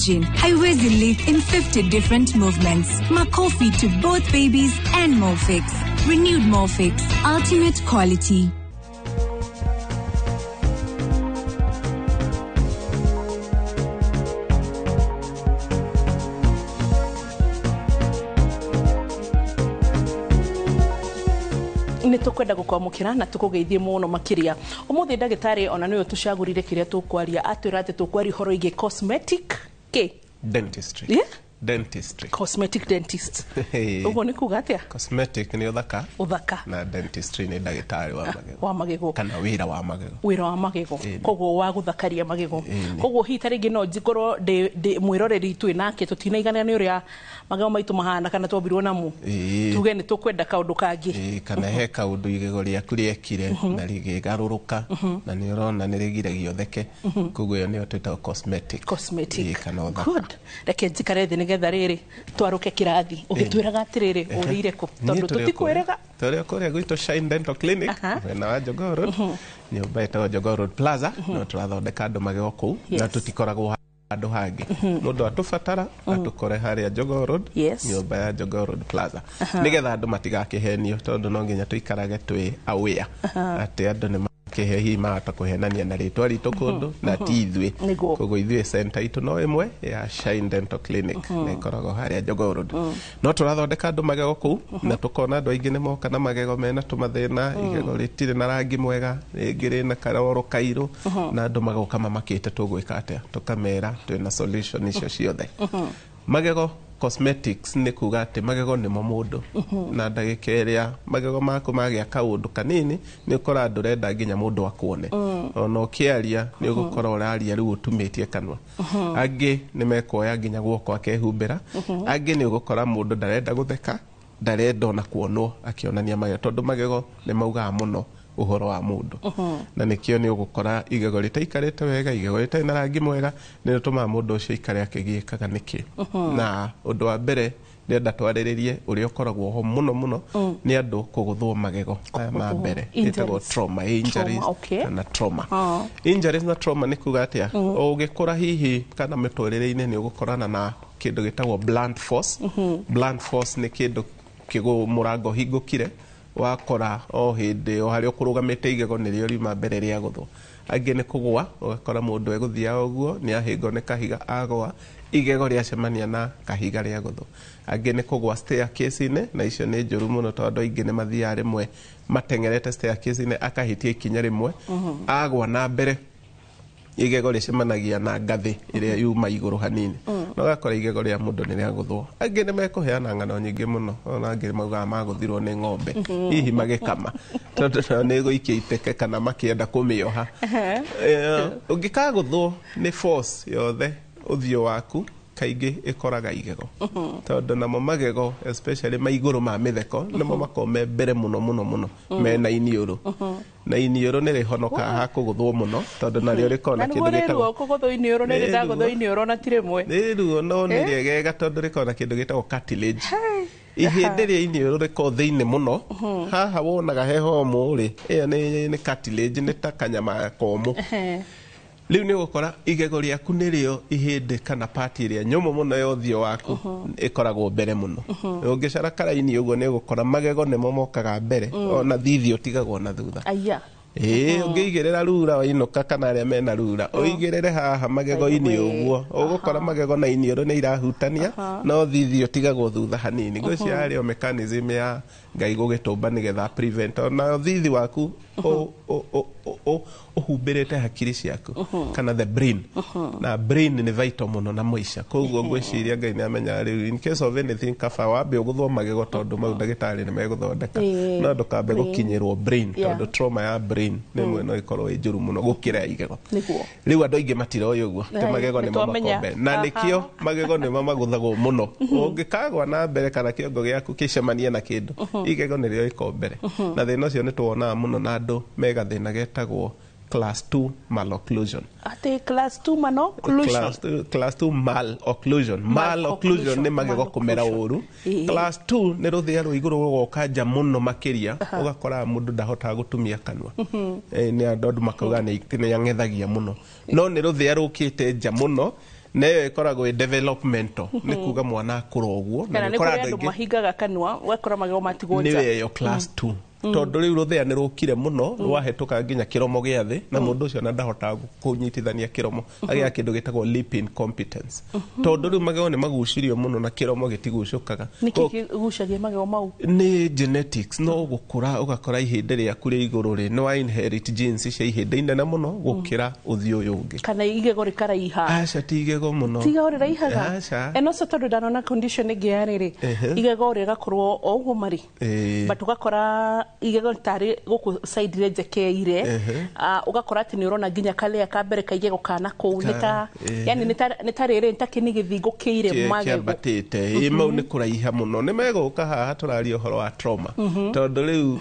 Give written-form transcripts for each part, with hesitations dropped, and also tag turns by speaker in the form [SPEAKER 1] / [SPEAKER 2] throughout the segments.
[SPEAKER 1] Imagine haiwezi leak in 50 different movements. Makofi to both babies and Morphix. Renewed Morphix, ultimate quality.
[SPEAKER 2] Tukwenda gukwamukira na tukugeithie muno makiria umuthi ndagitari ona niwe tucagurire kiria tukwaria atwira ati tukwari horo ige cosmetic
[SPEAKER 3] dentistry.
[SPEAKER 2] Yeah?
[SPEAKER 3] Dentistry.
[SPEAKER 2] Cosmetic dentist. Ugo ni kuga atia?
[SPEAKER 3] Cosmetic ni uthaka.
[SPEAKER 2] Uthaka.
[SPEAKER 3] Na dentistry ni ndagitari wa magego.
[SPEAKER 2] Wa magego.
[SPEAKER 3] Kana wira wa magego.
[SPEAKER 2] Wira wa magego. Koguo wa guthakaria magego. Koguo hitari ngino njikoro de mwiroreri tu nake tutinaigana ni uria magego maitu mahana kana twabirwo namu. Tuge ni tukwenda kaundu kangi.
[SPEAKER 3] Kana he kaundu igego riaku riekire na rigigaruruka na ni urona ni rigiragio theke. Koguo yo ni twita cosmetic.
[SPEAKER 2] Cosmetic.
[SPEAKER 3] Kana uthaka.
[SPEAKER 2] Good. Reke njikare thi nigetha riri twaruke kirathi ugitwiraga atiriri urire ku tondu tutikwiraga
[SPEAKER 3] tore kore gwito Shine Dental Clinic na wa Jogoo Road ni ubaita Jogoo Road Plaza no turathondeka andu magego ku na tutikoragwo andu hangi mundu atufatara atukore haria Jogoo Road ni ubaya Jogoo Road Plaza nigetha andu matigakihenio tondu no nginya tuikarage twi aware ati andu ni kehehi mata kuhenania na ritwa ritu kundu na tithwe kogo ithwe center itu no imwe ya Shine Dental Clinic na ikoragwo haria Jogoo Road no turathondeka andu magego ku na tukona andu aingi ni moka na magego mena tumathina igego ritire na rangi mwega ringire na karoro kairu na andu magoka mamakite tugwika atia tukamera twina solution icio ciothe magego cosmetics ni kuga ati magego ni mundu na ndagikeria magego maku magia kaundu kanini ni ukora andu renda nginya mundu akuone ona ukiaria ni ugukora uraria riu utumitie kanwa angi ni mekoya nginya guoko akehumbira angi ni ugukora mundu ndarenda gutheka ndarenda ona kuonwo akionania magego tondu magego ni mauga muno uhoro wa mundu na nikio ni ugukora igego litaikarite wega igego litai na rangi mwega ni tuma mundu ucio ikare akigiekaga niki na undu wa mbere ndenda twariririe uri ukoragwo ho muno ni andu kuguthwo magego ma mbere itagwo trauma injuries kana trauma injuries na trauma ni kuga atia ugikora hihi kana mitorire-ini ni ugukorana na kindu gitagwo blunt force ni kindu kigo murango hingukire wakora o hindi o hari ukurugamite igego nirio riuma mbere ria guthwo angi ni kugwa ugakora mundu eguthia oguo ni ahingo ni kahiga agwa igego ria cemania na kahiga ria guthwo angi ni kugwa staircase-ini na icio ni njuru muno tondu aingi ni mathia rimwe matengerete staircase-ini akahitia ikinya rimwe agwa na mbere igego ricemanagia na ngathi iria yuma iguru hanini no gakora igego ria mundu ni ria guthwo angi ni mekuheana ngano nyingi muno ona angi mauga maguthirwo ni ng'ombe hihi magikama tondu ni guikiiteke kana makienda kumioha ungikaguthwo ni force yothe uthio waku kaingi ikoraga igego tondu namo magego especially maiguru ma mitheko nimo makome mbere muno mena iniuru na iniuru ni rihonoka ha kuguthwo muno tondu nario rikona kindu gitagwo
[SPEAKER 2] kuguthwo iniuru ni ndaguthwo iniuru na tirimwe
[SPEAKER 3] ni ruo no ni riegega tondu rikona kindu gitagwo cartilage ihindi ria iniuru riko thiini muno haha wonaga heho muri iyo ni cartilage ni takanyama komu riu ni gukora igego riaku nirio ihindi kana party ria nyumu muno yothio waku ikoragwo mbere muno ungicara karaini uguo ni gukora magego nimo mokaga mbere ona thithio tigagwo na thutha
[SPEAKER 2] aya
[SPEAKER 3] ungigirira rura wainuka kana aria mena rura uigirire haha magego ini uguo ugukora magego na iniuru ni irahutania no thithio tigagwo thutha hanini gwicia ario mechanism ya ngai gugitumba nigetha prevent ona thithi waku uhumbirite hakiri ciaku kana the brain na brain ni vital muno na moisha koguo ngwiciria ngai ni amenya riu in case of anything kaba wambe uguthwo magego tondu mau ndagitari ni meguthondeka no ndukambe gukinyirwo brain tondu trauma ya brain ni mweno ikorwo injuru muno gukira igego riu andu aingi matiroyo uguo te magego ni makombe na nikio magego ni maguthagwo muno ungikagwa na mbere kana kiongo giaku kicemanie na kindu igego ni rio ikombere na thina ucio ni tuona muno na andu mega thina getagwo class 2 malocclusion.
[SPEAKER 2] Ate class 2 malocclusion.
[SPEAKER 3] Class 2 malocclusion. Malocclusion ni magego kumera uru. Class 2 ni ruthia ru iguru goka nja muno makiria ugakora mundu ndahota gutumia kanwa. Ni andu makauga ni yangethagia muno. No ni ruthia rukite nja muno neyo ikoragwo developmental ni kuga mwana akura uguo
[SPEAKER 2] na ni kuri andu mahingaga kanua wakora magego matigonja
[SPEAKER 3] ni yo class 2 tondu riu ruthea ni rukire muno rwahituka nginya kiromo gia thi na mundu ucio na ndahota kunyitithania kiromo agia kindu gitagwo lip incompetence tondu riu magego ni magucirio muno na kiromo gitigucukaga
[SPEAKER 2] niki gucagia magego mau
[SPEAKER 3] ni genetics no gukura ugakora ihinde ria kuri iguru ri no inherit genes cia ihinde inene muno gukira uthio yungi
[SPEAKER 2] kana igego rikaraiha
[SPEAKER 3] aca tigego muno
[SPEAKER 2] tigego riraihaga eno so tondu ndanona condition ingi ya riri igego rigakorwo oguo mari batugakora igego tari guku side ile jekeire ugakora ati ni urona nginya kale akambere kaigego kana kuunika yani nitarire ntakini githingo kiire magego
[SPEAKER 3] batete imau ni kuraiha muno ni meguka haha turario horo wa trauma tondu riu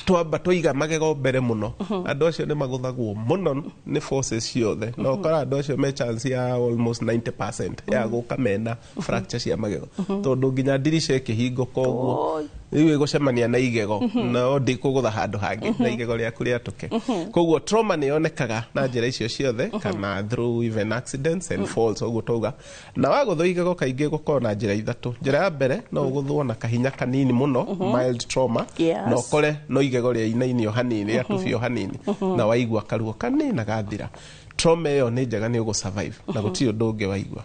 [SPEAKER 3] twamba twiga magego mbere muno andu acio ni maguthagwo muno ni forces ciothe no kora andu acio me chance ya almost 90% ya guka mena fracture cia magego tondu nginya dirisha kihingo koguo riu igucemania na igego no ndikugutha handu hangi na igego ria kuria tuke koguo trauma ni yonekaga na njira icio ciothe kana through even accidents and falls oguo tuga na waguthwo igego kaingi gukorwo na njira ithatu njira ya mbere no uguthwo na kahinya kanini muno mild trauma no kore no igego ria inainio hanini atubio hanini na waigua karuo kanini gathira trauma yo ni njega ni ugu survive na gutio ndungi waigua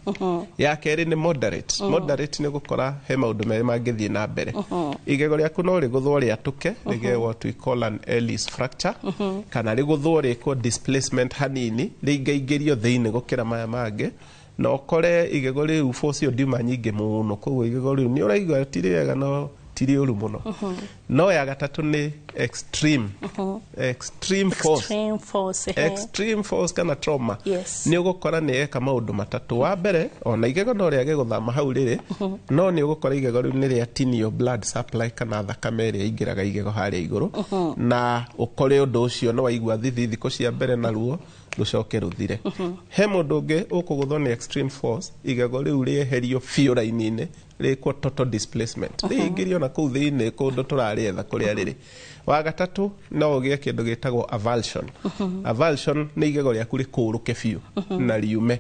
[SPEAKER 3] ya keri ni moderate ni gukora he maundu mere mangithie na mbere igego riaku no riguthwo ria tuke rige what we call an Ellis fracture kana riguthwo riko displacement hanini ringaingirio thiini gukira maya mangi no kore igego riu force yo diuma nyingi muno koguo igego riu ni uraigua tiriega no tiri uru muno no ya gatatu ni extreme force kana trauma ni ugukora ni eka maundu matatu wa mbere ona igego no ria guthama hau riri no ni ugukora igego riu ni ria tinio blood supply kana thakame ria ingiraga igego haria iguru na ukore undu ucio no waigua thithi ko cia mbere na ruo rucoke ruthire he mundu ungi ukuguthwo ni extreme force igego riu rieherio fiurainine rikwo total displacement ringirio na kuu thiini kundu turarietha kuria riri wa gatatu no ugie kindu gitagwo avulsion ni igego riaku rikuruke fiu na riume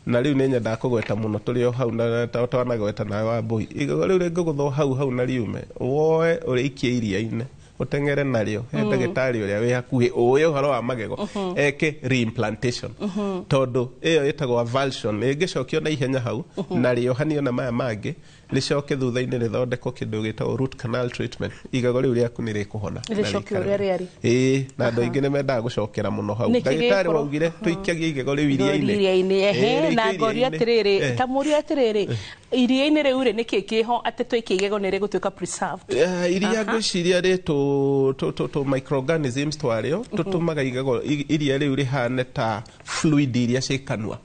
[SPEAKER 3] na riu ni nyenda kugweta muno turio hau na twanagweta nawe wa mbui igego riu ringiguthwo hau na riume woe uriikie iria-ine utengere nario he ndagitari uria wi hakuhi uyu horo wa magego eke reimplantation tondu iyo itagwo avulsion ingicokio na ihenya hau na rio hanio na maya mangi ricoke thutha-ini rithondeko kindu gitagwo root canal treatment igego riu riaku ni rikuhona
[SPEAKER 2] ricokio ria riari
[SPEAKER 3] na andu aingi ni mendaga gucokera muno hau ndagitari waugire tuikagie igego riu iria-ini
[SPEAKER 2] na ngori atiriri tamuri atiriri iria-ini riu ri niki kiho ati tuikie igego ni rigutuika preserved
[SPEAKER 3] iria ngwiciria ri to microorganisms twario tutumaga igego iria riu rihane ta fluid iria cikanua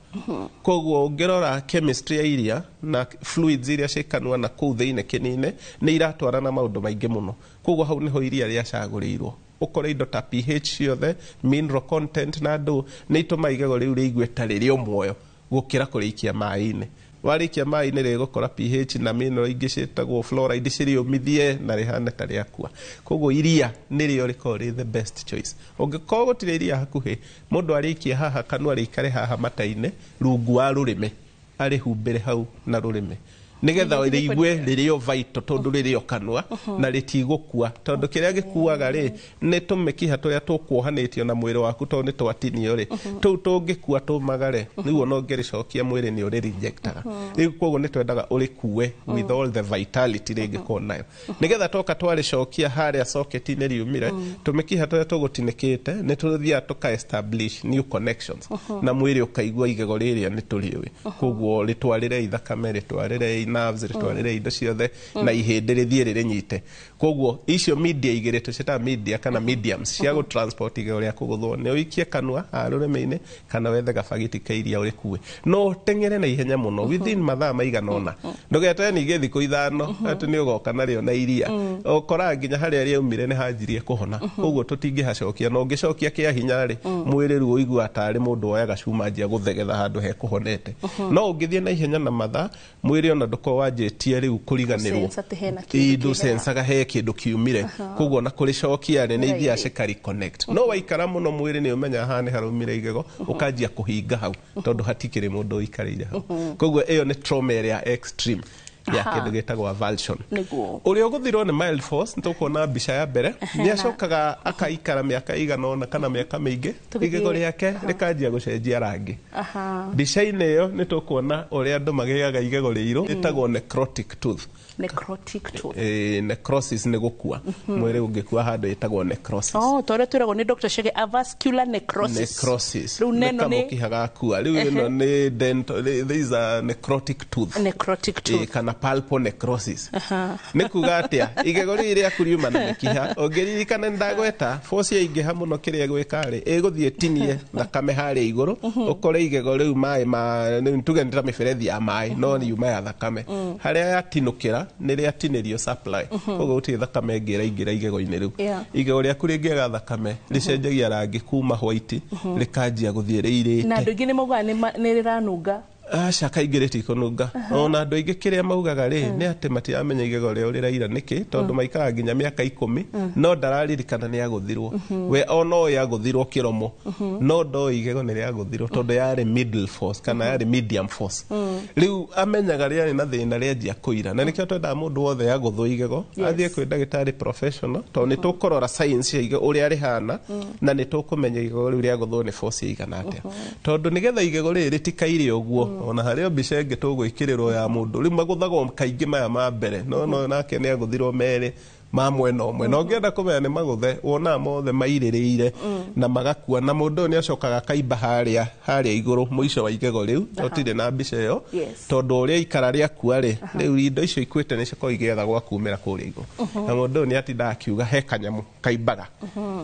[SPEAKER 3] koguo ngirora chemistry ya iria na fluids iria cikanua na kuu thiini kinine ni iratwarana maundu maingi muno koguo hau niho iria ria cagurirwo ukore indo ta pH ciothe mineral content na ndu ni ituma igego riu riigue ta ririo muoyo gukira kuriikia mai-ini warikia mai-ini rigukora pH na mineral ingi citagwo fluoride ciriumithie na rihane ta riakua koguo iria nirio rikori the best choice ungikorwo gutire iria hakuhi mundu arikia haha kanua rikare haha mata-ini rungu wa rurime ari humbire hau na rurime nigetha riigue ririo vital tondu ririo kanua na ritigukua tondu kiria gikuaga ri ni tumikiha turia tukwohanitio na mwiri waku tondu ni twatinio ri tu tungikua tumagare niguo no ngiricokia mwiri ni uri rejectaga riu koguo ni twendaga urikue with all the vitality ringiko nayo nigetha toka twaricokia haria socket-ini riumire tumikiha turia tugutinikite ni tuthia tuka establish new connections na mwiri ukaigua igego riria ni turiwi koguo ritwarire ithakame ritwarire nerves ritwarire indo ciothe na ihindi rithie rinyite koguo icio media igire tucita media kana mediums cia go transport igego ria kuguthwo ni uikie kanua arurime-ini kana wethe gabagiti kairia urikue no tengere na ihenya muno within mathaa maiganona ndugete ninge thiku ithano ati ni ugoka nario na iria ukora nginya haria riaumire ni hanjirie kuhona koguo tutingihacokia no ngicokia kia hinya ri mwiri ru uigua atari mundu oya gacuma njia guthegetha handu he kuhonete no ungithie na ihenya na mathaa mwiri ona tondu ko wanjitie riu kuriganirwo indu sensaga he kindu kiumire koguo na kuri cokia ni ithia cikari connect no waikara muno mwiri ni umenya hani harumire igego ukanjia kuhinga hau tondu hatikire mundu ikarire hau koguo iyo ni trauma ya extreme ya kindu gitagwo avulsion uria guthirwo ni mild force ntukuona mbica ya mbere ni acokaga akaikara miaka iganona kana miaka mingi igego riake rikanjia gucenjia rangi mbica-ini iyo ni tukuona uria andu magiaga igego riiru itagwo necrotic tooth necrosis ni gukua mwiri ungikua handu itagwo necrosis
[SPEAKER 2] tore twiragwo ni Dr. Chege avascular necrosis
[SPEAKER 3] riu neno ni kihaga kua riu ino ni dental these are necrotic tooth kana pulpo necrosis ni kuga atia igego riri akuriuma na mikiha ongeririkana ndagweta force ingiha muno kiria gwikari iguthie tinie thakame hari iguru ukore igego riu mai ma tuge ndira miferethi ya mai no ni yuma ya thakame haria yatinukira niria tinirio supply koguo uti thakame ngira igego-ini riu igego riaku ringiaga thakame ricenjagia rangi kuma white rikanjia guthie riirite
[SPEAKER 2] na andu ingi ni mauga ni riranunga
[SPEAKER 3] kaingĩ rĩtikununga ona andũ aingĩ kĩrĩa maugaga rĩ nĩ atĩ matiramenya igego rĩao rĩraira nĩkĩ tondũ maikaraga nginya mĩaka 10 no ndararirikana nĩ agũthirwo we ona oĩ agũthirwo kĩromo no ndoĩ igego nĩ rĩagũthirwo tondũ yarĩ middle force kana yarĩ medium force rĩu amenyaga rĩarĩ na thĩna rĩanjia kũira na nĩkĩo twendaga mũndũ wothe agũthwo igego athiĩ kwĩ ndagĩtarĩ professional tondũ nĩ tũkũrora science ya igego ũrĩa rĩhana na nĩ tũkũmenya igego rĩu rĩagũthwo nĩ force ĩigana atĩa tondũ nĩgetha igego rĩrĩ rĩtikaire ũguo ona harĩa mbica ĩngĩ tũgwĩkĩrĩrwo ya mũndũ rĩu magũthagwo kaingĩ maya ma mbere no nake nĩ agũthirwo merĩ ma mwena ũmwe na ũngĩenda kũmenya nĩ magũthe wonaga mothe mairĩrĩire na magakua na mũndũ nĩ acokaga kaimba harĩa igũrũ mũico wa igego rĩu tũtirĩ na mbica ĩyo tondũ ũrĩa ikara rĩakua rĩu indo icio ikuĩte nĩ cikoragwo igĩetha gwa kumĩra kũrĩa igũrũ na mũndũ nĩ atindaga akiuga he kanyamũ kaimbaga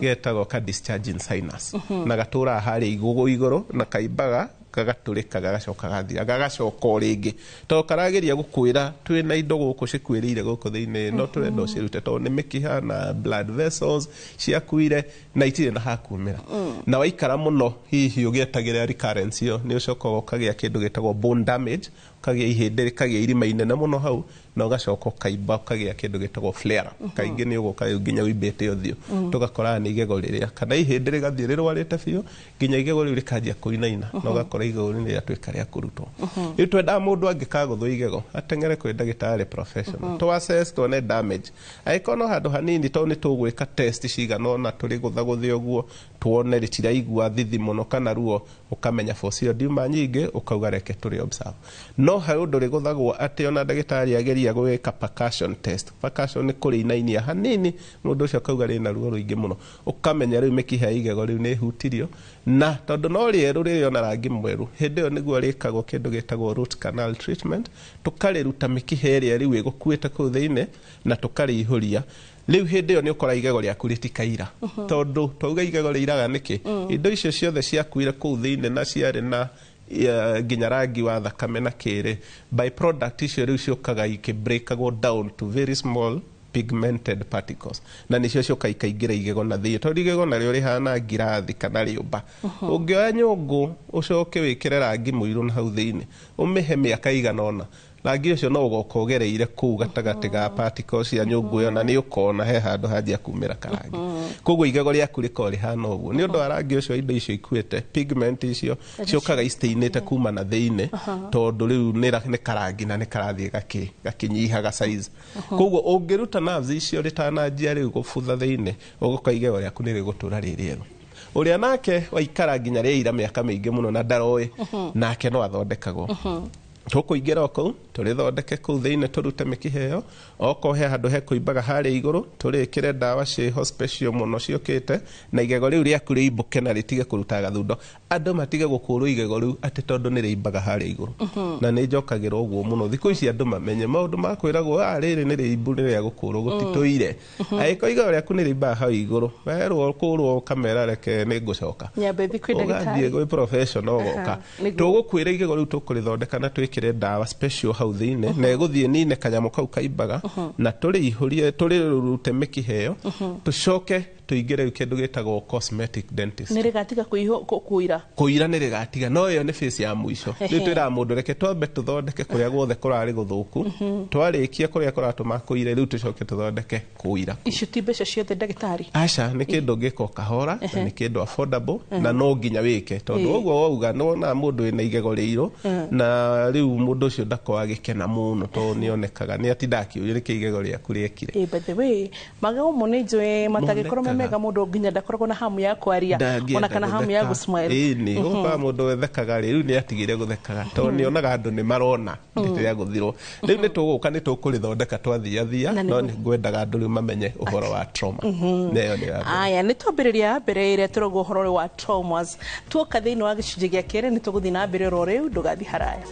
[SPEAKER 3] getagwo ka discharging sinus na gatũraga harĩa igũrũ na kaimbaga gagatũrĩka gagacoka gathira gagacoka rĩngĩ tondũ karageria gũkwĩra twĩna indo gũkũ cikwĩrĩire gũkũ thĩinĩ no tũrenda ũcirute tondũ nĩ mĩkiha na blood vessels ciakuire na itirĩ na hakumĩra na waikara mũno hihi ũgĩetagĩrĩra recurrence ĩyo nĩ ũcokaga ũkagĩa kĩndũ gĩtagwo bone damage ukagĩa ihĩndĩ rĩkagĩa irima inene mũno hau na ũgacoka ũkaimba ũkagĩa kĩndũ gĩtagwo flare kaingĩ nĩ ũgũka nginya ũimbĩte ũthiũ tũgakoraga nĩ igego rĩrĩa kana ihĩndĩ rĩgathiĩ rĩrwarĩte biũ nginya igego rĩu rĩkanjia kũinaina na ũgakora igego rĩu rĩatuĩka rĩa kũrutwo rĩu twendaga mũndũ angĩkagũthwo igego ateng'ere kwĩ ndagĩtarĩ professional tũ-assess tuone damage angĩkorwo no handũ hanini tondũ nĩ tũgwĩka test cigana ũna tũrĩgũthagũthie ũguo tuone rĩtiraigua thithi mũno kana ruo ukamenya force ĩyo ndiuma nyingĩ ukauga reke tũrĩ observe no he ũndũ rĩgũthagwo atĩ ona ndagĩtarĩ ageria gwĩka percussion test percussion nĩ kũrĩinainia hanini mũndũ ũcio akauga rĩna ruo rũingĩ mũno ukamenya rĩu mĩkiha ya igego rĩu nĩ hutirio na tondũ no rĩerũ rĩrĩ ona rangi mwerũ hĩndĩ ĩyo nĩguo rĩkagwo kĩndũ gĩtagwo root canal treatment tũkarĩruta mĩkiha ĩrĩa rĩu ĩgũkuĩte kũu thĩinĩ na tũkarĩihũria rĩu hĩndĩ ĩyo nĩ ũkora igego rĩaku rĩtikaira tondũ twauga igego rĩiraga nĩkĩ indo icio ciothe ciakuire kũu thĩinĩ na ciarĩ na nginya rangi wa thakame na kĩrĩ byproduct icio rĩu ciũkaga ikĩbreakagwo down to very small pigmented particles na nĩcio cioka ikaingĩra igego na thĩinĩ tondũ igego narĩo rĩhana ngirathi kana rĩũmba ũngĩoya nyũngũ ũcoke wĩkĩre rangi mũirũ na hau thĩinĩ ũmĩhe mĩaka igana ũna rangi ũcio no ũgoka ũgereire kũu gatagatĩ ga particles cia nyũngũ ĩyo na nĩ ũkona he handũ hanjia kumĩra karangi koguo igego rĩaku rĩkorwo rĩhana ũguo nĩ ũndũ wa rangi ũcio indo icio ikuĩte pigment icio ciũkaga citĩinĩte kuma na thĩinĩ tondũ rĩu nĩ karangi na nĩ karathiĩ gakĩnyihaga size koguo ũngĩruta nerves icio rĩtananjia rĩu gũbutha thĩinĩ ũgũka igego rĩaku nĩ rĩgũtũra rĩrĩerũ ũrĩa nake waikara nginya rĩaira mĩaka mĩingĩ mũno na ndaroĩ nake no athondekagwo tũkũingĩra kũu tũrĩthondeke kũu thĩinĩ tũrute mĩkiha ĩyo okorwo he handũ hekũimbaga harĩa igũrũ tũrĩkĩre ndawa ciĩho special mũno ciũkĩte na igego rĩu rĩaku rĩimbũke na rĩtige kũruta gathundo andũ matige gũkũrwo igego rĩu atĩ tondũ nĩ rĩimbaga harĩa igũrũ na nĩ njokagĩra ũguo mũno thikũ ici andũ mamenye maũndũ ma kwĩragwo rĩrĩ nĩ rĩimbu nĩ rĩa gũkũrwo gũtitũire angĩkorwo igego rĩaku nĩ rĩimbaga hau igũrũ werwo kũrwo ũkamera reke nĩ ngũcoka ũgathiĩ gwĩ professional ũgoka tũgũkwĩra igego rĩu tũkũrĩthondeka na twĩkĩre twikire dawa special hau thine na iguthie nine kanyamo kau kaimbaga na turi ihurie turi rute mikiheo tucoke tuingire kindu gitagwo cosmetic dentist
[SPEAKER 2] nirigatiga kuira
[SPEAKER 3] nirigatiga no yo ni face ya mwisho twira mundu reke twambe tuthondeke kuria guothe kurari guthuku twarikia kuria kuratuma kuire riu tucoke tuthondeke kuira
[SPEAKER 2] icio ti mbeca ciothe ndagitari
[SPEAKER 3] aca ni kindu giko kahora na ni kindu affordable na no nginya wike tondu uguo wauga nona mundu ina igego riiro na riu mundu ucio ndako agikena muno to nionekaga ni atindaki uri kiigego riaku riekire
[SPEAKER 2] by the way magego monejwe matagikoro mega mundu nginya ndakoragwo na hamu ya kwaria ona kana hamu ya gusmile
[SPEAKER 3] ni uba mundu wethekaga riu ni atigire guthekaga to nionaga andu ni marona ndire guthiro riu ni tuguka ni tukurithondeka twathiathia no ni ngwendaga andu riu mamenye uhoro wa trauma neyo ni
[SPEAKER 2] aya ni twambiriria mbere ire turogo uhoro wa traumas tuoka thiini wa gicunje gia kere ni tuguthi na mbere ro riu ndugathi haraya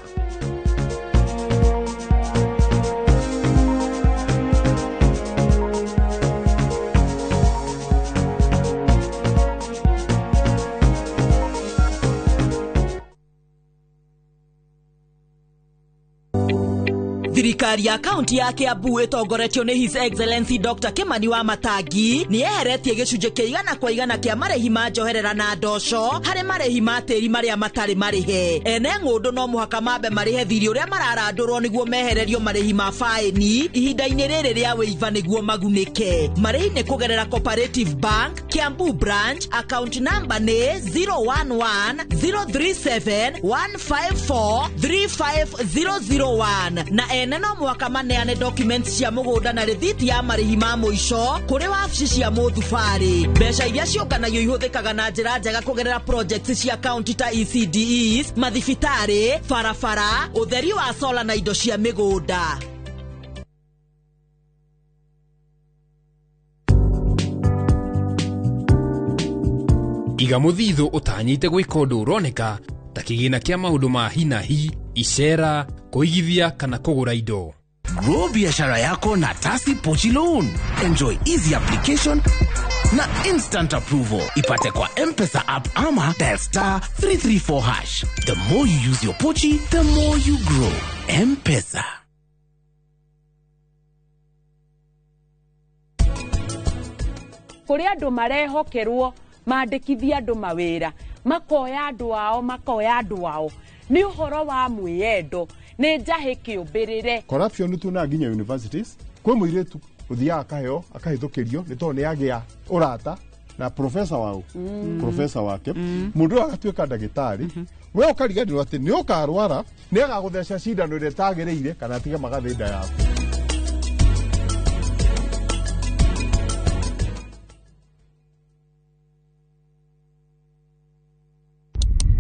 [SPEAKER 4] Thirikari ya kaunti ya Kiambu itongoretio ni His Excellency Dr. Kimani wa Matangi ni eheretie gicunje kĩigana kwa igana kĩa marĩhi ma njoherera na ndoco harĩ marĩhi ma tĩri marĩa matarĩ marĩhe. Ene ng'ũndũ no mũhaka mambe marĩhe thirĩ ũrĩa mararandũrwo nĩguo mehererio marĩhi ma faĩni ihinda-inĩ rĩrĩ rĩa wĩiva nĩguo magunĩke. Marĩhi nĩ kũgerera Cooperative Bank Kiambu branch, account number nĩ 011-037-154-35001 na ene no mwaka maneane documents cia mũgũnda na rĩthiti ya marĩhi ma mũico kũrĩ wabici cia mũthubarĩ. Mbeca iria cionganagio ihũthĩkaga na njĩra njega kũgerera projects cia kaunti ta ECDEs, mathibitarĩ, barabara, ũtheri wa solar na indo cia mĩgũnda.
[SPEAKER 5] Iga muthithu utanyite gwika undu uroneka ta kigina kia maundu ma hinahi, icera, kuigithia kana kugura indo.
[SPEAKER 6] Grow biashara yako na Tasi Pochi Loan. Enjoy easy application na instant approval. Ipate kwa M-Pesa app ama dial *334#. The more you use your Pochi, the more you grow. M-Pesa.
[SPEAKER 7] Kuri andu marehokerwo mandikithia andu mawira makoya andu ao ni uhoro wa mwiyendo ni njahi kiumbirire.
[SPEAKER 8] Corruption tuna nginya universities kwe muiretu uthia akahithukirio ni to ni agia urata na professor wake mundu agatuika ndagitari we ukariganirwo ati ni ukarwara ni agagutheca cindano ire tagiriire kana atige magathinda yaku.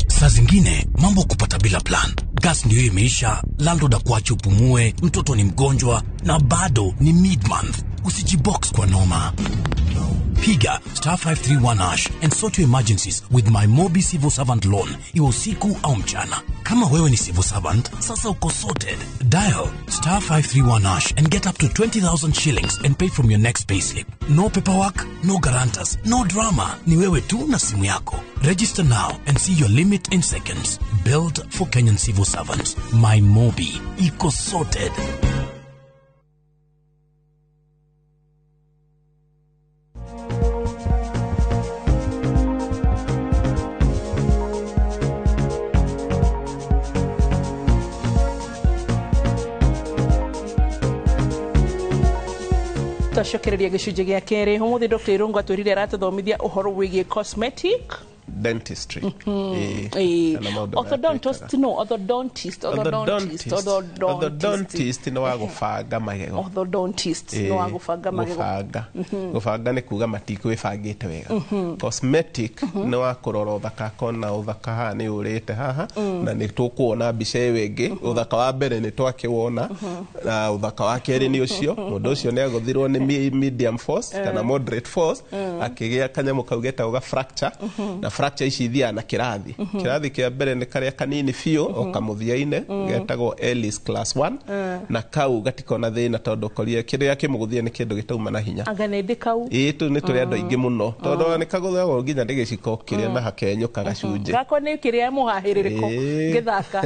[SPEAKER 6] Saa zingine mambo kupata bila plan. Gas ndio imeisha, landlord akuache upumue, mtoto ni mgonjwa na bado ni mid-month. Usijibox kwa noma. Piga *531# and sort your emergencies with my Mobi Civil Servant Loan. Iwe usiku au mchana. Kama wewe ni civil servant, sasa uko sorted. Dial *531# and get up to 20,000 shillings and pay from your next payslip. No paperwork, no guarantors, no drama. Ni wewe tu na simu yako. Register now and see your limit in seconds. Built for Kenyan civil servants. My Mobi. Iko sorted.
[SPEAKER 2] Twacokereria gicunje gia kere umuthi Dr. Irungu atwirire aratuthomithia uhoro wigie cosmetic
[SPEAKER 3] dentistry.
[SPEAKER 2] Orthodontist
[SPEAKER 3] no agufanga magego.
[SPEAKER 2] Orthodontist no agufanga magego.
[SPEAKER 3] Gufanga ni kuga matiku ifangite wega. Cosmetic no akurora uthaka kona uthaka ha ni urite haha na ni tukuona mbica wengi uthaka wa mbere ni twakiwona na uthaka wa keri ni ucio mundu ucio ni aguthirwo ni medium force kana moderate force akigia kanyamu kaugeta uga fracture na fracture ici ithiaga na kirathi kirathi kia mbere ni karia kanini biũ o kamuthia-inĩ getagwo Ellis class 1 na kau gatikona thĩna tondu korie kĩrĩa kĩmũgũthia nĩ kĩndũ gĩtauma na hinya
[SPEAKER 2] anga nĩ ndĩkau
[SPEAKER 3] tu nĩ tũrĩ andũ aingĩ mũno tondu nĩ kagũthagwo nginya nĩ gĩciko kĩrĩa na hakenyũka gacunjĩ
[SPEAKER 2] gako nĩ kĩrĩa mũhahĩrĩrĩko gĩthaka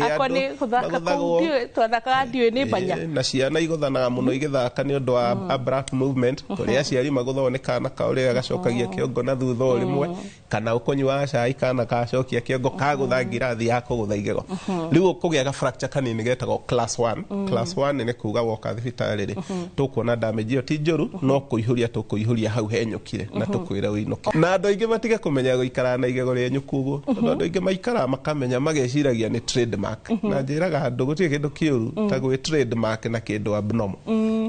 [SPEAKER 2] ako nĩ gũthaka kũu twathakaga ndiũĩ nĩ mbanya
[SPEAKER 3] na ciana igũthanaga mũno igĩthaka nĩ ũndũ wa black movement kũrĩa aciari magũthagwo nĩ kana kao rĩrĩa gacokagia kĩongo na thutha o rĩmwe kana ũkũnyua cai kana gacokia kĩongo kagũtha ngirathi ya kũgũtha igego rĩu kũgĩa ga fracture kanini getagwo class 1 class 1 nĩ kuuga woka thibitarĩ rĩ tũkuona damage ĩyo ti njũru no kũihũria tũkũihũria hau henyũkire na tũkwĩra ũinũke na andũ aingĩ matige kũmenya gũikara na igego rĩenyũku ũguo tondũ andũ aingĩ maikara makamenya mageciragia nĩ trademark na njĩraga andũ gũtirĩ kĩndũ kĩũru ta gwĩ trademark na kĩndũ abnormal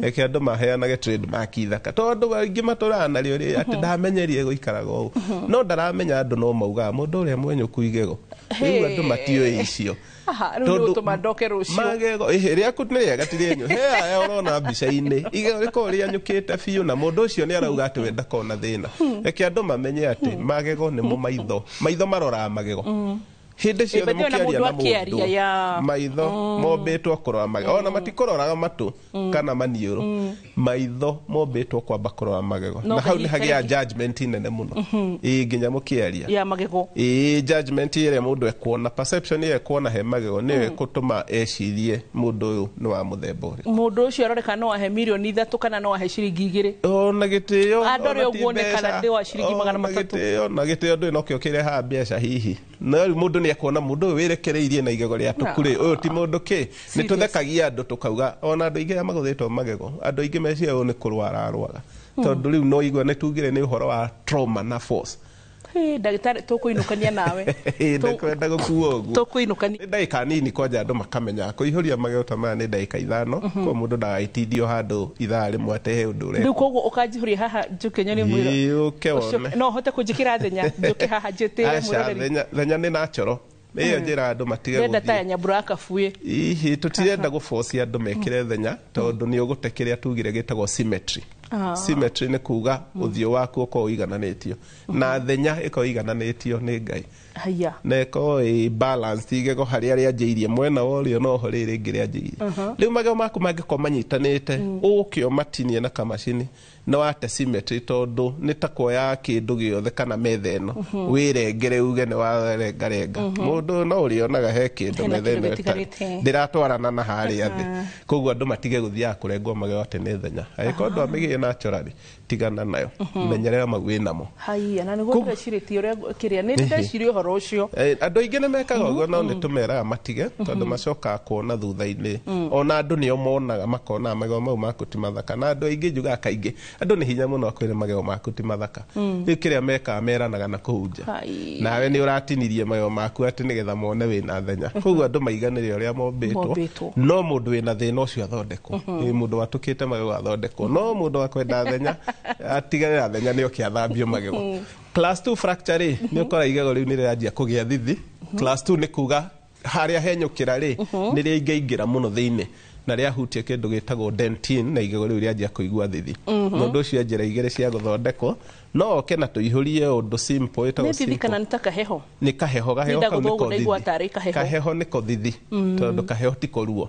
[SPEAKER 3] eke andũ maheanage trademark ithaka tondũ aingĩ matũraga narĩo rĩ atĩ ndamenyerie gũikaraga ũũ no ndaramenya andũ no maugaga mũndũ ũrĩa mwenyũku igego rĩu andũ matiũĩ icio
[SPEAKER 2] tondu madoke rucio
[SPEAKER 3] magego rĩaku nĩ rĩega ti rĩenyu aya ũrona mbica-inĩ igego rĩkorwo rĩanyũkĩte biũ na mũndũ ũcio nĩ arauga atĩ we ndakona thĩna reke andũ mamenye atĩ magego nĩmo maitho maroraga magego hĩndĩ ciothe mũkĩaria na mũndũ maitho mombĩtwo kũrora magego ona matikũroraga matũ kana maniũrũ maitho mombĩtwo kwamba kũrora magego na hau nĩ hagĩa judgment nene mũno nginya mũkĩaria
[SPEAKER 2] ya magego
[SPEAKER 3] judgment ĩrĩa mũndũ ekuona perception ĩrĩa ekuona he magego nĩyo ĩgũtũma ecirie mũndũ ũyũ nĩ wa mũthemba ũrĩkũ
[SPEAKER 2] mũndũ ũcio aroreka no ahe mirioni 3 kana no ahe ciringi 2
[SPEAKER 3] ona gĩtĩo
[SPEAKER 2] andore ũguo nĩ kana ndĩ wa ciringi 300
[SPEAKER 3] na gĩtĩo ndĩ nokĩo kĩrehaga mbeca hihi na mũndũ nĩ ekuona mũndũ wĩrekereirie na igego rĩa tũkũrĩ ũyũ ti mũndũ kĩ nĩ tũthekagia andũ tũkauga ona andũ aingĩ magũthĩtwo magego andũ aingĩ meciria ũyũ nĩ kũrwara arwara tondũ rĩu no igua nĩ tugire nĩ ũhoro wa trauma na force
[SPEAKER 2] ndagĩtarĩ tũkũinũkania nawe
[SPEAKER 3] ndakwenda gũkuo ũguo
[SPEAKER 2] tũkũinũkania
[SPEAKER 3] nĩ ndagĩka nini kwanja andũ makamenya kũihũria magego ta maya nĩ ndagĩka 5 kwa mũndũ ndagagĩtithio handũ ithaa rĩmwe atehe ũndũ ũrĩa
[SPEAKER 2] rĩu koguo ũkanjihũria haha njũke nyone mwĩro no hote kũnjĩkĩra thenya njũke haha njĩtĩre mwĩroreri
[SPEAKER 3] thenya nĩ natural ĩyo njĩra andũ matige gũthiĩ
[SPEAKER 2] ndenda ta nyambura kabuĩ
[SPEAKER 3] ihi tũtirenda gũforce andũ mekĩre thenya tondũ nĩ ũgũte kĩrĩa tugire gĩtagwo symmetry symmetry nĩ kuga ũthiũ waku ũkorwo ũigananĩtio na thenya ĩkorwo ĩigananĩtio nĩ Ngai
[SPEAKER 2] haya
[SPEAKER 3] na ĩkorwo balance igego harĩa rĩanjĩirie mwena wa ũrĩo no ho rĩrĩ rĩngĩ rĩanjĩirie rĩu magego maku mangĩkorwo manyitanĩte ũgũkĩo matinie na kamacini no wate symmetry tondũ nĩ ta kuoya kĩndũ gĩothe kana metha ĩno wĩrengere uge nĩ warengarenga mũndũ no ũrĩonaga he kĩndũ metha ĩno ndĩratwarana na harĩa thĩ koguo andũ matige gũthiaga kũrengwo magego atĩ nĩ thenya angĩkorwo ndwamĩgĩe naturally tigana nayo menyerera mau wĩ namo
[SPEAKER 2] haya na nĩguo ndĩrecirĩtie ũrĩa kĩrĩa nĩ ndĩreciria ũhoro ũcio
[SPEAKER 3] andũ aingĩ nĩ mekaga ũguo no nĩ tũmeraga matige tondũ macokaga kuona thutha-inĩ ona andũ nĩo monaga makonaga magego mau maku ti mathaka na andũ aingĩ njugaga kaingĩ andũ nĩ hinya mũno kwĩra magego maku ti mathaka rĩu kĩrĩa mekaga meranaga na kũhunja nawe nĩ ũratinirie magego maku atĩ nĩgetha mone wĩna thenya koguo andũ maiganĩre ũrĩa mombĩtwo no mũndũ wĩna thĩna ũcio athondekwo mũndũ watũkĩte magego athondekwo no mũndũ wa kwenda thenya atiganĩra thenya nĩo kĩathambio magego class 2 fracture nĩ ũkora igego rĩu nĩ rĩranjia kũgĩa thithi class 2 nĩ kuga harĩa henyũkĩra nĩ rĩaingĩingĩra mũno thĩinĩ na rĩahutia kĩndũ gĩtagwo dentin na igego rĩu rĩanjia kũigua thithi mũndũ ũcio njĩra igĩrĩ cia gũthondekwo no oke na tũihũrie ũndũ simple ĩtagwo
[SPEAKER 2] simple kana nĩ ta kaheho
[SPEAKER 3] nĩ kaheho kau nĩko thithi kaheho nĩko thithi tondũ kaheho ti kũruo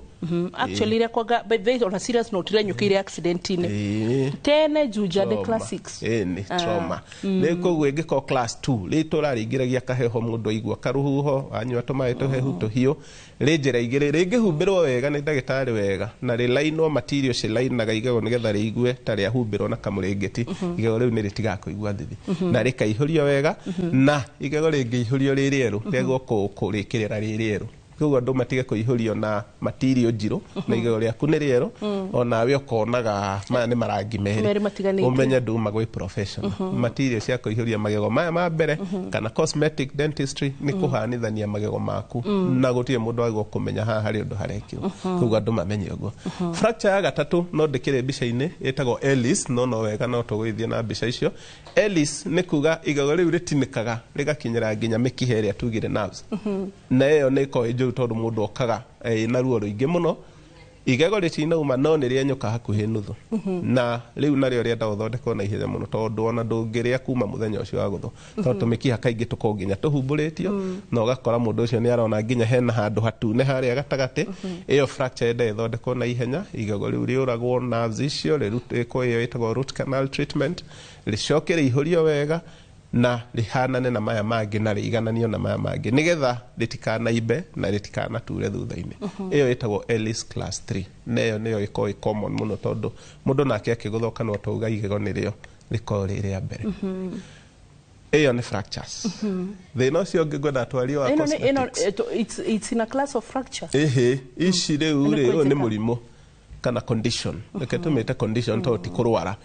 [SPEAKER 2] actually rĩa kwanga based on a serious note rĩanyũkĩire accident-inĩ tene Juja the classics
[SPEAKER 3] nĩ trauma nĩ koguo ĩngĩkorwo class 2 rĩ tũrarĩingĩragia kaheho mũndũ aigua karũhuho anyua tũmaĩ tũhehu tũhiũ rĩ njĩra igĩrĩ rĩngĩhumbĩrwo wega nĩ ndagĩtarĩ wega na rĩlainwo material cilainaga igego nĩgetha rĩigue ta rĩahumbĩrwo na kamũrĩngĩti igego rĩu nĩ rĩtigakũigua thithi na rĩkaihũrio wega na igego rĩngĩihũrio rĩ rĩerũ rĩagwo kũrĩkĩrĩra rĩ rĩerũ koguo andũ matige kũihũrio na material njirũ na igego rĩaku nĩ rĩerũ onawe ũkonaga maya nĩ marangi merĩ ũmenye nduma gwĩ professional material cia kũihũria magego maya ma mbere kana cosmetic dentistry nĩ kũhanithania magego maku na gũtirĩ mũndũ wagwo kũmenya haha harĩ ũndũ harekĩrwo koguo andũ mamenye ũguo fracture ya gatatũ no ndĩkĩrĩ mbica-inĩ ĩtagwo Ellis no wega no tũgũithie na mbica icio Ellis nĩ kuga igego rĩu rĩtinĩkaga rĩgakinyĩra nginya mĩkiha ĩrĩa tugire nerves na ĩyo nĩ ĩkoragwo ĩnjũru tondũ mũndũ okaga na ruo rũingĩ mũno igego ritinauma no nä rä enyå hakuhä nuthu na rä u narä o rä enda gå thondekwo na ihenya må no tondå ona ndå ngä rä a kuma må thenya å cio wa gå thå tondå tå mä kiha kaingä tå korwo nginya tå humbå rä tio na å gakora må ndå å cio nä arona nginya hena handå hatune harä a gatagatä ä yo enda ä thondekwo na ihenya igego rä u rä å ragwo nerves icio rä rutĩkwo ä yo ä tagwo root canal treatment rä coke rä ihå rio wega na rihanane na maya mangi na rigananio na maya mangi nigetha ritikanaimbe na ritikanature thutha-ini iyo itagwo Ellis class 3 neyo niyo iko common muno tondu mundu nake akiguthũka no tauga igego nirio riko rĩrĩa mbere iyo ni fractures thina ucio ngĩngwenda twario wa cosmetics
[SPEAKER 2] it's in a class of fracture
[SPEAKER 3] ici rĩu ni mũrimũ kana condition reke tumite condition to ti kurwara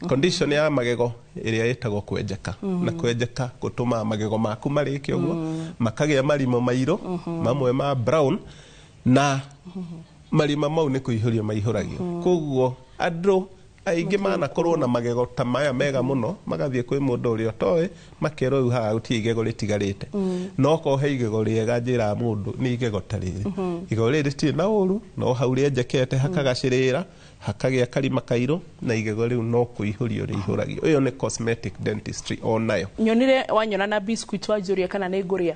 [SPEAKER 3] condition ya magego iria yetagwo kwenjeka na kwenjeka gutuma magego maku mariki uguo makagia marimo mairo mamwe ma brown na marima mau ni kuihurio maihuragio koguo andru aingi mana korwo na magego ta maya mega muno magathie kwi mundu uria toy makero yu ha uti igego ritigarite no ko he igego riega njira mundu ni igego tariri igego riri ti na uru no hau rienjekete hakagacirira hakagia karima kairo na igego riu no kuihurio rihuragio iyo ni cosmetic dentistry onayo
[SPEAKER 2] nyonire wanyona na biscuit wajuria kana ni nguria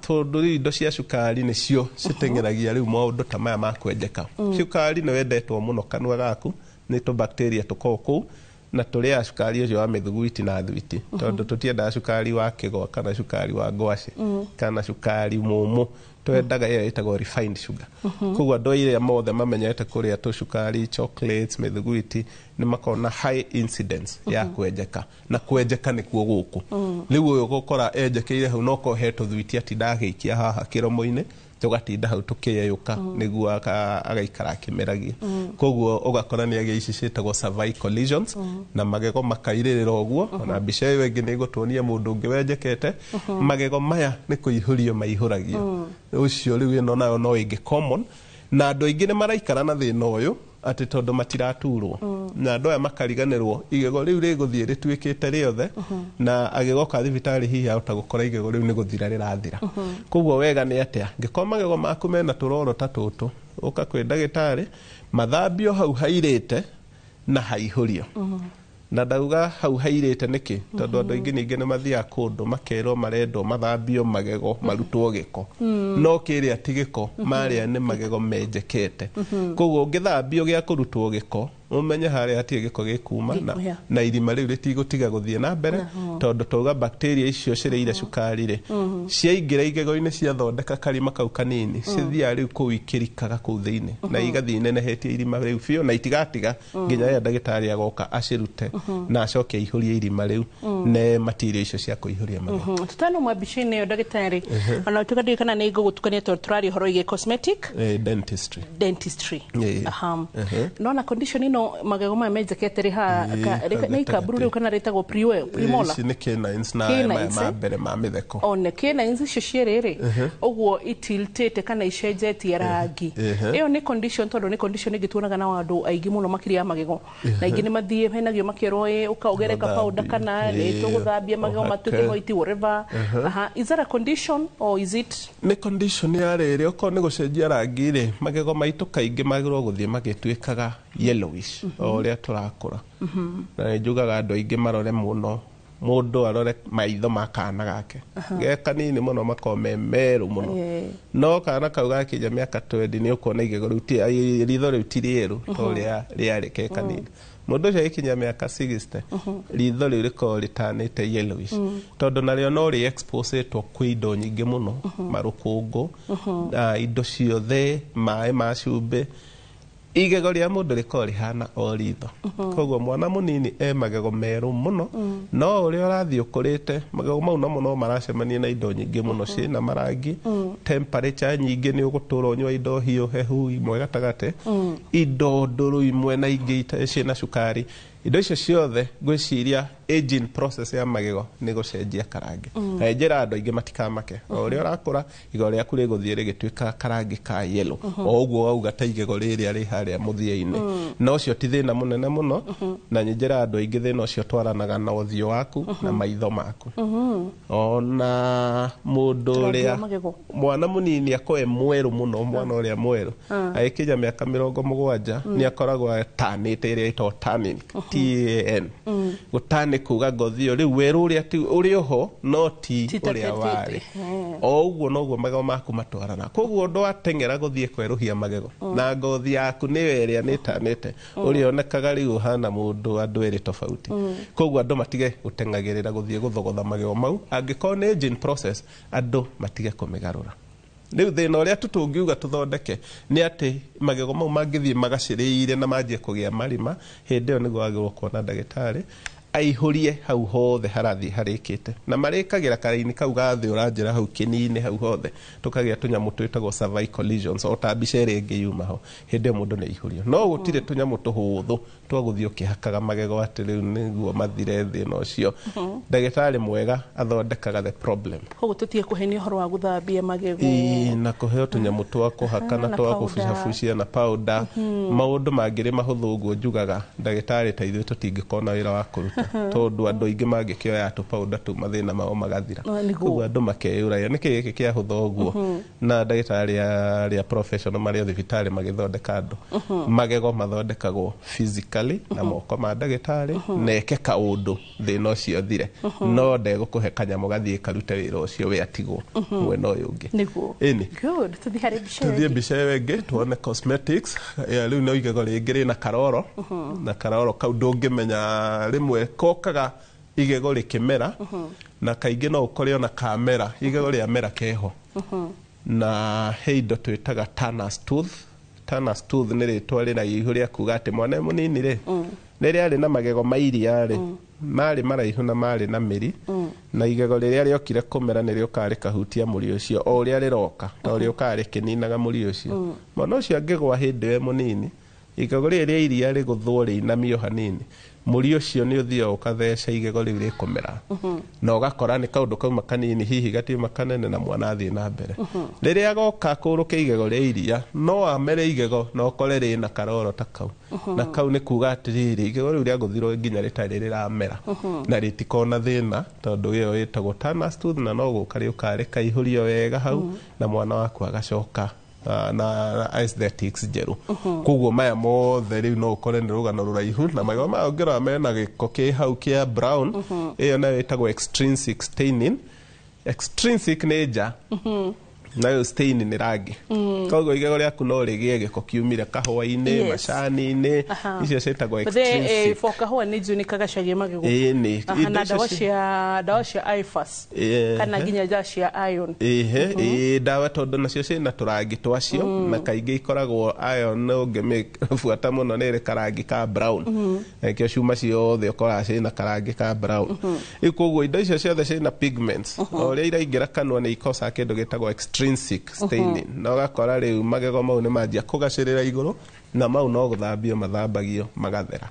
[SPEAKER 3] tondu indo cia cukari ni cio citengeragia riu maundu ta maya ma kwenjeka cukari ni wendetwo muno kanua gaku ni to bacteria tukoko na turia cukari ucio wa mithuguiti na thwiti tondu tutienda cukari wa kigwa kana cukari wa ngwaci kana cukari mumu twendaga iyo itagwo refined sugar koguo andu iria mothe mamenyete kuria tu cukari chocolates mithuguiti ni makona high incidence ya kwenjeka na kwenjeka ni kuo guku riu uyu gukora enjekeire hau no ko heto thwiti ati ndagiikia haha kiromo-ini tugatinda hau tukiyeyuka niguo agaikara akimeragia koguo ugakora ni age ici citagwo cervical lesions na magego makairirira uguo na mbica iyo ingi ni gutuonia mundu ungi wenjekete magego maya ni kuihurio maihuragio ucio riu ino nayo no ingi common na andu aingi ni maraikara na thina uyu ati tondu matiraturwo na andu aya makariganirwo igego riu riguthie rituikite riothe na agigoka thibitari hihi ahota gukora igego riu ni guthira rirathira koguo wega ni atia ngikoma magego maku mena turoro ta tutu uka kwi ndagitari mathambio hau hairite na haihurio na ndauga hau hairite niki tondu andu aingi ningi ni mathia kundu makerwo marendo mathambio magego marutwo giko no kiria tigiko maria ni magego menjekete koguo ngithambio gia kurutwo giko umenye hari ati giko gikuma na irima riu ritigutiga guthie na mbere tondu tauga bacteria icio cireire cukari ri ciaingira igego-ini ciathondeka karima kau kanini cithia riu kuu ikirikaga kuu thiini na igathie nenehetie irima riu biu na itigatiga nginya ya ndagitari agoka acirute na acoke ihurie irima riu ne material icio cia kuihuria magego
[SPEAKER 2] tutano mwabishine yo ndagitari ana tukadi kana ni gugutukania turari horo ige cosmetic dentistry no na condition ino magego ma menjekete ri ha na ikaburu riu kana retagwo premolar
[SPEAKER 3] ni canines na ma mbere ma mitheko
[SPEAKER 2] one canines icio cierere uguo itiltete kana icenjetie rangi iyo ni condition tondu ni condition ingituonaga na andu aingi muno makiria magego na ingi ni mathie henagio makero ukaogereka powder kana ni tuguthambia magego matuke moiti whatever is that a condition or is it
[SPEAKER 3] ni condition ya riri uko ni gucenjia rangi ri magego maitu kaingi magiro guthie magituikaga yellowish oria turakura na njugaga andu aingi marore muno mundu arore maitho makana gake geka nini muno makome meru muno no kana kau gakinya miaka 20 ni ukona igego ruti ritho riu ti rieru to riari keka nini mundu ucio ikinya miaka 60 ritho riu riko ritanite yellowish tondu nario no ri expose to kwindo nyingi muno marukungu indo ciothe mai ma cumbi igego ria mundu riko rihana o ritho koguo mwana munini magego meru muno no uria urathie ukurite magego mau no maracemania na indo nyingi muno cina marangi temperature nyingi ni ugutura unywa indo hiu hehu imwe gatagate indo nduru imwe na ingi cina cukari indo icio ciothe gwiciria aging process ya magego ni gucenjia karangi na njira andu aingi matikamake o ri urakura igego riaku riguthie rigituika karangi ka yellow o uguo auga ta igego riria ri haria muthia-ini no cio ti thina munene muno na njira andu aingi thina ucio twaranaga na uthio waku na maitho maku ona mundu ria mwana munini akoe mweru muno mwana uria mweru aikija miaka 70 ni akoragwo tanite iria ito tanning TAN gutani kuga ngothi ri weru uria uri ho no ti uria wari o uguo noguo magego maku matwarana koguo ndo atengera guthie kweruhia magego na ngothi yaku ni weria ni tanite uri onekaga riu hana mundu andu eri tofauti koguo andu matige gutengagirira guthie guthogotha magego mau angiko ni aging process andu matige kumigarura riu thina uria tutungiuga tuthondeke ni ati magego mau mangithie magaciriire na manjie kugia marima hindi yo niguo agirwo kuona ndagitari aihurie hau hothe harathi harikite na marikagira karaini kau gathi uranjira hau kinini hau hothe tukagia tunyamu twitagwo cervical lesions o tabicere ingi yuma ho hindi mundu ni ihurio no gutire tunyamu tuhuthu twaguthio kihakaga magego ati riu niguo mathire thina ucio ndagitari mwega athondekaga the problem
[SPEAKER 2] koguo tutie kuhenia horo wa guthambia magego
[SPEAKER 3] na kuheo tunyamu twa kuhaka na twa kufucafucia na powder maundu mangiri mahuthu uguo njugaga ndagitari ta ithuĩ tutingikona wira wa kuruta tondu andu aingi mangikioya tu powder tu mathina mao magathira koguo andu makeyuraia niki giki kia hutho uguo na ndagitari ya professional maria thibitari magithondeka andu magego mathondekagwo physically na moko ma ndagitari neke kaundu thina ucio thire no ndegũkũhe kanyamu gathie karute wira ucio we atigwo mwena uyu ungi ini
[SPEAKER 2] good
[SPEAKER 3] tuthie mbica wengi tuone cosmetics riu no igego ringi na karoro na karoro kau ndũngĩmenya rimwe kokaga igego rikimera na kaingi no ukore ona kamera igego ria mera keho na heindo twitaga Turner's tooth ni ritwa rina ihu ria kuga ati mwana munini ri riria ari na magego mairia ri mari maraihu na mari na miri na igego riria riokire kumera ni riokari kahutia muri ucio o ria riroka to riokari kininaga muri ucio mwana ucio angigwa hindi we munini igego riria iria riguthwo rinamio hanini muri ucio ni uthio ukatheca igego riu rikumera na ugakora ni kaundu kauma kanini hihi gatiuma kanene na mwana athie na mbere riria agoka kuruke igego ria iria no amere igego no ukore rina karoro ta kau na kau ni kuga atiriri igego riu ria guthirwo nginya ritari riramera na ritikona thina tondu iyo yetagwo Turner's tooth na no gukari ukari kaihurio wega hau na mwana waku agacoka na aesthetics njeru koguo maya mothe riu no ukore ni rugano ruraihu na magego ma ongera mena giko ki hau kia brown iyo na itagwo extrinsic staining extrinsic ni nja nayo stain ni rangi koguo igego riaku no rigie giko kiumire kahua-ini macani-ini icio cietagwo extrinsic
[SPEAKER 2] for kahua ni juni kagacagia magego
[SPEAKER 3] ni
[SPEAKER 2] na dawa cia ifas kana ginya dawa cia iron
[SPEAKER 3] dawa tondu nacio cina turangi twacio na kaingi ikoragwo iron no ngifuata muno ni ri karangi ka brown ekio cuma ciothe ukora cina karangi ka brown koguo indo icio ciothe cina pigments o ria iraingira kanua ni ikosa kindu gitagwo extrinsic staining no gakora riu magego mau ni manjia kugacirira iguru na mau no guthambio mathambagio magathera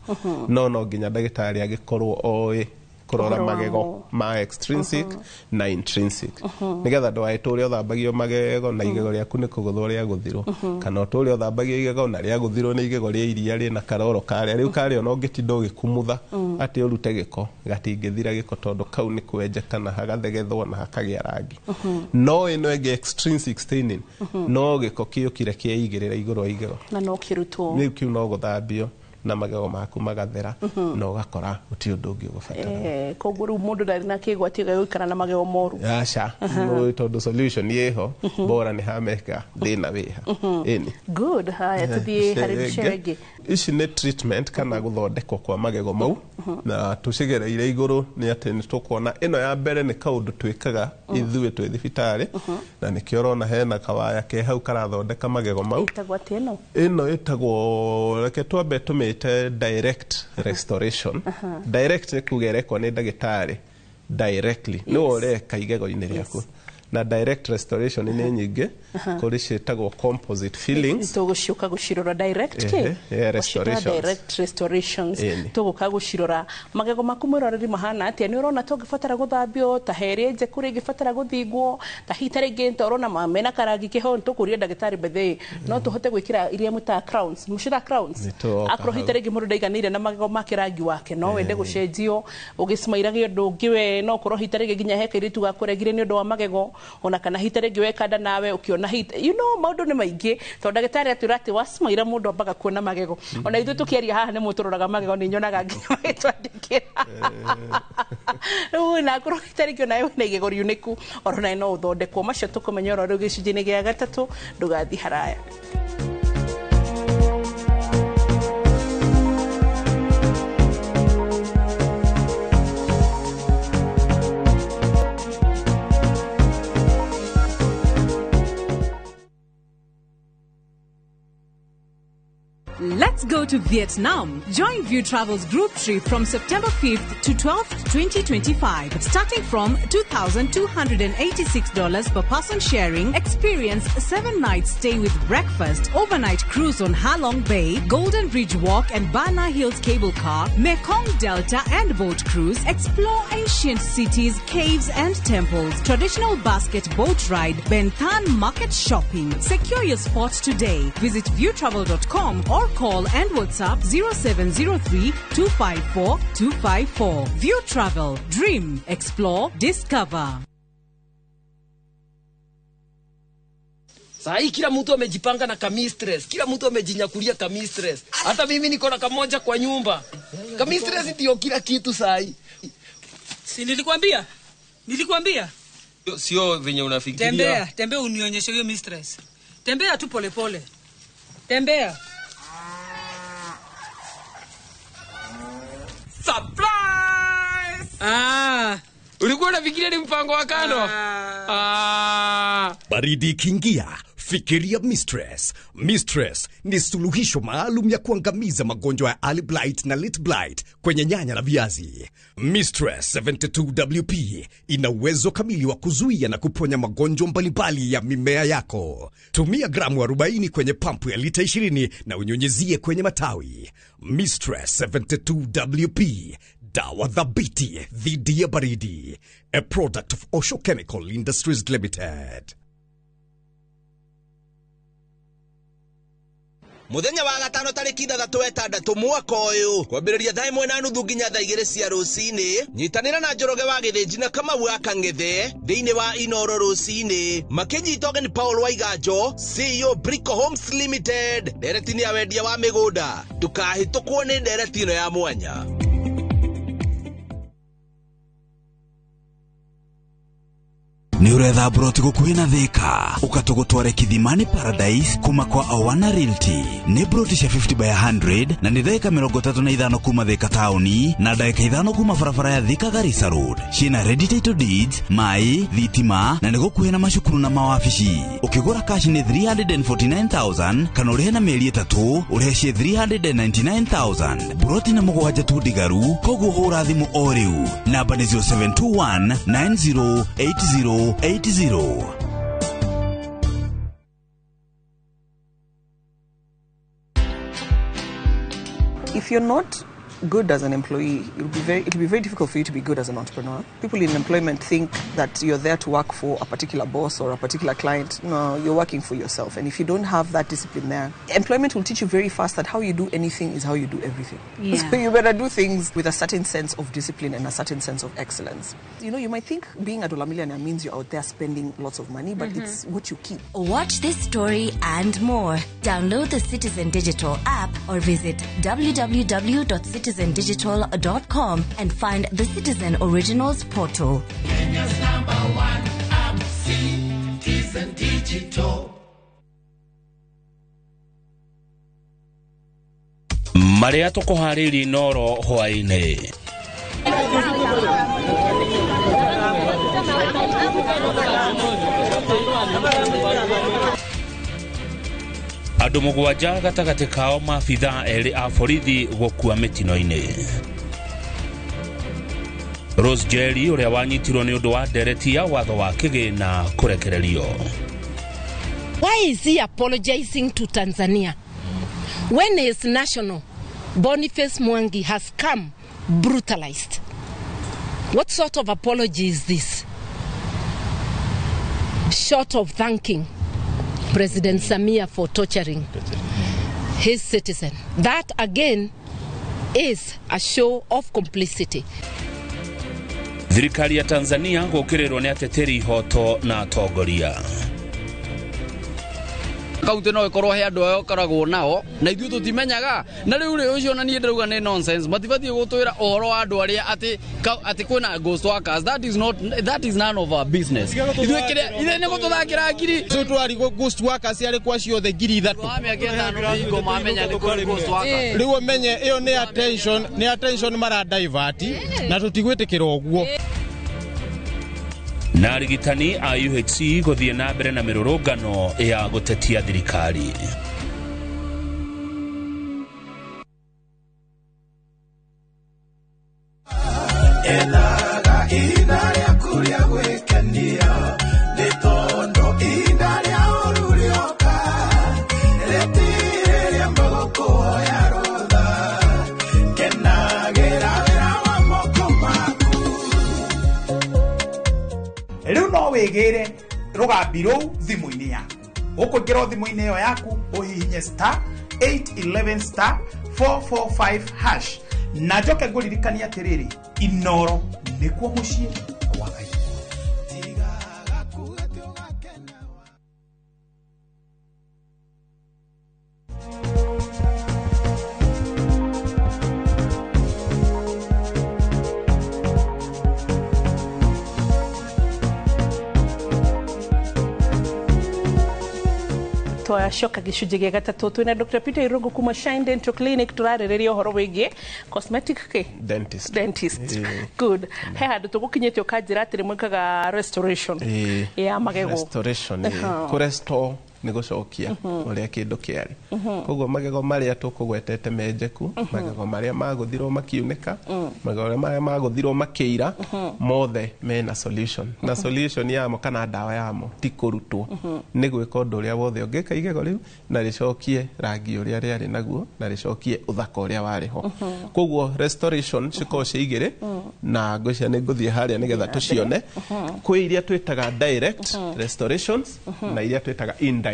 [SPEAKER 3] no nginya ndagitari agikorwo oe kurora magego ma extrinsic na intrinsic nigetha ndwaitũre uthambagio magego na igego riaku ni kuguthwo ria guthirwo kana ũtũre uthambagio igego na ria guthirwo ni igego ria iria ri na karoro karia riu karia no ngitinda ugikumutha ati urute giko gatingithira giko tondu kau ni kwenjeka na hagathegethwo na hakagia rangi no ino ege extrinsic staining no giko kiukire kieigirira iguru igego
[SPEAKER 2] na no kirutwo
[SPEAKER 3] ni kiu no guthambio na magego maku magathera no gakora uti undu ungi ugubatara
[SPEAKER 2] koguo riu mundu ndari na kigwati gikara na magego moru
[SPEAKER 3] acha no tondu solution yeho bora ni hameka thina wiha ini
[SPEAKER 2] good haya tuthie hari bicege
[SPEAKER 3] ici ni treatment kana guthondekwo kwa magego mau na tucigereire iguru ni ati ni tukuona ino ya mbere ni kaundu twikaga ithuĩ twi thibitari na nikio rona hena kawaya ke hau karathondeka magego mau ino itagwo reke twambe tumite direct restoration direct ni kugerekwo ni ndagitari directly no ureka igego-ini riaku na direct restoration nĩ nyingĩ kũrĩ ciĩtagwo composite fillings
[SPEAKER 2] tũgũciũka gũcirora direct direct restorations tũgũka gũcirora magego maku mwĩroreri mahana atĩa nĩ ũrona tũngĩbatara gũthambio ta herĩ nje kũrĩ ingĩbatara gũthingwo ta hita rĩngĩ ũrona mena karangi kĩho tũkũria ndagĩtarĩ bethe no tũhote gwĩkĩra iria mũta crowns mũcira crowns akro hita rĩngĩ mũndũ ndaiganĩire na magego make rangi wake no wende gũcenjio ũgĩsmairage ũndũ ũngĩ we no kũro hita rĩngĩ nginya heka iritu gakũregire nĩ ũndũ wa magego ona kana hita rĩngĩ wekanda nawe ũkĩona hita maũndũ nĩ maingĩ tondũ ndagĩtarĩ atwĩra atĩ wasmaira mũndũ ambaga kuona magego ona ithuĩ tũkĩaria haha nĩ mũtũroraga magego nĩ nyonaga nginya magĩtwandĩkĩra rĩu na kũro hita rĩngĩ ona wĩna igego riunĩku ona no ũthondekwo macio tũkũmenya oro rĩu gĩcunjĩ-inĩ gĩa gatatũ ndũgathi haraya.
[SPEAKER 1] Let's go to Vietnam. Join View Travel's group trip from September 5th to 12th, 2025. Starting from $2,286 per person sharing, experience 7 nights stay with breakfast, overnight cruise on Ha Long Bay, Golden Bridge Walk and Bana Hills cable car, Mekong Delta and boat cruise, explore ancient cities, caves and temples, traditional basket boat ride, Ben Thanh market shopping. Secure your spot today. Visit viewtravel.com or call and WhatsApp 0703 254 254. View Travel. Dream. Explore. Discover.
[SPEAKER 9] Sahi kila mtu amejipanga na kamistress. Kila mtu amejinyakulia kamistress. Hata mimi niko na kamoja kwa nyumba. Kamistress ndio kila kitu sahi.
[SPEAKER 10] Si nilikwambia? Nilikwambia?
[SPEAKER 9] Sio venye unafikiria.
[SPEAKER 10] Tembea unionyeshe hiyo mistress. Tembea tu pole pole. Tembea.
[SPEAKER 9] Surprise! Ulikuwa unafikiria ni mpango wa kando?
[SPEAKER 6] Baridi kingia, fikiria Mistress. Mistress ni suluhisho maalum ya kuangamiza magonjwa ya early blight na late blight kwenye nyanya na viazi. Mistress 72WP ina uwezo kamili wa kuzuia na kuponya magonjwa mbalimbali ya mimea yako. Tumia gramu 40 kwenye pampu ya lita 20 na unyunyizie kwenye matawi. Mistress 72WP, dawa dhabiti dhidi ya baridi. A product of Osho Chemical Industries Limited.
[SPEAKER 11] Muthenya wa gatano tariki 3 mwaka uyu kwambĩrĩria thaa 1:30 nginya thaa 2 cia rũcinĩ. Nyitanĩra na Njoroge wa Gĩthĩnji na Kamau wa Kang'ethe thĩinĩ wa Inoro rũcinĩ. Makĩnyita ũgeni Paul Waiganjo, CEO Brico Homes Limited. Ndereti nĩ ya wendia wa mĩgũnda. Ndũkahĩtũkwo nĩ ndereti ĩno ya mwanya.
[SPEAKER 12] Ni uretha broti gukuhi na Thika ukatugutware Kithimani Paradise kuma kwa Awana Realty. Ni broti cia 50 by 100 na ni dakika 35 kuma Thika tauni na dakika 5 kuma barabara ya Thika Garissa Road. Ciina ready title deeds, mai, thitima na ni gukuhi na macukuru na mawabici. Ukigura cash ni 349,000 kana urihe na mieri 3 urihe 399,000. Broti na mugwanja tu digaru koguo hura thimu o riu. Namba ni 0721 9080 80.
[SPEAKER 13] If you're not good as an employee, it'll be very difficult for you to be good as an entrepreneur. People in employment think that you're there to work for a particular boss or a particular client. No, you're working for yourself. And if you don't have that discipline there, employment will teach you very fast that how you do anything is how you do everything.
[SPEAKER 1] Yeah.
[SPEAKER 13] So you better do things with a certain sense of discipline and a certain sense of excellence. You know, you might think being a dollar millionaire means you're out there spending lots of money, but it's what you keep.
[SPEAKER 14] Watch this story and more. Download the Citizen Digital app or visit www.citizendigital.com and find the Citizen Originals portal.
[SPEAKER 15] Kenya's #1 app, Citizen Digital.
[SPEAKER 16] Maria tukuhariri Noro hwaini. Andũ mũgwanja gatagatĩ kao maabitha erĩ a borithi gũkua mĩtino-inĩ. Rose Njeri uria wanyitirwo ni undu wa ndereti ya watho wa kigina kurekererio.
[SPEAKER 17] Why is he apologizing to Tanzania when his national Boniface Mwangi has come brutalized? What sort of apology is this? Short of thanking President Samia for torturing his citizen. That again is a show of complicity.
[SPEAKER 16] Thirikari ya Tanzania gukirirwo ni ateteri ihoto na atongoria.
[SPEAKER 18] Kaunti no ikorwo he andu ayo karagwo nao na ithuĩ tutimenyaga na riu ri ucio na nie ndauga ni nonsense matibatie gutwira ohoro wa andu aria ati kwina ghost workers. That is none of our business. Ithuĩ kire ithe ni gututhakira ngiri so twari ghost workers ari kwa ciothe ngiri 3 amia ringo mamenya ni ghost workers riu umenye iyo ni attention mara divert na tutigwitikira oguo.
[SPEAKER 16] Na arigitani a UHC guthie na mbere na mirurungano ya gutetia thirikari.
[SPEAKER 15] Enaga inaria kuria gwekenia letondo inaria orurioka letiria magoko ya roda kenagera vera wa moko maku.
[SPEAKER 19] Riu no wigire rugambi ruu thimu-ini yaku ukungira thimu-ini yo yaku uhihinye *811*445# na njoke nguririkania atiriri Inoro nikuo mucii wa Ngai.
[SPEAKER 2] Twashoka gicunjĩ gĩa gatatũ twina Dr. Peter Irungu kuma Shine Dental Clinic turarĩrĩria ũhoro wĩgiĩ cosmetic dentist. Good. He handũ tũgũkinyĩte ũkanjĩra atĩ mwĩkaga restoration ya magego.
[SPEAKER 3] Restoration kũrestore ni gucokia uria kindu kiari koguo magego maria tukugwetete menjeku magego maria maguthirwo makiuneka magego maria maguthirwo makiira mothe mena solution na solution yamo kana dawa yamo ti kurutwo ni gwika undu uria wothe ungika igego riu na ricokie rangi uria riari naguo na ricokie uthaka uria wariho koguo restoration ciko ciigire na ngwicia ni nguthie haria nigetha tucione kwi iria twitaga direct restorations na iria twitaga indirect.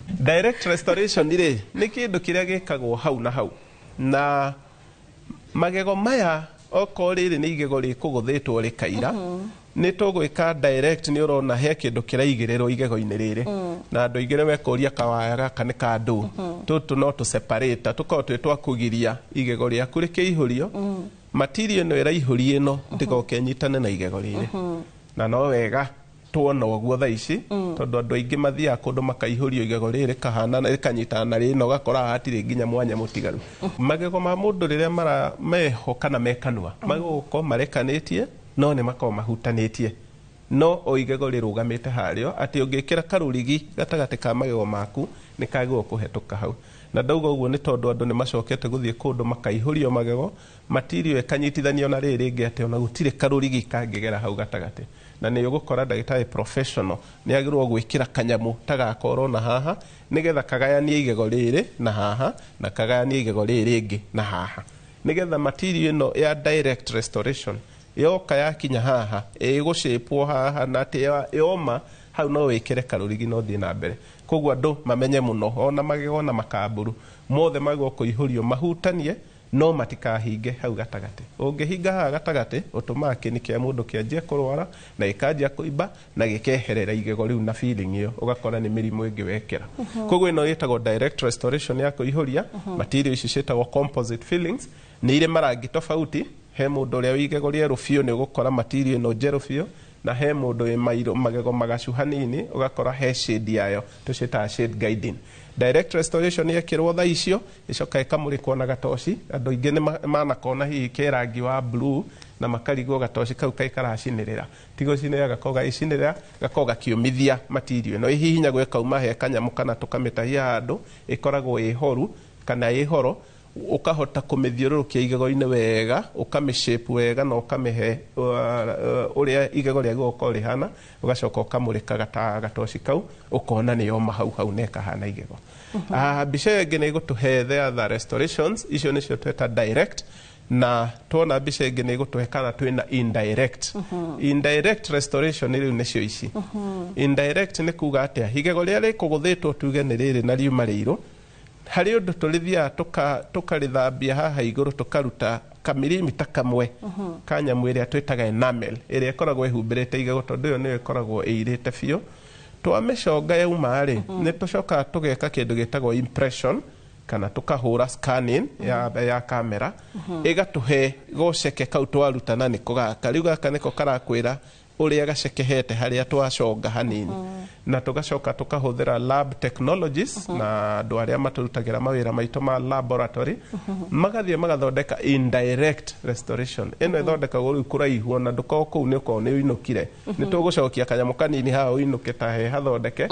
[SPEAKER 3] Direct restoration ni kindu kiria gikagwo hau na hau na magego maya oko riri ni igego rikuguthitwo rikaira ni tugwika direct ni urona he kindu kiraigirirwo igego-ini riri na andu igire wekoria kawaya gaka ni kandu tutu no tu separate tuko twitwa kugiria igego riaku rikiihurio material no iraihurie no ndigoke nyitane na igego riri na no wega tuona oguo tha ici tondu andu aingi mathia kundu makaihurio igego riri kahana na rikanyitana na rino gakora hatire nginya mwanya mutigaru magego ma mundu riria mara meho kana mekanua magoko marekanitie no ne makao mahutanitie no oigego rirugamite hario ati ungikira karurigi gatagati ka magego maku ni kagwo kuhetuka hau na ndauga uguo ni tondu andu ni macokete guthie kundu makaihurio magego material ekanyitithanio na riri ringi ati ona gutire karurigi kangigera hau gatagati na ni ugukora ndagitari professional ni agirwo gwikira kanyamu tagakorwo na haha nigetha kagayanie igego riri na haha na kagayanie igego riri ringi na haha nigetha material no ya direct restoration yoka yakinya haha igushapewo haha na ati yoma hau no wikire karurigi no thie na mbere koguo andu mamenye muno ona magego na makamburu mothe magwo kuihurio mahutanie no matikahinge hau gatagati ungihinga haha gatagati utumaki ni kia mundu kianjia kurwara na ikanjia kuimba na gikeherera igego riu na feeling iyo ugakora ni mirimu ingi wekera koguo ino yetagwo direct restoration ya kuihuria material ici cietagwo composite fillings ni ire marangi tofauti he mundu uria igego rieru biu ni ugukora material no jeru biu na he mundu wi mairo magego magacuha nini ugakora he shade yayo tucita shade guiding. Direct restoration yekirwo tha icio icoka ikamurikwo na gatoci andu ingi ni manakona hihi kerangi wa blue na makarigwo gatoci kau kaikaracinirira tigo cinira gakoga icinirira gakoga kiumithia material no hihinya gweka uma he kanyamu kana tukamitahia andu ikoragwo ihoru kana ihoro ukahota kumithiururukia igego-ini wega ukamishape wega na ukamihe uria igego ria goko rihana ugacoka ukamurika gatoci kau ukona ni yoma hau neka hana igego. Mbica ingi ni gutuhe the other restorations icio nicio tweta direct na tuona mbica ingi ni gutuhe kana twina indirect. Indirect restoration riu nicio ici. Indirect ni kuga atia igego ria rikuguthitwo tuge ni riri na riuma riiru hari undu tulithia tukarithambia haha iguru tukaruta kamilimita kamwe kanyamu iria twitaga enamel iria ikoragwo ihumbirite igego tondu iyo niyo ikoragwo iirite biu twamiconga yauma ri ni tucoka tugeka kindu gitagwo impression kana tukahura scanning ya kamera igatuhe goceke kau twaruta na niko gaka riu gaka niko karakwira uria gacekehete haria twaconga hanini na tugacoka tukahuthira lab technologies na andu aria maturutagira mawira maito ma laboratory magathie magathondeka indirect restoration ino ithondekagwo riu kuraihu na nduko kuu ni uko ni uinukire ni tugucokia kanyamu kanini ha uinuke ta he hathondeke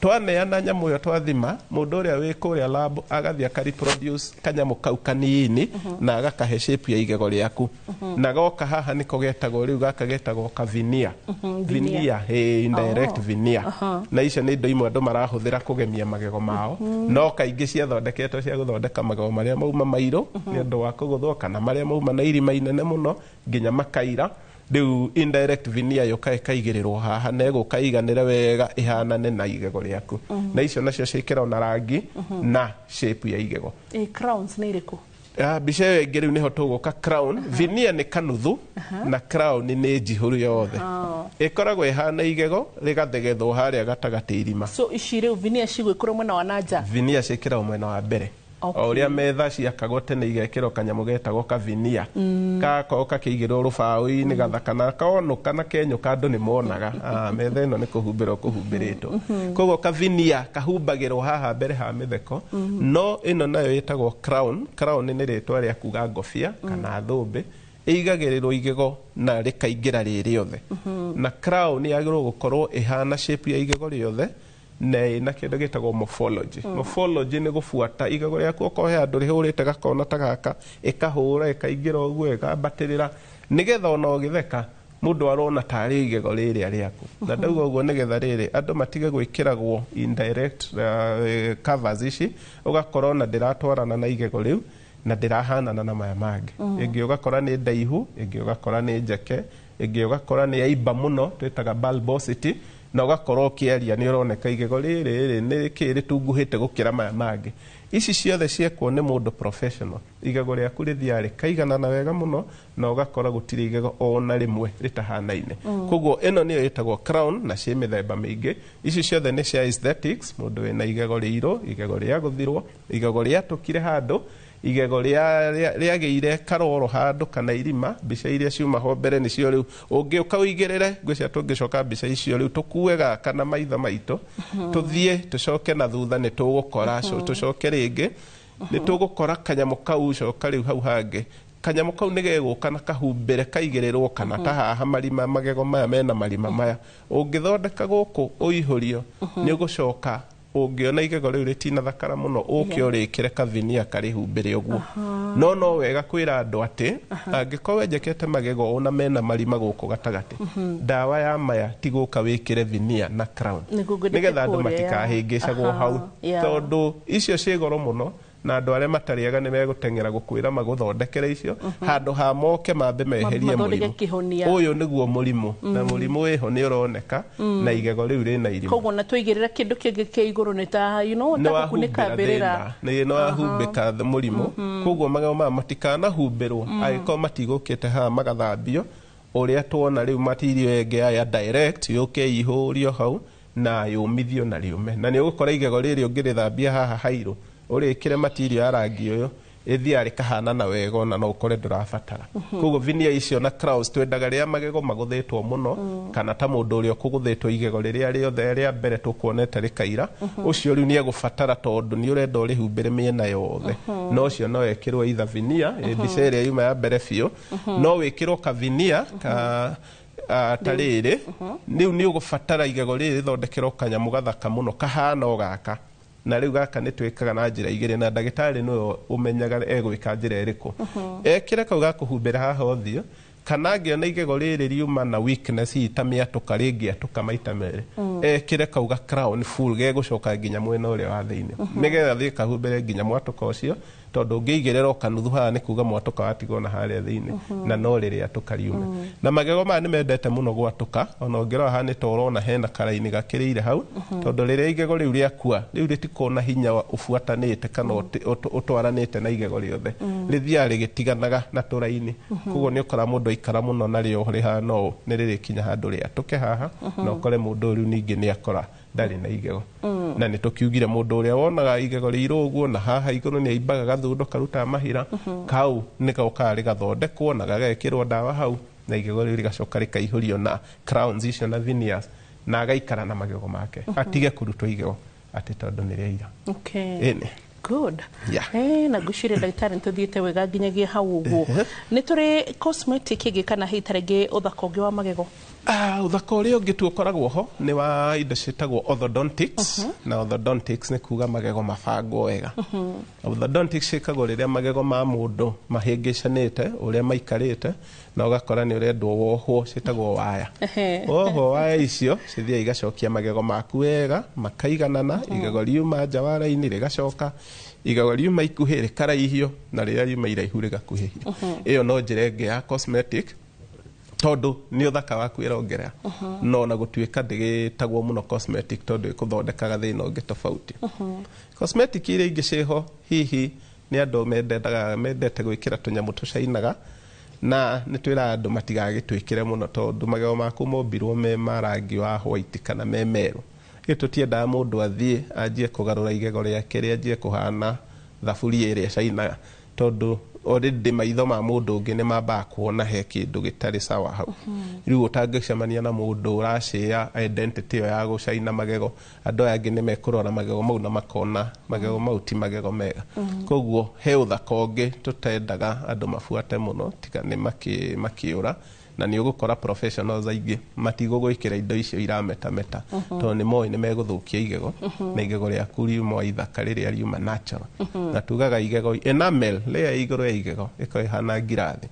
[SPEAKER 3] twaneana nyamu yo twathima mundu uria wi kuria lab agathia akariproduce kanyamu kau kanini na agakahe shape ya igego riaku na goka haha niko getagwo riu gaka getagwo veneer indirect veneer na icio ni indo imwe andu marahuthira kugemia magego mao no kaingi ciathondeketwo cia guthondeka magego maria mauma mairu ni andu wa kuguthwo kana maria mauma na irima inene muno nginya makaira riu indirect veneer yo kaigirirwo haha na igukaiganire wega ihanane na igego riaku na icio nacio ciikirwo na rangi na shape ya igego.
[SPEAKER 2] Crowns ni iriku?
[SPEAKER 3] Mbica iyo ingi riu niho tuguka crown. Veneer ni kanuthu na crown ni njihuru yothe ikoragwo ihana igego rigathegethwo haria gatagati irima.
[SPEAKER 2] So ici riu veneer cigwikirwo mwena wa nanja?
[SPEAKER 3] Veneer ciikirwo mwena wa mbere. Oria metha ciakagwo tene igekirwo kanyamu getagwo veneer gakorwo kakiigirwo rubao-ini gathakana kaonuka na kenyuka andu ni monaga metha ino ni kuhumbirwo kuhumbiritwo koguo veneer kahumbagirwo haha mbere ha mitheko no ino nayo yetagwo crown. Crown ni ritwa ria kuga ngobia kana thumbi igagirirwo igego na rikaingira riri othe na crown yagirwo gukorwo ihana shape ya igego riothe na kindu gitagwo morphology. Morphology ni gufuata igego riaku okohe andu rihurite gakona ta gaka ikahura ikaingira uguo ikambatirira nigetha ona ugitheka mundu arona tari igego riria riaku na ndauga uguo nigetha riri andu matige gwikiragwo indirect covers ici ugakorwo na ndiratwarana na igego riu na ndirahanana na maya mangi ingi ugakora ni ndaihu ingi ugakora ni njeke ingi ugakora ni aiba muno twitaga bulbosity na ugakorwo kiaria ni uroneka igego riri ni kiri tunguhite gukira maya mangi. Ici ciothe ciekwo ni mundu professional igego riaku rithia rikaiganana wega muno na ugakora gutiri igego ona rimwe ritahanaine koguo ino niyo yetagwo crown na cie mithemba mingi. Ici ciothe ni cia aesthetics mundu wina igego riiro igego ria guthirwo igego ria tukire handu igego riageire karoro handu kana irima. Mbica iria ciuma ho mbere ni cio riu ungiuka uigirire ngwicia tungicoka mbica icio riu tukuega kana maitho maito tuthie tucoke na thutha ni tugukora tucoke ringi ni tugukora kanyamu kau coka riu hau hangi kanyamu kau ni geguka na kahumbire kaigirirwo kana ta haha marima magego maya mena marima maya ungithondeka guku uihurio ni ugucoka ungiona igego riu ritina thakara muno uke urikire veneer karihumbire uguo no wega kwira andu ati angikorwo njekete magego ona mena marima guku gatagati dawa ya maya tiguka wikire veneer na crown nigetha andu matikahingicagwo hau tondu icio cie goro muno na andu aria matariaga ni megutengera gukwira maguthondekere icio handu ha moke mambe meherie murimu uyu niguo murimu na murimu wiho ni uroneka na igego riu rina irima
[SPEAKER 2] koguo na twigirira kindu kingi kia iguru ni ta ta kunika mbirira
[SPEAKER 3] ni no ahumbika murimu koguo magego ma matikana humbirwo agiko matigukite ha magathambio uria tuona riu matirio enge aya direct yuke ihurio hau na yumithio na riume na ni ugukora igego riri ungirithambia haha hairu urikire material ya rangi uyu ithiari kahana na wega na no ukore ndurabatara koguo veneer icio na crowns twendaga ria magego maguthitwo muno kana ta mundu uria kuguthitwo igego riria riothe ria mbere tukuonete rikaira ucio riu ni egubatara tondu ni urenda urihumbire miena yothe no ucio no wekirwo either veneer mbica iria yuma ya mbere biu no wikirwo ka veneer ka tariri ni ugubatara igego riri thondekerwo kanyamu gathaka muno kahana ogaka na riu gaka nä twäkaga na njä ra igä rä na ndagätarä nä å menyaga egwä njä ra ä rä kå ekire kau ga kå humbä ra haha å thiå kana ngä ona igego rä rä riuma na weakness hii ta mä atå ka rä ngä atå ka maita merä ekire kau ga crown full gegå coka nginya mwena å rä a wa thä inä nä getha thä kahumbä re nginya mwatåka å cio tondå ngä igä rä ra kanuthu haha nä kuga mwatåka watigwo na harä a thä inä na no rä rä atå ka riume na magego maya nä mendete må no gwatå ka ona å ngä rora haha nä ta å rona hena karainä gakä rä ire hau tondå rä rä a igego rä u rä akua rä u rä tikona hinya å buatanä te kana å twaranä te na igego rä othe rä thiaga rä gä tiganaga na tå rainä koguo nä å kora må ndå aikara må no narä o rä hana å nä rä rä kinya handå rä atå ke haha na å kore må ndå rä u ningä nä akora ndarä na igego na nä tå kiugire må ndå å rä a wonaga igego rä irå guo na haha igå rå nä aimbaga gathå karutaga mahira kau nä gokaga rä gathondekwo na gagekä rwo ndawa hau na igego rä u rä gacoka rä kaihå rio na crowns icio na veneers na agaikara na magego make atige kå rutwo igego atä tondå nä rä aira ĩnĩ
[SPEAKER 2] good na ngwĩciria ndagĩtarĩ nĩ tũthiĩte wega nginyagia hau ũguo nĩ tũrĩ cosmetic ĩngĩ kana hihi ta rĩngĩ ũthaka ũngĩ wa magego
[SPEAKER 3] uthaka å rä a å ngä tu å koragwo ho nä wa indo ciätagwo orthodontics na orthodontics nä kuga magego mabangwo wega orthodontics ciäkagwo rä rä a magego ma må ndå mahä ngä canä te å rä a maikarä te na å gakora nä å rendwo wohwo ciätagwo waya wohwo waya icio cithiaga igacokia magego maku wega makaiganana igego riuma nja wa raini rä gacoka igego riuma ikuhä rä karaihio na rä rä a riuma iraihu rä gakuhä hio ä yo no njä ra ĩngĩ ya cosmetic tondå nä å thaka waku ä rongerera no na gå tuä ka ndä gä tagwo må no cosmetic tondå ä kå thondekaga thä na å ngä tofauti cosmetic iria ingä ciho hihi nä andå mendete gwä kä ra tå nyamå tå cainaga na nä twä raga andå matigagä twä kä re må no tondå magego maku mombirwo me marangi wa white kana me merå ä tå tiendaga må ndå athiä anjie kå garå ra igego rä ake rä anjie kå hana thaburia ä rä a cainaga tondå already maitho ma mundu ungi ni mambaga kuona he kindu gitari sawa hau riu utangicemania na mundu urashia identity ya gucaina magego andu angi ni mekurora magego mau na makona magego mau ti magego mega koguo he uthaka ungi tutendaga andu mafuate muno tika ni makiura na ni ugukora professionals aingi matigugwikira indo icio irametameta to ni moy ni meguthukia igego na igego ria kuriuma ithaka riria riuma natural na tugaga igego enamel layer igoro ya igego iko ihana ngirathi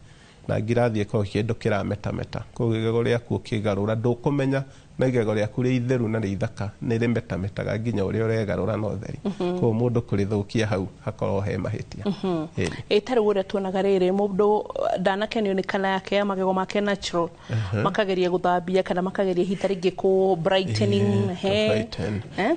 [SPEAKER 3] na ngirathi iko kindu kirametameta ko igego ria ku kigarura ndukumenya na igego ria kuri itheru na ithaka ni rimetametaga nginya uri uregarura no theri ko mundu kurithukia hau hakorwo he mahitia
[SPEAKER 2] tari uria tuonaga riri mundu ndanakenio ni kana yake ya magego make natural makageria guthambia kana makageria hita ringi ku brightening hair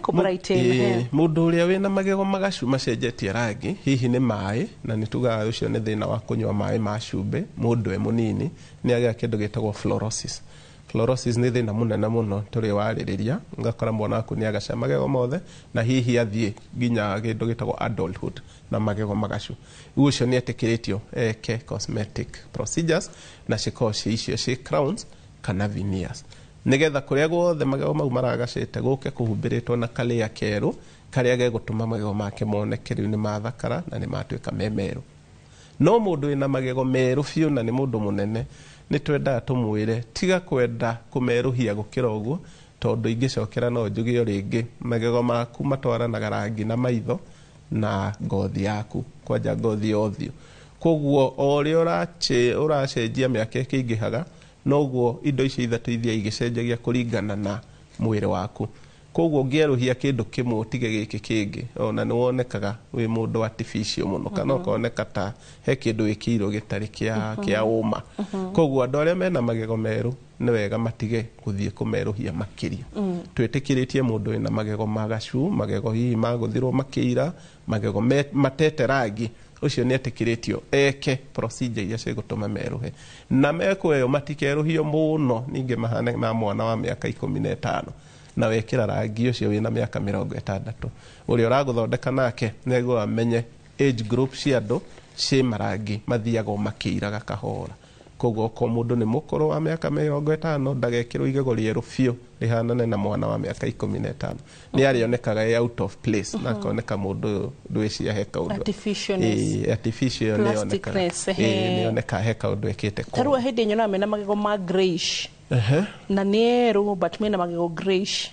[SPEAKER 2] ku brighten hair
[SPEAKER 3] mundu uria wina magego magacu macenjetie rangi hihi ni mai na ni tugaga ucio ni thina wa kunywa mai ma cumbi mundu e munini ni agia kindu gitagwo fluorosis fluorosis ni thina munene muno turi waririria ngakora mwana waku ni agaca magego mothe na hihi athie nginya kindu gitagwo adulthood na magego magacu ucio ni etikiritio eke cosmetic procedures na cikoci icio ci crowns kana veneers nigetha kuria guothe magego mau maragacite guke kuhumbiritwo na kalia keru karia gegutuma magego make moneke riu ni mathakara na ni matuika memeru no mundu ina magego meru fiu na ni mundu munene ni twenda tumwire tiga kwenda kumeruhia gukira uguo tondu ingicokera no njugio ringi magego maku matwaranaga rangi na maitho na ngothi yaku kwanja ngothi othio koguo ori uracenjia miaka ikingihaga noguo indo icio ithatu ithia igicenjagia kuringana na mwiri waku koguo ngieruhia kindu kimwe tige giki kingi ona ni wonekaga wi mundu artificial muno kana ukoneka ta he kindu wikiro gitari kia uma koguo andu aria mena magego meru ni wega matige guthie kumeruhia makiria twitikiritie mundu ina magego magacu magego hihi maguthirwo makira magego matete rangi ucio ni etikiritio eke procedure iria cigutuma meruhe na mekweyo matikeruhio muno ninge mahane na mwana wa miaka 15 na wekira rangi ucio wina miaka 60 uri uraguthondeka nake nego amenye age group cia andu ci marangi mathiago makiraga kahora koguo ko mundu ni mukuru wa miaka 50 ndagekirwo igego rieru fiu rihanane na mwana wa miaka 15 ni arionekaga out of place na koneka mundu ndwiciria heka undu artificial ni oneka heka undu ekite ko
[SPEAKER 2] tarua hindi nyona mena magego ma grayish na nero but mena magego grayish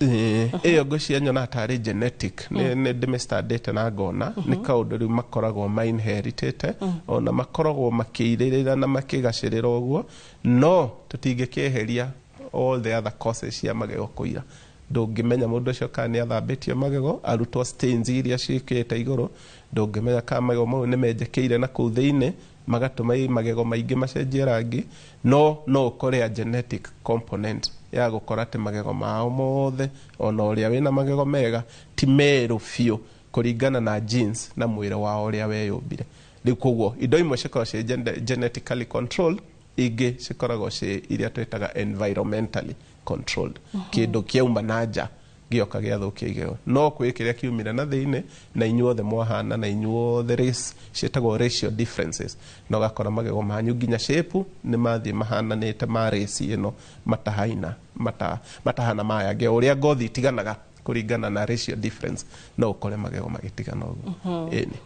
[SPEAKER 3] iyo gocia nyona tari genetic ne demestadete na gona ni kaundu riu makoragwo ma inherited ona makoragwo makiiririra na makigacirira uguo no tutingikieheria all the other causes cia magego kuira ndungimenya mundu ucio kana ni athambitie magego arutwo stains iria ciikite iguru ndungimenya kana magego mau ni menjekeire na kuu thiini magatuma magego maingi macenjie rangi no ukore a genetic component ya gukora ati magego mao mothe ona uria wina magego mega ti meru biu kuringana na genes na mwire wa uria weyumbire riu koguo indo imwe cikoragwo ci genetically controlled ingi cikoragwo ci iria twitaga environmentally controlled kindu kiauma nanja gioka giathukia igego no kwikiria kiumire na thiini na inyuothe mwahana na inyuothe race cietagwo racial differences no gakora magego manyu nginya shape ni mathie mahananite ma race ino matahana maya ge uria ngothi tiganaga kuringana na racial difference no ukore magego magitigana uguo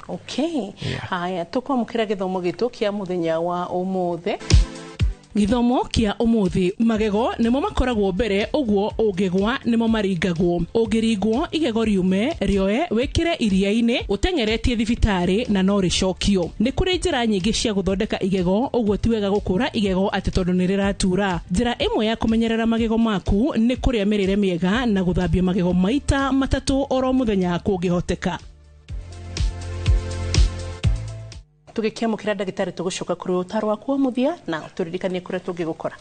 [SPEAKER 2] okay haya tukwamukira githomo gitu kia muthenya wa umuthe githomo kia umuthi magego nimo makoragwo mbere uguo ungigwa nimo maringagwo ungiringwo igego riume rioe wekire iria-ini utengeretie thibitari na no ricokio ni kuri njira nyingi cia guthondeka igego uguo tiwega gukura igego ati tondu ni riratura njira imwe ya kumenyerera magego maku ni kuria mirire miega na guthambia magego maita matatu oro muthenya kungihoteka tugikiamukira ndagitari tugucoka kuri utaro waku muthia na turirikanie kure tungigukora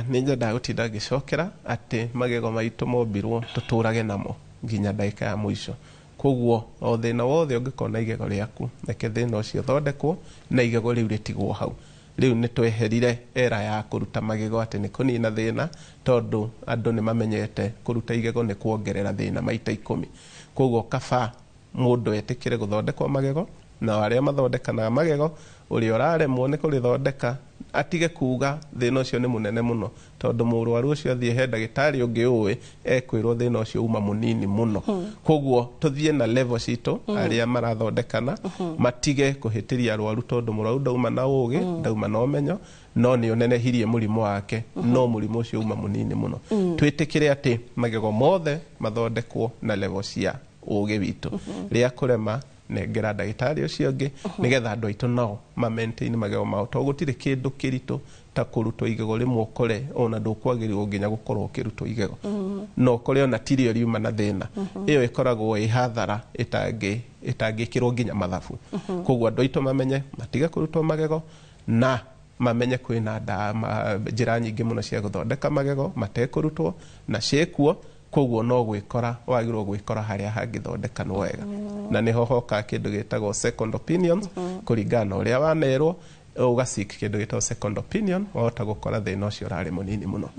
[SPEAKER 3] ni njenda gutinda ngicokera ati magego maitu mombirwo tuturage namo nginya ndaika ya mwisho koguo o thina wothe ungikona igego riaku reke thina ucio thondekwo na igego riu ritigwo hau riu ni tweherire era ya kuruta magego ati ni kunina thina tondu andu ni mamenyete kuruta igego ni kuongerera thina maita 10 koguo kaba mundu etikire guthondekwo magego na aria mathondekanaga magego uri uraremwo ni kurithondeka atige kuga thina ucio ni munene muno tondu murwaru ucio athie he ndagitari ungi uwe ekwirwo thina ucio uma munini muno koguo tuthie na level cito aria marathondekana matige kuhitiria arwaru tondu murwaru ndauma na ugi ndauma na umenyo no ni unenehirie murimu wake no murimu ucio uma munini muno twitikire ati magego mothe mathondekwo na level cia ugi witu ria kurema nengera ndagitari ucio ngi nigetha andu aitu nao ma maintain magego mao to gutire kindu kirito ta kurutwo igego rimwe ukore ona ndukwagirirwo nginya gukorwo kirutwo igego no kore ona tirio riuma na thina iyo ikoragwo ihathara itangikirwo nginya mathabu koguo andu aitu mamenye matige kurutwo magego na mamenye kwina njira nyingi muno cia guthondeka magego matekurutwo na ciekuo koguo no gwikora wagirwo gwikora haria hangithondekana wega na niho hoka kindu gitagwo second opinions kuringana uria wanerwo ugasik kindu gitagwo second opinion wahota gukora thina ucio urari munini muno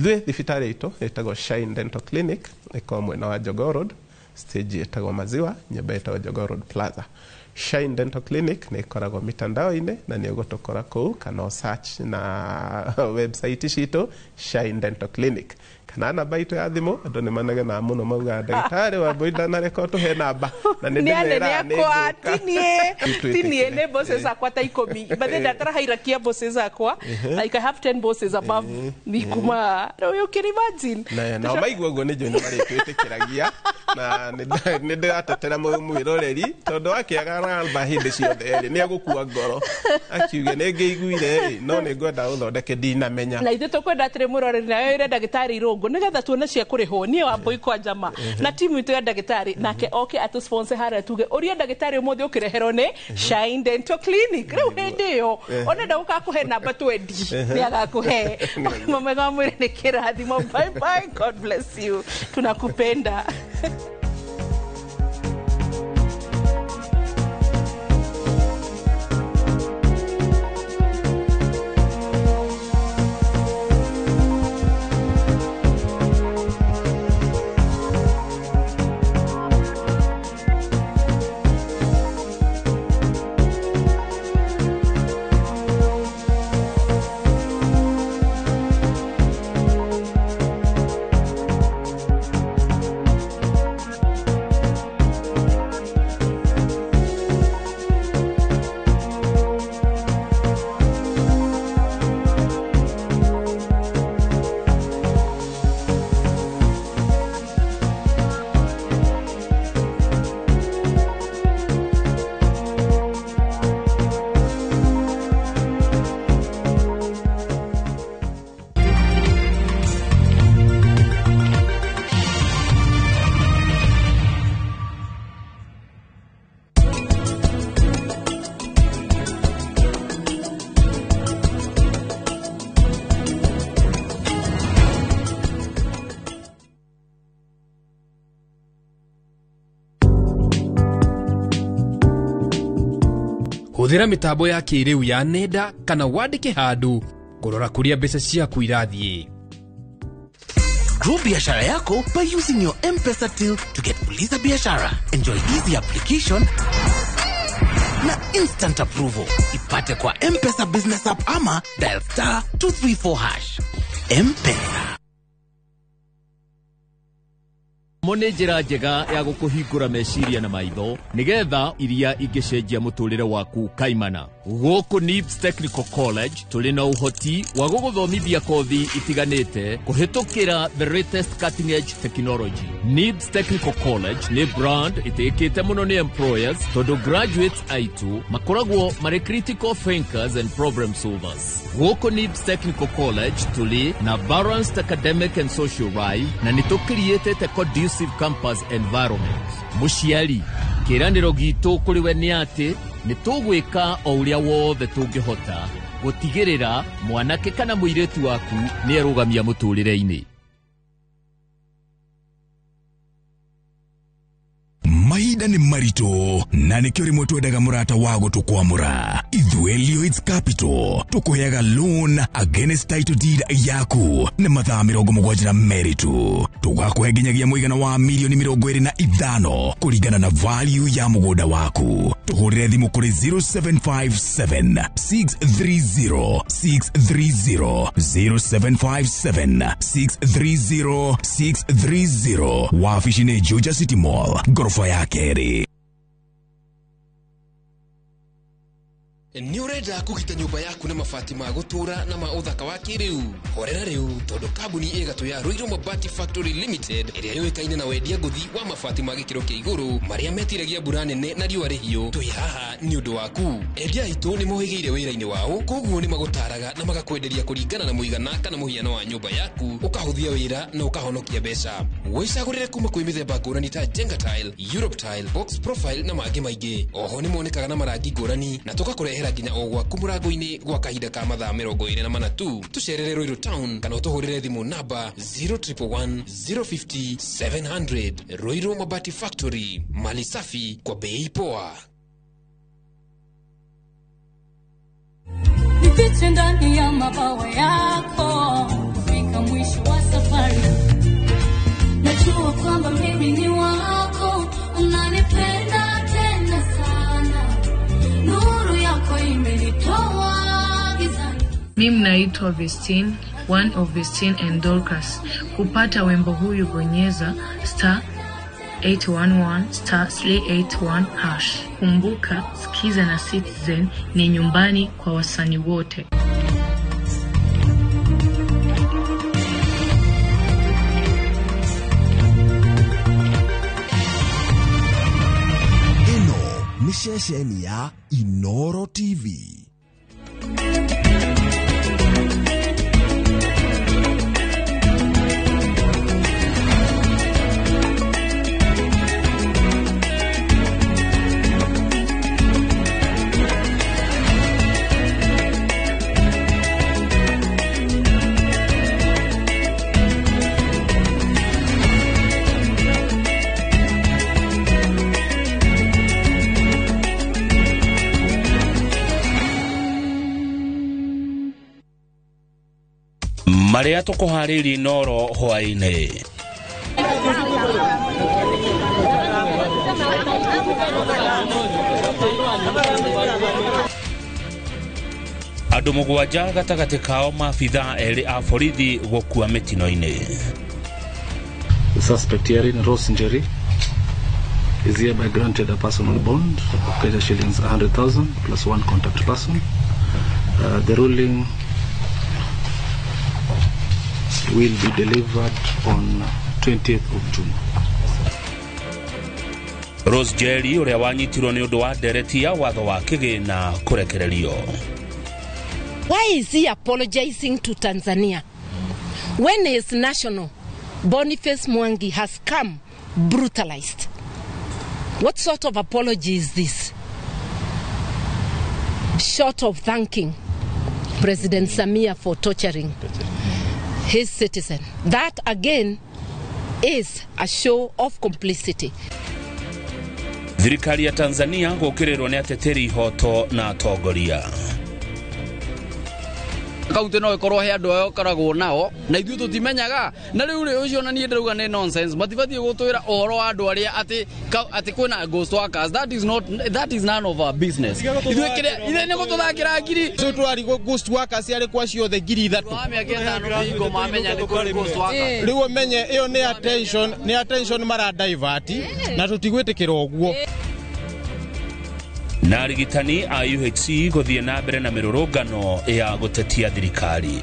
[SPEAKER 3] thwe thibitari itu itagwo Shine Dental Clinic iko mwena wa Jogoo Road stage itagwo Maziwa nyumba itagwo Jogoo Road Plaza Shine Dental Clinic ni ikoragwo mitandao-ini na ni ugutokora kuu kana search na website cito Shine Dental Clinic kana namba itu ya thimu andu ni manage na muno mauga ndagitari wa boida na record to he namba na ni ndera ni
[SPEAKER 2] tinie ne bosses akwa ta 10 but then atara hairakia bosses akwa like I have 10 bosses above nikuma you can imagine
[SPEAKER 3] na maigwa go ni joni mari twitikiragia na ni ndatatera mwiroreri tondu akiaga ba hindi ciothe ni agukua ngoro akiuge ni ngeiguire no ni ngwenda uthondeke ndinamenya
[SPEAKER 2] na ithe tukwenda atire mwiroreri na yo ndagitari irungu nigetha tuone cia kuriho nie wa boy kwa jama na timu itu ya ndagitari nake oke atu sponsor hara tuge uria ndagitari umuthi ukirehero ni Shine Dental Clinic riu hindi yo ona ndauka kuhe namba 20 ni agakuhe mama mwire ni kirathimo bye bye God bless you tunakupenda
[SPEAKER 5] Huthira mitambo ya kiriu ya nenda kana wandike handu kurora kuria mbeca ciaku irathie.
[SPEAKER 6] Grow biashara yako by using your M-Pesa till to get Fuliza Biashara. Enjoy easy application na instant approval. Ipate kwa M-Pesa business app ama dial *234#. M-Pesa.
[SPEAKER 20] Mone njira njega ya gukuhingura meciria na maitho nigetha iria ingicenjia muturire waku kaimana. Guku NIBS Technical College tuli na uhoti wa guguthomithia kothi itiganite kuhitukira the latest cutting edge technology. NIBS Technical College ni brand itikite muno ni employers tondu graduates aitu makoragwo mari critical thinkers and problem solvers. Guku NIBS Technical College tuli na balanced academic and social life na nitukiriete a conducive campus environment. Mushiari kiraniro gitu kuri we ni ati nitugwika o uria wothe tungihota gutigirira mwanake kana muiretu waku ni erugamia muturire-ini.
[SPEAKER 6] Mahinda ni marito na nikio rimwe twendaga murata wago tukwamura. Ithuelio It's Capital tukuheaga loan against title deed yaku na mathaa 70 na meritu. Tugakuhe nginyagia muigana wa milioni 25 kuringana na value ya mugunda waku. Tuhurire thimu kuri 0757 630 630 0757 630 630. Wafishi ni Juja City Mall, gorofa ya Keri.
[SPEAKER 21] Ni urenda kugita nyumba yaku na mabati ma gutura na ma uthaka wa kiriu. Horera riu tondu kambuni igatu ya Ruiru Mabati Factory Limited iria yoikaine na wendia nguthi wa mabati ma gikiro kia iguru maria metiragia mbura nene na riua rihiu. Twi haha ni undu waku. Endia itu ni mohigeire wira-ini wao, koguo ni magutaraga na magakwenderia kuringana na muigana kana muhiano wa nyumba yaku, ukahuthia wira na ukahonokia mbeca. Wicagurire kuma kwi mithemba ngurani ta Jenga Tile, Europe Tile, Box Profile na mangi maingi. Oho ni monekaga na marangi ngurani na tugakurehera nginya o gwaku murango-ini gwa kahinda ka mathaa 24 tu. Tucerere Ruiru Town kana utuhurire thimu namba 0111 050 700. Ruiru Mabati Factory, mali safi kwa bei poa.
[SPEAKER 22] Nifiche ndani ya mabawa yako, fika mwisho wa safari. Najua kwamba mimi ni wako, unanipenda tena sana. Nuru yako imenitoa gizani.
[SPEAKER 23] Mimi naitwa Vestine, one of Vestine and Dorcas. Kupata wimbo huyu bonyeza *811*81#. Kumbuka, Skiza na Citizen ni nyumbani kwa wasanii wote.
[SPEAKER 6] Ino ni shesheni ya Inoro TV.
[SPEAKER 16] Maria tukuhariri Inoro hwaine. Andu mugwanja gatagati kao maabitha eri a borithi gukua mitino-ini.
[SPEAKER 24] The suspect herein, Rose Njeri, is hereby granted a personal bond of Kenya shillings 100,000 plus one contact person. The ruling will be delivered on 20th of June.
[SPEAKER 16] Rose Njeri uria wanyitirwo ni undu wa ndereti ya watho wa kigina kurekererio.
[SPEAKER 17] Why is he apologizing to Tanzania when his national Boniface Mwangi has come brutalized? What sort of apology is this? Short of thanking President Samia for torturing his citizen. That again is a show of complicity.
[SPEAKER 16] Thirikari ya Tanzania gukirirwo ni ateteri ihoto na atongoria.
[SPEAKER 18] Kaunti no ikorwo he andu ayo karagwo nao na ithuĩ tutimenyaga na riu ri ucio na nie ndauga ni nonsense matibatie gutwira ohoro wa andu aria ati kwina ghost workers. That is none of our business. Ithuĩ kire ire ni gututhakira ngiri
[SPEAKER 4] so twari ghost workers ari kwa ciothe ngiri 3
[SPEAKER 18] miaka 5 mamenya ni ghost workers
[SPEAKER 4] riu menye iyo ni attention mara divert na tutigwitikira uguo.
[SPEAKER 16] Na arigitani a UHC guthie na mbere na mirurungano ya gutetia thirikari.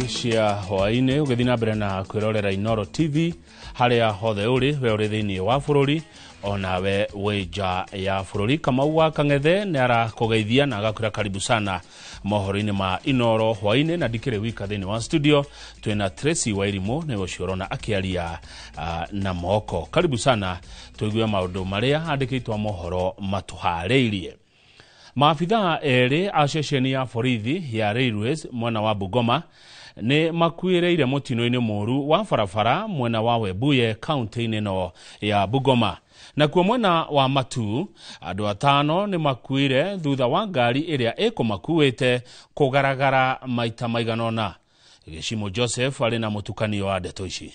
[SPEAKER 16] Cia hwaine ugethi na mbere na kwirorera Inoro TV haria hothe uri we uri thiini wa bururi ona we weja ya bururi. Kamau wa Kang'ethe ni arakugeithia na agakwira karibu sana mohoro-ini ma Inoro hwaine na ndikire wika thiini wa studio twina Tracy Wairimu ni uciorona akiaria na moko. Karibu sana tuigue maundu maria andikitwa mohoro matuhariirie. Maafitha eri a ceceni ya borithi ya Railways mwena wa Bungoma ni makuireire mutino-ini muru wa barabara mwena wa Webuye kaunti-ini no ya Bungoma. Na kwa mwena wa Matu andu 5 ni makuire thutha wa ngari iria ikumakuite kugaragara maita maiganona. Geshimo Joseph ali na mutukanio wa ndeto ici.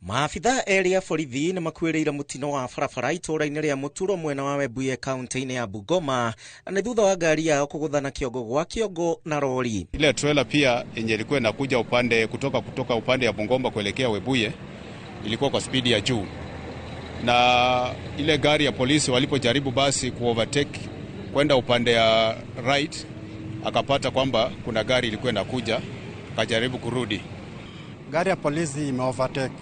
[SPEAKER 7] Maafitha eri a borithi ni makuireire mutino wa barabara itura-ini ria Muturo mwena wa Webuye kaunti-ini ya Bungoma na thutha wa ngari yao kuguthana kiongo gwa kiongo na lori.
[SPEAKER 8] Ile trailer pia yenye ilikuwa inakuja kutoka upande ya Bungoma kuelekea Webuye ilikuwa kwa speed ya juu, na ile gari ya polisi walipojaribu basi kuovertake kwenda upande ya right, akapata kwamba kuna gari ilikuwa inakuja, akajaribu kurudi.
[SPEAKER 10] Gari ya polisi imeovertake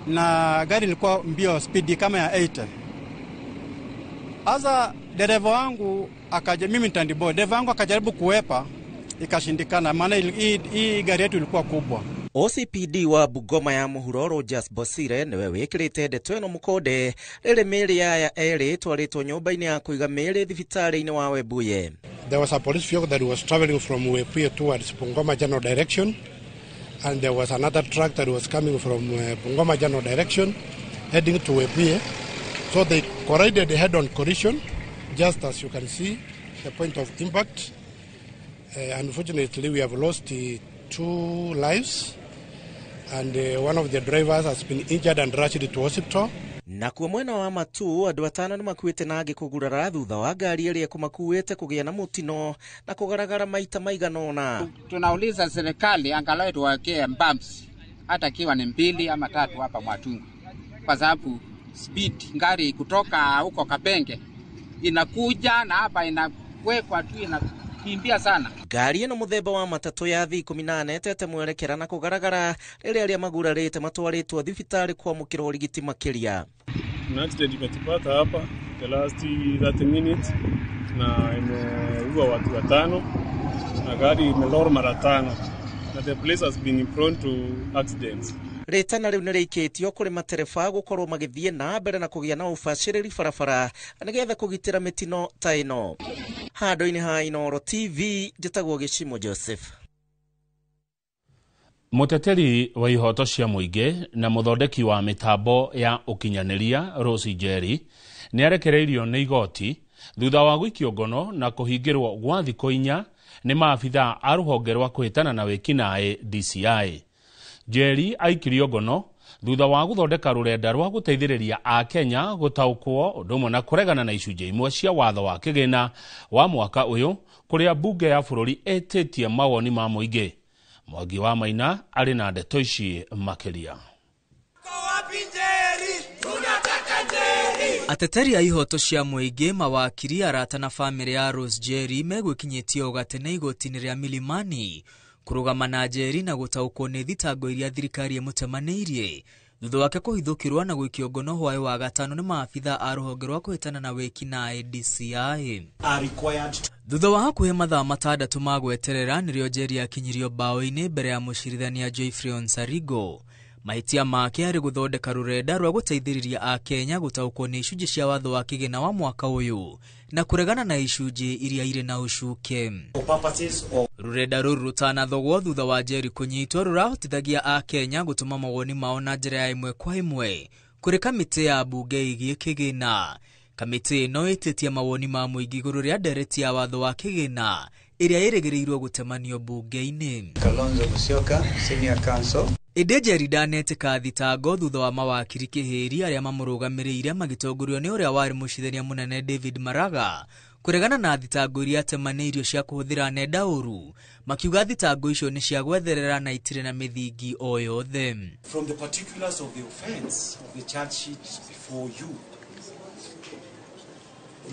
[SPEAKER 10] na gari ilikuwa mbio speed kama ya 80. Asa dereva wangu mimi nitandibodi, dereva wangu akajaribu kuepa ikashindikana, maana hii gari yetu ilikuwa kubwa.
[SPEAKER 7] OCPD wa Bungoma ya Muhuro Rogers Bosire niwe wikirite ndeto ino mukode riri miri ya eri twaritwo nyumba-ini ya kuiga miri thibitari-ini wa Webuye.
[SPEAKER 25] There was a police vehicle that was traveling from Webuye towards Bungoma general direction, and there was another truck that was coming from Bungoma general direction heading to Webuye. So they collided head-on collision, just as you can see the point of impact. Unfortunately, we have lost 2 lives, and one of the drivers has been injured and rushed to hospital.
[SPEAKER 7] Na kwa mwena wa Matu andu 5 ni makuite na angi kugurara thutha wa ngari iria kumakuite kugia na mutino na kugaragara maita maiganona.
[SPEAKER 26] Tunauliza serikali angalau tuwekee bumps hata kiwa ni 2 ama 3 hapa Mwatungu, kwa sababu speed ngari kutoka huko Kapenge inakuja na hapa inawekwa tu inakimbia sana.
[SPEAKER 7] Ngari ino muthemba wa matatu ya V18 tete mwerekera na kugaragara riria ria magurarite matwaritwo thibitari kwa mukiro urigiti makiria.
[SPEAKER 27] Na accident imetupata hapa the last 30 minutes na imeua watu 5 na gari imelora mara 5 na the place has been prone to accidents.
[SPEAKER 7] Ritana riu nirikitio kuri matereba gukorwo magithie na mbere na kugia na ubaciriri barabara nigetha kugitira mitino ta ino. Handu-ini ha Inoro TV njitagwo Geshimo Joseph.
[SPEAKER 16] Muteteri wa ihoto cia muingi na muthondeki wa mitambo ya ukinyaniria Rose Njeri ni arekereirio ni igoti thutha wa gwikio ngono na kuhingirwo gwa thikũ 4 ni maafitha a ruhonge rwa kuhitana na wikinae DCI. Njeri aikirio ngono thutha wa guthondeka rurenda rwa guteithiriria a Kenya gutaukwo undu na kuregana na icunjĩ imwe cia watho wa kigina wa mwaka uyu kuria bunge ya bururi etitie mawoni ma muingi. Mwangi wa Maina ari na ndeto ici makiria.
[SPEAKER 28] Ateteri a ihoto cia muingi, mawakiri, arata na family ya Rose Njeri megwikinyitio gatene igoti-ini ria Milimani kurugama na Njeri na gutaukwo ni thitango iria thirikari imutemaniirie thutha wake kuhithukirwa na gwikio ngono hwaĩ wa gatano nĩ maabitha a rũhonge rwa kũhĩtana na wĩki na DCI. Thutha wa hakuhĩ mathaa matandatũ ma gweterera nĩrĩo Njeri yakinyirio mbaũ-inĩ mbere ya mũcirithania Geoffrey Onsarigo. Mahĩtia make arĩ gũthondeka rũrenda rwa gũteithĩrĩria a Kenya gũtaũkwo nĩ icunjĩ cia watho wa kĩgĩna wa mwaka ũyũ na kũregana na icunjĩ iria irĩ na ũcuke. Rũrenda rũrũ rũtanathogwo thutha wa Njeri kũnyitwo rũrahotithagia a Kenya gũtũma mawoni mao na njĩra ya ĩmwe kwa ĩmwe kũrĩ kamĩtĩ ya mbunge ĩgiĩ kĩgĩna. Kamĩtĩ ĩno ĩtĩtie mawoni ma mũingĩ igũrũ rĩa ndereti ya watho wa kĩgĩna ĩrĩa ĩrĩgĩrĩirwo gũtemanio mbunge-inĩ.
[SPEAKER 1] Kalonzo Musyoka, Senior Counsel.
[SPEAKER 28] Ĩndĩ Njeri ndanetĩka thitango thutha wa mawakiri kĩhĩri arĩa mamũrũgamĩrĩire magĩtongorio nĩ ũrĩa warĩ mũcirithania mũnene David Maraga kũregana na thitango iria atemanĩirio cia kũhũthĩra nenda ũru, makiuga thitango icio nĩ cia gwetherera na itirĩ na mĩthingi o yothe.
[SPEAKER 9] From the particulars of the offense of the charge sheet before you,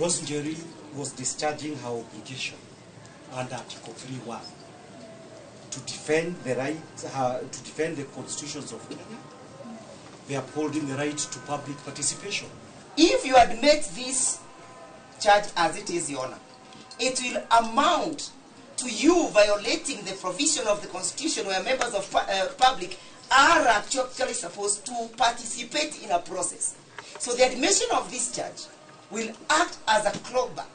[SPEAKER 9] Rose Njeri was discharging her obligation under Article 3(1) to defend the rights, to defend the constitutions of Kenya, by upholding the right to public participation.
[SPEAKER 11] If you admit this charge as it is, Your Honor, it will amount to you violating the provision of the Constitution where members of public are actually supposed to participate in a process. So the admission of this charge will act as a clawback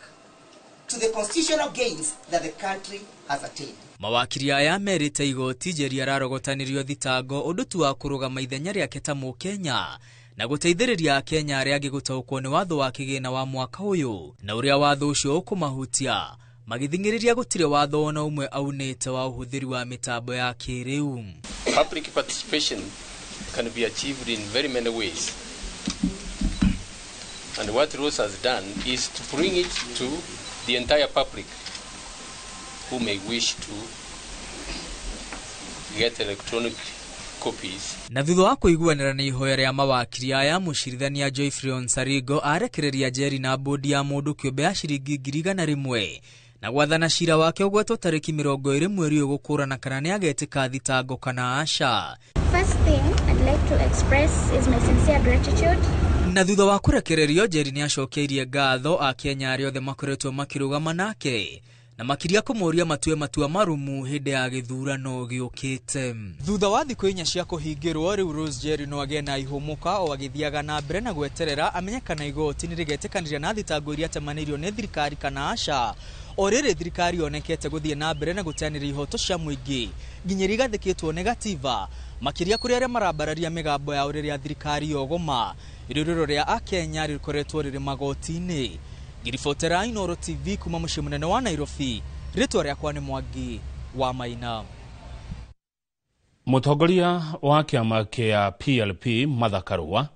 [SPEAKER 11] to the constitutional gains that the country has attained.
[SPEAKER 28] Mawakiri aya merĩte igoti Njeri ararogotanirio thitango ũndũ tu wa kũrũgama ithenya rĩake ta Mũkenya na gũteithĩrĩria Kenya arĩa angĩ gũtaũkwo nĩ watho wa kĩgĩna wa mwaka ũyũ na ũrĩa watho ũcio ũkũmahutia, magĩthingĩrĩria gũtirĩ watho ona ũmwe aunĩte wa ũhũthĩri wa mĩtambo ya kĩrĩu.
[SPEAKER 12] Public participation can be achieved in very many ways. And what Rose has done is to bring it to the entire public who may wish to get electronic copies.
[SPEAKER 28] Na thutha wa kũiguanĩra na ihoya rĩa mawakiri aya, mũcirithania Geoffrey Onsarigo arekereria Njeri na bodi ya mũndũ kĩũmbe ya ciringi 100,000 na gwathana cira wake ũgwetwo tarĩki 20 mweri ũyũ gũkũrana kana nĩ agetĩka thitango kana aca.
[SPEAKER 13] First thing I'd like to express is my sincere gratitude.
[SPEAKER 28] Na thutha wa kũrekererio, Njeri nĩ acokeirie ngatho a Kenya arĩa othe makoretwo makĩrũgama nake na makiria kũmũria matua marumu hĩndĩ ya gĩthurano gĩũkĩte. Thutha wa thikũ 4 cia kũhingĩrwo, rĩu Rose Njeri no agĩe na ihũmũka o agĩthiaga na mbere na gweterera amenyekana igoti nĩ rĩgetĩkanĩria na thitango iria atemanĩirio nĩ thirikari kana aca. O rĩrĩ thirikari yonekete gũthiĩ na mbere na gũteanĩria ihoto cia mũingĩ nginya igathĩkĩtwo nĩ gatiba, makiria kũrĩ arĩa marambararia mĩgambo ya rĩrĩa thirikari yogoma irũrĩro rĩa a Kenya rĩkoretwo rĩrĩ magoti-inĩ. Ngiribotera Inooro TV kuma mũciĩ mũnene wa Nairobi, rĩtwa rĩakwa nĩ Mwangi wa Maina.
[SPEAKER 16] Mũtongoria wa kĩama kĩa PLP Martha Karua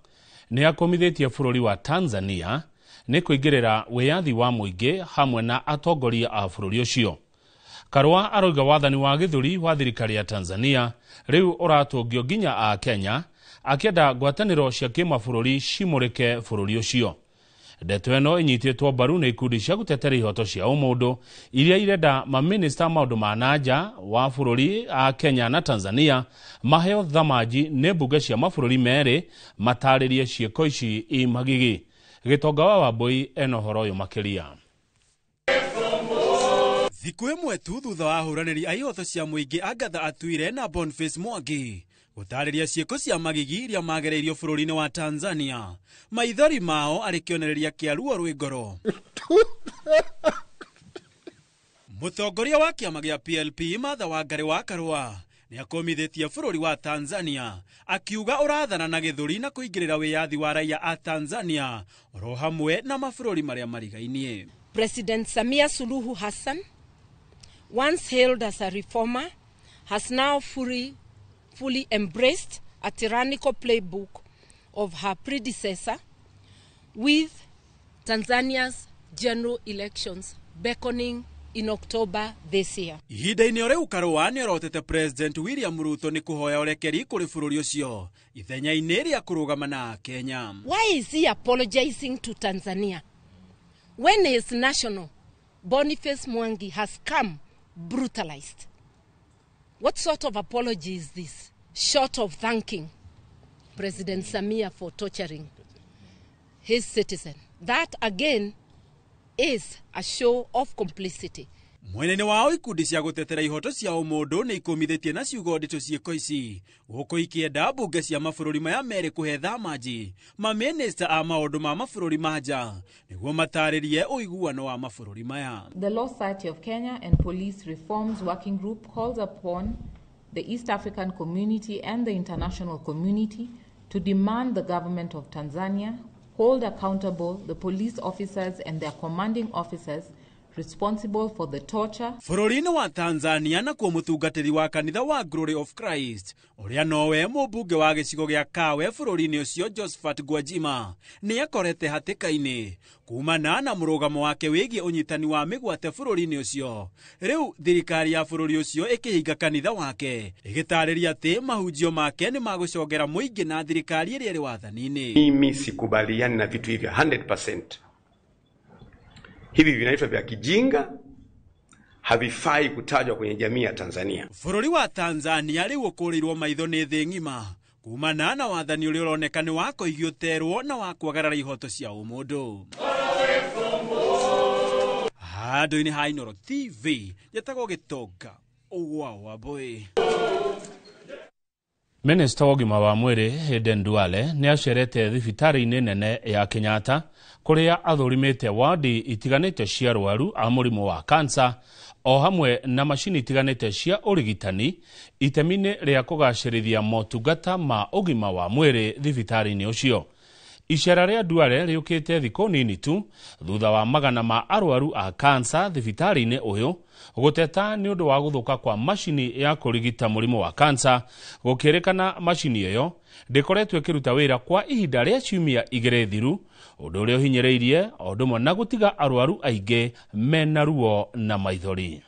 [SPEAKER 16] nĩ akomithĩtie bũrũri wa Tanzania nĩ kũingĩrĩra wĩyathi wa mũingĩ hamwe na atongoria a bũrũri ũcio. Karua aroiga wathani wa gĩthũri wa thirikari ya Tanzania rĩu ũratũngio nginya a Kenya, akĩenda ngwatanĩro cia kĩmabũrũri cimũrĩke bũrũri ũcio. Ndeto ĩno ĩnyitĩtwo mbaru nĩ ikundi cia gũtetera ihoto cia ũmũndũ iria irenda maminista maũndũ ma nanja wa bũrũri a Kenya na Tanzania maheo thamaji nĩ mbunge cia mabũrũri merĩ matarĩrie ciĩko ici i magigi. Gĩtonga wa Wambui eno horo ũyũ makĩria.
[SPEAKER 14] Thikũ ĩmwe tu thutha wa ahũranĩri a ihoto cia mũingĩ Agatha Atuire na Boniface Mwangi gũtarĩria ciĩko cia magigi iria magereirio bũrũri-inĩ wa Tanzania, maithori mao arĩ kĩonereria kĩa ruo rwĩ ngoro. Mũtongoria wa kĩama gĩa PLP Martha Wangari wa Karua nĩ akomithĩtie bũrũri wa Tanzania, akiuga ũrathana na gĩthũri na kũingĩrĩra wĩyathi wa raia a Tanzania oro hamwe na mabũrũri marĩa marigainie.
[SPEAKER 17] President Samia Suluhu Hassan, once hailed as a reformer, has now fully embraced a tyrannical playbook of her predecessor, with Tanzania's general elections beckoning in October this year.
[SPEAKER 14] Ihinda-inĩ o rĩu Karua nĩ orotete President William Ruto nĩ kũhoya ũrekeri kũrĩ bũrũri ũcio ithenya-inĩ rĩa kũrũgama na Kenya.
[SPEAKER 17] Why is he apologizing to Tanzania when his national Boniface Mwangi has come brutalized? What sort of apology is this, short of thanking President Samia for torturing his citizen. That again is a show of complicity.
[SPEAKER 14] Mwenene wao ikundi cia gutetera ihoto cia umundu ni ikumithitie na ciugo ndito ciiko ici guko ikienda bunge cia mabũrũri maya merĩ kũhe thamaji maminista a maũndũ ma mabũrũri ma nja nĩguo mataririe ũiguano wa mabũrũri maya.
[SPEAKER 23] The Law Society of Kenya and Police Reforms Working Group calls upon the East African community and the international community to demand the government of Tanzania hold accountable the police officers and their commanding officers responsible for the torture.
[SPEAKER 14] Bũrũri-inĩ wa Tanzania na kuo mũtungatĩri wa kanitha wa Glory of Christ ũrĩa nowe mũmbunge wa gĩcigo gĩa Kawe bũrũri-inĩ ũcio Josephat Gwajima nĩ akorete hatĩka-inĩ kumana na mũrũgamo wake wĩgiĩ ũnyitani wa mĩgwate bũrũri-inĩ ũcio. Rĩu thirikari ya bũrũri ũcio ĩkĩhinga kanitha wake ĩgĩtarĩria atĩ mahunjio make nĩ magũcongera mũingĩ na thirikari ĩrĩa ĩrĩ wathani-inĩ.
[SPEAKER 2] Mimi sikubaliani na vitu hivyo 100%. Hivi vinaitwa vya kijinga, havifai kutajwa kwenye jamii ya Tanzania.
[SPEAKER 14] Bũrũri wa Tanzania rĩu ũkũrĩirwo maitho nĩ thĩ ng'ima kumana na wathani ũrĩa ũroneka nĩ wa kũigio terwo na wa kwagarara ihoto cia ũmũndũ. Handũ-inĩ ha Inooro TV njĩtagwo Gĩtonga ũgwa wa Mbũĩ.
[SPEAKER 16] Minista wa ũgima wa mwĩrĩ Aden Duale nĩ acerete thibitarĩ-inĩ nene ya Kenyatta kũrĩa athurimĩte wadi itiganĩte cia arwaru a mũrimũ wa kansa o hamwe na macini itiganĩte cia ũrigitani itemi-inĩ rĩa kũgacĩrithia motungata ma ũgima wa mwĩrĩ thibitarĩ-inĩ ũcio. Icera rĩa Duale rĩũkĩte thikũ nini tu thutha wa magana ma arwaru a kansa thibitarĩ-inĩ ũyũ gũteta nĩ ũndũ wa gũthũka kwa macini ya kũrigita mũrimũ wa kansa, gũkĩrĩkana macini ĩyo ndĩkoretwo ĩkĩruta wĩra kwa ihinda rĩa ciumia 2 thiru, ũndũ ũrĩa ũhinyĩrĩirie o ũndũ ũmwe na gũtiga arwaru aingĩ mena ruo na maithori.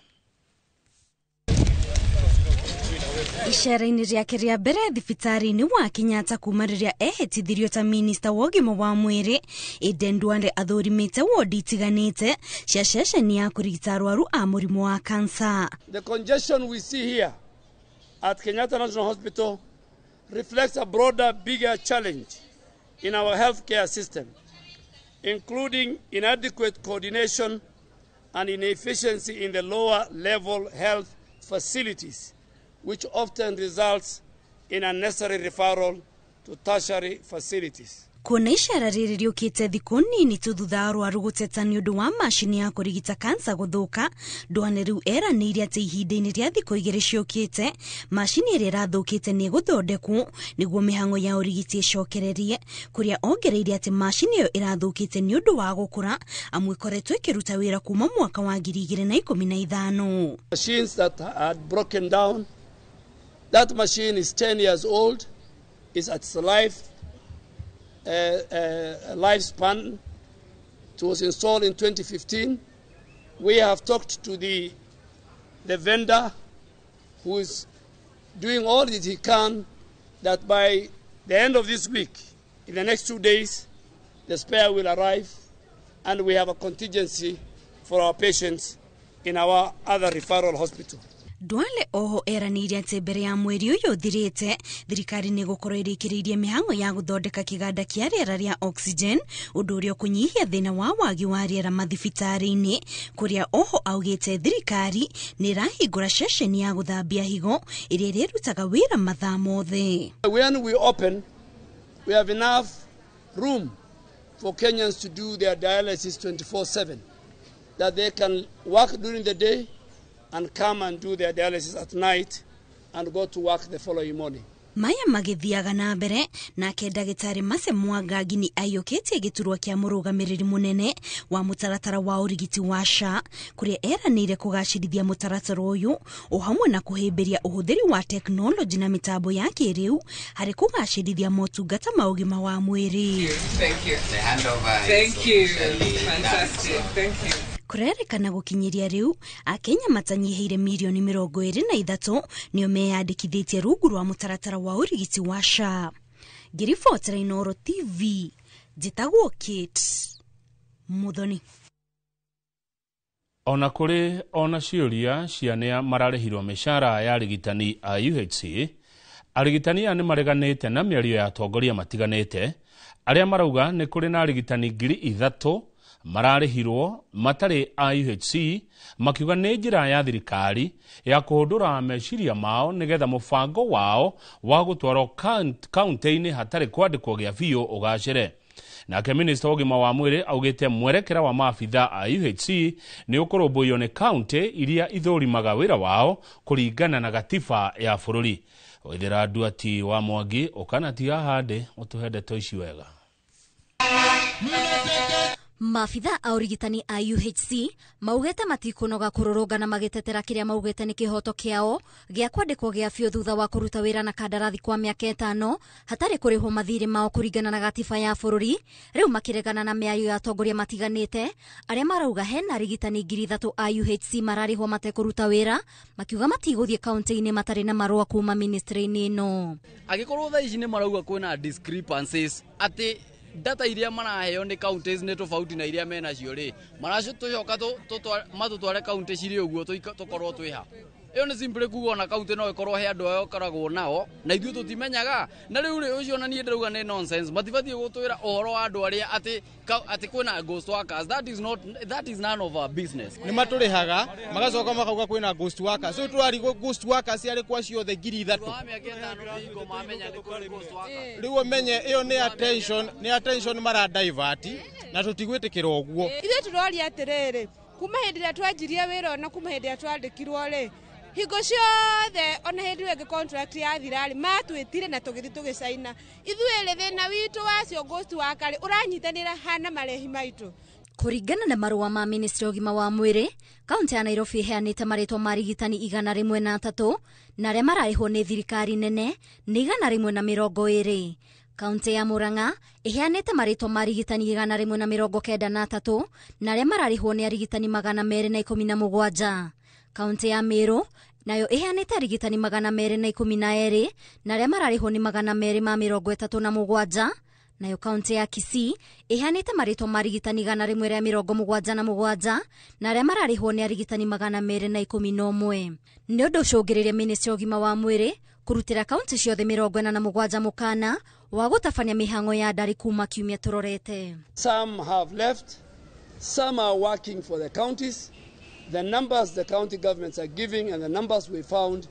[SPEAKER 3] Icera-inĩ rĩake rĩa mbere thibitarĩ-inĩ wa Kenyatta kuma rĩrĩa ehĩtithirio ta minista wa ũgima wa mwĩrĩ, Aden Duale athurimĩte wodi itiganĩte cia ceceni ya kũrigita arwaru a mũrimũ wa kansa.
[SPEAKER 5] The congestion we see here at Kenyatta National Hospital reflects a broader, bigger challenge in our healthcare system, including inadequate coordination and inefficiency in the lower level health facilities, which often results in unnecessary referral to tertiary facilities.
[SPEAKER 3] Kuona icera rĩrĩ rĩũkĩte thikũ nini tu thutha arwaru gũteta nĩ ũndũ wa macini ya kũrigita kansa gũthũka, Duale rĩu eranĩire atĩ ihinda-inĩ rĩa thikũ 2 ciũkĩte macini ĩrĩa ĩrathũkĩte nĩ gũthondekwo nĩguo mĩhang'o ya ũrigiti ĩcokererie, kũrĩa ongereire atĩ macini ĩyo ĩrathũkĩte nĩ ũndũ wa gũkũra amu ĩkoretwo ĩkĩruta wĩra kuma mwaka wa 2015.
[SPEAKER 5] Machines that had broken down, that machine is 10 years old, is at its lifespan. It was installed in 2015. We have talked to the vendor who is doing all that he can that by the end of this week, in the next 2 days, the spare will arrive and we have a contingency for our patients in our other referral hospital.
[SPEAKER 3] Duale oho eranĩire atĩ mbere ya mweri ũyũ ũthirĩte thirikari nĩ gũkorwo ĩrĩkĩrĩirie mĩhang'o ya gũthondeka kĩganda kĩa rĩera rĩa oxygen, ũndũ ũrĩa ũkũnyihia thĩna wa wagi wa rĩera mathibitarĩ-inĩ, kũrĩa oho augĩte thirikari nĩ ĩrahingũra ceceni ya gũthambia higo ĩrĩa ĩrĩrutaga wĩra mathaa mothe.
[SPEAKER 5] When we open, we have enough room for Kenyans to do their dialysis 24/7, that they can work during the day and come and do their dialysis at night and go to work the following morning.
[SPEAKER 3] Maya magĩthiaga na mbere nake ndagĩtarĩ Mase Mwangangi nĩ aiyũkĩtie gĩturwa kĩa mũrũgamĩrĩri mũnene wa mũtaratara wa ũrigiti wa SHA, kũrĩa eranĩire kũgacĩrithia mũtaratara ũyũ o hamwe na kũhĩmbĩria ũhũthĩri wa teknoloji na mĩtambo ya kĩrĩu harĩ kũgacĩrithia motungata ma ũgima wa mwĩrĩ.
[SPEAKER 15] Thank you. The handover. Thank you. Fantastic. Thank you.
[SPEAKER 3] Kũrerĩkana gũkinyĩria rĩu Akenya matanyiheire milioni 23 nĩo meyandĩkithĩtie rungu rwa mũtaratara wa ũrigiti wa SHA. Ngĩribotera Inooro TV, njĩtagwo Kate Muthoni.
[SPEAKER 16] Ona kũrĩ ona ciũria cianĩa mararĩhirwo mĩcara ya arigitani a UHC, Arigitani nĩ mareganĩte na mĩario ya atongoria matiganĩte arĩa marauga nĩ kũrĩ na arigitani 3,000 mararĩhirwo matarĩ a UHC, makiuga nĩ njĩra ya thirikari ya kũhũndũra meciria mao nĩgetha mũbango wao wa gũtwarwo kaunti-inĩ hatarĩ kwandĩkwo gĩa biũ ũgacĩre. Nake minista ũgima wa mwĩrĩ augĩte mwerekera wa maabitha a UHC nĩ ũkũrũmbũiyo nĩ kaunti iria ithũrimaga wĩra wao kũringana na gatiba ya bũrũri. Waithĩra Nduati wa Mwangi ũkanatiga hande ũtũhendeto ici wega.
[SPEAKER 3] Maabitha a urigitani a UHC maugete matikunoga kururungana magitetera kiria maugete ni kihoto kiao gia kwandikwo gia biũ thutha wa kuruta wira na kandarathi kwa miaka 5 hatari kurihwo mathirĩ mao kuringana na gatiba ya bũrũri. Riu makiregana na mĩario ya atongoria matiganĩte aria marauga hena arigitani 3,000 a UHC mararihwo matekuruta wira, makiuga matigũthie kaunti-inĩ matarĩ na marũa kuma ministry-inĩ ino.
[SPEAKER 4] Agikorwo tha ici ni marauga kwina discrepancies ati data iria maraheo ni counties ni tofauti na iria mena cio ri maracio tucoka matutware county ciri uguo tukorwo twiha. Iyo ni simple kuga na county no ikorwo he andu ayo karagwo nao na ithuĩ tutimenyaga na riu ri ucio na nie ndauga ni nonsense. Matibatie gutwira uhoro wa andu aria ati kwina ghost workers. That is none of our business.
[SPEAKER 6] Ni maturihaga magacoka makauga kwina ghost workers. So turari ghost workers yari kwa ciothe 3,000. Riu menye iyo ni attention mara divert na tutigwitikira uguo.
[SPEAKER 18] Ithuĩ turori atiriri kuma hindi ria twanjirie wira na kuma hindi ria twandikirwo ri hingo ciothe ona hindi wege contract ya thirari matwitire na tugithi tugicaina. Ithuĩ thina witu wacio ghost worker uranyitanira hana marehi maitu.
[SPEAKER 3] Kuringana na marũa ma ministry ũgima wa mwĩrĩ, kaunti ya Nairobi iheanĩte marĩtwa ma arigitani 103 na arĩa mararĩhwo nĩ thirikari nene nĩ 120. Kaunti ya Murang'a iheanĩte marĩtwa ma arigitani 193 na arĩa mararĩhwo nĩ arigitani 217. Kaunti ya Meru nayo iheanĩte arigitani 212 na arĩa mararĩhwo nĩ 237. Nayo kaunti ya Kisii iheanĩte marĩtwa ma arigitani 177 na arĩa mararĩhwo nĩ arigitani 211. Nĩ ũndũ ũcũngĩrĩria ministry ũgima wa mwĩrĩ kurutira kaunti ciothe 47 mukana wa gũtabania mĩhang'o ya ndari kuma kiumia turorete.
[SPEAKER 5] Some have left, some are working for the counties. The numbers the county governments are giving and the numbers we found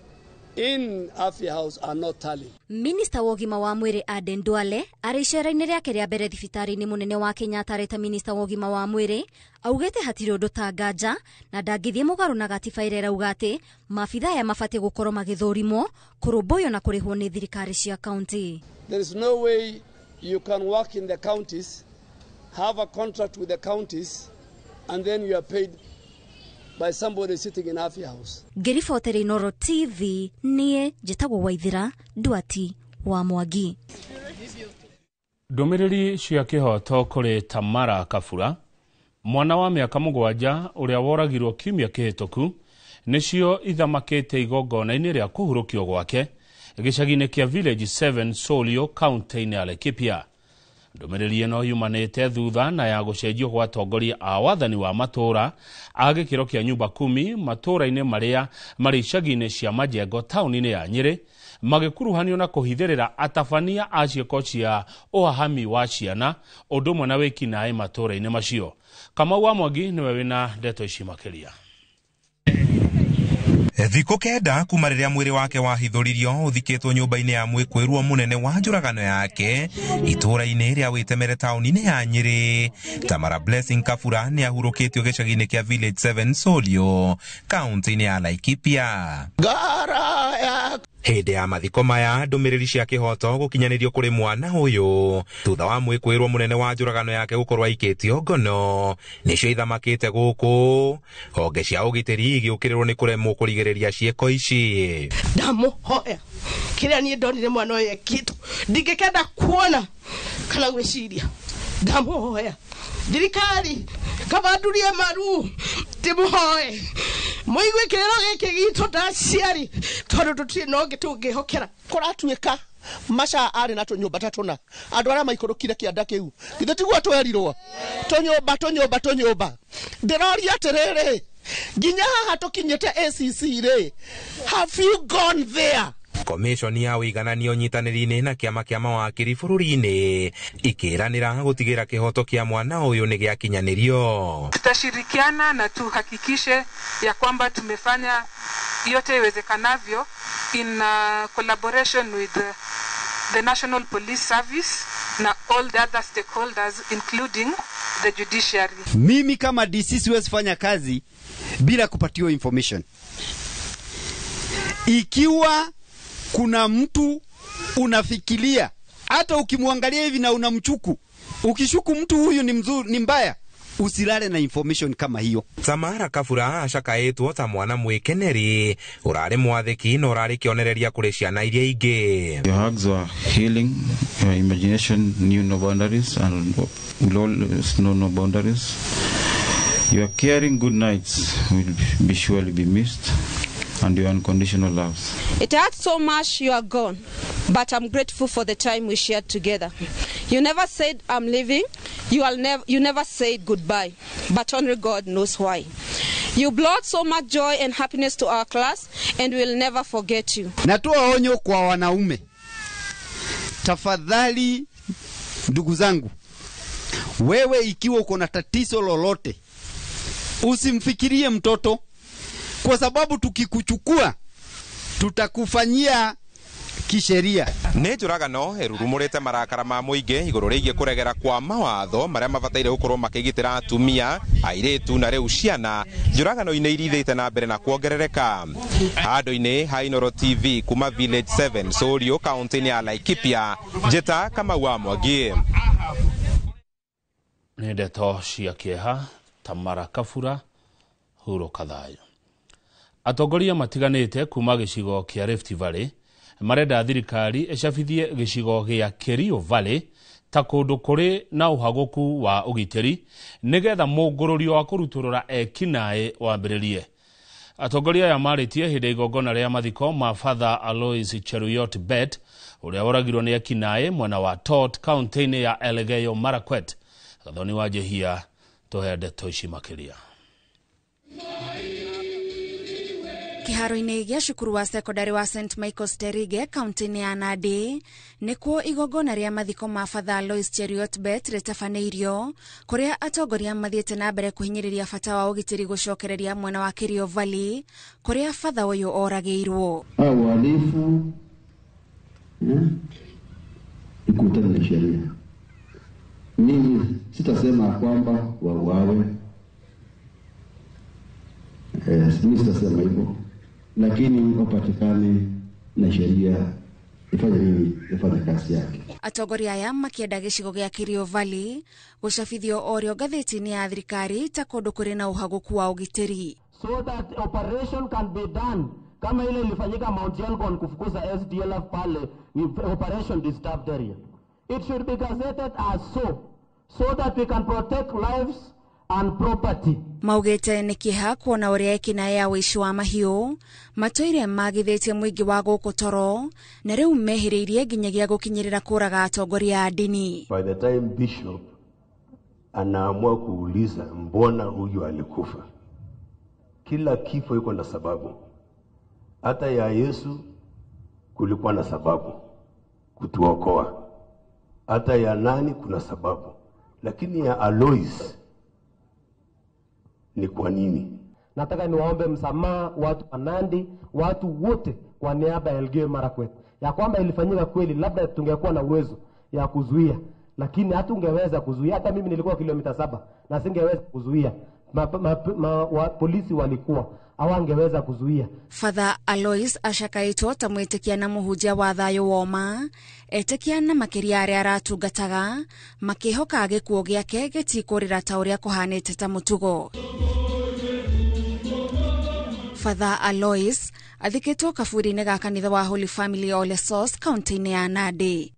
[SPEAKER 5] in Afya House are not tally.
[SPEAKER 3] Minister wa ũgima wa mwĩrĩ Aden Duale arĩ icera-inĩ rĩake rĩa mbere thibitarĩ-inĩ mũnene wa Kenyatta arĩta minister wa ũgima wa mwĩrĩ augĩte hatirĩ ũndũ ta nganja na ndangĩthiĩ mũgarũ na gatiba ĩrĩa ĩrauga atĩ maabitha aya mabatiĩ gũkorwo magĩthũrimwo kũrũmbũiyo na kũrĩhwo nĩ thirikari cia county.
[SPEAKER 5] There is no way you can work in the counties, have a contract with the counties and then you are paid by somebody sitting in Afya House.
[SPEAKER 3] Ngĩribotera Inooro TV niĩ njĩtagwo Waithĩra Nduati wa Mwangi.
[SPEAKER 16] Ndũmĩrĩri cia kĩhoto kũrĩ Tamara Kabura, mwana wa mĩaka 7 ũrĩa woragirwo kiumia kĩhĩtũku, nĩcio ithamakĩte igongona-inĩ rĩa kũhurũkio gwake gĩcagi-inĩ kĩa Village 7 Solio kaunti-inĩ ya Laikipia. Ndũmĩrĩri ĩno yumanĩte thutha na ya gũcenjio kwa atongoria a wathani wa matũra a gĩkĩro kĩa nyumba 10 matũra-inĩ marĩa marĩ icagi-inĩ cia Majengo taũni-inĩ ya Nyĩrĩ magĩkuruhanio na kũhithĩrĩra atabania a ciĩko cia ũhahami wa ciana ũndũ ũmwe na wĩkinaĩ matũra-inĩ macio. Kamau wa Mwangi nĩwe wĩna ndeto ici makĩria.
[SPEAKER 19] Thikũ kenda kuma rĩrĩa mwĩrĩ wake wahithũririo ũthikĩtwo nyũmba-inĩ ya mwĩkũĩrwo mũnene wa njũragano yake itũra-inĩ rĩa Wĩtemere taũni-inĩ ya Nyĩrĩ, Tamara Blessing Kabura nĩ ahurũkĩtio gĩcagi-inĩ kĩa Village 7 Solio kaunti-inĩ ya Laikipia. Hĩndĩ ya mathiko maya ndũmĩrĩri cia kĩhoto gũkinyanĩrio kũrĩ mwana ũyũ thutha wa mwĩkũĩrwo mũnene wa njũragano yake gũkorwo aikĩtio ngono nĩcio ithamakĩte gũkũ, honge cia ũgitĩri igĩũkĩrĩrwo nĩ kũremwo kũrigĩrĩria ciĩko ici.
[SPEAKER 20] Ndamuhoya kĩrĩa niĩ ndonire mwana ũyũ ekĩtwo ndingĩkenda kuona kana gwĩciria. Ndamuhoya thirikari kabandurie maru timuhoe muigwe kĩrĩro gĩkĩ gitũ ta ciari tondũ tũtirĩ no ũngĩ tũngĩhokera.
[SPEAKER 21] Kũratuĩka Masha arĩ na tũnyũmba ta tũna andũ arĩa maikũrũkire kĩanda kĩu githĩ tiguo twerirwo tũnyũmba. Ndĩroria atĩrĩrĩ nginya haha tũkinyĩte ACC rĩ, have you gone there?
[SPEAKER 19] komishoni ya uigananio nyitanĩri-inĩ na kĩama kĩa mawakiri bũrũri-inĩ ikĩranĩra gũtigĩra kĩhoto kĩa mwana ũyũ nĩ gĩakinyanĩrio.
[SPEAKER 15] Tutashirikiana na tuhakikishe ya kwamba tumefanya yote iwezekanavyo in collaboration with the National Police Service na all the other stakeholders including the judiciary.
[SPEAKER 7] Mimi kama DC siwezi fanya kazi bila kupatiwa information. Ikiwa kuna mtu unafikiria, hata ukimwangalia hivi na unamchuku, ukishuku mtu huyu ni mzuri, ni mbaya, usilale na information kama hiyo.
[SPEAKER 19] Tamara Kafura ashakaĩtwo ta mwana mwĩkeneri ũrarĩ mwathĩki na ũrarĩ kĩonereria kũrĩ ciana iria ingĩ.
[SPEAKER 8] Your hugs are healing, your imagination knew no boundaries and will always know no boundaries. Your caring good nights will be surely be missed, and your unconditional love.
[SPEAKER 10] It hurts so much you are gone, but I'm grateful for the time we shared together. You never said I'm leaving. You never said goodbye, but only God knows why. You brought so much joy and happiness to our class, and we'll never forget you.
[SPEAKER 7] Natoa onyo kwa wanaume. Tafadhali ndugu zangu, wewe ikiwa uko na tatizo lolote, usimfikirie mtoto, kwa sababu tukikuchukua tutakufanyia kisheria.
[SPEAKER 19] Nĩ njũragano ĩrurumũrĩte marakara ma mũingĩ igũrũ rĩgiĩ kũregera kwa mawatho marĩa mabataire gũkorwo makĩgitĩra atumia, airĩtu na rĩu ciana. Njũragano-inĩ irithĩte na mbere na kuongerereka. Handũ-inĩ ha Inooro TV kuma Village 7 Sorio kaunti-inĩ ya Laikipia, njĩta Kamau wa Mwangi.
[SPEAKER 16] Nĩ ndeto cia kĩeha. Tamara Kafura, hurũka thayũ. Atongoria matiganĩte kuma gĩcigo kĩa Rift Valley marenda thirikari ĩcabithie gĩcigo gĩa Kerio Valley ta kũndũ kũrĩ na ũhagũku wa ũgitĩri nĩgetha mũngũrũrio wa kũrutũrũra ekinaĩ wambĩrĩrie. Atongoria aya marĩtie hĩndĩ igongona rĩa mathiko ma Father Alois Cheruiyot Bet ũrĩa oragirwo nĩ ekinaĩ mwena wa Tot kaunti-inĩ ya Elgeyo Marakwet. Gathoni wa Jehia tuhe ndeto ici makĩria.
[SPEAKER 3] Kiharo-inĩ gĩa cukuru wa sekondari wa St Michael's Terige kaunti-inĩ ya Nandi nĩkuo igongona rĩa mathiko ma Father Alois Cheruiyot Bet rĩtabanĩirio, kũrĩa atongoria mathiĩte na mbere kũhinyĩrĩria bata wa ũgitĩri gũcokereria mwena wa Kerio Valley kũrĩa Father ũyũ oragĩirwo.
[SPEAKER 22] Wahalifu ikutana na sheria. Mimi sitasema kwamba wauawe, mimi sitasema hivyo, lakini wapatikane na sheria ifanye nini, ifanye kazi yake.
[SPEAKER 3] Atongoria aya makĩenda gĩcigo gĩa Kerio Valley gũcabithio orĩo ngathĩti-inĩ ya thirikari ta kũndũ kũrĩ na ũhagũku wa ũgitĩri.
[SPEAKER 24] So that operation can be done kama ile ilifanyika Mount Elgon kufukuza SDLF pale, operation disturbed area. It should be gazetted as so that we can protect lives and property.
[SPEAKER 3] Maugĩte nĩ kĩeha kuona ũrĩa ekinaĩ ya ũici wa mahiũ matũire magithĩtie mũingĩ wa gũkũ Toro na rĩu mehĩrĩirie nginyagia gũkinyĩrĩra kũraga atongoria a dini.
[SPEAKER 25] By the time bishop anaamua kuuliza mbona huyu alikufa, kila kifo iko na sababu. Hata ya Yesu kulikuwa na sababu kutuokoa, hata ya nani kuna sababu, lakini ya Alois ni kwa nini?
[SPEAKER 24] Nataka niwaombe msamaha watu wa Nandi, watu wote kwa niaba ya Elgeyo Marakwet, ya kwamba ilifanyika kweli, labda tungekuwa na uwezo ya kuzuia, lakini hatungeweza kuzuia. Hata mimi nilikuwa kilomita 7 na singeweza kuzuia. Polisi walikuwa hawangeweza kuzuia.
[SPEAKER 3] Father Alois ashakaĩtwo ta mwĩtĩkia na mũhunjia wa thayũ woma, etĩkia na makĩria arĩa aratungataga makĩhoka gĩkuũ gĩake gĩtikũrĩra ta ũrĩa kũhanĩte ta mũtugo. Father Alois athikĩtwo kaburi-inĩ ga kanitha wa Holy Family Ole Source kaunti-inĩ ya Nandi.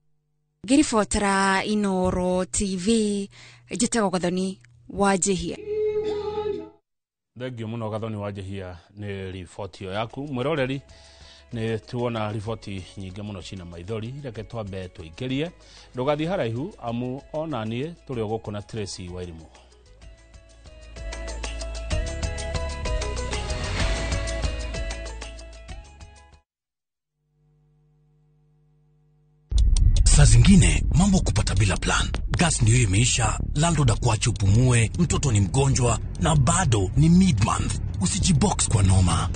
[SPEAKER 3] Ngĩribotera Inooro TV, njĩtagwo Gathoni wa Jehia.
[SPEAKER 16] Thengio mũno Gathoni wa Jehia nĩ riboti ĩyo yaku. Mwĩroreri nĩ tuona riboti nyingĩ mũno cina maithori, reke twambe tũingĩrie. Ndũgathiĩ haraihu amu ona niĩ tũrĩ o gũkũ na Tracy Wairimu.
[SPEAKER 1] pengine mambo kupata bila plan. Gas ndio imeisha, landlord akuache upumue, mtoto ni mgonjwa na bado ni mid-month. Usijibox kwa noma.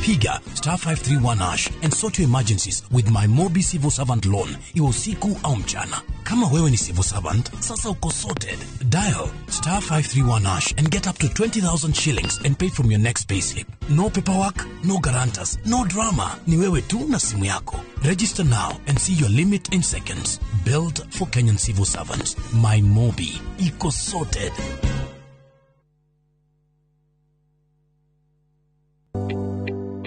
[SPEAKER 1] Piga *531# and sort your emergencies with my Mobi Civil Servant Loan, iwe usiku au mchana. Kama wewe ni civil servant, sasa uko sorted. Dial *531# and get up to 20,000 shillings and pay from your next payslip. No paperwork, no guarantors, no drama. Ni wewe tu na simu yako. Register now and see your limit in seconds. Built for Kenyan civil servants. My Mobi, iko sorted.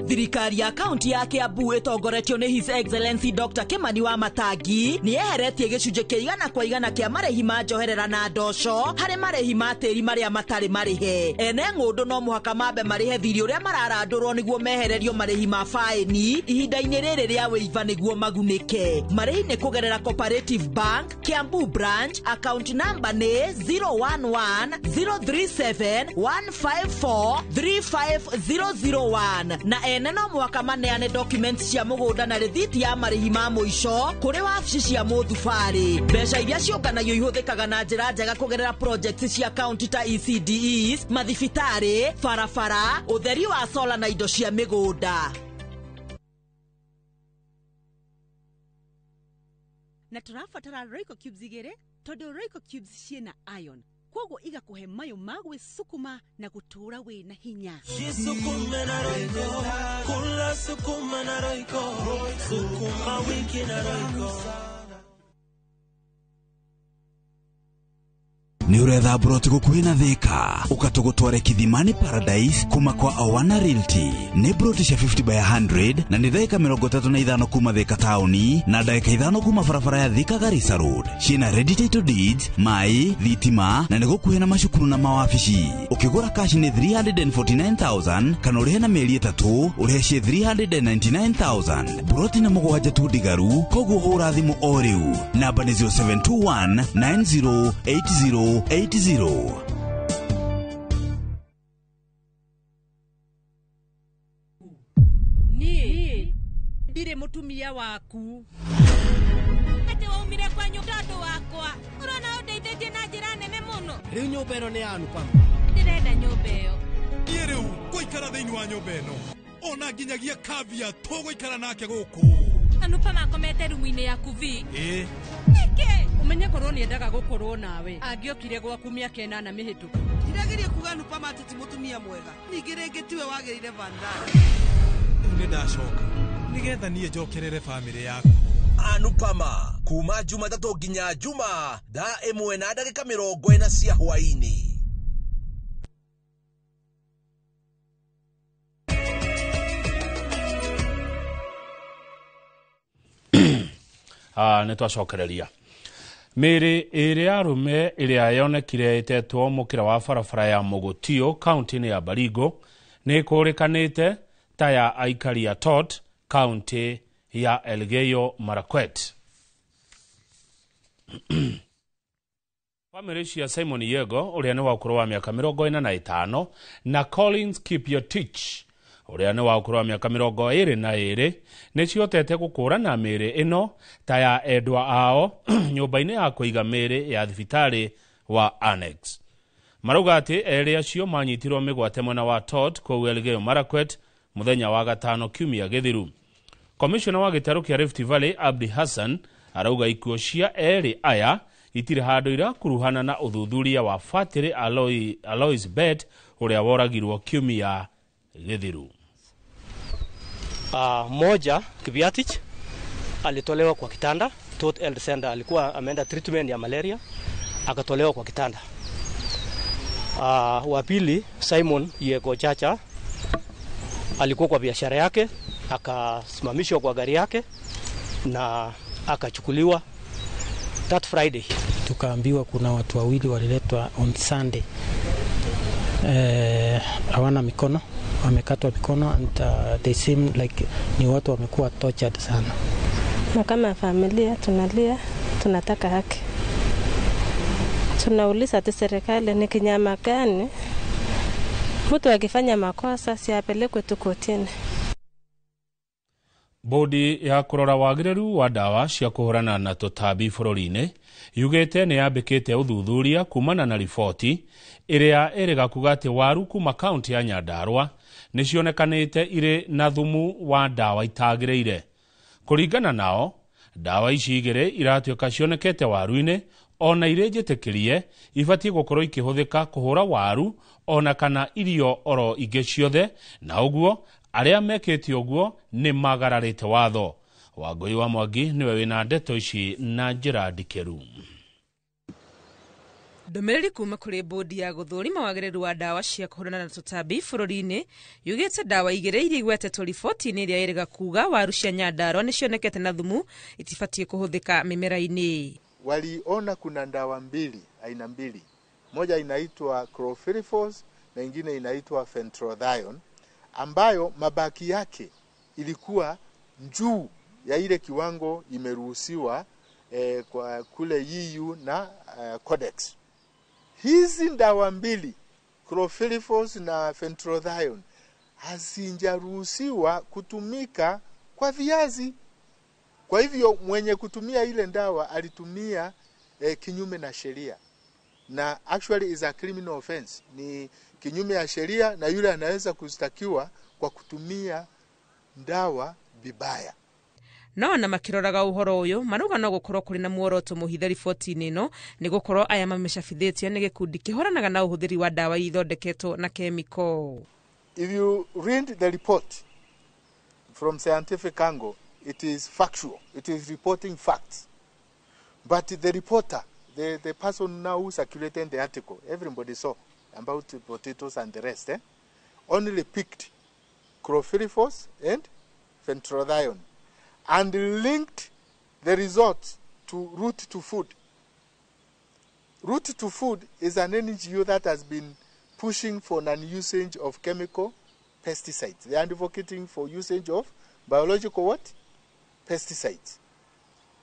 [SPEAKER 9] Thirikari ya kaunti ya Kiambu itongoretio ni His Excellency Dr. Kimani wa Matangi ni eheretie gicunje kia 100% kia marehi ma njoherera na ndoco hari marehi ma tiri maria matari marihe. Ene ng'undu no muhaka mambe marihe thiri uria mararandurwo niguo mehererio marehi ma faini ihinda-ini riri ria wiiva niguo magunike. Marehi ni kugerera Cooperative Bank Kiambu branch, account number ni 011-037-154-35001 na ene no mwaka maneane documents cia mugunda na rithiti ya marihi ma muico kuri wabici cia muthubari. Mbeca iria ciũnganagio ihuthikaga na njĩra njega kugerera projects cia county ta ECDEs, mathibitari, barabara, utheri wa solar na indo cia migunda.
[SPEAKER 11] Na turafatara Royco Cubes igere tondu Royco Cubes ciena iron koguo igakuhe mayo magwe sukuma na gutura we na hinya.
[SPEAKER 12] Sukuma na Royco, kula sukuma na Royco, sukuma wiki na Royco.
[SPEAKER 13] Ni uretha broti gukuhina Thika ukatugutware Kithimani Paradise kuma kwa Awana Realty. Ni broti cia 50 by 100 na ni dakika 35 kuma Thika tauni na dakika 5 kuma barabara ya Thika Garissa Road. Ciina ready title deeds, mai, thitima na ni gukuhina macukuru na mawabici. Ukigura cash ni 349,000 kana urihe na mieri 3 urihe cie 399,000. Broti na mugwanja tu digaru koguo hura thimu o riu. Namba ni 0721 9080 80.
[SPEAKER 11] Ni bire mutumia waku ate waumire kwa nyumba wakwa urona undeithĩtie na njĩra nene mũno.
[SPEAKER 26] Riu nyumba ĩno nĩ yanu pam.
[SPEAKER 11] Ndirenda nyumba ĩyo.
[SPEAKER 26] Niĩ rĩu ngũikara thĩinĩ wa nyumba ĩno ona nginyagia kavia tũgũikara nake gũkũ.
[SPEAKER 11] Anupa makomete rumu-inĩ yaku vi. Nike umenye korwo ni endaga gukorwo nawe angiokire gwaku miaka 8 mihituku.
[SPEAKER 26] Ndirageria kuga Anupa mateti mutumia mwega ningi ringi tiwe wagirire vandara. Ni ndacoka nigetha nie njokerere family yaku.
[SPEAKER 12] Anupama kuma Jumatatu nginya Juma thaa 1 na ndagika 40 cia hwaini.
[SPEAKER 16] Nĩ twacokereria mĩrĩ ĩrĩ arũme ĩrĩa yonekire ĩtetwo mũkĩra wa barabara ya Mogotio kaunti-inĩ ya Baringo nĩ kũrĩkanĩte ta ya aikari ya Tot kaunti ya Elgeyo Marakwet. Family cia Simon Yego ũrĩa nĩ wa ũkũrũ wa mĩaka 45 na Collins Kipyotich ũrĩa nĩ wa ũkũrũ wa mĩaka 22 nĩ ciotete gũkũrana mĩrĩ ĩno ta ya endwa ao nyũmba-inĩ ya kũiga mĩrĩ ya thibitarĩ wa Annex. Marauga atĩ erĩ acio manyitirwo mĩgwate mwena wa Tot kũu Elgeyo Marakwet mũthenya wa gatano kiumia gĩthiru. Commissioner wa gĩtarũ kĩa Rift Valley Abdi Hassan arauga ikuũ cia erĩ aya itirĩ handũ irakuruhana na ũthuthuria wa Fatiri Alois Bet ũrĩa woragirwo kiumia gĩthiru.
[SPEAKER 27] Moja Kipyatich alitolewa kwa kitanda. Tot Health Center alikuwa ameenda treatment ya malaria akatolewa kwa kitanda. Wa pili Simon Yego Chacha alikuwa kwa biashara yake akasimamishwa kwa gari yake na akachukuliwa that Friday.
[SPEAKER 28] Tukaambiwa kuna watu wawili waliletwa on Sunday. Hawana mikono, wamekatwa mikono and they seem like ni watu wamekuwa tortured sana.
[SPEAKER 29] Na kama familia tunalia, tunataka haki. Tunauliza tu serikali ni kinyama gani mtu akifanya makosa si apelekwe tu kotini.
[SPEAKER 16] Bodi ya kurora wagĩrĩru wa dawa cia kũhũrana na tũtambi bũrũri-inĩ yugĩte nĩ yambĩkĩte ũthuthuria kumana na riboti ĩrĩa ĩrĩga kuga atĩ waru kuma kaunti ya Nyandarua nĩ cionekanĩte irĩ na thumu wa dawa itagĩrĩire. Kũringana nao, dawa ici igĩrĩ iratuĩka cionekete waru-inĩ ona irĩ njĩtĩkĩrie ibatiĩ gũkorwo ikĩhũthĩka kũhũra waru ona kana irio oro ingĩ ciothe, na ũguo arĩa mekĩte ũguo nĩ magararĩte watho. Wangũi wa Mwangi nĩwe wĩna ndeto ici na njĩra ndikĩru.
[SPEAKER 2] Ndũmĩrĩri kuma kũrĩ bodi ya gũthũrima wagĩrĩru wa dawa cia kũhũrana na tũtambi bũrũri-inĩ yugĩte dawa igĩrĩ iria igwetetwo riboti-inĩ ĩrĩa ĩrĩga kuga waru cia Nyandarua nĩ cionekete na thumu itibatiĩ kũhũthĩka mĩmera-inĩ.
[SPEAKER 4] Waliona kuna dawa aina mbili. Moja inaitwa chlorpyrifos na ingine inaitwa fentrathione, ambayo mabaki yake ilikuwa juu ya ile kiwango imeruhusiwa kwa kule EU na Codex. Hizi dawa mbili, chlorpyrifos na fentrathione, hazijaruhusiwa kutumika kwa viazi. Kwa hivyo mwenye kutumia ile dawa alitumia kinyume na sheria, na actually is a criminal offense. Ni kinyume ya sheria na yule anaweza kustakiwa kwa kutumia dawa vibaya.
[SPEAKER 2] No na makiroraga uhoro uyu maruga no gukorwo kuri na muoroto muhithe riboti-inĩ ĩno nĩ gukorwo aya mamecabithĩtio nĩ gĩkundi kĩhũranaga na ũhũthĩri wa dawa ithondeketwo na chemical.
[SPEAKER 4] If you read the report from scientific angle, it is factual. It is reporting facts. But the reporter, the person now who circulated the article, everybody saw about the potatoes and the rest, only picked chlorpyrifos and fentrathione and linked the results to Root to Food. Root to Food is an NGO that has been pushing for non-usage of chemical pesticides. They are advocating for usage of biological what? Pesticides.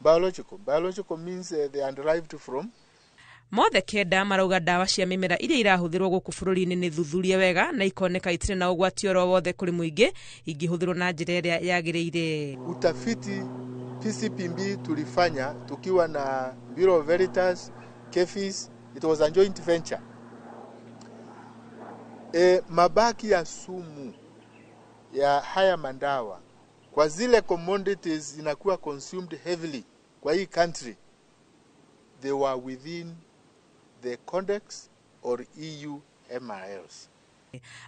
[SPEAKER 4] Biological means they are derived from.
[SPEAKER 2] Mothe kenda marauga dawa cia mĩmera iria irahũthĩrwo gũkũ bũrũri-inĩ nĩ thuthurie wega na ikoneka itirĩ na ũgwati oro wothe kũrĩ mũingĩ ingĩhũthĩrwo na njĩra ĩrĩa yagĩrĩire.
[SPEAKER 4] Utafiti PCPB tulifanya tukiwa na Bureau of Veritas, KEFIS, it was a joint venture. Mabaki ya sumu ya haya mandawa kwa zile commodities inakuwa consumed heavily kwa hii country, they were within the Codex or EU MRLs.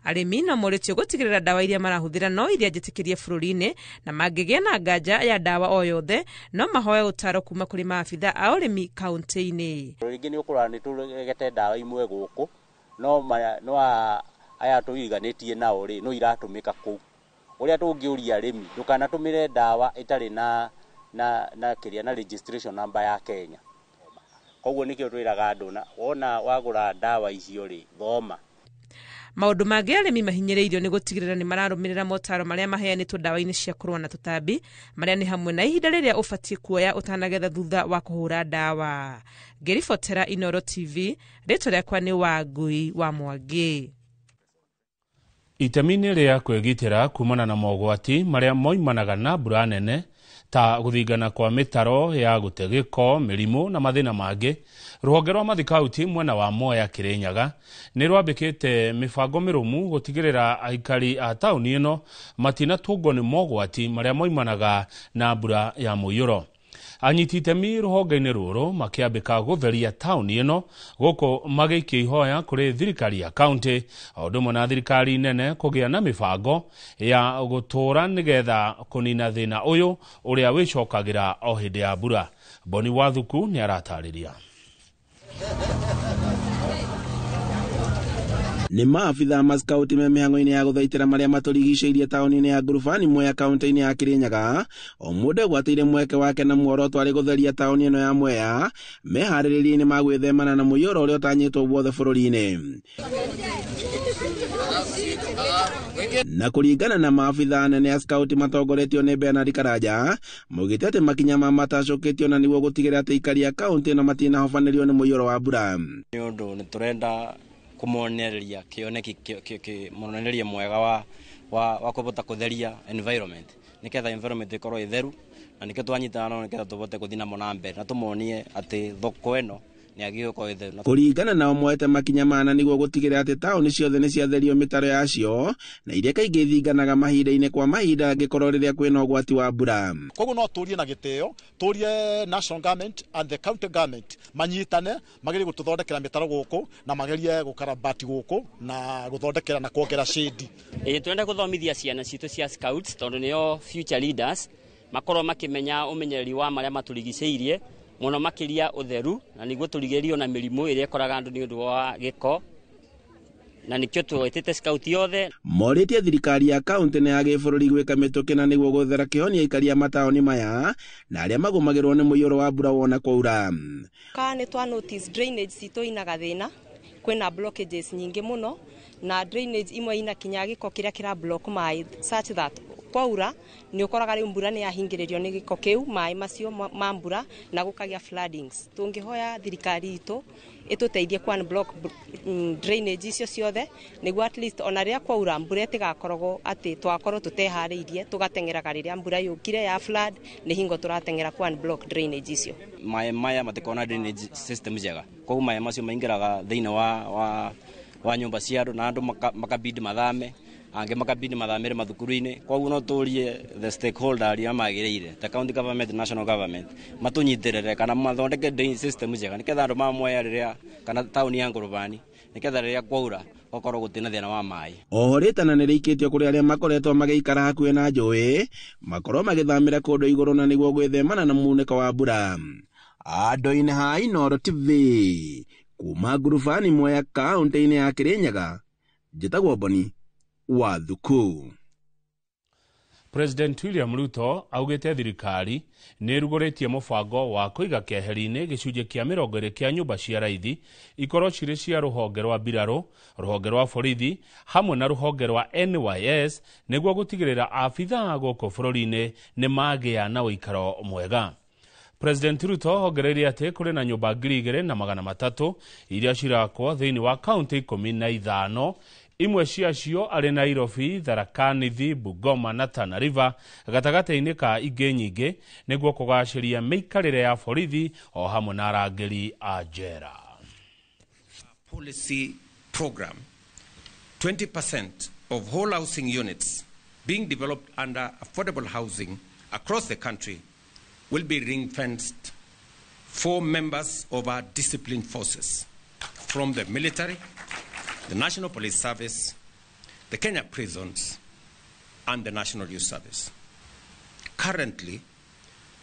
[SPEAKER 2] Arĩmi no moritio gũtigĩrĩra dawa iria marahũthĩra no iria njĩtĩkĩrie bũrũri-inĩ, na mangĩgĩa na nganja ya dawa o yothe no mahoe ũtaaro kuma kũrĩ maabitha a ũrĩmi kaunti-inĩ.
[SPEAKER 5] Rĩngĩ nĩ ũkũrora nĩ tũregete dawa imwe gũkũ no aya tũiganĩtie nao rĩ no iratũmĩka kũu. Ũrĩa tũngĩũria arĩmi ndũkanatũmĩre dawa ĩtarĩ na kĩrĩa na registration number ya Kenya. Koguo nĩkĩo twĩraga andũ wona wagũra dawa icio rĩ thoma.
[SPEAKER 2] Maũndũ mangĩ arĩmi mahinyĩrĩirio nĩ gũtigĩrĩra nĩ mararũmĩrĩra motaro marĩa maheanĩtwo dawa-inĩ cia kũrũa na tũtambi, marĩa nĩ hamwe na ihinda rĩrĩa ũbatiĩ kuoya ũtanagetha thutha wa kũhũra dawa. Ngĩribotera Inooro TV, rĩtwa rĩakwa nĩ Wangũi wa Mwangi.
[SPEAKER 16] Itemi-inĩ rĩa kwĩgitĩra kumana na mogwati marĩa moimanaga na mbura nene ta gũthingana kwa mĩtaro ya gũte gĩko, mĩrimũ na mathĩna mangĩ, rũhonge rwa mathikauti mwena wa Mwea Kĩrĩnyaga nĩ rwambĩkĩte mĩbango mĩrũmu gũtigĩrĩra aikari a taũni ĩno matinatũngwo nĩ mogwati marĩa moimanaga na mbura ya mũiyũro. Anyiti itemi rũhonge-inĩ rũrũ makĩambĩka gũtheria taũni ĩno gũkũ magĩikia ihoya kũrĩ thirikari ya kaunti o ũndũ ũmwe na thirikari nene kũgĩa na mĩbango ya gũtũũra nĩgetha kũnina thĩna ũyũ ũrĩa wĩcokagĩra o hĩndĩ ya mbura. Boni Wathuku nĩ aratarĩria.
[SPEAKER 6] Nĩ maabitha ma skauti me mĩhang'o-inĩ ya gũthaitĩra marĩa matũrigicĩirie taũni-inĩ ya Ngurubani Mwea kaunti-inĩ ya Kĩrĩnyaga, o mũndũ gwatĩire mweke wake na muoroto arĩ gũtheria taũni ĩno ya Mwea meharĩrĩria-inĩ ma gwĩthemana na mũiyũro ũrĩa ũtanyĩtwo guothe bũrũri-inĩ. Na kũringana na maabitha nene ya skauti matongoretio nĩ Bernard Karanja, maugĩte atĩ makinya ma matacũkĩtio na nĩguo gũtigĩrĩra atĩ aikari a kaunti ĩno matinahobanĩrio nĩ mũiyũro wa mbura.
[SPEAKER 14] Nĩ ũndũ nĩ tũrenda kũmonereria kĩonereria mwega wa kũhota kũtheria environment niketha environment ikorwo itheru na niketha twanyitana niketha tuvote kuthina mona mbere na tumuonie ati thoko eno
[SPEAKER 6] kuringana nao moete makinya mana niguo gutigirira ati tauni ciothe ni ciatherio mitaro yacio na iria kaingĩ thinganaga mahinda-inĩ kwa mahinda angĩkorwo rĩrĩa kwĩna ũgwati wa mbura.
[SPEAKER 7] Koguo no turie na gĩtĩo, turie national government and the county government manyitane magerie gututhondekera mitaro gũkũ na magerie gukarabati gũkũ na guthondekera na kuongera shade.
[SPEAKER 8] Twende guthomithia ciana citũ cia scouts tondu nio future leaders makorwo makimenya umenyereri wa maria maturigicĩirie muno makiria utheru na niguo turigerio na mirimu iria koraga andu ni undu wa giko na nikio twetete scout yothe.
[SPEAKER 6] Moritie thirikari ya kaunti na ya gĩbũrũri gwĩka mĩtũkĩ nĩguo gũthera kĩhonia ikaria mataoni maya na arĩa magũmagĩrwo nĩ mũiyũro wa mbura wona kwaura.
[SPEAKER 10] Ka nĩ twa notice drainage citũ ina gathĩna, kwĩna blockages nyingĩ mũno na drainage imwe ina kinya gĩko kĩrĩa kĩra block maĩ such that kwaura ni ukoraga rĩu mbura ni yahingĩrĩrio nĩ gĩko kĩu maĩ macio ma mbura na gũkagĩa floodings. Tũngĩhoya thirikari itũ ĩtũteithie kwa block drainage icio ciothe nĩguo at least ona rĩrĩa kwaura mbura ĩtigakoragwo atĩ twakorwo tũteharĩirie tũgateng'eraga rĩrĩa mbura yũkire ya flood nĩ hingo tũrateng'era kwa block drainage icio.
[SPEAKER 14] Maĩ maya matikona drainage system njega, koguo maĩ macio maingĩraga thĩinĩ wa nyũmba cia andũ na andũ makabidi mathame ange makabidi mathamire mathukuru-inĩ. Koguo no turie the stakeholder aria magĩrĩire the county government, national government matunyitirire kana mathondeke drainage system njega niketha andũ mamoya rĩrĩa kana tauni ya Ngũrũbani niketha rĩrĩa kwaura gũkorwo gũtina thĩna wa maĩ.
[SPEAKER 6] Oho rĩtana nĩ rĩikĩtio kũrĩ arĩa makoretwo magĩikara hakuhĩ na njũĩ makorwo magĩthamĩra kũndũ igũrũ na nĩguo gwĩthemana na muunĩko wa mbura. Andũ-inĩ ha Inooro TV kuma Ngũrũbani Mwea kaunti-inĩ ya Kirinyaga, njĩtagwo Boni wa Thuku.
[SPEAKER 16] President William Ruto augĩte thirikari nĩ ĩrugũrĩtie mũbango wa kũiga keheri-inĩ gĩcunjĩ kĩa 20 kĩa nyũmba cia raithi ikorwo cirĩ cia rũhonge rwa mbirarũ, rũhonge rwa borithi hamwe na rũhonge rwa NYS nĩguo gũtigĩrĩra abithaa gũkũ bũrũri-inĩ nĩ magĩa na ũikaro mwega. President Ruto hongereirie atĩ kũrĩ na nyũmba 2,300 iria cirakwo thĩinĩ wa kaunti 15, imwe ciacio arĩ Nairobi, Tharaka Nithi, Bungoma na Tana River gatagatĩ-inĩ ka ingĩ nyingĩ nĩguo kũgacĩria mĩikarĩre ya borithi o hamwe na arangĩri a njera.
[SPEAKER 15] Policy program 20% of whole housing units being developed under affordable housing across the country will be ring-fenced for members of our disciplined forces from the military, the National Police Service, the Kenya Prisons, and the National Youth Service. Currently,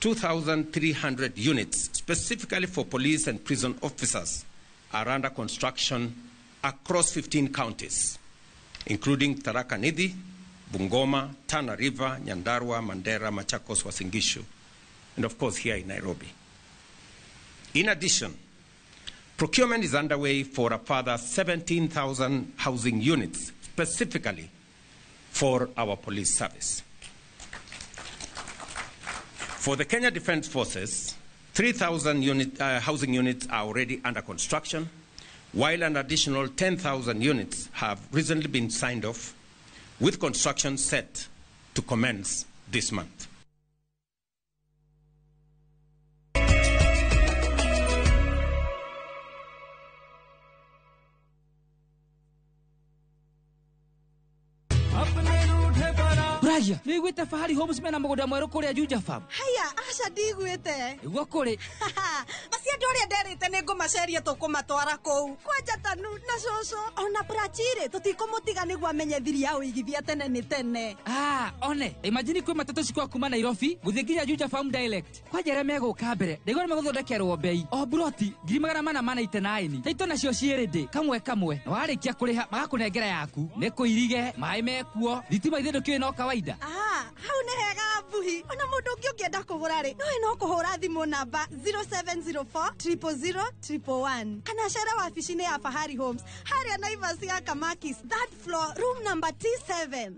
[SPEAKER 15] 2,300 units specifically for police and prison officers are under construction across 15 counties, including Tharaka Nithi, Bungoma, Tana River, Nyandarua, Mandera, Machakos, Uasin Gishu, and of course here in Nairobi. In addition, procurement is underway for a further 17,000 housing units, specifically for our police service. For the Kenya Defence Forces, 3,000 housing units are already under construction, while an additional 10,000 units have recently been signed off, with construction set to commence this month.
[SPEAKER 17] Raya, ni gwite Fahari Homes mena mũgũnda mwerũ kũrĩa Juja Farm.
[SPEAKER 18] Haya, aca ndigwĩte.
[SPEAKER 17] Iguo kũrĩ.
[SPEAKER 18] Macio andũ arĩa nderĩte nĩ ngũmaceria tũkũmatwara kũu. Kwanja Tanu na Coco. Ona Brachire tũtikũmũtiga nĩguo amenye thiri ya ũigithia tene nĩ tene.
[SPEAKER 17] One. Imagine kwĩ matatũ cikwa kuma Nairobi gũthiĩ nginya Juja Farm direct. Kwanja arĩa megũka mbere. Ndĩgwa nĩ magũthondekerwo bei. O broti 489. Taito nacio ciĩrĩ ndĩ. Kamwe. Na warĩkia kũrĩha magakũnengera yaku. Nĩ kũirige, maĩ mekuo. Thitima ithendũkio no kawaida.
[SPEAKER 18] Hau nĩ hega mbuhi. Ona mũndũ ũngĩ ũngĩenda kũgũra rĩ, no kũhũra thimũ namba 0704 000 111 kana cera wabici-inĩ ya Fahari Homes harĩa Naivas ya Kamakis, third floor, room number T7.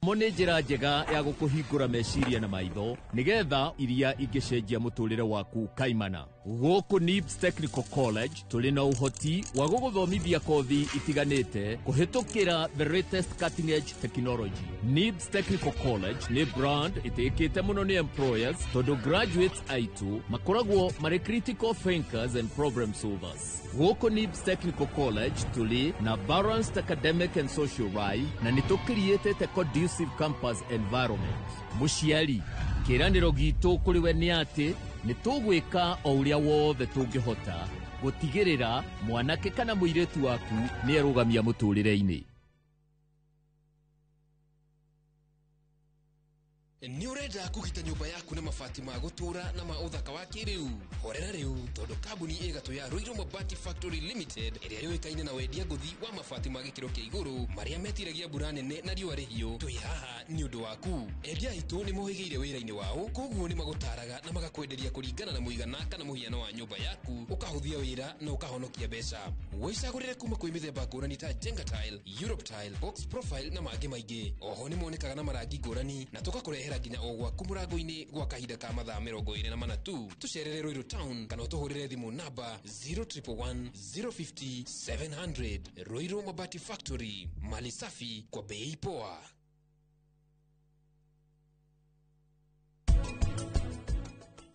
[SPEAKER 20] Mo nĩ njĩra njega ya gũkũhingũra meciria na maitho nĩgetha iria ingĩcenjia mũtũrĩre waku kaimana. Gũkũ NIBS Technical College tũrĩ na ũhoti wa gũgũthomithia kothi itiganĩte kũhĩtũkĩra the latest cutting edge technology. NIBS Technical College nĩ brand ĩtĩkĩte mũno nĩ employers tondũ graduates aitũ makoragwo marĩ critical thinkers and problem solvers. Gũkũ NIBS Technical College tũrĩ na balanced academic and social life na nĩ tũcreatĩte conducive campus environment. Mũciari, kĩĩranĩro gitũ kũrĩ we nĩ atĩ nĩ tũgwĩka o ũrĩa wothe tũngĩhota gũtigĩrĩra mwanake kana mũirĩtu waku nĩ arũgamia mũtũrĩre-inĩ.
[SPEAKER 1] Nĩ ũrenda kũgita nyũmba yaku na mabati ma gũtũra na ma ũthaka wa kĩrĩu? Horera rĩu tondũ kambuni ĩgatũ ya Ruiru Mabati Factory Limited ĩrĩa yũĩkaine na wendia ngũthi wa mabati ma gĩkĩro kĩa igũrũ marĩa metiragia mbura nene na riũa rĩhiũ. Twĩ haha nĩ ũndũ waku. Endia aitũ nĩ mohĩgĩire wĩra-inĩ wao, koguo nĩ magũtaraga na magakwenderia kũringana na mũigana kana mũhiano wa nyũmba yaku, ũkahũthia wĩra na ũkahonokia mbeca. Wĩcagũrĩre kuma kwĩ mĩthemba ngũrani ta Jenga Tile, Europe Tile, Box Profile na mangĩ maingĩ. Oho nĩ monekaga na marangi ngũrani na tũgakũrehera nginya o gwaku mũrango-inĩ gwa kahinda ka mathaa 24 tu. Tũcerere Ruiru Town kana ũtũhũrĩre thimũ namba 0111 050 700. Ruiru Mabati Factory, mali safi kwa bei poa.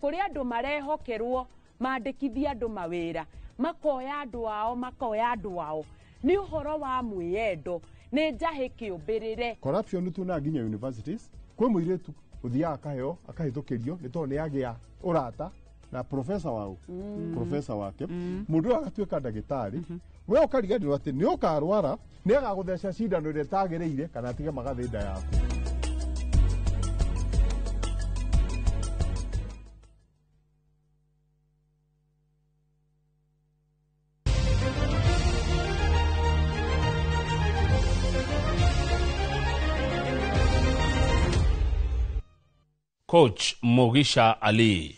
[SPEAKER 3] Kũrĩ andũ marehokerwo mandĩkithia andũ mawĩra, makoya andũ ao nĩ ũhoro wa mwĩyendo, nĩ njahĩ kĩũmbĩrĩre.
[SPEAKER 9] Corruption tuna nginya universities kwĩ mũirĩtu ũthiaga akaheo akahĩtũkĩrio nĩ tondũ nĩ agĩa ũrata na professor wao professor wake mũndũ ũyũ agatuĩka ndagĩtarĩ, we ũkariganĩrwo atĩ nĩ ũkarwara, nĩ agagũtheca cindano ĩrĩa ĩtagĩrĩire kana atige magathĩnda yaku.
[SPEAKER 16] Coach Mugisha Ali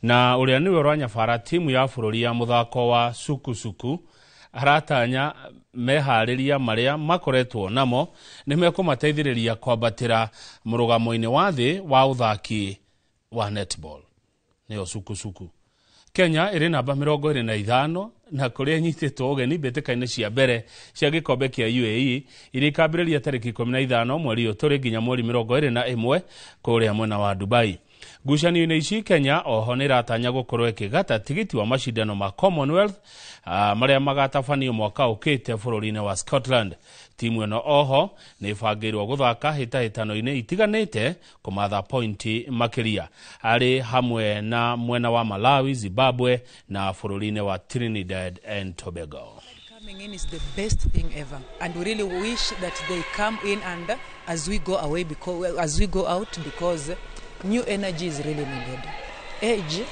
[SPEAKER 16] na ũrĩa nĩwe ũranyabara timu ya bũrũri ya mũthako wa sukusuku aratanya meharĩria marĩa makoretwo namo nĩ mekũmateithĩrĩria kwambatĩra mũrũgamo-inĩ wa thĩ wa ũthaki wa netball nĩyo sukusuku. Kenya ĩrĩ namba 25 na kũrĩa nyitĩtwo ũgeni mbĩtĩka-inĩ cia mbere cia gĩkombe kĩa UAE iria ikambĩrĩria tarĩki 15 mweri ũyũ tũrĩ nginya mweri 21 kũrĩa mwena wa Dubai. Ngucanio-inĩ ici Kenya oho nĩ iratanya gũkorwo ĩkĩgata tigiti wa macindano ma Commonwealth marĩa magatabanio mwaka ũkĩte bũrũri-inĩ wa Scotland. Timu ĩno oho nĩ ĩbangĩirwo gũthaka hĩtahĩtano-inĩ itiganĩte kũmatha pointi makĩria arĩ hamwe na mwena wa Malawi, Zimbabwe na bũrũri-inĩ wa Trinidad and Tobago.
[SPEAKER 19] Coming in is the best thing ever, and we really wish that they come in and as we go out because new energy is really needed. Age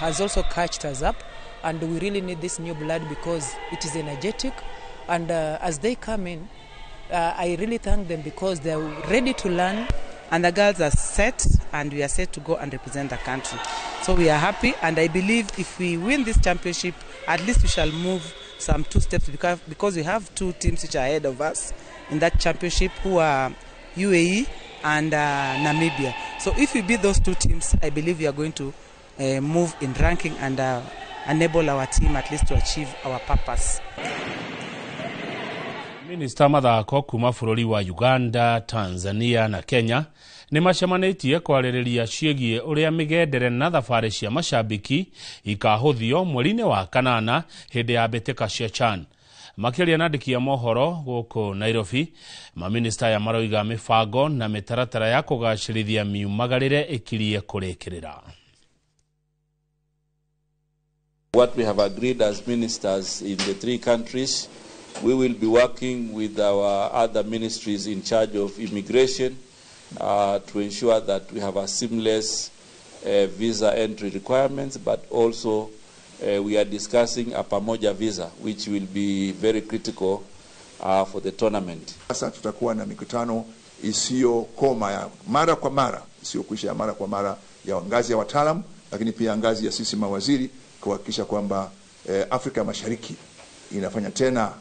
[SPEAKER 19] has also catched us up, and we really need this new blood because it is energetic. And as they come in, I really thank them because they are ready to learn.
[SPEAKER 21] And the girls are set, and we are set to go and represent the country. So we are happy, and I believe if we win this championship, at least we shall move some 2 steps because we have 2 teams which are ahead of us in that championship, who are UAE and Namibia. So if we beat those 2 teams, I believe we are going to move in ranking and enable our team at least to achieve our purpose.
[SPEAKER 16] Minister mathako kuma bũrũri wa Uganda, Tanzania na Kenya nĩ macemanĩtie kwarĩrĩria ciĩgiĩ ũrĩa mĩgendere na thabarĩ cia macambiki ikahũthio mweri-inĩ wa kanana hĩndĩ ya mbĩtĩka cia CHAN. Makĩria na andĩki a mohoro gũkũ Nairobi, maminista ya maroiga mĩbango na mĩtaratara ya kũgacĩrithia miumagarĩre ĩkirie kũrĩkĩrĩra.
[SPEAKER 22] What we have agreed as ministers in the 3 countries, we will be working with our other ministries in charge of immigration to ensure that we have a seamless visa entry requirements, but also we are discussing a pamoja visa, which will be very critical for the tournament.
[SPEAKER 23] Sasa tutakuwa na mikutano isiyokoma ya mara kwa mara, isiyokwisha ya mara kwa mara ya ngazi ya wataalamu, lakini pia ngazi ya sisi mawaziri kuhakikisha kwamba Afrika Mashariki inafanya tena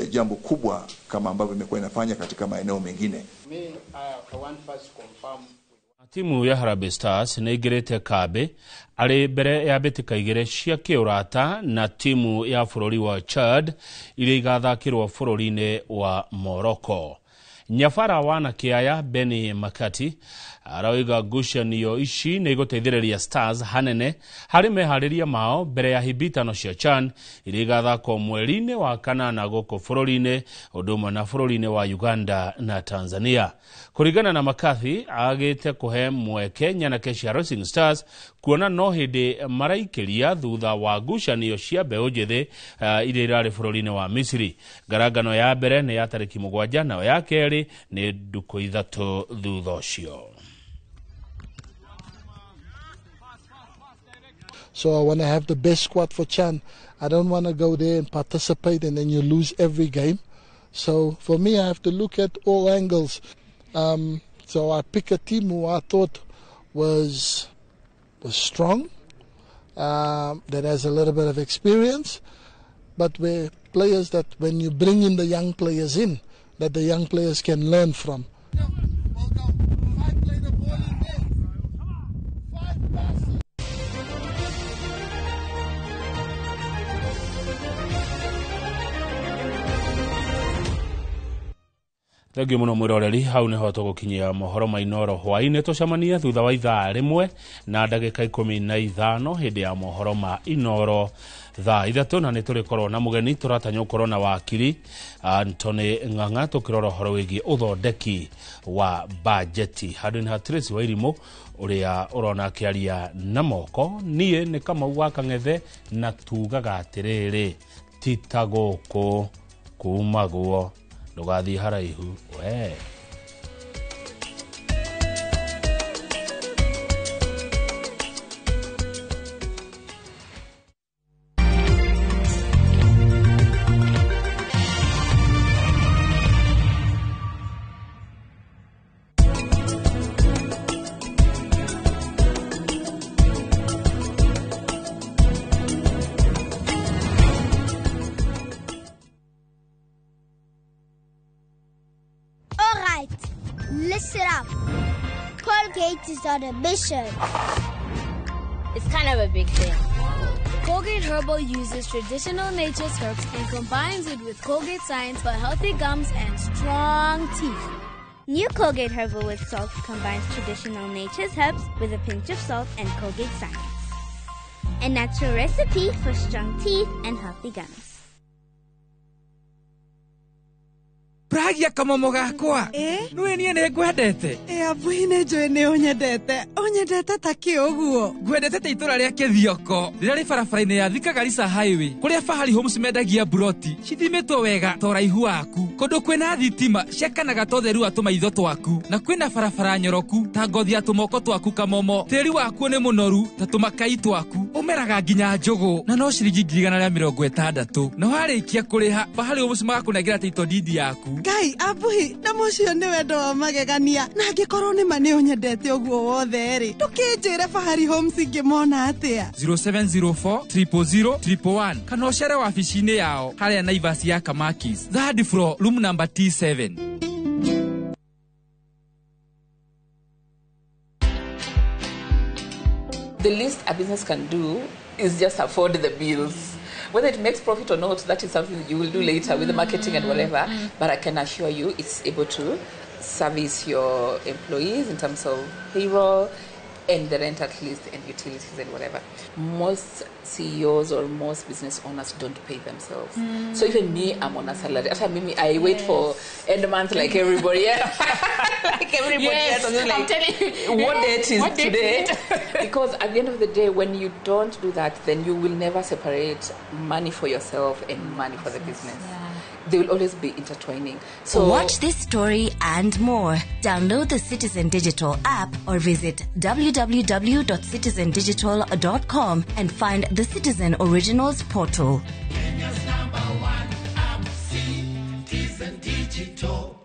[SPEAKER 23] jambo kubwa kama ambavyo imekuwa inafanya katika maeneo mengine.
[SPEAKER 16] timu ya Harambee Stars nĩ ingĩrĩte kambĩ arĩ mbere ya mbĩtĩka igĩrĩ cia kĩũrata na timu ya bũrũri wa Chad iria igathakĩrwo bũrũri-inĩ wa Morocco. Nyabara wa Nakĩaya Benny Makati aroiga ngucanio ici nĩ igũteithĩrĩria Stars hanene harĩ meharĩria mao mbere ya hibitano cia CHAN iria igathakwo mweri-inĩ wa kanana gũkũ bũrũri-inĩ ũndũ ũmwe na bũrũri-inĩ wa Uganda na Tanzania. Kũringana na Makathi agĩte kũhe mweke nyanake cia Racing Stars kuona no hĩndĩ maraikĩria thutha wa ngucanio cia mbeũ njĩthĩ iria irarĩ bũrũri-inĩ wa Misiri. Ngarangano ya mbere nĩ ya tarĩki 7 nayo ya kerĩ nĩ ndukũ 3 thutha ũcio.
[SPEAKER 11] So I want to have the best squad for CHAN. I don't want to go there and participate and then you lose every game. So for me, I have to look at all angles. So I pick a team who I thought was strong, that has a little bit of experience, but where players that when you bring in the young players in, that the young players can learn from.
[SPEAKER 16] Thengiũ mũno mwĩroreri, hau nĩho tũgũkinyia mohoro ma Inooro hwaĩ-inĩ. Tũcemanie thutha wa ithaa rĩmwe na ndagĩka 15 hĩndĩ ya mohoro ma Inooro thaa 3, na nĩ tũrĩkorwo na mũgeni tũratanya gũkorwo na wakiri Anthony Ng'ang'a tũkĩrora ũhoro wĩgiĩ ũthondeki wa bajeti. Handũ-inĩ ha Tracy Wairimũ ũrĩa ũrona akĩaria na moko, niĩ nĩ Kamau wa Kang'ethe na tugaga atĩrĩrĩ, tita gũkũ kuma guo ndũgathiĩ haraihu we.
[SPEAKER 12] Listen up. Colgate is on a mission.
[SPEAKER 13] It's kind of a big thing.
[SPEAKER 12] Colgate Herbal uses traditional nature's herbs and combines it with Colgate Science for healthy gums and strong teeth.
[SPEAKER 13] New Colgate Herbal with Salt combines traditional nature's herbs with a pinch of salt and Colgate Science. A natural recipe for strong teeth and healthy gums.
[SPEAKER 17] Pragia kamomo gakwa. Nwe nie ne ngwendete.
[SPEAKER 18] Abuhi ne njoe ne onyendete. Onyendete ta kĩũguo.
[SPEAKER 17] Ngwendete ta itũra rĩa Kĩthioko. Rĩrĩa rĩ barabara-inĩ ya Thika Garissa Highway. Kũrĩa Fahari Homes mendagia buroti. Cithimĩtwo wega ta ũraihu waku. Kũndũ kwĩna thitima ciakanaga ta ũtheru wa tũmaitho twaku. Na kwĩna barabara nyoroku ta ngothi ya tũmoko twaku kamomo. Tĩri waku nĩ mũnoru ta tũmakai twaku. Ũmeraga nginya njũgũ. Na no ciringi 160. Na warĩkia kũrĩha Fahari Homes magakũnengera title deed yaku.
[SPEAKER 18] Ngai abuhi na mũcio nĩ wendo wa magegania na angĩkorwo nĩ ma nĩ ũnyendete ũguo wothe rĩ tũkĩnjĩre Fahari Homes ingĩmona atĩa
[SPEAKER 17] 0704 000 111 kana ũcere wabici-inĩ yao harĩa Naivas ya Kamakis third floor room number T7.
[SPEAKER 24] The least a business can do is just afford the bills. Whether it makes profit or not, that is something that you will do later with the marketing and whatever. But I can assure you it's able to service your employees in terms of payroll and the rent at least and utilities and whatever. Most CEOs or most business owners don't pay themselves. So even me, I'm on a salary. After me, I wait for end month like everybody else. Like everybody else. Like, I'm telling you, what date is today? Because at the end of the day, when you don't do that, then you will never separate money for yourself and money for the business. They will always be intertwining. So
[SPEAKER 25] watch this story and more. Download the Citizen Digital app or visit www.citizendigital.com and find the Citizen Originals portal.
[SPEAKER 26] Kenya's #1 app, Citizen Digital.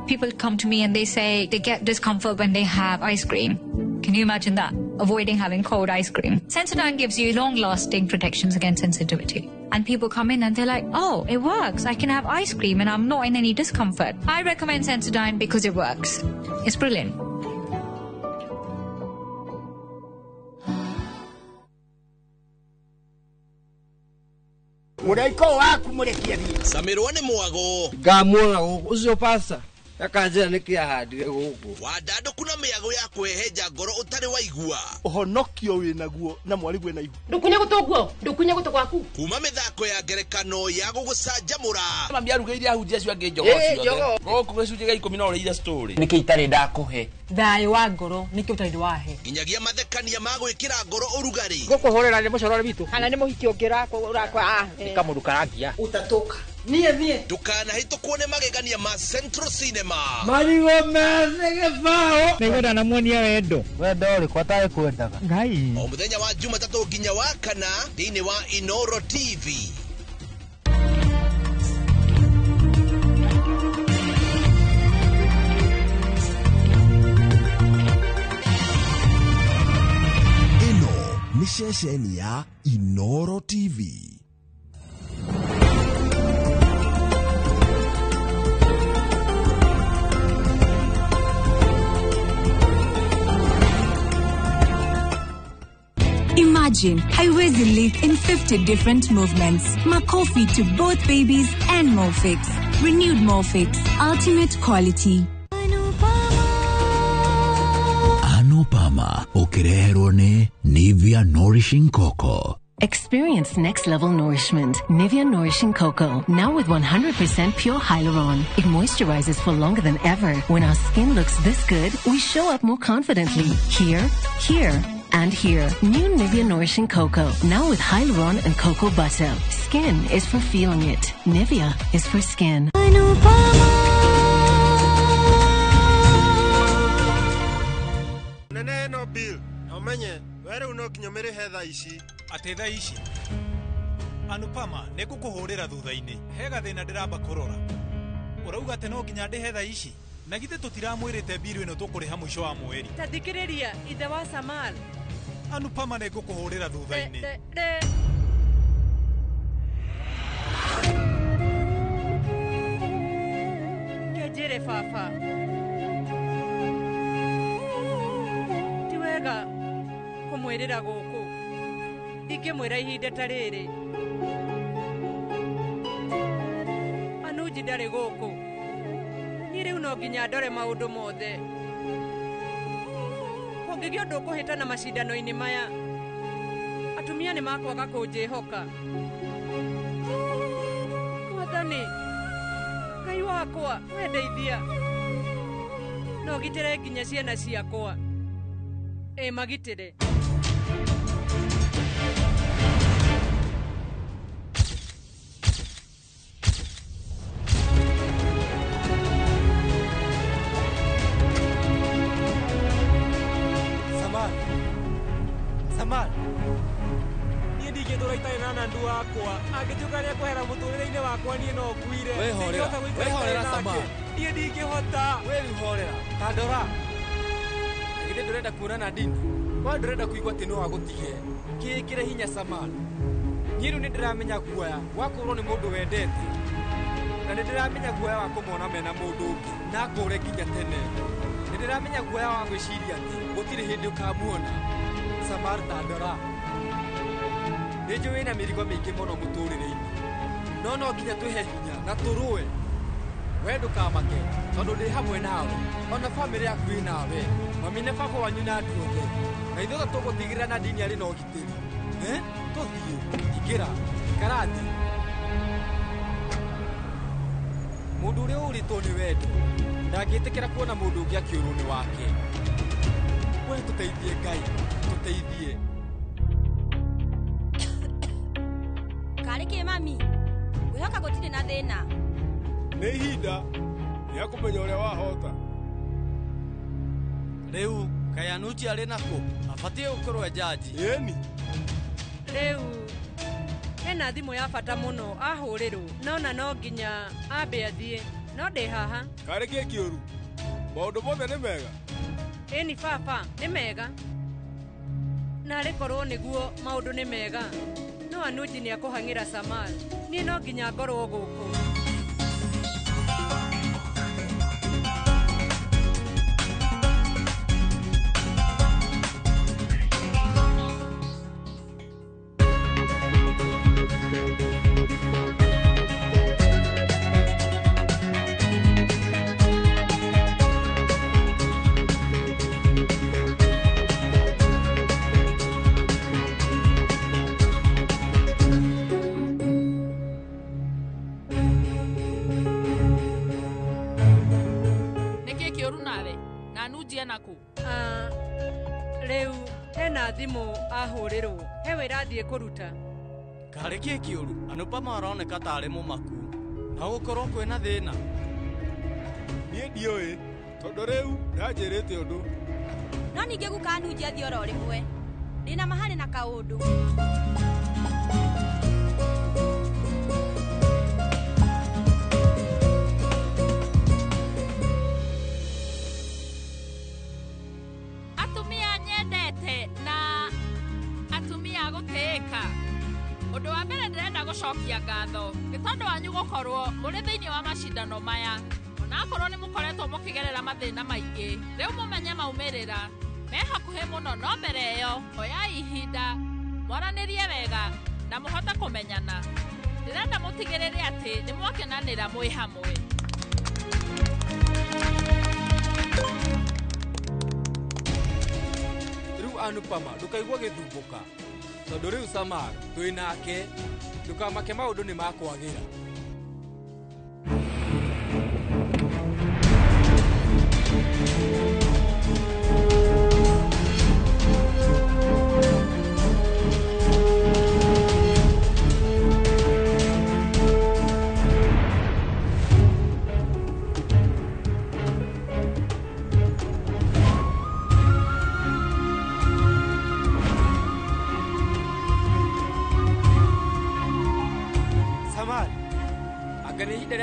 [SPEAKER 27] People come to me and they say they get discomfort when they have ice cream. Can you imagine that?
[SPEAKER 2] avoiding having cold ice cream. Sensodyne gives you long-lasting protections against sensitivity. And people come in and they're like, oh, it works. I can have ice cream and I'm not in any discomfort. I recommend Sensodyne because it works. It's brilliant.
[SPEAKER 4] Muraiko waku murekia thie.
[SPEAKER 5] Samirwa ni mwago.
[SPEAKER 4] Ngamwona ucio pasta. Akanjira nikia handire guku.
[SPEAKER 5] Wadando kuna miago ya kweheja ngoro utari waigua.
[SPEAKER 4] Uhonokio winaguo na mwarigu na igu.
[SPEAKER 5] Ndukunye guto gwaku. Kuma mithako ya ngerekano ya gugucanjamura.
[SPEAKER 4] Mami arugeire ahunjia cio ange njogo ciothe. Goku gicunje ga 10 na uriira story. Niki itari ndakuhe.
[SPEAKER 7] Thai wa ngoro niki utari wahe.
[SPEAKER 5] Nginyagia mathekania ma gwikira ngoro urugari.
[SPEAKER 4] Gukuhorera ni mucorore bitu.
[SPEAKER 7] Kana ni muhiki ungira urakwa.
[SPEAKER 4] Ikamuru karagia.
[SPEAKER 7] Utatoka. Niye.
[SPEAKER 5] Dukana hito kuone magegania ma Central Cinema.
[SPEAKER 4] Marigo mezege fao.
[SPEAKER 7] Nigora na muonia wendo.
[SPEAKER 4] Wendo uri kwataye kwendaga.
[SPEAKER 7] Ngai.
[SPEAKER 5] O muthenya wa Jumatatu nginya wa kana thiini wa Inoro TV.
[SPEAKER 8] Ino ni ceceni ya Inoro TV.
[SPEAKER 25] Imagine, haiwezi live in 50 different movements. Makofi to both babies and Morphix. Renewed Morphix, ultimate quality.
[SPEAKER 8] Anupama, ukireherwo ni Nivea Nourishing Cocoa.
[SPEAKER 10] Experience next level nourishment. Nivea Nourishing Cocoa, now with 100% pure hyaluron. It moisturizes for longer than ever. When our skin looks this good, we show up more confidently. Here, and here. New Nivea Nourishing Cocoa, now with hyaluron and cocoa butter. Skin is for feeling it. Nivea is for skin.
[SPEAKER 27] Nene no bill. Omenye, were unokinyomere hetha ici.
[SPEAKER 28] Ate tha ici. Anupama, nekukuhurira thutha-ini. Hega thina ndiramba kurora. Urauga ate no nginya ndi hetha ici. Na githe tutiramwirite biru ino tukuriha mwisho wa mweri.
[SPEAKER 7] Tathikiriria ithe wa Samal.
[SPEAKER 28] Anupama nekukuhurira thutha-ini.
[SPEAKER 7] Kejere fafa. Tiwega kumwirira guku. Ndingimwira ihinda ta riri. Anuji ndari guku. Ni riu no nginya ndore maundu mothe. Kungigio undu kuhitana macindano-ini maya. Atumia ni makwaga kunjihoka. Mwathani, Ngai wakwa, we ndeithia. No gitire nginya ciana ciakwa. Magitire.
[SPEAKER 28] Samal. Niĩ ndingĩtũra itarĩ na nandu wakwa. Angĩtuĩka nĩ ekũhera mũtũrĩre-inĩ wakwa niĩ no nguire. Wehorera Samal. Niĩ ndingĩhota. Wĩhorera. Tandora. Githĩ ndũrenda kuona Nadine? Kwa ndũrenda kuigua atĩ no agũtige. Kĩkĩre hinya Samal. Niĩ rĩu nĩ ndĩramenya guoya wakorwo nĩ mũndũ wendete. Na nĩ ndĩramenya guoya wa kũmona mena mũndũ ũngĩ na ngũre nginya tene. Nĩ ndĩramenya guoya wa gwĩciria atĩ gũtirĩ hĩndĩ ũkamuona. Samar Tandora. Nĩ njũĩ wĩna mĩrigo mĩingĩ mũno mũtũrĩre-inĩ. No nginya twĩhe hinya na tũrũe. We ndũkamake tondũ ndĩ hamwe nawe. Ona bamĩrĩ yaku ĩ nawe. Mami na baba wanyu na andũ othe. Na ithuothe tũgũtigĩrĩra Nadine arĩ na ũgitĩri. Tũthiĩ. Ingĩra. Ikara thĩ. Mũndũ ũrĩa ũrĩtwo nĩ wendo ndangĩtĩkĩra kuona mũndũ ũngĩ akĩũrwo nĩ wake. We tũteithie Ngai. Tũteithie.
[SPEAKER 29] Kareke mami. Wihoka gũtirĩ na thĩna.
[SPEAKER 27] Nĩ ihinda rĩa kũmenya ũrĩa wahota.
[SPEAKER 4] Rĩu Kayanuchi arĩ nakũ? Abatiĩ gũkorwo jaji.
[SPEAKER 27] Ĩni.
[SPEAKER 7] Rĩu hena thimũ ya bata mũno ahũrĩrwo. No nginya ambe athiĩ. No ndĩ haha.
[SPEAKER 27] Kareke kĩũru. Maũndũ mothe nĩ mega.
[SPEAKER 7] Ĩni baba, nĩ mega. na rekorwo niguo maundu ni mega no Anuji ni akuhangira Samal ni no nginya ngorwo guku. Reu hena thimu ahurirwo hewe rathie kuruta
[SPEAKER 28] kare kikiuru Anupama aroneka tari mumaku na gukorwo kwena thina
[SPEAKER 27] nie ndioi tondu reu ndanjirite undu
[SPEAKER 29] no ninge guka Anuji athie oro rimwe ndina mahali na kaundu
[SPEAKER 1] Undu wa mbere ndirenda gucokia ngatho ni tondu wanyu gukorwo muri thiini wa macindano maya ona akorwo ni mukoretwo mukigerera mathina maingi riu mumenye maumirira me hakuhi muno no mbere iyo oya ihinda mwaranirie wega na muhota kumenyana ndirenda mutigirire ati ni mwakenanira mwi hamwe.
[SPEAKER 28] Riu Anupama ndukaigua githumbuka tondu riu Samar twinake ndukamake maundu ni makwagira.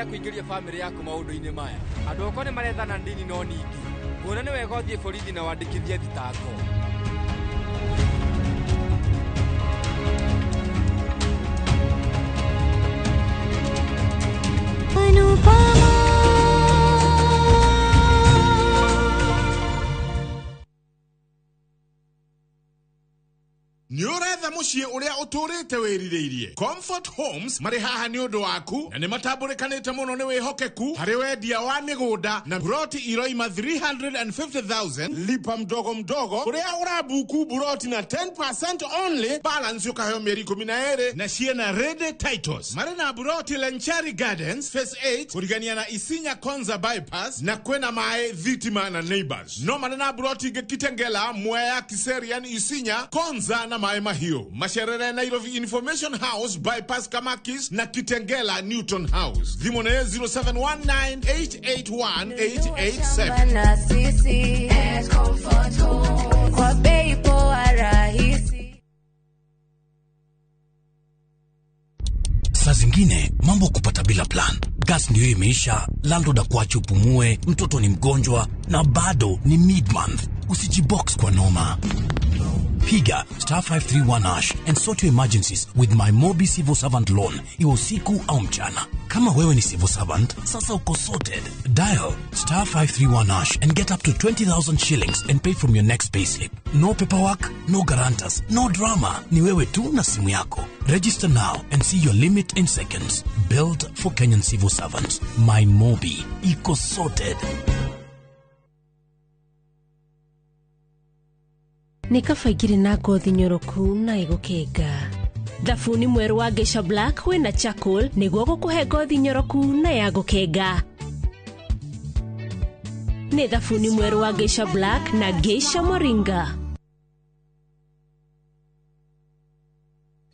[SPEAKER 28] Kuingiria family yako maundu-ini maya andu oko ni marethana ndini no ningi kuona ni wega uthie borithi na wandikithie thitango.
[SPEAKER 5] Niuretha mucie uria uturite wiririirie. Comfort Homes mari haha ni undu waku na ni matambulikanite muno ni wihokeku hari wendia wa migunda na buroti iroima 350,000 lipa mdogo mdogo uria urabuku buroti na 10% only balance ukaheo mieri 12 na ciena ready titles. Mari na buroti Lenchari Gardens Phase 8 kurigania na Isinya Konza bypass na kwena mae Thitima na Neighbors. No mari na buroti Kitengela Mwea Kiserian Isinya Konza na mae Mahio. Masherere Nairobi Information House bypass Kamakis na Kitengela Newton House. Dhimone 0719881887.
[SPEAKER 8] Saa zingine mambo kupata bila plan. Gas ndio imeisha, landlord akuache upumue, mtoto ni mgonjwa na bado ni mid-month. Usijibox kwa noma. Piga *531# and sort your emergencies with my Mobi Civil Servant Loan. Iwe usiku au mchana. Kama wewe ni civil servant, sasa uko sorted. Dial *531# and get up to 20,000 shillings and pay from your next payslip. No paperwork, no guarantors, no drama. Ni wewe tu na simu yako. Register now and see your limit in seconds. Built for Kenyan civil servants. My Mobi. Iko sorted.
[SPEAKER 3] Nikafaigiri na gothi nyoroku na igukenga. Thabuni mweru wa Geisha Black wina charcoal niguo gukuhe gothi nyoroku na ya gukenga. Ni thabuni mweru wa Geisha Black na Geisha Moringa.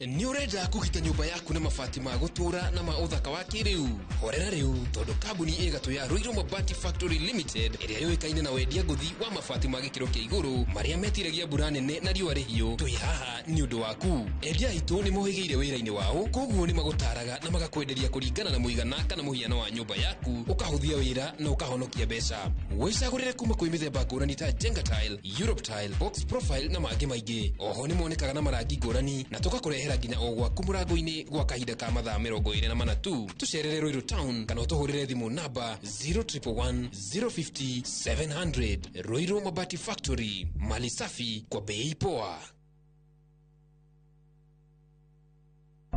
[SPEAKER 6] Ni urenda kugita nyumba yaku na mabati ma gutura na ma uthaka wa kiriu. Horera riu tondu kambuni igatu ya Ruiru Mabati Factory Limited iria yoikaine na wendia nguthi wa mabati ma gikiro kia iguru maria metiragia mbura nene na riua rihiu. Twi haha ni undu waku. Endia itu ni mohigeire wira-ini wao, koguo ni magutaraga na magakwenderia kuringana na muigana kana muhiano wa nyumba yaku, ukahuthia wira na ukahonokia mbeca. Wicagurire kuma kwi mithemba ngurani ta Jenga Tile, Europe Tile, Box Profile na mangi maingi. Oho ni monekaga na marangi ngurani na tugakurehera nginya o gwaku murango-ini gwa kahinda ka mathaa 24 tu. Tucerere Ruiru Town kana utuhurire thimu namba 0111 050 700. Ruiru Mabati Factory, mali safi kwa bei poa.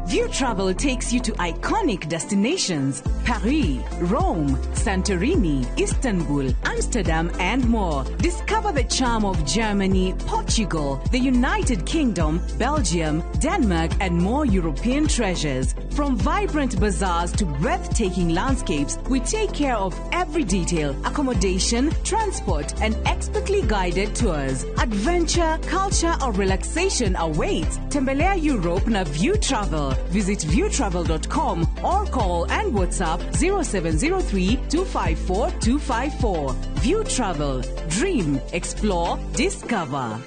[SPEAKER 9] View Travel takes you to iconic destinations: Paris, Rome, Santorini, Istanbul, Amsterdam, and more. Discover the charm of Germany, Portugal, the United Kingdom, Belgium, Denmark, and more European treasures. From vibrant bazaars to breathtaking landscapes, we take care of every detail: accommodation, transport, and expertly guided tours. Adventure, culture, or relaxation awaits. Tembelea Europe na View Travel. Visit viewtravel.com or call and WhatsApp 0703 254 254. View Travel. Dream, explore, discover.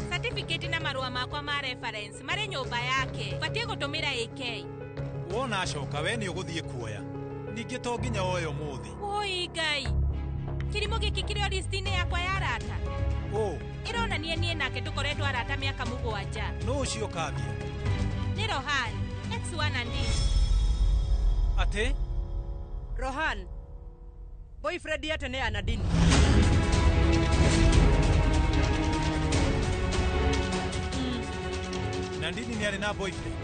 [SPEAKER 29] Certificate na marua makwa ma reference mare nyumba yake batie gutumira AK.
[SPEAKER 14] Wona acoka we ni uguthie kuoya ningi to nginya oyo muthi.
[SPEAKER 29] Oi Ngai, kirimo giki kiri listine yakwa ya arata. Irona nie nake tukoretwo arata miaka 7.
[SPEAKER 14] No ucio kambia
[SPEAKER 29] ni Rohan X1 andi.
[SPEAKER 14] Ate
[SPEAKER 7] Rohan boyfriend yake ni Anadini.
[SPEAKER 14] Nandini ni ari na boyfriend.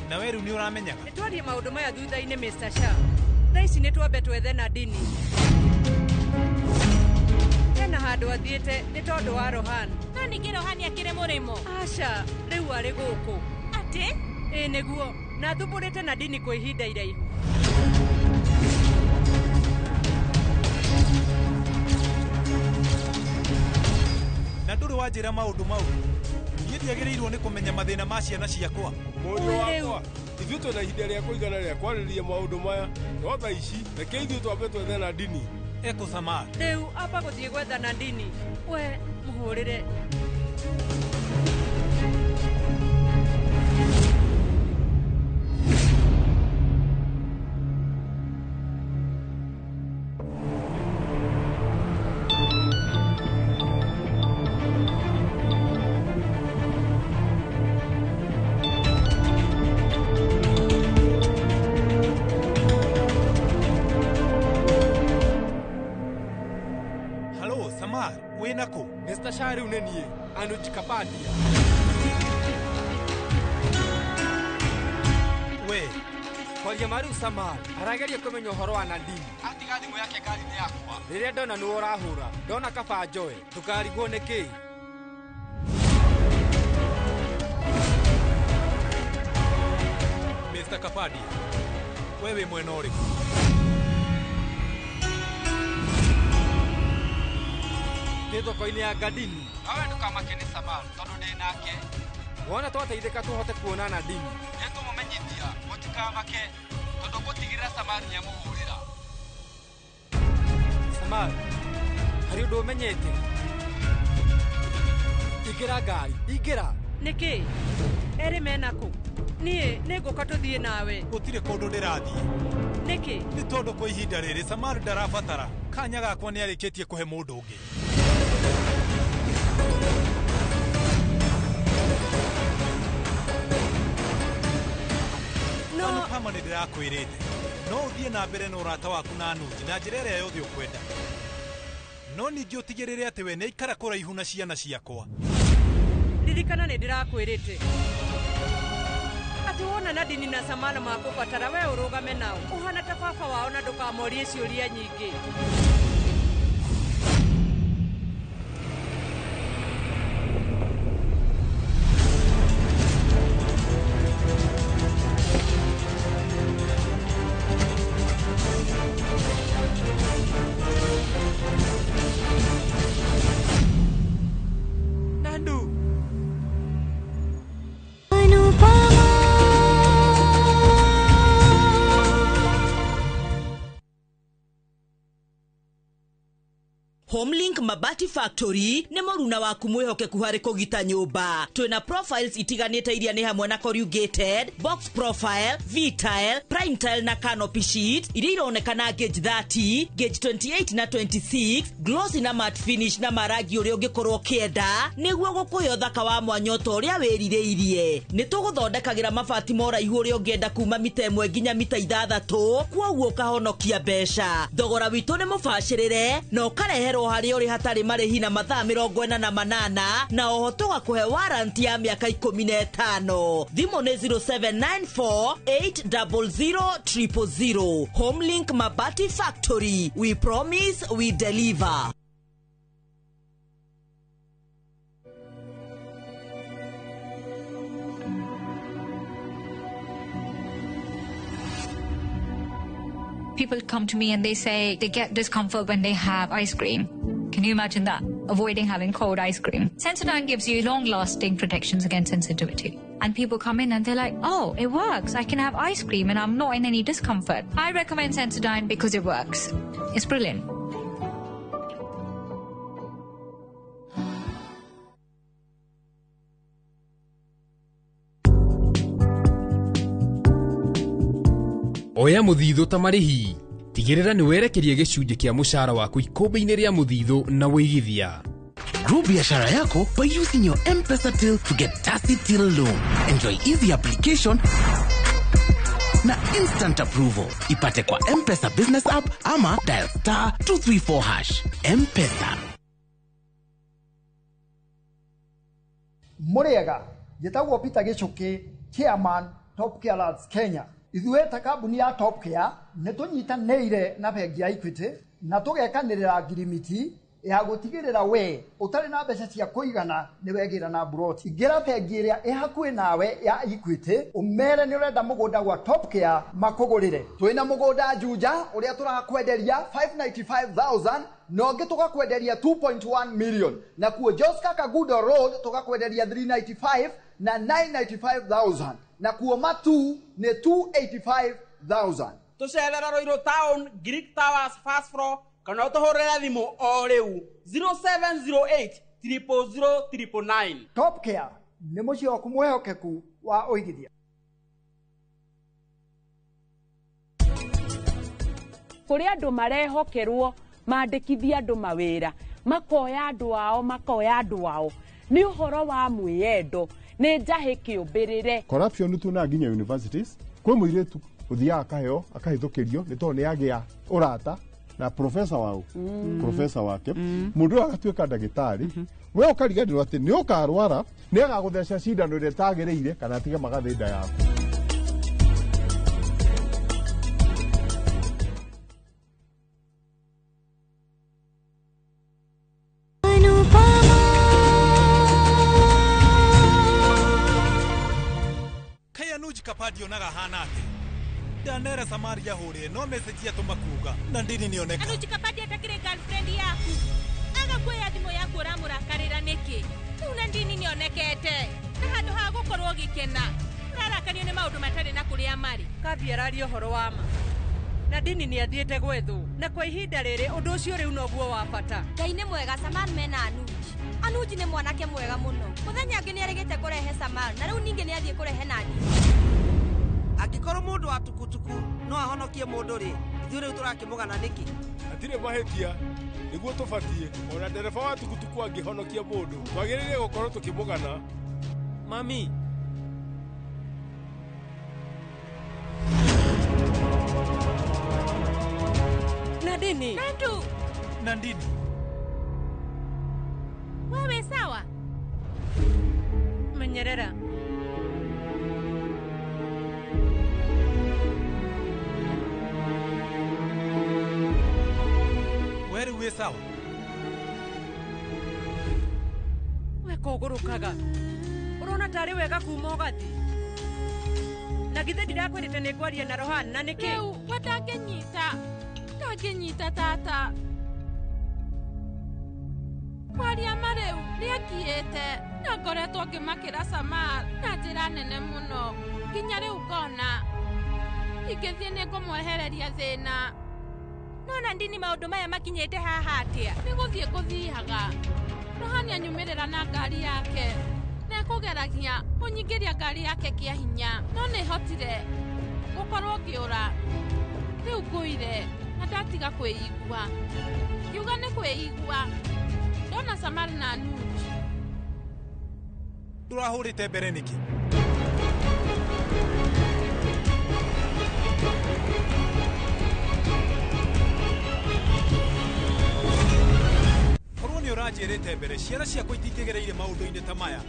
[SPEAKER 14] Na weru ni uramenyaga.
[SPEAKER 7] Nitwarie maundu maya thutha-ini Mr. Shah. Thaici nitwambe twethe Nadini. Hena handu athiete ni tondu wa Rohan.
[SPEAKER 29] No ningi Rohan akire murimo.
[SPEAKER 7] Aca, riu ari guku.
[SPEAKER 29] Ate?
[SPEAKER 7] Niguo. Na thumburite Nadini kwa ihinda iraihu.
[SPEAKER 14] Na nduru wanjira maundu mau. Ndiagĩrĩirwo nĩ kũmenya mathĩna ma ciana ciakwa.
[SPEAKER 28] Mũriũ wakwa, ithuĩ twĩna ihinda rĩa kũigana rĩa kwarĩrĩria maũndũ maya, no thaa ici reke ithuĩ twambe twethe Nadini.
[SPEAKER 14] Eko Samar.
[SPEAKER 7] Rĩu amba gũthiĩ gwetha Nadini. We mũhũrĩre.
[SPEAKER 28] Mr. Shari unenie Anuchikapadia. We kwaria Maru Samar arageria kumenya uhoro wa Nadini.
[SPEAKER 15] Atiga thimu yake ngari-ini yakwa.
[SPEAKER 28] Riria ndona ni urahura ndona kaba njoe tukarigwo niki.
[SPEAKER 14] Mr. Kapadia, wewe mwena uriku?
[SPEAKER 28] Thoko-ini ya Gadini.
[SPEAKER 15] Nawe ndukamake ni Samar tondu ndi nake.
[SPEAKER 28] Wona twateithika tuhote kuona Nadini.
[SPEAKER 15] Nĩngũmũmenyithia mũtikamake tondu ngũtigĩrĩra Samar nĩamũhũrĩra.
[SPEAKER 28] Samar, hari ũndũ ũmenyete? Ingĩra ngari, ingĩra. Nĩkĩ? Erĩ mena kũ? Niĩ nĩngũka tũthiĩ nawe.
[SPEAKER 14] Gũtirĩ kũndũ ndĩrathiĩ.
[SPEAKER 7] Nĩkĩ?
[SPEAKER 14] Nĩ tondũ kwa ihinda rĩrĩ Samar ndarabatara. Kanya gakwa nĩ arĩkĩtie kũhe mũndũ ũngĩ. No kama nĩ ndĩrakwĩrĩte no ũthiĩ na mbere na ũrata waku na Nuji na njĩra ĩrĩa yothe ũkwenda, no ningĩ ũtigĩrĩre atĩ we nĩ aikara kũraihu na ciana ciakwa.
[SPEAKER 7] Ririkana nĩ ndĩrakwĩrĩte atĩ wona Nadini na Samara makũbatara we ũrũgame nao ũhana ta baba wao na ndũkamorie ciũria nyingĩ.
[SPEAKER 11] Homelink Mabati Factory nĩ mũruna waku mwĩhokeku harĩ kũgita nyũmba. Twĩna profiles itiganĩte iria nĩ hamwe na corrugated, box profile, V-tile, prime tile na canopy sheet iria ironekana gauge 30, gauge 28 na 26, glossy na matte finish na marangi ũrĩa ũngĩkorwo kĩenda nĩguo gũkũhe ũthaka wa mwanya ũrĩa wĩrirĩirie. Nĩ tũgũthondekagĩra mabati moraihu ũrĩa ũngĩenda kuma mita 1 nginya mita 6, kwoguo ũkahonokia mbeca. Thogora witũ nĩ mũbacĩrĩre na ũkareherwo harĩa ũrĩ hatarĩ marĩhi na mathaa 48 na oho tũgakũhe warranty ya mĩaka 15. Thimũ nĩ 0794800000. Homelink Mabati Factory, we promise we deliver.
[SPEAKER 2] People come to me and they say they get discomfort when they have ice cream. Can you imagine that? Avoiding having cold ice cream. Sensodyne gives you long-lasting protections against sensitivity. And people come in and they're like, oh, it works. I can have ice cream and I'm not in any discomfort. I recommend Sensodyne because it works. It's brilliant.
[SPEAKER 6] Oya muthithu ta marihi. Tigirira ni werekerie gicunje kia mushara waku ikombe-ini ria muthithu na wigithia.
[SPEAKER 8] Grow biashara yako by using your M-Pesa till to get Tasi Till loan. Enjoy easy application na instant approval. Ipate kwa M-Pesa business app ama dial *234#. M-Pesa.
[SPEAKER 12] Muriega, jetagwo Peter Gichuki, Chairman Top Care Lads Kenya. Ithuĩ ta kambuni ya Top Care nĩ tũnyitanĩire na bengi ya Equity na tũgekanĩrĩra ngirimiti ya gũtigĩrĩra we ũtarĩ na mbeca cia kũigana nĩ wegĩra na broti. Ingĩra bengi ĩrĩa ĩ hakuhĩ nawe ya Equity ũmere nĩ ũrenda mũgũnda gwa Top Care makũgũrĩre. Twĩna mũgũnda Juja ũrĩa tũrakwenderia 595,000 na ũngĩ tũgakwenderia 2.1 million, na kuo Joska Kagudo Road tũgakwenderia 395 na 995,000, na kuo Matu ni 285,000.
[SPEAKER 13] Tucerera Roiro Town, Greek Towers, Fast Floor, kana ũtũhũrĩre thimũ o rĩu 0708 000
[SPEAKER 12] Top Care nĩ mũciĩ waku mwĩhokeku wa ũigithia.
[SPEAKER 7] Kũrĩ andũ marehokerwo mandĩkithia andũ mawĩra, makoya andũ ao nĩ ũhoro wa mwĩyendo, nĩ njahĩ kĩũmbĩrĩre.
[SPEAKER 16] Corruption tu na nginya universities kwĩ mũirĩtu ũthiaga akaheo akahithũkĩrio nĩ tondũ nĩ agĩa ũrata na professor wake mũndũ ũyũ agatuĩka ndagĩtarĩ, we ũkariganĩrwo atĩ nĩ ũkarwara, nĩ agagũtheca cindano ĩrĩa ĩtagĩrĩire kana atige magathĩnda yaku.
[SPEAKER 14] Kapadio naga hanate. Danera Samaria hore no message ya tumakuga. Na ndini nioneka.
[SPEAKER 29] Anuji Kapadia takire girlfriend yaku. Aga kwe thimo yaku ũramũrakarĩra nĩkĩ? Una ndini nionekete. Na handũ ha gũkorwo gĩkena. Ũrarakanio nĩ maũndũ matarĩ na kũrĩa marĩ.
[SPEAKER 7] Kabi araria ũhoro wa ma. Na ndini nĩ athiĩte gwethwo. Na kwa ihinda rĩrĩ ũndũ ũcio rĩu noguo wa bata.
[SPEAKER 29] Ngai nĩ mwega, Samar mena Anuji. Anuji nĩ mwanake mwega mũno. Mũthenya ũngĩ nĩ arĩgĩte kũrehe Samar, na rĩu ningĩ nĩ athiĩ kũrehe Nani.
[SPEAKER 13] Angĩkorwo mũndũ wa tukutuku no ahonokie mũndũ rĩ, ithuĩ rĩu tũrakĩmũgana nĩkĩ?
[SPEAKER 27] Hatirĩ mahĩtia nĩguo tũbatiĩ, ona ndereba wa tukutuku angĩhonokia mũndũ twagĩrĩire gũkorwo tũkĩmũgana.
[SPEAKER 13] Mami,
[SPEAKER 7] Nadini.
[SPEAKER 29] Nandu.
[SPEAKER 14] Nandini.
[SPEAKER 29] Wewe sawa?
[SPEAKER 7] Menyerera.
[SPEAKER 14] Wewe uwe sawa?
[SPEAKER 7] Weko ũgũrũkaga. Ũrona tarĩ wega kuma ũgathi. Na githĩ ndirakwĩrĩte nĩ ngwaria na Rohan na nĩkĩ?
[SPEAKER 1] Rĩu ndangĩnyita tata. Kwaria marĩu nĩakiĩte na ngoretwo ngĩmakĩra Samar na njĩra nene mũno. Nginya rĩu ngona ingĩthiĩ nĩ ngũmwehereria thĩna. No
[SPEAKER 29] nona ndini maundu maya makinyete haha atia
[SPEAKER 1] ni guthie nguthiaga Rohani anyumirira na ngari yake na kugeragia kunyigiria ngari yake kia hinya no ni hotire gukorwo ngiura riu nguire na ndatiga kwĩigua kiuga nĩ kwĩigua ndona Samar na Nuj
[SPEAKER 14] ndurahurite mbere niki korwo nĩ ũranjĩrĩte mbere ciara ciakwa itingĩgereire maũndũ-inĩ ta maya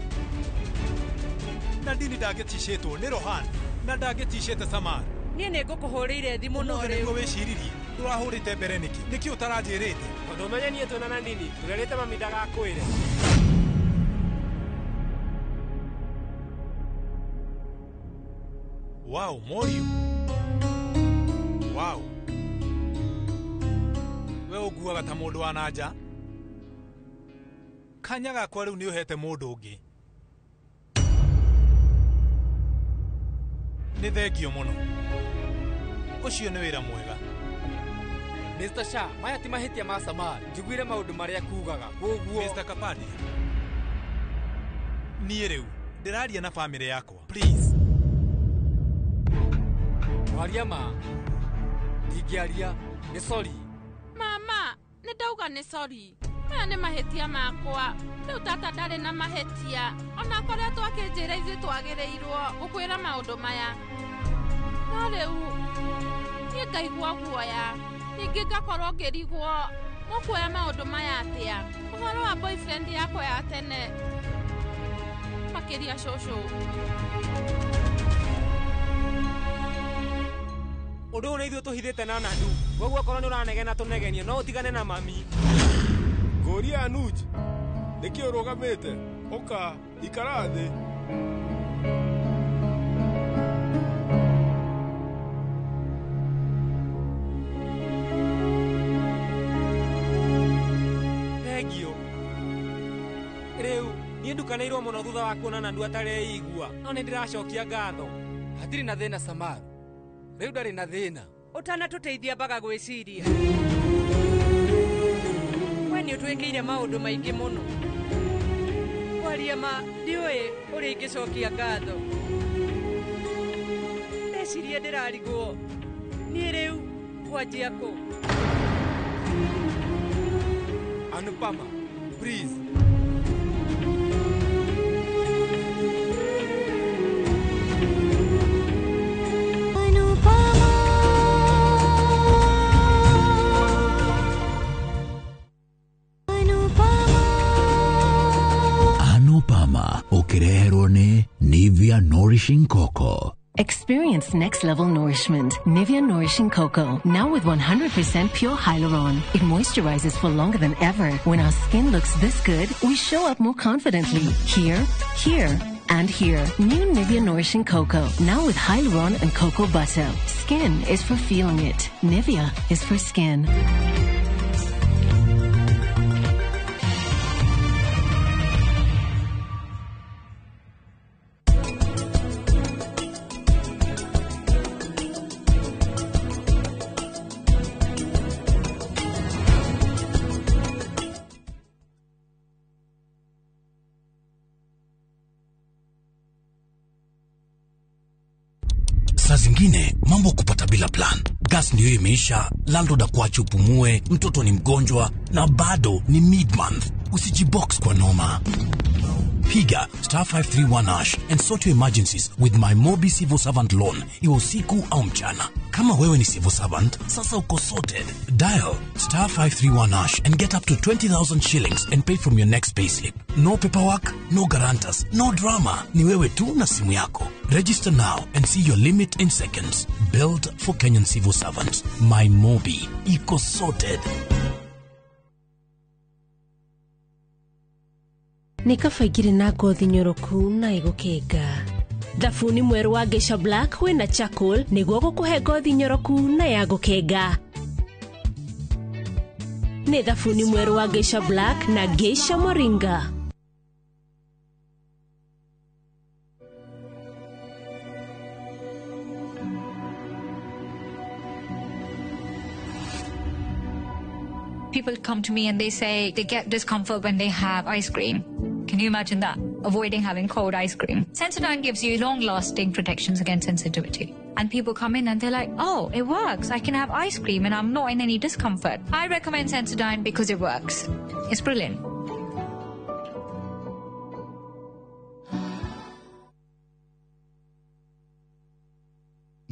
[SPEAKER 14] na ndini ndangĩticĩtwo nĩ Rohan na ndangĩticĩte Samar
[SPEAKER 28] niĩ nĩ ngũkũhũrĩire thimũ no rĩu
[SPEAKER 14] nĩguo wĩciririe ndũrahũrĩte mbere nĩkĩ ũtaranjĩrĩte
[SPEAKER 28] tondũ ũmenyenie twĩna na ndini tũrerĩte mami ndagakwĩre
[SPEAKER 14] wow Morio wow we ũguaga ta mũndũ wa nanja kanya gakwa rĩu nĩ ũhete mũndũ ũngĩ nĩ thengio mũno ũcio nĩ wĩra mwega
[SPEAKER 28] Mr. Shah maya ti mahĩtia ma Samar njiguire maũndũ marĩa kugaga koguo
[SPEAKER 14] Mr. Kapadia niĩ rĩu ndĩraria na bamĩrĩ yakwa please
[SPEAKER 28] waria ma ndingĩaria nĩ sorry
[SPEAKER 1] mama nĩ ndauga nĩ sorry maya nĩ mahĩtia makwa rĩu tata ndarĩ na mahĩtia ona akoretwo akĩnjĩra ithuĩ twagĩrĩirwo gũkwĩra maũndũ maya no rĩu niĩ ngaigua guoya ningĩ ngakorwo ngĩrigwo mũkuoya maũndũ maya atĩa ũhoro wa boyfriend yakwa ya tene makĩria cũcũ
[SPEAKER 28] ũndũ ũyũ nĩ ithuĩ tũhithĩte na Nandu koguo korwo nĩ ũranegena tũnegenie no ũtigane na mami
[SPEAKER 27] ngũria Nuj nĩkĩ ũrũgamĩte ũka ikara thĩ
[SPEAKER 28] thengio rĩu niĩ ndukanĩirwo mũno thutha wa kuona Nandu atareigua no nĩ ndĩracokia ngatho hatirĩ na thĩna Samar rĩu ndarĩ na thĩna ũtanatũteithia mbaga gwĩciria we nĩ ũtwĩkĩire maũndũ maingĩ mũno kwaria ma ndiũĩ ũrĩa ingĩcokia ngatho ndecirie ndĩrarigwo niĩ rĩu kwanjia kũ Anupama please
[SPEAKER 8] Anupama ukireherwo ni Nivea Nourishing Cocoa.
[SPEAKER 10] Experience next level nourishment. Nivea Nourishing Cocoa. Now with 100% pure hyaluron. It moisturizes for longer than ever. When our skin looks this good, we show up more confidently. Here, and here. New Nivea Nourishing Cocoa. Now with hyaluron and cocoa butter. Skin is for feeling it. Nivea is for skin.
[SPEAKER 8] Saa zingine mambo kupata bila plan. Gas ndiyo imeisha, landlord akuache upumue, mtoto ni mgonjwa na bado ni mid-month. Usijibox kwa noma. Piga *531# and sort your emergencies with my Mobi Civil Servant Loan. Iwe usiku au mchana. Kama wewe ni civil servant, sasa uko sorted. Dial *531# and get up to 20,000 shillings and pay from your next payslip. No paperwork, no guarantors, no drama. Ni wewe tu na simu yako. Register now and see your limit in seconds. Built for Kenyan civil servants. My Mobi. Iko sorted.
[SPEAKER 3] nĩ kabaingire na ngothi nyoroku na igukenga. Thabuni mweru wa Geisha Black wĩna charcoal nĩguo gũkũhe ngothi nyoroku na ya gũkenga. Nĩ thabuni mweru wa Geisha Black na Geisha Moringa.
[SPEAKER 2] People come to me and they say they get discomfort when they have ice cream. Can you imagine that? Avoiding having cold ice cream. Sensodyne gives you long-lasting protections against sensitivity. And people come in and they're like, oh, it works. I can have ice cream and I'm not in any discomfort. I recommend Sensodyne because it works. It's brilliant.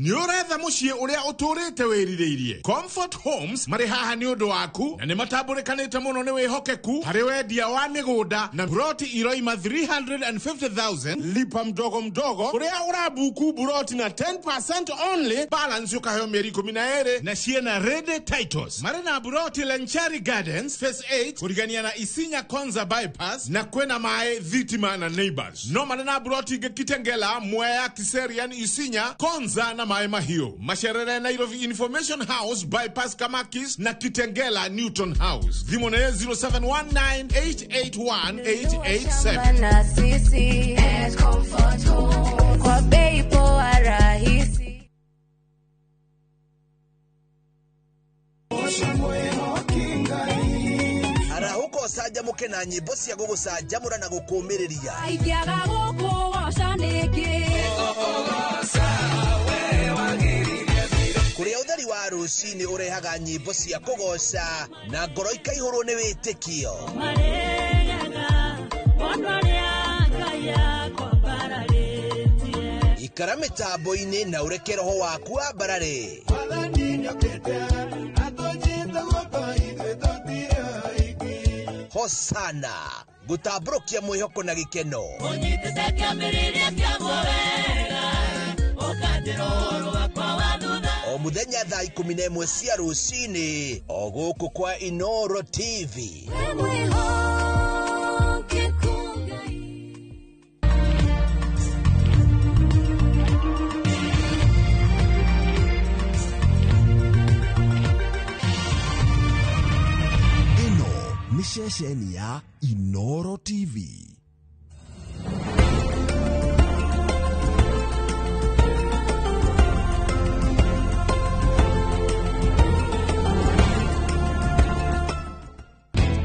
[SPEAKER 5] Nyoretha mushie uria uturite wirireirie. Comfort Homes mari haha ni undu waku na ni mataburekanite muno ni wihokeku hari wendia wa migunda na buroti iroima 350,000 lipa mdogo mdogo uria urabuku buroti na 10% only balance yukaheyo mieri 12 na shiena ready titles. Mari na buroti Lenchari Gardens Phase 8 kurigania na Isinya Konza Bypass na kwena mae Thitima na Neighbors. No mari na buroti Kitengela Mwea Kiserian Isinya Konza na Maema hiyo. Masherere Nairobi Information House Bypass Kamakis na Kitengela Newton House. Dhimone 0719881887.
[SPEAKER 17] Kwa bei poa rahisi.
[SPEAKER 18] Ara huko saja muke na nyimbo cia gugucanjamura na gukumiriria.
[SPEAKER 17] Aikiaga guku wocaniki.
[SPEAKER 18] Kuria utheri wa rucini urehaga nyimbo cia kugoca na ngoro ikaihurwo ni witikio. Ikara mitambo-ini na ureke roho waku wambarare. Hosana gutamburukia mwihoko na gikeno.
[SPEAKER 17] Unyitite kiambiriria kia mwega ukajiroro wakwa wathutha.
[SPEAKER 18] O muthenya thaa 11 cia rucini o guku kwa Inoro TV.
[SPEAKER 19] Ni shesheni ya Inoro TV.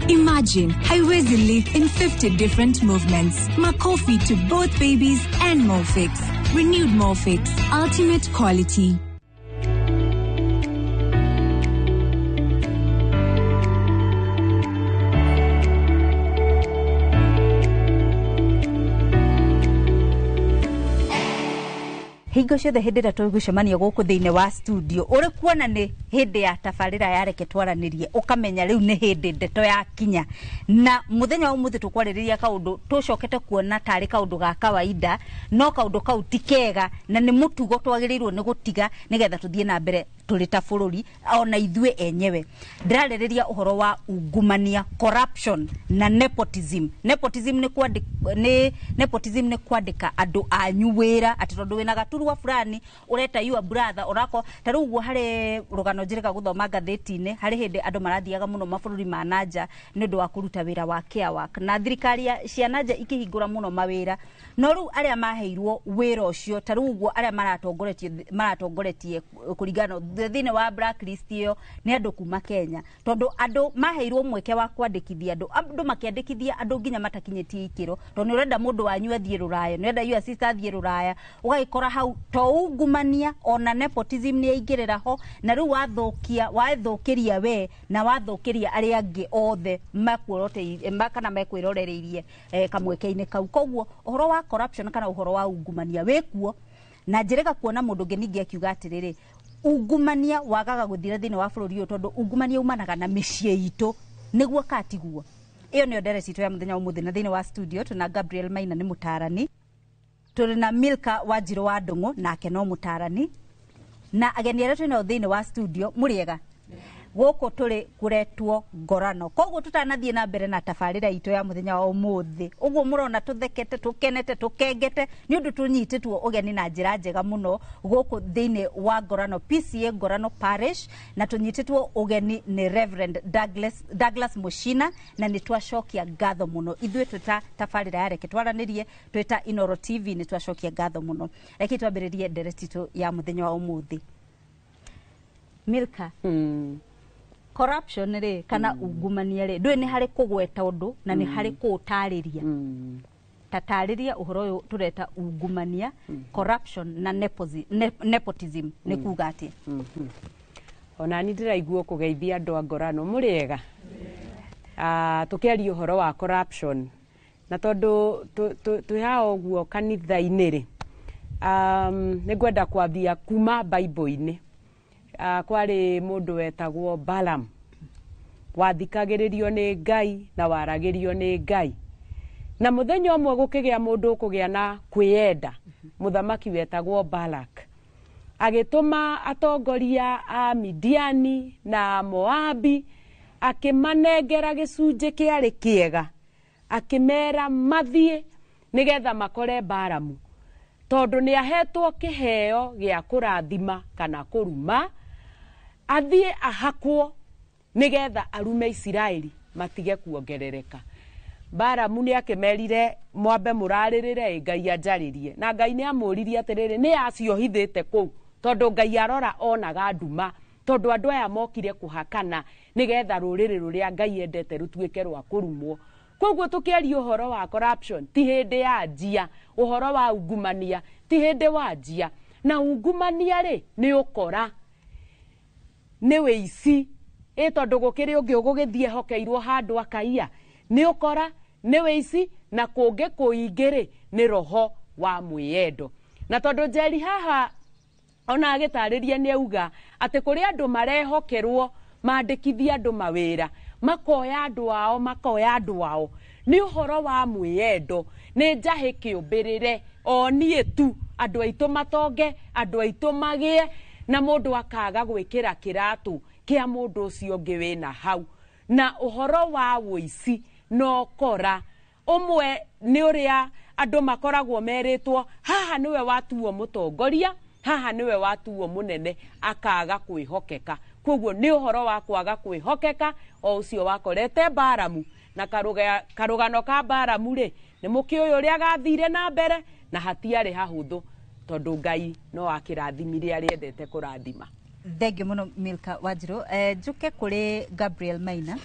[SPEAKER 25] Imagine haiwezi live in 50 different movements. Makofi to both babies and Mofix. Renewed Mofix, ultimate quality.
[SPEAKER 20] Hingo ciothe hindi ira tugucemania guku thiine wa studio uri kuona ni hindi ya tabarira yareke twaranirie ukamenya riu ni hindi ndeto ya kinya na muthenya wa umuthi tukwariria kaundu tucokete kuona tari kaundu ga kawaida no kaundu kau tikega na ni mutugo twagirirwo ni gutiga nigetha tuthie na mbere turi ta bururi ona ithue enyewe. Ndiraririria uhoro wa ungumania, corruption na nepotism. Nepotism ni kwandika andu anyu wira ati tondu wina gaturwa fulani ureta your brother urako taru uguo hari rugano njirika guthoma ngatheti-ini hari hindi andu marathiaga muno mabururi ma nanja ni undu wa kuruta wira wa care work na thirikari cia nanja ikihingura muno mawira no riu aria maheirwo wira ucio taru uguo aria maratongoretie kuringana thiine wa blacklist iyo ni andu kuma Kenya tondu andu maheirwo mweke wa kwandikithia andu makiandikithia andu nginya matakinyitie ikiro tondu urenda mundu wanyu athie ruraya ni urenda your sister athie ruraya ugaikora hau to ungumania ona nepotism ni ingirira ho na riu wathukiria we na wathukiria aria angi othe makuorote makana mekwirorereirie kamweke-ini kau koguo uhoro wa corruption kana uhoro wa ungumania wekuo na njireka kuona mundu ngingi akiuga atiriri ungumania wagaga guthira thiine wa bururi uyu tondu ungumania umanaga na micii itu niguo katiguo. Iyo ni ndereti itu ya muthenya umuthi na thiine wa studio tuna Gabriel Maina ni mutarani, turi na Milka Wanjiru wa Ndungu nake no mutarani na ageni aria twina thiine wa studio muriega guku turi kuretwo ngorano koguo tutanathie na mbere na tabarira itu ya muthenya wa umuthi uguo murona tuthekete tukenete tukengete ni undu tunyitetwo ugeni na njira njega muno guku thiine wa ngorano PCA Ngorano Parish na tunyitetwo ugeni ni Reverend Douglas Mushina na ni twacokia ngatho muno ithue twita tabarira yareke twaranirie twita Inoro TV ni twacokia ngatho muno reke twambiririe ndereti tu ya muthenya wa umuthi. Milka corruption ri kana ungumania ri ndui ni hari kugweta undu na ni hari kuutariria tatariria uhoro uyu tureta ungumania corruption na nepotism ni kuga atia
[SPEAKER 7] ona ni ndiraigua kugeithia andu a Ngorano muriega tukiaria uhoro wa corruption na tondu tuhao guo kanitha-ini ri ni gwenda kwambia kuma Bible-ini kwari mundu wetagwo Balaam wathikagiririo ni Ngai na waragirio ni Ngai na muthenya umwe gukigia mundu kugia na kwiyenda muthamaki wetagwo Balak agituma atongoria a Midiani na Moabi akimanengera gicunje kiari kiega akimera mathie nigetha makore Balamu tondu ni ahetwo kiheo gia kurathima kana kuruma athie ahakwo nigetha arume Isiraeli matige kuongerereka Balamu ni akimerire mwambe muraririre Ngai anjaririe na Ngai ni amuririe atiriri ni aciohithite ku tondu Ngai arora onaga nduma tondu andu aya mokire kuhakana nigetha ruriri ruria Ngai endete rutuike rwa kurumwo koguo tukiaria uhoro wa corruption ti hindi ya njia uhoro wa ungumania ti hindi wa njia na ungumania ri ni ukora ni wici tondu gukiri ungi ugugithie hokeirwo handu akaia ni ukora ni wici na kungi kuingiri ni roho wa mwiyendo na tondu Njeri haha ona agitariria ni auga ati kuri andu marehokerwo mandikithia andu mawira makoya andu ao ni uhoro wa mwiyendo ni njahi kiumbirire nie tu andu aitu matonge andu aitu magie na mundu akaga gwikira kiratu kia mundu ucio ungi wina hau na uhoro wa wici no kora umwe ni uria andu makoragwo meritwo haha niwe watuo mutongoria haha niwe watuo munene akaga kwihokeka koguo ni uhoro wa kwaga kwihokeka o ucio wakorete Balamu na karugano ka Balamu ri ni mukiuyu uria gathire na mbere na hatiari hahuthu tondu Ngai no akirathimire ariendete kurathima.
[SPEAKER 20] Thengio muno Milka Wanjiru. Njuke kuri Gabriel Maina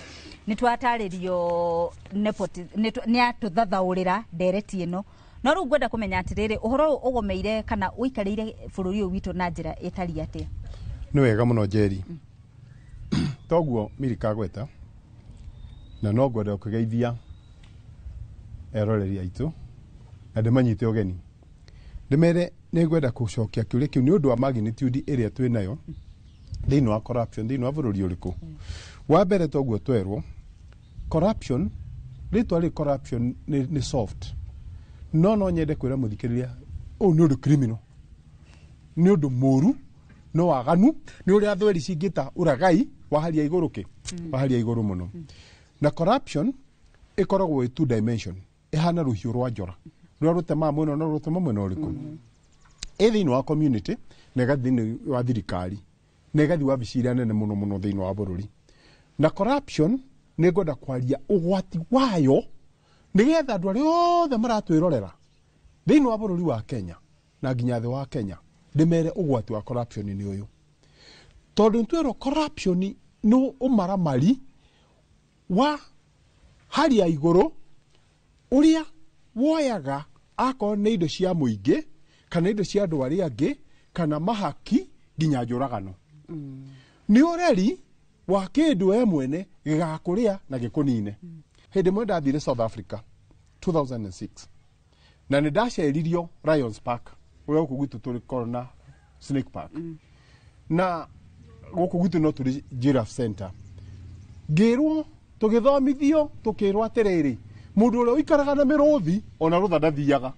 [SPEAKER 20] nitwataririo ni atuthathaurira ndereti ino no ru ngwenda kumenya atiriri uhoro ugomeire kana uikarire bururi uyu witu na njira itari atia.
[SPEAKER 16] Ni wega muno Njeri toguo Milka gweta na no ngwenda kugeithia eroreri aitu na ndimanyite ugeni ndimere ni ngwenda kucokia kiuria kiu ni undu wa magnitude iria twi nayo thiini wa corruption thiini wa bururi uriku wa mbere toguo twerwo corruption ritwa ri corruption ni soft no nyende kwira muthikiriria ni undu criminal ni undu muru no waganu ni uria thweri cingita uragai wa hali ya iguru wa hali ya iguru muno na corruption ikoragwo with two dimension ihana ruhiu rwa njora rwa rutema muno no rutema muno uriku thiini wa community nega thiini wa thirikari nega thi wa biciria nene muno thiini wa bururi na corruption ni ngwenda kwaria ugwati wayo nigetha andu aria othe maratwirorera thiini wa bururi wa Kenya na nginya thi wa Kenya ndimere ugwati wa corruption ni uyu tondu ntwero corruption no umaramari wa hali ya iguru uria woyaga ako ni indo cia muingi kana indo cia andu aria angi kana mahaki nginya njuragano ni ureri wa kindu we mwene gigakuria na gikunine hindi mwe ndathire South Africa 2006 na ni ndaceririo Lions Park uria guku gwitu turi corner Snake Park na guku gwitu no turi Giraffe Center ngirwo tugithomithio tukirwo atiriri mundu uria uikaraga na miruthi ona rutha ndathiaga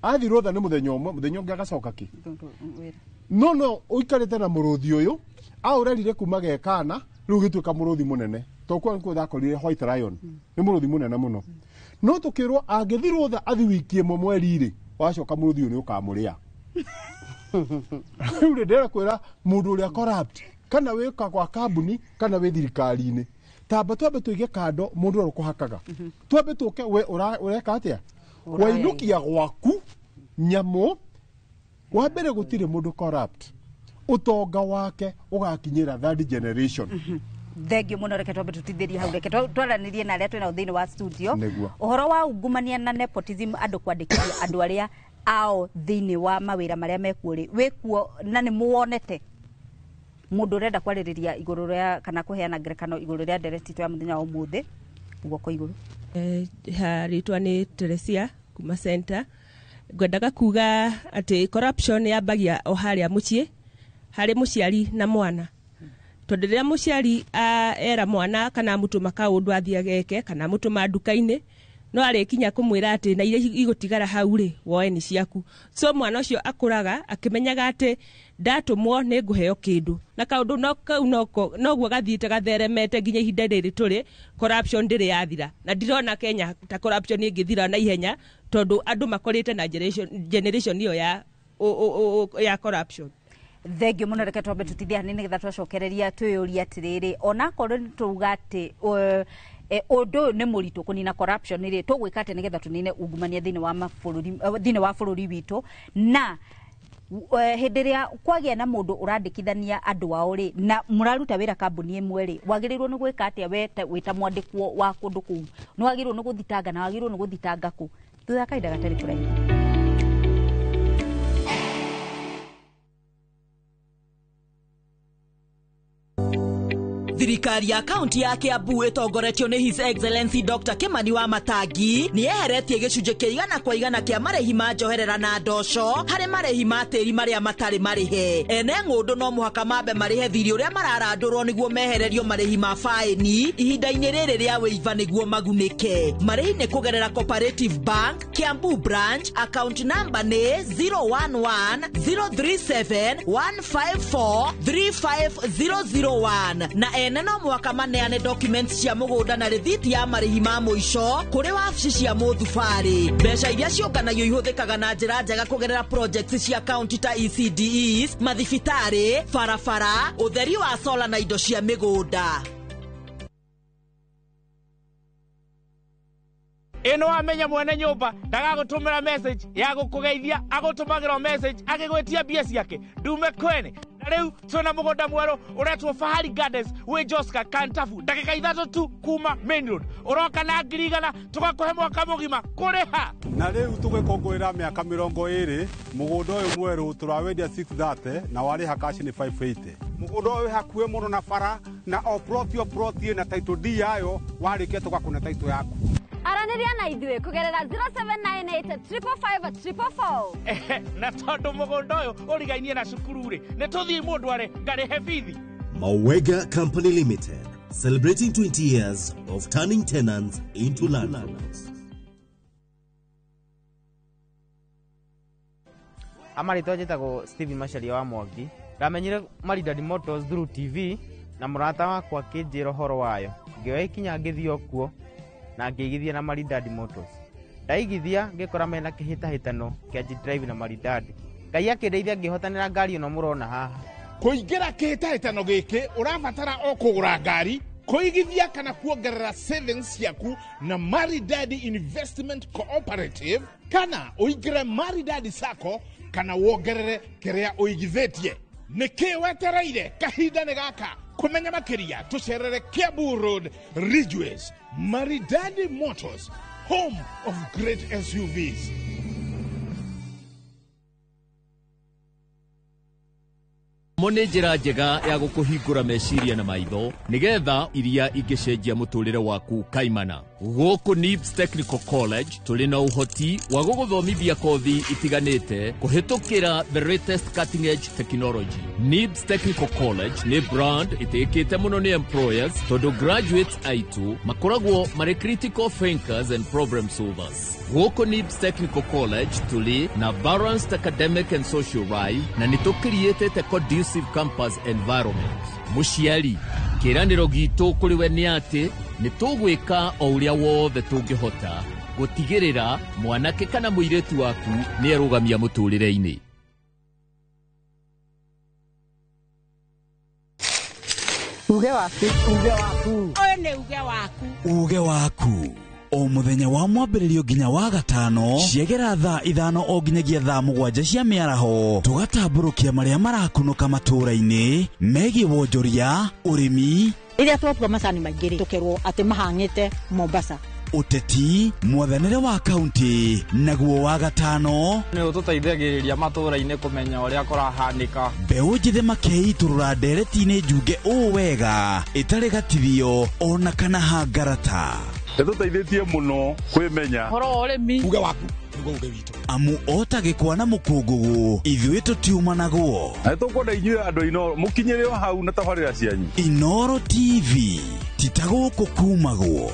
[SPEAKER 16] athi rutha ni muthenya ungi agacoka ki no uikarite na muruthi uyu aurerire kuma gekana riu gituika muruthi munene to kwa nko thakorire White Lion ni muruthi munene muno no tukirwo angithi rutha athi wiki imwe mweri ri wacoka muruthi uyu ni ukamuria riu ndera kwira mundu uria corrupt kana wika kwa kambuni kana wi thirikari-ini tamba twambe tuige kando mundu arukuhakaga twambe tuke we ureka atia wainukia gwaku nyamo wa mbere gutire mundu corrupt utonga wake ugakinyira third generation
[SPEAKER 20] thengio muno reke twambe tutithirie hau reke twaranirie na aria twina thiini wa studio uhoro wa ungumania na nepotism andu kwandikithia andu aria ao thiini wa mawira maria mekuo ri wikuo na ni muonete mundu renda kwaririria iguru ria kana kuheana ngerekano iguru ria ndereti ya muthenya wa umuthi guoko iguru
[SPEAKER 3] ritwa ni Teresia kuma center ngwendaga kuga ati corruption yambagia o haria mucii hari muciari na mwana tondu riria muciari era mwana kana mutuma kaundu athia geke kana mutuma nduka-ini no arikinya kumwira ati na iria igutigara hau ri woe ni ciaku so mwana ucio akuraga akimenyaga ati ndatumwo ni nguheo kindu na kaundu no kau no guo gathiite gatheremete nginya ihinda riri turi corruption ndiri yathira na ndirona Kenya ta corruption ingithira na ihenya tondu andu makorite na generation iyo ya corruption.
[SPEAKER 20] Thengio muno reke twambe tutithia hanini getha twacokereria twiyuria atiriri ona korwo tuuga ati undu ni muritu kunina corruption ri tugwika ati nigetha tunine ungumania thiini wa bururi witu na hindi ria kwagia na mundu urandikithania andu ao ri na muraruta wira kambuni imwe ri wagirirwo ni gwika atia wita mwandikwo wa kundu kuu ni wagirirwo ni guthitanga na wagirirwo ni guthitanga ku thutha kaida gatari kuraihu.
[SPEAKER 4] Thirikari ya kaunti ya Kiambu itongoretio ni His Excellency Dr. Kimani wa Matangi ni eheretie gicunje kia 100% kia marehi ma njoherera na ndoco hari marehi ma tiri maria matari marihe ene ngundu no muhaka mambe marihe thiri uria mararandurwo niguo mehererio marehi ma faini ihinda-ini riri ria wiva niguo magunike marehi ni kugerera Cooperative Bank Kiambu branch account number ni 011-037-154-35001 na ene no mwaka maneane documents cia mugunda na rithiti ya marihi ma muico kuri wabici cia muthubari mbeca iria ciunganagio ihuthikaga na njira njega kugerera projects cia county ta ECDEs mathibitari barabara utheri wa solar na indo cia migunda.
[SPEAKER 9] Ino wamenya mwene nyumba ndagagutumira message ya gukugeithia agutumagira message agigwetia bia ciake ndume kwene na riu twina mugunda mweru uretwo Fahari Gardens wi Joska Kantafu ndagika 3 tu kuma main road uroka na 100 tugakuhe mwaka mugima kuriha
[SPEAKER 11] na riu tugikongorera miaka 20 mugunda uyu mweru turawendia 630 na wariha cash ni 580 mugunda uyu hakuhe muno na bara na o ploti na title D yayo warikia tugakuna title yaku
[SPEAKER 15] araniria na ithuĩ kugerera 0798-555-444
[SPEAKER 9] na tondu mugunda uyu urigainie na cukuru ri ni tuthii mundu are ngarihe bithi.
[SPEAKER 19] Mawega Company Limited, celebrating 20 years of turning tenants into landlords.
[SPEAKER 21] Amarito njitagwo Steve Macharia wa Mwangi ndamenyire Maridadi Motors through TV na murata wakwa kinjira horo wayo ngioya ikinya ngithio kuo na ngigithia na Maridadi Motors ndaigithia ngikora mena kihitahitano kia drive na Maridadi ngai akindeithia ngihotanira ngari no murona haha
[SPEAKER 5] kuingira kihitahitano giki urabatara o kugura ngari kuigithia kana kuongerera savings yaku na Maridadi Investment Cooperative kana uigire Maridadi Sacco kana wongerere kiria uigithitie niki wetereire kahinda ni gaka kumenya makiria tucerere Kiambu Road Ridgeways Maridadi Motors, home of great SUVs.
[SPEAKER 22] Mone njira njega ya gukuhingura meciria na maitho nigetha iria ingicenjia muturire waku kaimana guku NIBS Technical College tuli na uhoti wa guguthomithia kothi itiganite kuhitukira the latest cutting edge technology. NIBS Technical College ni brand itikite muno ni employers tondu graduates aitu makoragwo mari critical thinkers and problem solvers. Guku NIBS Technical College tuli na balanced academic and social life na nitukiriete a conducive campus environment. Muciari kiraniro gitu kuri we ni ati nitugwika o uria wothe tungihota gutigirira mwanake kana muiretu waku ni arugamia muturire-ini.
[SPEAKER 15] uge waku one uge waku
[SPEAKER 23] uge waku o muthenya wa mwambĩrĩrio nginya wa gatano ciegera thaa 5 o nginyagia thaa 7 cia mĩaraho tugatambũrũkia marĩa marakunũka matũũra-inĩ megiĩ wonjoria ũrĩmi
[SPEAKER 1] Iria twapua macani maingĩ tukerwo atĩ mahang'ĩte Mombasa.
[SPEAKER 23] Uteti mwathanire wa kaunti naguo wa gatano
[SPEAKER 6] nĩ ũtũteithagĩrĩria matũũra-inĩ kũmenya ũrĩa kũrahanĩka.
[SPEAKER 23] Mbeũ njĩthĩ makeiturũra ndereti-inĩ njunge ũũ wega ĩtarĩ gatithio ona kana hangarata.
[SPEAKER 12] Nĩtũteithĩtie mũno kwĩmenya
[SPEAKER 6] ũhoro wa ũrĩmi
[SPEAKER 12] uge waku nĩguo uge witũ.
[SPEAKER 23] Amu otagĩkwa na mũkũngũgũ ithuĩ tũtiumanagwo.
[SPEAKER 12] Nĩtũkwenda inyuĩ andũ Inoro mũkinyĩre o hau na tabarĩra cianyu.
[SPEAKER 23] Inoro TV titagũkũ kumagwo.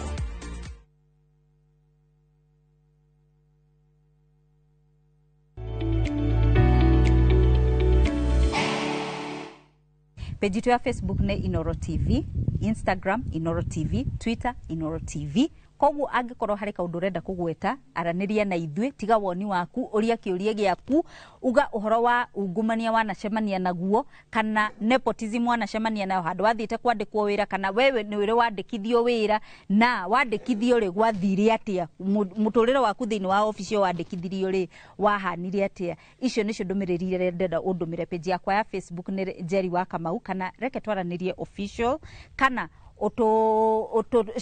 [SPEAKER 20] Page yetu ya Facebook ni Inoro TV, Instagram Inoro TV, Twitter Inoro TV. Koguo angikorwo hari kaundu urenda kugweta araniria na ithuĩ, tiga woni waku, uria kiuria giaku, uga uhoro wa ungumania wanacemania naguo kana nepotism wanacemania nayo handu wathiĩte kwandĩkwo wĩra, kana wewe nĩ wĩra wandĩkithio wĩra na wandĩkithio rĩ gwathire atia, mũtũrĩre waku thĩinĩ wa office yo wandĩkithirio rĩ wahanire atia. Icio nĩcio ndũmĩrĩri iria ndenda ũndũmĩre. Page yakwa ya Facebook nĩ Jerry wa Kamau, kana reke twaranirie official, kana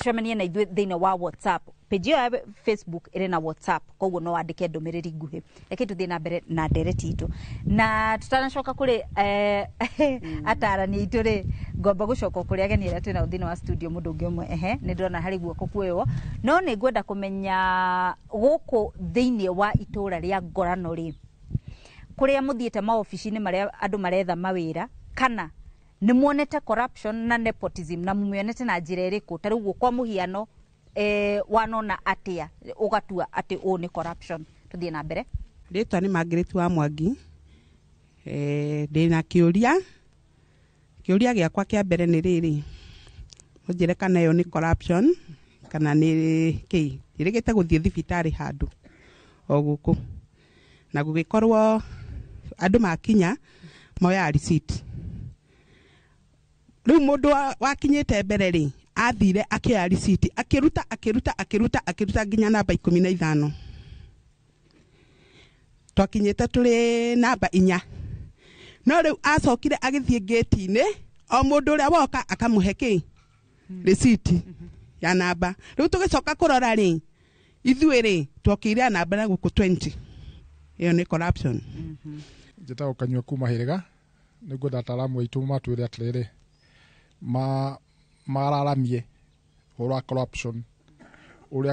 [SPEAKER 20] cemanie na ithuĩ thĩinĩ wa WhatsApp. Page ya Facebook ĩrĩ na WhatsApp, koguo no wandĩke ndũmĩrĩri nguhĩ. Reke tuthiĩ na mbere na ndereti itũ, na tutanacoka kũrĩ atarani itũ rĩ, ngomba gũcoka kũrĩ ageni arĩa twĩna thĩinĩ wa studio mũndũ ũngĩ ũmwe. Nĩ ndĩrona harĩ guoko kuoywo, no nĩ ngwenda kũmenya gũkũ thĩinĩ wa itũũra rĩa Ngorano rĩ, kũrĩa mũthiĩte maobici-inĩ marĩa andũ maretha mawĩra, kana nĩ muonete corruption na nepotism na muonete na njĩra ĩrĩkũ? Ta rĩu kwa mũhiano wanona atia ugatua ati ũũ nĩ corruption? Tuthiĩ na mbere.
[SPEAKER 13] Rĩtwa nĩ Margaret wa Mwangi. Ndĩna kĩũria gĩakwa kĩa mbere nĩ rĩrĩ, mũnjĩre kana ĩyo nĩ corruption kana nĩ kĩĩ? Ndĩrĩgĩte gũthiĩ thibitarĩ handũ o gũkũ na gũgĩkorwo andũ makinya moya receipt. Rĩu mũndũ wakinyĩte mbere rĩ athire akĩoya receipt akiruta nginya namba 15. Twakinyĩte tũrĩ namba 4. No rĩu acokire agĩthiĩ gate-inĩ, o mũndũ ũrĩa woka akamũhe kĩ receipt ya namba. Rĩu tũgĩcoka kũrora rĩ, ithuĩ rĩ twokĩire namba na gũkũ 20. Ĩyo nĩ corruption.
[SPEAKER 14] Njĩtagwo Kanyua kuma Hĩrĩga, nĩguo ataramu aitũ matwĩre atĩrĩrĩ mararamie ũrĩa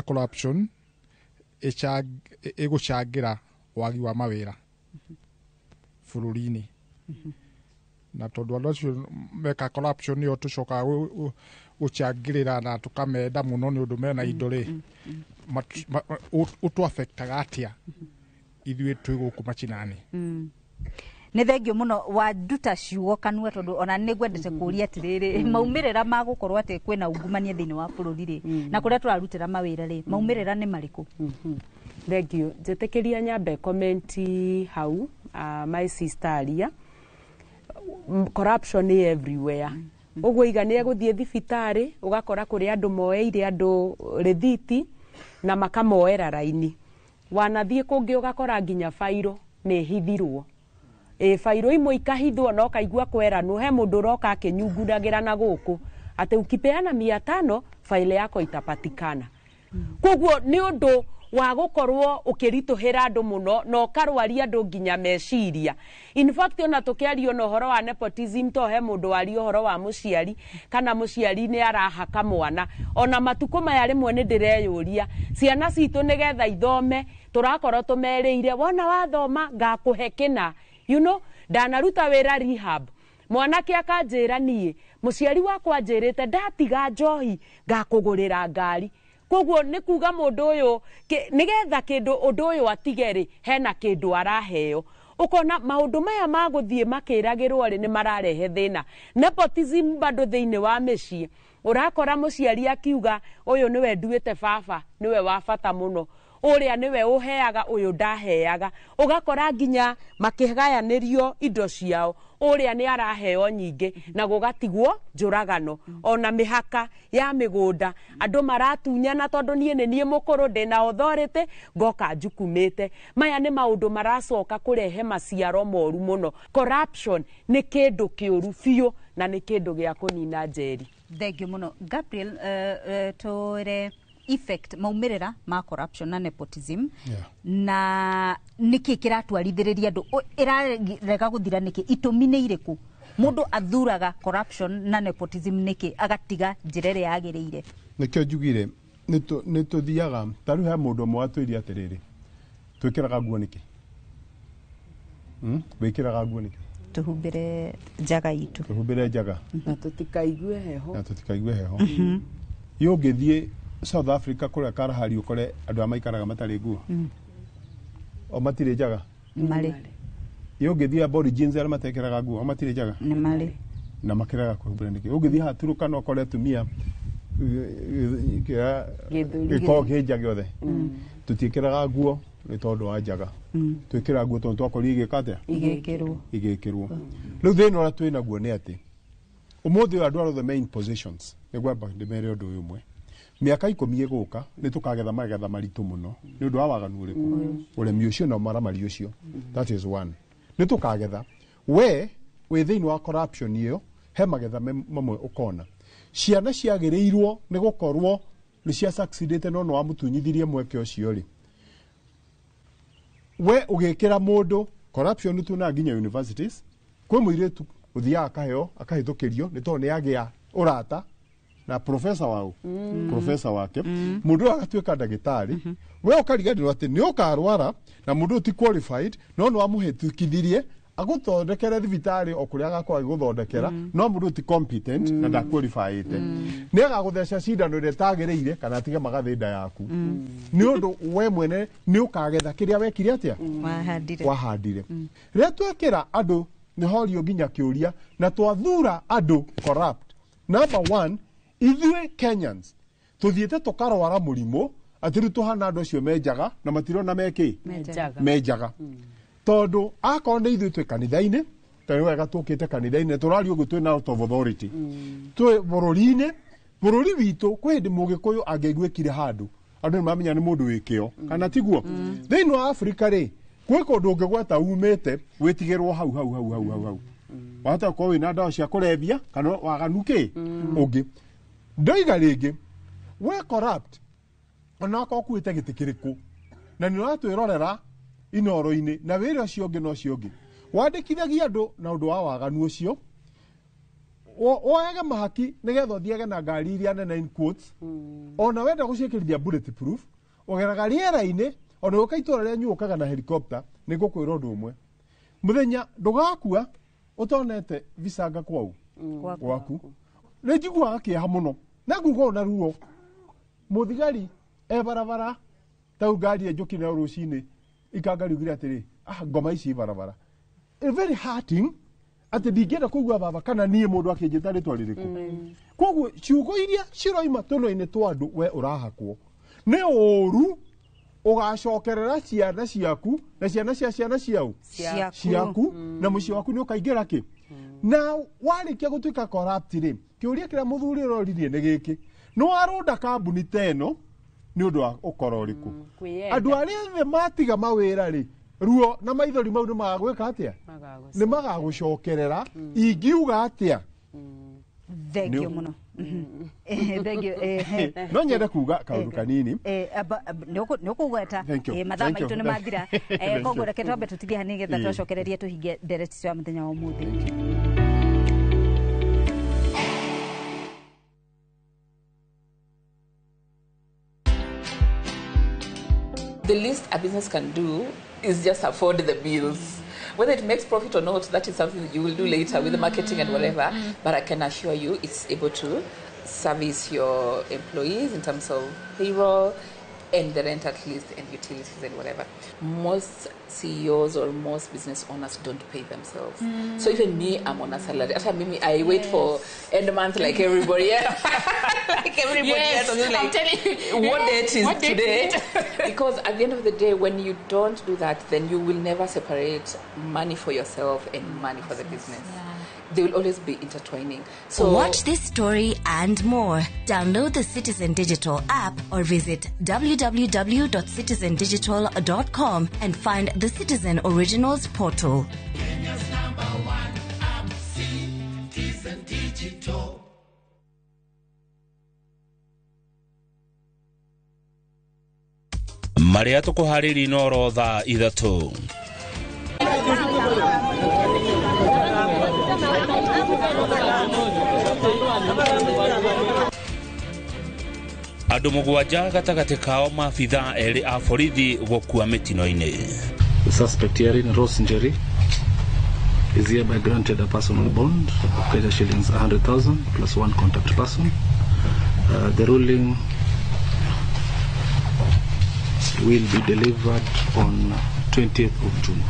[SPEAKER 14] corruption ĩgũcangĩra wagi wa mawĩra bũrũri-inĩ. Na tondũ andũ acio meka corruption nĩo tũcokaga gũcangĩrĩra na tũkamenda mũno nĩ ũndũ mena indo rĩ, ũtũ-affectaga atĩa ithuĩ twĩ gũkũ macinani.
[SPEAKER 20] Nĩ thengio mũno wanduta ciugo kanua, tondũ ona nĩ ngwendete kũria atĩrĩrĩ, maumĩrĩra ma gũkorwo atĩ kwĩna ungumania thĩinĩ wa bũrũri rĩ, na kũrĩa tũrarutĩra mawĩra rĩ, maumĩrĩra nĩ marĩkũ?
[SPEAKER 7] Thengio, njĩtĩkĩria nyambe komenti hau my sister aria. Corruption is everywhere. Ũguo iga nĩ egũthiĩ thibitarĩ, ũgakora kũrĩ andũ moeire andũ rĩthiti na makamoera raini. Wanathiĩ kũngĩ ũgakora nginya fairo nĩ hithirwo. Fairo imwe ikahithwo no kaigua kweranwo, he mũndũ ũroka akĩnyungudagĩra na gũkũ atĩ ukipeana 500 faile yako itapatikana. Koguo nĩ ũndũ wa gũkorwo ũkĩritũhĩra andũ mũno na ũkarwaria andũ nginya meciria. In fact ona tũkĩario na ũhoro wa nepotism, to he mũndũ wari ũhoro wa mũciari kana mũciari nĩ arahaka mwana. Ona matukũ maya rĩmwe nĩ ndĩreyũria ciana citũ nĩgetha ithome, tũrakorwo tũmerĩire wona wathoma ngakũhe kĩna. You know, ndanaruta wĩra rehab, mwanake akanjĩra niĩ mũciari wakwa njĩrĩte ndatiga njohi ngakũgũrĩra ngari. Koguo nĩ kuga mũndũ ũyũ nĩgetha kĩndũ ũndũ ũyũ atigeri hena kĩndũ araheo. Ukona maũndũ maya magũthiĩ makĩragĩrwo rĩ nĩ mararehe thĩna. Nepotism bado thĩinĩ wa mĩciĩ, ũrakora mũciari akiuga ũyũ nĩwe nduĩte baba nĩwe wa bata mũno, ũrĩa nĩwe ũheaga ũyũ ndaheaga. Ũgakora nginya makĩgayanĩrio indo ciao, ũrĩa nĩ araheo nyingĩ na gũgatigwo njũragano. Ona mĩhaka ya mĩgũnda andũ maratunyana tondũ niĩ mũkũrũ ndĩna authority ngoka njukumĩte. Maya nĩ maũndũ maracoka kũrehe maciaro moru mũno. Corruption nĩ kĩndũ kĩũru biũ na nĩ kĩndũ gĩa kũnina njeri.
[SPEAKER 20] Thengio muno Gabriel tore effect maumirira ma corruption na nepotism na niki kiratwarithiriria andu irarega guthira niki itumi ni iriku mundu athuraga corruption na nepotism niki agatiga njirere yagiriire
[SPEAKER 16] nikio njugire nituthiaga taru he mundu mwe atwiri atiriri twikiraga nguo niki wikiraga nguo niki
[SPEAKER 20] tuhumbire njaga itu
[SPEAKER 16] tuhumbire njaga
[SPEAKER 7] na tutikaigue heho
[SPEAKER 16] yo ngithie South Africa kule karahari ukore andu amaikaraga matari nguo o matire njaga
[SPEAKER 20] mari
[SPEAKER 16] yo ngithie Aborigines ara matekeraga nguo o matire njaga
[SPEAKER 20] ni mari
[SPEAKER 16] na makiraga kuhumbira niki yo ngithie haturuka no kore tumia giko kija giothe tutikiraga nguo ni tondu wa njaga twikira nguo tondu twakori igikate igikirwo riu thina ora twina nguo ni ati umuthi andu are the main positions ni gwamba ndimere undu uyu mwe miaka 10 iguka ni tukagetha magetha maritu muno ni undu wa waganu uriku uremi ucio na maramari ucio that is one ni tukagetha we thini wa corruption iyo he magetha mamwe ukona ciana ciagiriirwo ni gukorwo ni cia succeedete no wa mutunyithirie mweke ucio ri we ugikira mundu corruption tuna nginya universities kwi muiretu uthia akaheo akahithukirio ni tondu ni agia urata na professor wao professor wake mundu agatuika ndagitari we ukariganirwo ati ni ukarwara na mundu ti qualified no amuhithukithirie aguthondekere thibitari okuria agakwa guthondekera no mundu ti competent na nda qualified ni agagutheca cindano ire tagiriire kana atige magathinda yaku ni undu we mwene ni ukagetha kiria wekire atia wahandire ria twekira andu ni horio nginya kiuria na twathura andu corrupt number 1 ithuĩ Kenyans tuthiĩte tukarwara mũrimũ atĩ tuhana andũ acio menjaga na matirona meki menjaga tondu akorwo nĩ ithuĩ twĩ kanitha-inĩ tondũ wega tũkĩte kanitha-inĩ tũraria ũguo twĩ na out of authority twĩ bũrũri-inĩ bũrũri witũ kwĩ hĩndĩ mũgĩkũyũ angĩaiguĩkire handũ andũ nĩ mamenya nĩ mũndũ wĩ kĩo kana tiguo thĩinĩ wa Afrika rĩ kwĩ kũndũ ũngĩgweta umĩte wĩtigĩrwo hau wahota gũkorwo wĩna ndawa cia kũrebia kana waganu kĩ ũngĩ ndoiga rĩngĩ we corrupt ona akorwo kuĩte gĩtĩ kĩrĩkũ na nĩ ũratwĩrorera inoro-inĩ na wĩra ũcio ũngĩ na ũcio ũngĩ wandĩkithagia andũ na ũndũ wa waganu ũcio woyage mahaki nĩgetha ũthiage na ngari iria nene in quotes ona wenda gũciĩkĩrithia bulletproof ũgeraga rĩera-inĩ ona ũka itũra rĩa nyũkaga na helicopter nĩ ngũkwĩra ũndũ ũmwe mũthenya ndũgakua utonete visanga kwau gwaku nĩ njiguaga kĩeha mũno na nguga ona ruo muthigari barabara tau ngari njũkire rũcinĩ ikangari ugire atĩrĩ ngoma ici barabara very hurting atĩ ndingĩenda kũigua baba kana niĩ mũndũ akĩnjĩta rĩtwa rĩrĩkũ koguo ciugo iria ciroima tũnũ-inĩ twa andũ we ũrahakwo nĩ ũru ugacokerera ciana ciaku na ciana cia ciana ciaku na muciĩ waku nĩ ũkaingĩra kĩ na warĩkia gũtuĩka corrupt rĩ kĩũria kĩrĩa mũthuri ũroririe nĩ gĩkĩ nĩ warũnda kambuni ta ĩno nĩ ũndũ wa ũkora ũrĩkũ andũ arĩa othe matiga mawĩra rĩ ruo na maithori mau nĩ magagwĩka atĩa nĩ magagũcokerera ingiuga atĩa
[SPEAKER 20] thengio muno thengio
[SPEAKER 16] no nyende kuga kaundu kanini
[SPEAKER 20] nĩ ũkũgweta mathaa maitũ nĩ mathira koguo reke twambe tũtithie hanini getha twacokererie tũhinge ndereti cia mũthenya wa ũmũthĩ
[SPEAKER 2] The least a business can do is just afford the bills. Whether it makes profit or not, that is something that you will do later with the marketing and whatever. But I can assure you it's able to service your employees in terms of payroll and the rent at least and utilities and whatever. Most CEOs or most business owners don't pay themselves. So even me, I'm on a salary. After me, I wait for end month like everybody else. Like everybody else. So like, I'm telling you, what date is today? Because at the end of the day, when you don't do that, then you will never separate money for yourself and money for the business. They will always be intertwining. So
[SPEAKER 8] watch this story and more. Download the Citizen Digital app or visit www.citizendigital.com and find the Citizen Originals portal.
[SPEAKER 10] Kenya's #1 app, Citizen Digital. maria tukuhariri noro thaa 3. Andu mugwanja gatagati kao maabitha eri a borithi gukua mitino-ini.
[SPEAKER 17] The suspect herein, Rose Njeri, is hereby granted a personal bond of Kenya shillings 100,000 plus one contact person. The ruling will be delivered on 20th of June.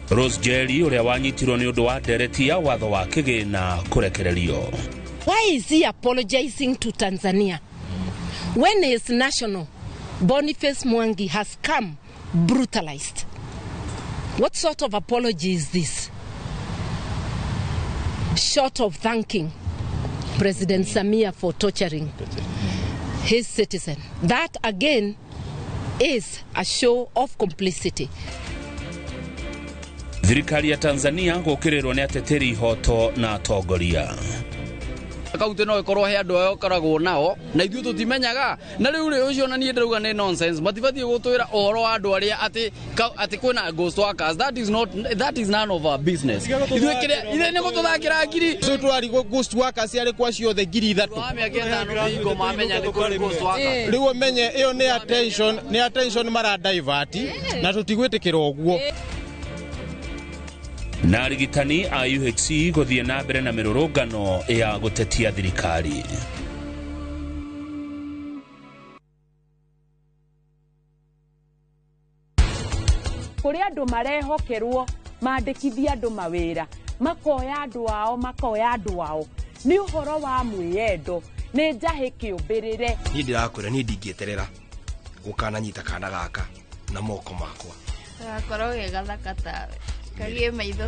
[SPEAKER 10] Rose Njeri uria wanyitirwo ni undu wa ndereti ya watho wa kigina kurekererio.
[SPEAKER 18] Why is he apologizing to Tanzania when his national Boniface Mwangi has come brutalized? What sort of apology is this? Short of thanking President Samia for torturing his citizen. That again is a show of complicity.
[SPEAKER 10] Thirikari ya Tanzania gukirirwo ni ateteri ihoto na atongoria.
[SPEAKER 6] Kaunti no ikorwo he andu ayo koragwo nao na ithuĩ tutimenyaga na riu ri ucio na nie ndauga ni nonsense matibatie gutwira ohoro wa andu aria ati kwina ghost workers. That is none of our business. Ithuĩ kire ithe ni gututhakira ngiri so twari ghost workers ari kwa ciothe ngiri 3 amia kienda ringo mamenya ni ghost workers riu umenye iyo ni attention mara divert na tutigwitikira oguo.
[SPEAKER 10] Na arigitani a UHC guthie na mbere na mirurungano ya gutetia thirikari.
[SPEAKER 7] Kuri andu marehokerwo mandikithia andu mawira makoya andu ao ni uhoro wa mwiyendo ni njahi kiumbirire
[SPEAKER 24] ni ndirakwira ni ndingieterera gukananyita kana gaka na moko makwa
[SPEAKER 25] gakorwo gegathaka tawe kagie maitho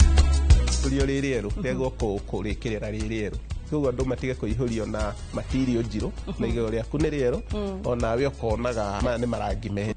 [SPEAKER 26] kurio rĩrĩerũ rĩagwo kũrĩkĩrĩra rĩrĩerũ koguo andũ matige kũihũrio na material njirũ na igego rĩaku nĩ rĩerũ onawe ũkonaga maya nĩ marangi mehe.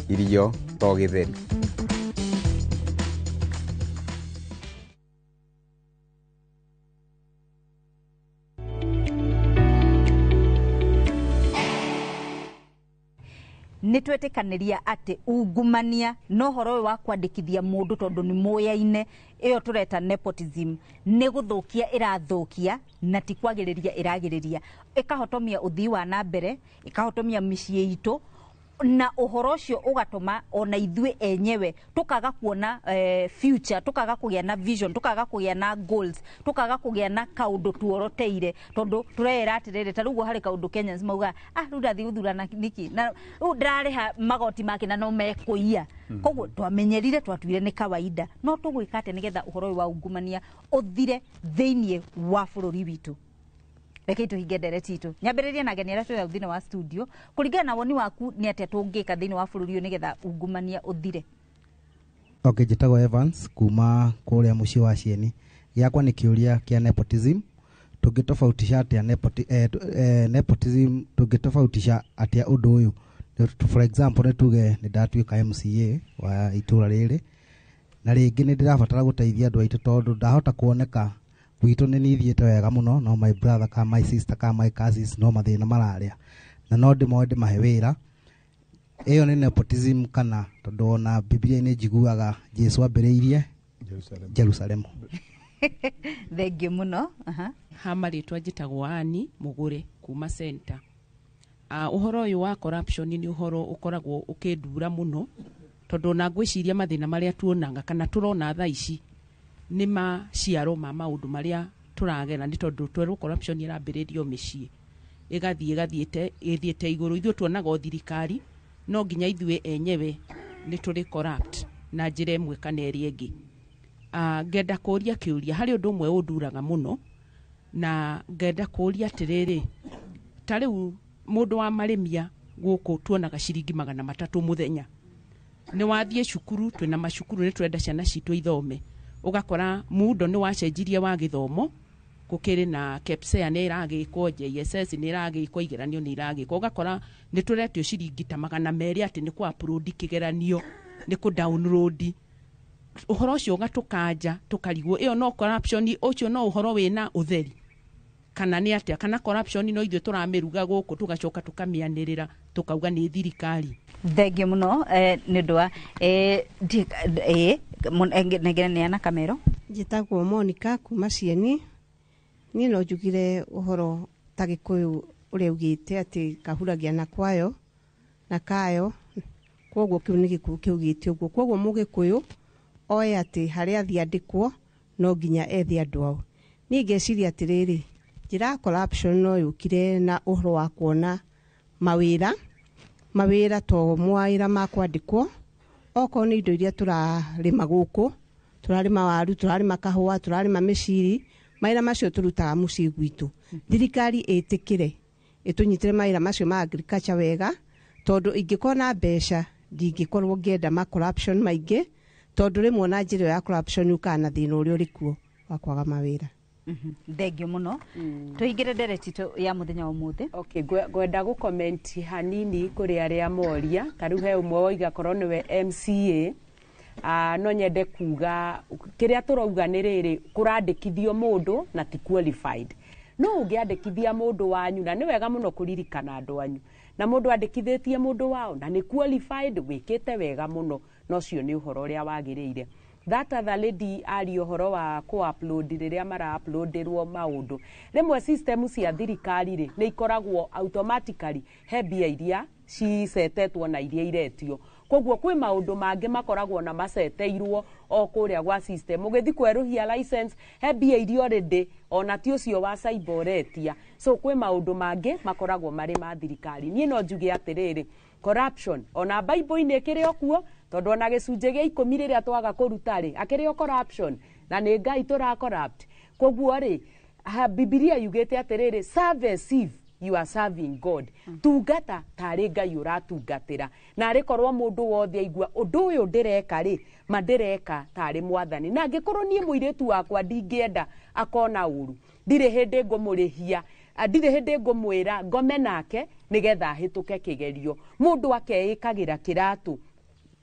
[SPEAKER 27] Irio to githeri.
[SPEAKER 20] nitwetikaniria ati ungumania no horo wa kwandikithia mundu tondu ni moyaine iyo tureta nepotism ni guthukia irathukia na ti kwagiriria iragiriria ikahotomia uthii wa na mbere ikahotomia micii itu na uhoro ucio ugatuma ona ithuĩ enyewe tukaga kuona future tukaga kugia na vision tukaga kugia na goals tukaga kugia na kaundu tuoroteire tondu turera atiriri ta rugo hari kaundu Kenyans mauga riu ndathi uthurana niki na riu ndarariha magoti make na no mekuia koguo twamenyerire twatuire ni kawaida no tugwika ate nigetha uhoro wa ungumania uthire thiini wa bururi witu. Reke tuhinge ndereti itu nyambiririe na ageni aria twi thini wa studio kuringana na woni waku ni atia tungika thini wa bururi nigetha ungumania uthire.
[SPEAKER 28] Okay, jitagwo Evans kuma kuria muci wa Cieni yakwa ni kiuria kia nepotism tungitofautisha atia nepotism tungitofautisha atia undu uyu for example ni tuge ni ndatuika MCA wa itura riri na ringi ni ndirabatara guteithia andu aitu tondu ndahota kuoneka witu ni nithiete wega muno no my brother ka my sister ka my cousins no mathina mararia na no ndimode mahe wira iyo ni nepotism kana tondu ona Biblia ni njiguaga Jesu ambiriirie Jerusalem.
[SPEAKER 20] Thengio muno.
[SPEAKER 29] Hamaritwa njitagwo Ani Mugure kuma center. Uhoro uyu wa corruption ni uhoro ukoragwo ukindura muno tondu na ngwiciria mathina maria tuonaga kana turona tha ici ni maciaro ma maundu maria turagera ni tondu tweru corruption irambiririo micii igathiete iguru ithuĩ tuonaga thirikari no nginya ithuĩ enyewe ni turi corrupt na njĩra ĩmwe kana ĩrĩa ĩngĩ. Ngenda kũria kĩũria, harĩ ũndũ ũmwe ũnduraga mũno, na ngenda kũria atĩrĩrĩ, ta rĩu mũndũ wa marĩmia gũkũ tuonaga ciringi 300 mũthenya. Nĩ wathiĩ cukuru, twĩna macukuru nĩ twenda ciana citũ ithome. Ũgakora mundo nĩ wacenjirie wa gĩthomo, gũkĩrĩ na KPSEA nĩ ĩragĩkwo, JSS nĩ ĩragĩkwo, igeranio nĩ ĩragĩkwo. Ũgakora nĩ tũretio ciringi ta 200 atĩ nĩ ku upload kĩgeranio, nĩ ku download. Ũhoro ũcio ũgatũkanja tũkarigwo, ĩyo no corruption, ũcio no ũhoro wĩna ũtheri. Kana nĩ atĩa, kana corruption no ithuĩ tũramĩruga gũkũ tũgacoka tũkamĩanĩrĩra tũkauga nĩ thirikari.
[SPEAKER 20] Thengio muno nĩ ũndũ wa nengere nĩ ana kamero.
[SPEAKER 3] Njĩtagwo Monica kuma Cieni. Niĩ no njugire ũhoro ta Gĩkũyũ ũrĩa ugĩte atĩ kahuragia na kwayo na kayo, kwoguo kĩu nĩ gĩkuũ kĩugĩte ũguo. Kwoguo Mũgĩkũyũ oe atĩ harĩa athiandĩkwo no nginya ethe andũ ao. Niĩ ngeciria atĩrĩrĩ, njĩra ya corruption no yũkire na ũhoro wa kuona mawĩra to mawĩra ma kwandĩkwo. Okorwo nĩ indo iria tũrarĩma gũkũ, tũrarĩma waru, tũrarĩma kahũa, tũrarĩma mĩciri, mawĩra macio tũrutaga mũciĩ gwitũ. Thirikari ĩtĩkĩre ĩtũnyitĩre mawĩra macio ma agriculture wega, tondũ ingĩkorwo na mbeca ndingĩkorwo ngĩenda ma corruption maingĩ, tondũ rĩmwe na njĩra ya corruption yũkaga na thĩna ũrĩa ũrĩ kuo wa kwaga mawĩra.
[SPEAKER 20] Thengio muno. Tũingĩre ndereti ya mũthenya ũmũthĩ.
[SPEAKER 7] Okay, ngwenda gũkomenti hanini kũrĩ arĩa moria. Tarĩu he ũmwe woiga korwo nĩwe MCA, no nyende kuga kĩrĩa tũrauga nĩ rĩrĩ, kũrandĩkithio mũndũ na ti qualified. No ũngĩandĩkithia mũndũ wanyu, na nĩ wega mũno kũririkana andũ anyu, na mũndũ andĩkithĩtie mũndũ wao na nĩ qualified, wĩkĩte wega mũno, no cio nĩ ũhoro ũrĩa wagĩrĩire. That other lady ari ũhoro wa ku-upload rĩrĩa mara-uploadirwo maũndũ. Rĩmwe system cia thirikari rĩ nĩ ikoragwo automatically he mbia iria cicetetwo na iria iretio. Kwoguo kwĩ maũndũ mangĩ makoragwo na maceteirwo o kũrĩa gwa system. Ũgĩthi kwerũhia license he mbia iria already ona ti ũcio wa cyber ũretia. So kwĩ maũndũ mangĩ makoragwo marĩ ma thirikari. Niĩ no njuge atĩrĩrĩ, corruption ona Bible-inĩ ĩkĩrĩ o kuo, tondũ ona gĩcunjĩ gĩa 10 rĩrĩa twaga kũruta rĩ akĩrĩ o corruption, na nĩ Ngai tũra corrupt. Kwoguo rĩ Biblia yugĩte atĩrĩrĩ, serve as if you are serving God. Tungata tarĩ Ngai ũratungatĩra. Na arĩkorwo mũndũ wothe aigua ũndũ ũyũ ndĩreka rĩ, ma ndĩreka tarĩ Mwathani. Na angĩkorwo niĩ mũirĩtu wakwa ndingĩenda akona ũru, ndirĩ hĩndĩ ngũmũrĩhia, ndirĩ hĩndĩ ngũmwĩra ngome nake nĩgetha hĩtũke kĩgerio. Mũndũ akeĩkagĩra kĩratũ,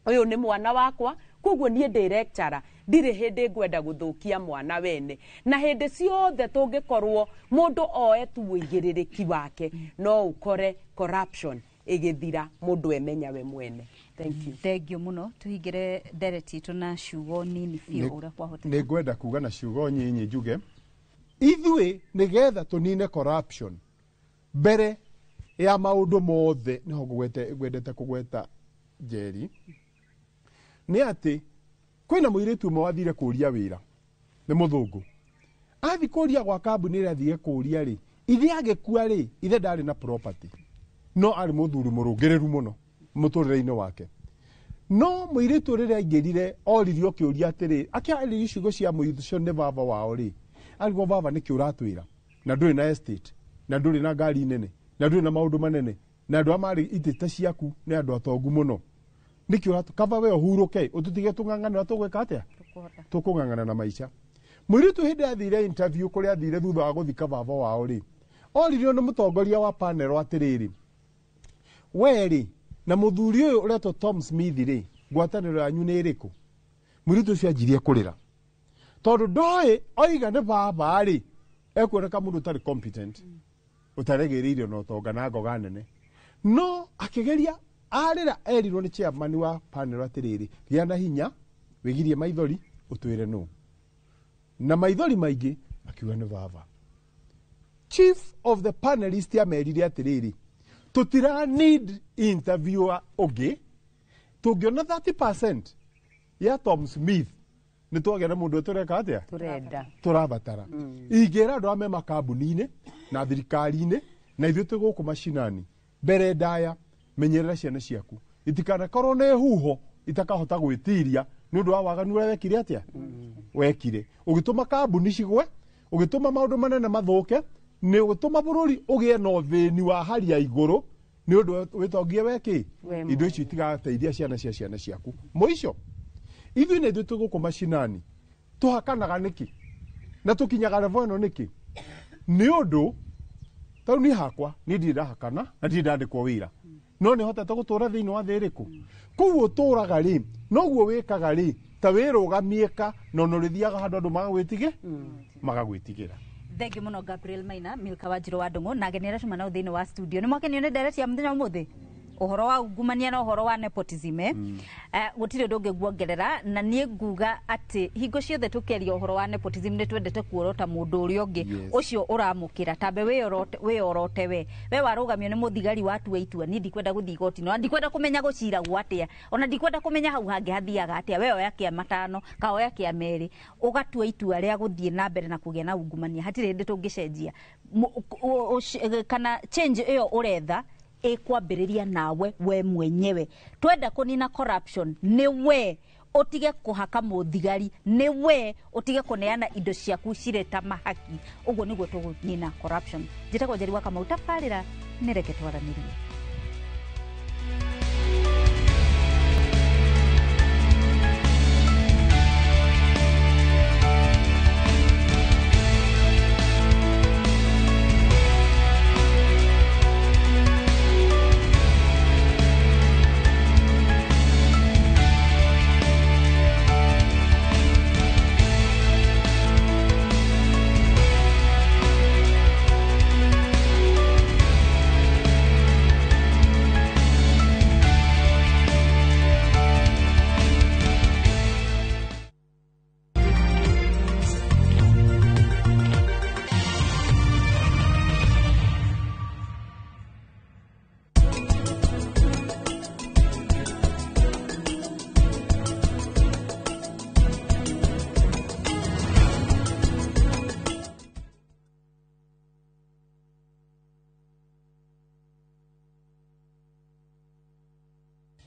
[SPEAKER 7] ũyũ nĩ mwana wakwa, kwoguo niĩ ndĩ lecturer, ndirĩ hĩndĩ ngwenda gũthũkia mwana wene. Na hĩndĩ ciothe tũngĩkorwo mũndũ oe tu ũigĩrĩrĩki wake, no ũkore corruption ĩgĩthira mũndũ emenya we mwene. Thank you.
[SPEAKER 20] Thengio muno. Tuhingĩre ndereti itũ na ciugo nini biũ ũrĩa kwahoteka.
[SPEAKER 16] Nĩ ngwenda kuga na ciugo nyinyi njuge, ithuĩ nĩgetha tũnine corruption mbere ya maũndũ mothe, nĩho ngwendete kũgweta Njeri, nĩ atĩ kwĩna mũirĩtu ũmwe wathire kũria wĩra, nĩ mũthũngũ. Athi kũria gwa kambuni ĩrĩa athire kũria rĩ, ithe agĩkua rĩ, ithe ndarĩ na property, no arĩ mũthuri mũrũngĩrĩru mũno mũtũrĩre-inĩ wake. No mũirĩtu rĩrĩa aingĩrire oririo kĩũria atĩrĩ, akĩarĩrio icigo cia mũico nĩ baba wao rĩ, arigwo baba nĩkĩ ũratwĩra, na ndũrĩ na estate, na ndũrĩ na ngari nene, na ndũrĩ na maũndũ manene, na andũ amari itĩte ciaku nĩ andũ atongu mũno. Nĩkĩ ũratukaba we ũhurũke, ũtutige tũng'ang'ana tũgwĩka atĩa? Tũkũng'ang'ana na maica. Mũirĩtu hĩndĩ athire interview kũrĩa athire thutha wa gũthika baba wao rĩ, oririo nĩ mũtongoria wa panel atĩrĩrĩ, we rĩ, na mũthuri ũyũ ũretwo Tom Smith rĩ, ngwatanĩro yanyu nĩ ĩrĩkũ? Mũirĩtu ũcio anjirie kũrĩra, tondũ ndoĩ oiga nĩ baba rĩ, ekuoneka mũndũ ũtarĩ competent, ũtaregĩrĩire na ũtonga na ngoga nene. No akĩgeria arĩra erirwo nĩ chairman wa panel atĩrĩrĩ, gĩa na hinya, wĩgirie maithori, ũtwĩre nũ. Na maithori maingĩ akiuga nĩ baba. Chief of the panelist amerire atĩrĩrĩ, tũtira need interviewer ũngĩ, tũngĩona 30% ya Tom Smith nĩ twagĩa na mũndũ tũreka atĩa?
[SPEAKER 7] Tũrenda.
[SPEAKER 16] Tũrabatara. Ingĩra andũ amwe makambuni-inĩ na thirikari-inĩ na ithuĩ twĩ gũkũ macinani, mbere ndaya menyerera ciana ciaku itikanakorwo nĩ huho itakahota gwĩtiria nĩ ũndũ wa waganu ũrĩa wekire atĩa wekire ũgĩtũma kambuni cigwe ũgĩtũma maũndũ manene mathũke nĩ ũgĩtũma bũrũri ũgĩe na ũthĩni wa hali ya igũrũ nĩ ũndũ wĩtongie weki indo icio itigateithia ciana cia ciana ciaku mũico ithuĩ nĩ ithuĩ tũgũkũ macinani tũhakanaga nĩkĩ na tũkinyaga level ĩno nĩkĩ nĩ ũndũ tau nĩ hakwa nĩ ndirĩ ndahakana na ndirĩ ndandĩkwo wĩra no nĩ hotete gũtũũra thĩinĩ wa thĩ ĩrĩkũ koguo ũtũũraga rĩ noguo wĩkaga rĩ ta wĩrũgamiĩka na ona ũrĩthiaga handũ andũ magagwĩtigĩra
[SPEAKER 20] thengi muno Gabriel Maina Milka Wanjiru wa Ndung'u na ageni arĩa tuma nao thĩinĩ wa studio nĩ mwakenio nĩ ndereti ya mũthenya ũmũthĩ uhoro wa ungumania na uhoro wa nepotism gutire ndå ngä guongerera na niä nguga atä hingo ciothe tå keria uhoro wa nepotism nä twendete kuorota må ndå å rä a å ngä å cio å ramå kä ra tambe wä orote we warå gamio nä må thigari watua itua niä ndikwenda gå thiä igoti no ndikwenda kå menya gå ciragwo atä a ona ndikwenda kå menya hau hangä hathiaga atä a we oya kä a matano kaoya kä a merä å gatua itua rä a gå thiä na mbere na kå gä a na ungumania hatirä ndä tå ngä cenjia kana change ä yo å retha ikwambiriria nawe we mwenyewe twenda kunina corruption ni we utige kuhaka muthigari ni we utige kuneana indo ciaku cireta mahaki uguo niguo tugunina corruption njitagwo Njeri wa Kamau tabarĩra nĩ reke twaranĩrie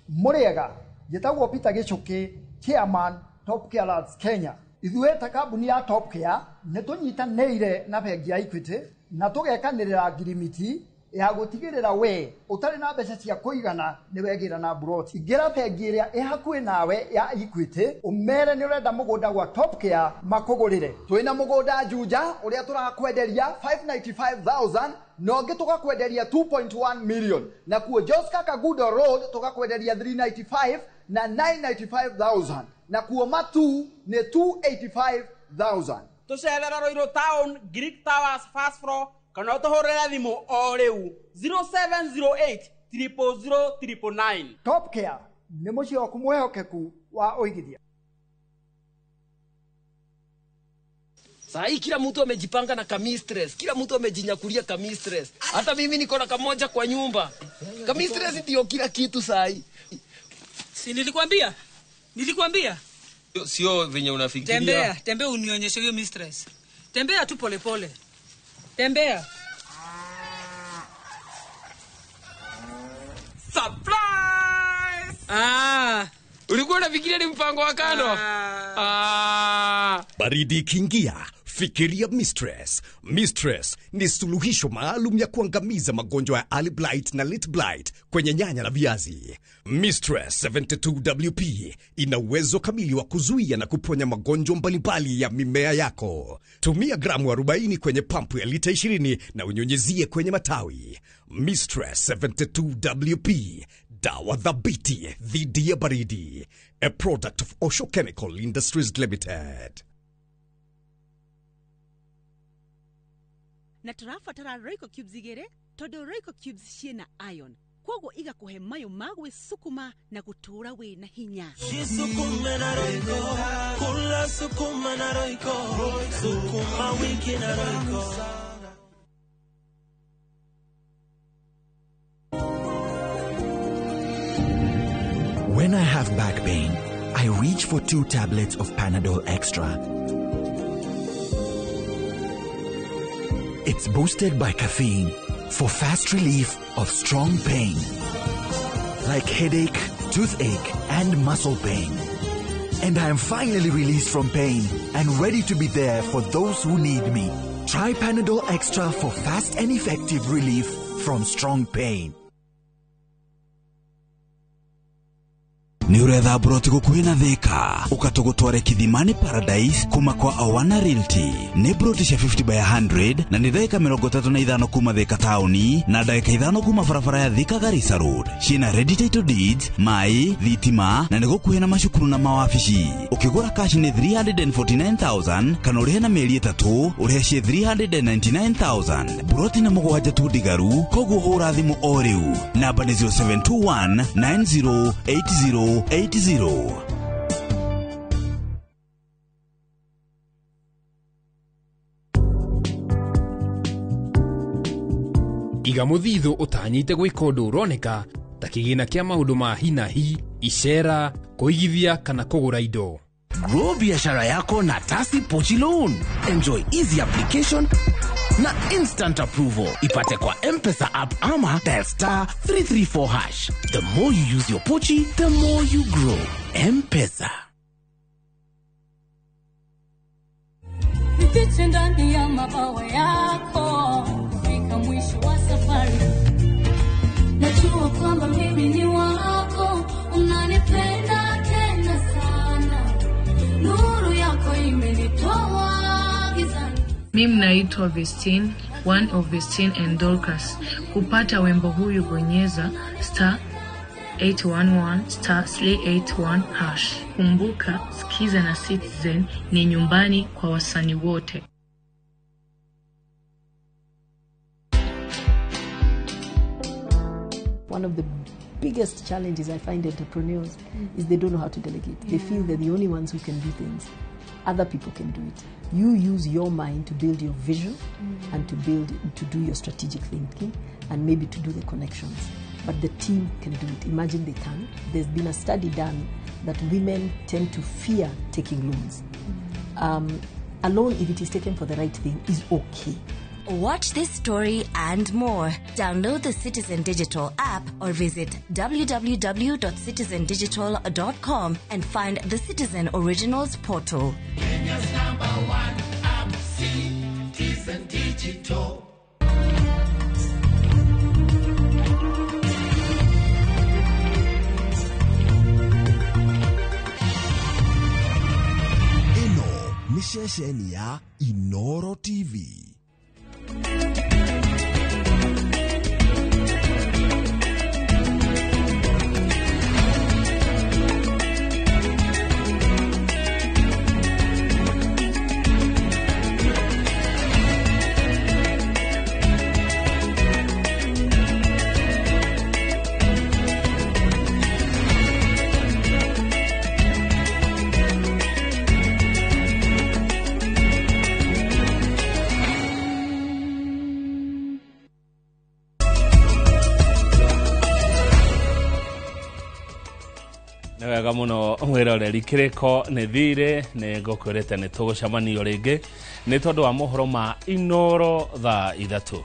[SPEAKER 1] Muriega gitagwo Peter Gichuki chairman Top Care Lads Kenya ithuĩ ta kambuni ya Top Care nĩ tũnyitanĩire na bengi ya Equity na tũgekanĩrĩra ngirimiti ya gũtigĩrĩra we ũtarĩ na mbeca cia kũigana nĩ wegĩra na broti ingĩra bengi ĩrĩa ĩhakuĩ nawe ya Equity ũmere nĩ ũrenda mũgũnda gwa Top Care makũgũrĩre twĩna mũgũnda Juja ũrĩa tũrakwenderia 595,000 no ngĩ tũgakwenderia 2.1 million na kuo Joska Kagudo Road tũgakwenderia 395 na 995,000 na kuo Matu nĩ 285,000
[SPEAKER 4] tũcerera Roiro Town Greek Towers first floor kana ũtũhũrĩre thimũ o rĩu 0708 000
[SPEAKER 1] Top Care nĩ mũciĩ waku mwĩhokeku wa ũigithia.
[SPEAKER 5] Sahi kila mtu amejipanga na kamistress, kila mtu amejinyakulia kamistress. Hata mimi niko na kamoja kwa nyumba. Kamistress ndio kila kitu sahi.
[SPEAKER 4] Si nilikwambia? Nilikwambia?
[SPEAKER 5] Sio venye unafikiria.
[SPEAKER 4] Tembea unionyeshe hiyo mistress. Tembea tu pole pole. Tembea.
[SPEAKER 5] Surprise! Ulikuwa unafikiria ni mpango wa kando?
[SPEAKER 9] Baridi ikiingia, fikiria Mistress. Mistress ni suluhisho maalum ya kuangamiza magonjwa ya early blight na late blight kwenye nyanya na viazi. Mistress 72WP ina uwezo kamili wa kuzuia na kuponya magonjwa mbalimbali ya mimea yako. Tumia gramu 40 kwenye pampu ya lita 20 na unyunyizie kwenye matawi. Mistress 72WP, dawa dhabiti dhidi ya baridi. A product of Osho Chemical Industries Limited.
[SPEAKER 11] Na tũrabatara Royco Cubes igĩrĩ tondũ Royco Cubes ciĩna iron kwoguo igakũhe mayo ma gwĩsukuma na gũtũũra wĩna hinya.
[SPEAKER 15] Sukuma na Royco, kula sukuma na Royco, sukuma wiki na Royco.
[SPEAKER 19] When I have back pain, I reach for 2 tablets of Panadol Extra. It's boosted by caffeine for fast relief of strong pain, like headache, toothache, and muscle pain. and I am finally released from pain and ready to be there for those who need me. Try Panadol Extra for fast and effective relief from strong pain.
[SPEAKER 2] Ni uretha broti gukuhina thika ukatugutware Kithimani Paradise kuma kwa Awana Realty. Ni broti cia 50 by 100 na ni daika 35 kuma Thika tauni na daika 5 kuma barabara ya Thika Garissa Road. Cina ready title deeds, mai, thitima na ni gukuhina macukuru na mawabici. Ukigura cash ni 349,000 kana urihe na mieri 3 urihe 399,000. Broti na mugwanja tu digaru koguo hura thimu o riu. Namba ni 0721 9080 80.
[SPEAKER 8] Iga muthithu utanyite gwika undu uroneka ta kigina kia maundu ma hinahi, icera, kuigithia kana kugura indo.
[SPEAKER 12] Grow biashara yako na Tasi Pochi Loan. Enjoy easy application na instant approval. Ipate kwa M-Pesa app ama dial *334#. The more you use your Pochi, the more you grow. M-Pesa.
[SPEAKER 13] Nipite ndani ya mabawa yako, fika mwisho wa safari. Najua kwamba mimi ni wako, unanipenda tena sana. Nuru yako imenitoa gizani.
[SPEAKER 14] Mimi naitwa Vestine, one of Vestine and Dorcas. Kupata wimbo huyu bonyeza *811 *381#. Kumbuka, Skiza na Citizen ni nyumbani kwa wasanii wote.
[SPEAKER 17] One of the biggest challenges I find entrepreneurs is they don't know how to delegate. They feel they're the only ones who can do things. Other people can do it. You use your mind to build your vision and to do your strategic thinking and maybe to do the connections. But the team can do it. Imagine they can. There's been a study done that women tend to fear taking loans. A loan, if it is taken for the right thing, is okay.
[SPEAKER 21] Watch this story and more. Download the Citizen Digital app or visit www.citizendigital.com and find the Citizen Originals portal.
[SPEAKER 15] Kenya's #1 app, Citizen Digital.
[SPEAKER 9] Ino ni shesheni ya Inoro TV.
[SPEAKER 10] Wega muno mwiroreri kiriko ni thire ni ngukwirite ni tugucamanio ringi ni tondu wa mohoro ma Inoro thaa 3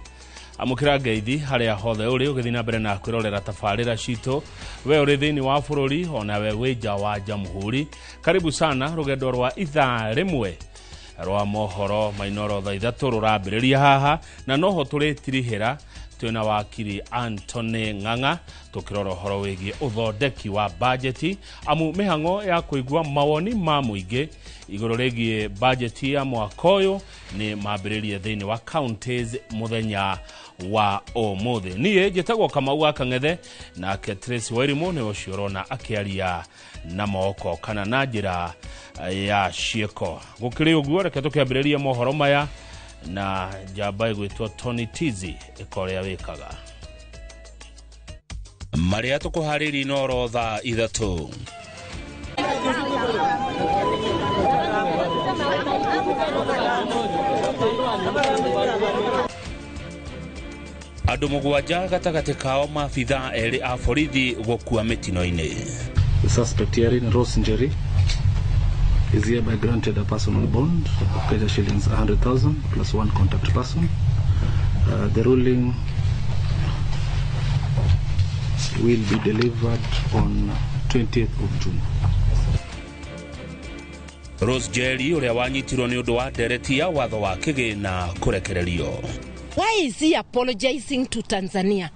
[SPEAKER 10] amukira ngeithi haria hothe uri ugithi na mbere na kwirorera tafarira citu we uri thiini wa bururi ona we wija wa jamhuri karibu sana rugendo rwa ithaa rimwe rwa mohoro ma Inoro thaa 3 rurambiriria haha na noho turitirihira twina wakiri Anthony Ng'ang'a tukirora horo wigi uthondeki wa budget amu mihango ya kuigwa mawoni ma muingi iguru rigie budget ya mwaka uyu ni mambiririe thiini wa counties muthenya wa omothe nie njitagwo Kamau Akang'ethe na Tracy Wairimu ni uciorona akiaria na moko kana na njira ya cieko gukiri uguo reke tukiambiriria mohoro maya na jamba igwitwo Tony Tizi ikorea wikaga maria tukuhariri Inoro thaa 3 andu mugwanja gatagati kao maabitha eri a borithi gukua mitino-ini.
[SPEAKER 22] The suspect herein, Rose Njeri, is hereby granted a personal bond of Kenya shillings 100,000 plus one contact person. The ruling will be delivered on 20th of June.
[SPEAKER 10] Rose Njeri uria wanyitirwo ni undu wa ndereti ya watho wa kigina kurekererio.
[SPEAKER 6] Why is he apologizing to Tanzania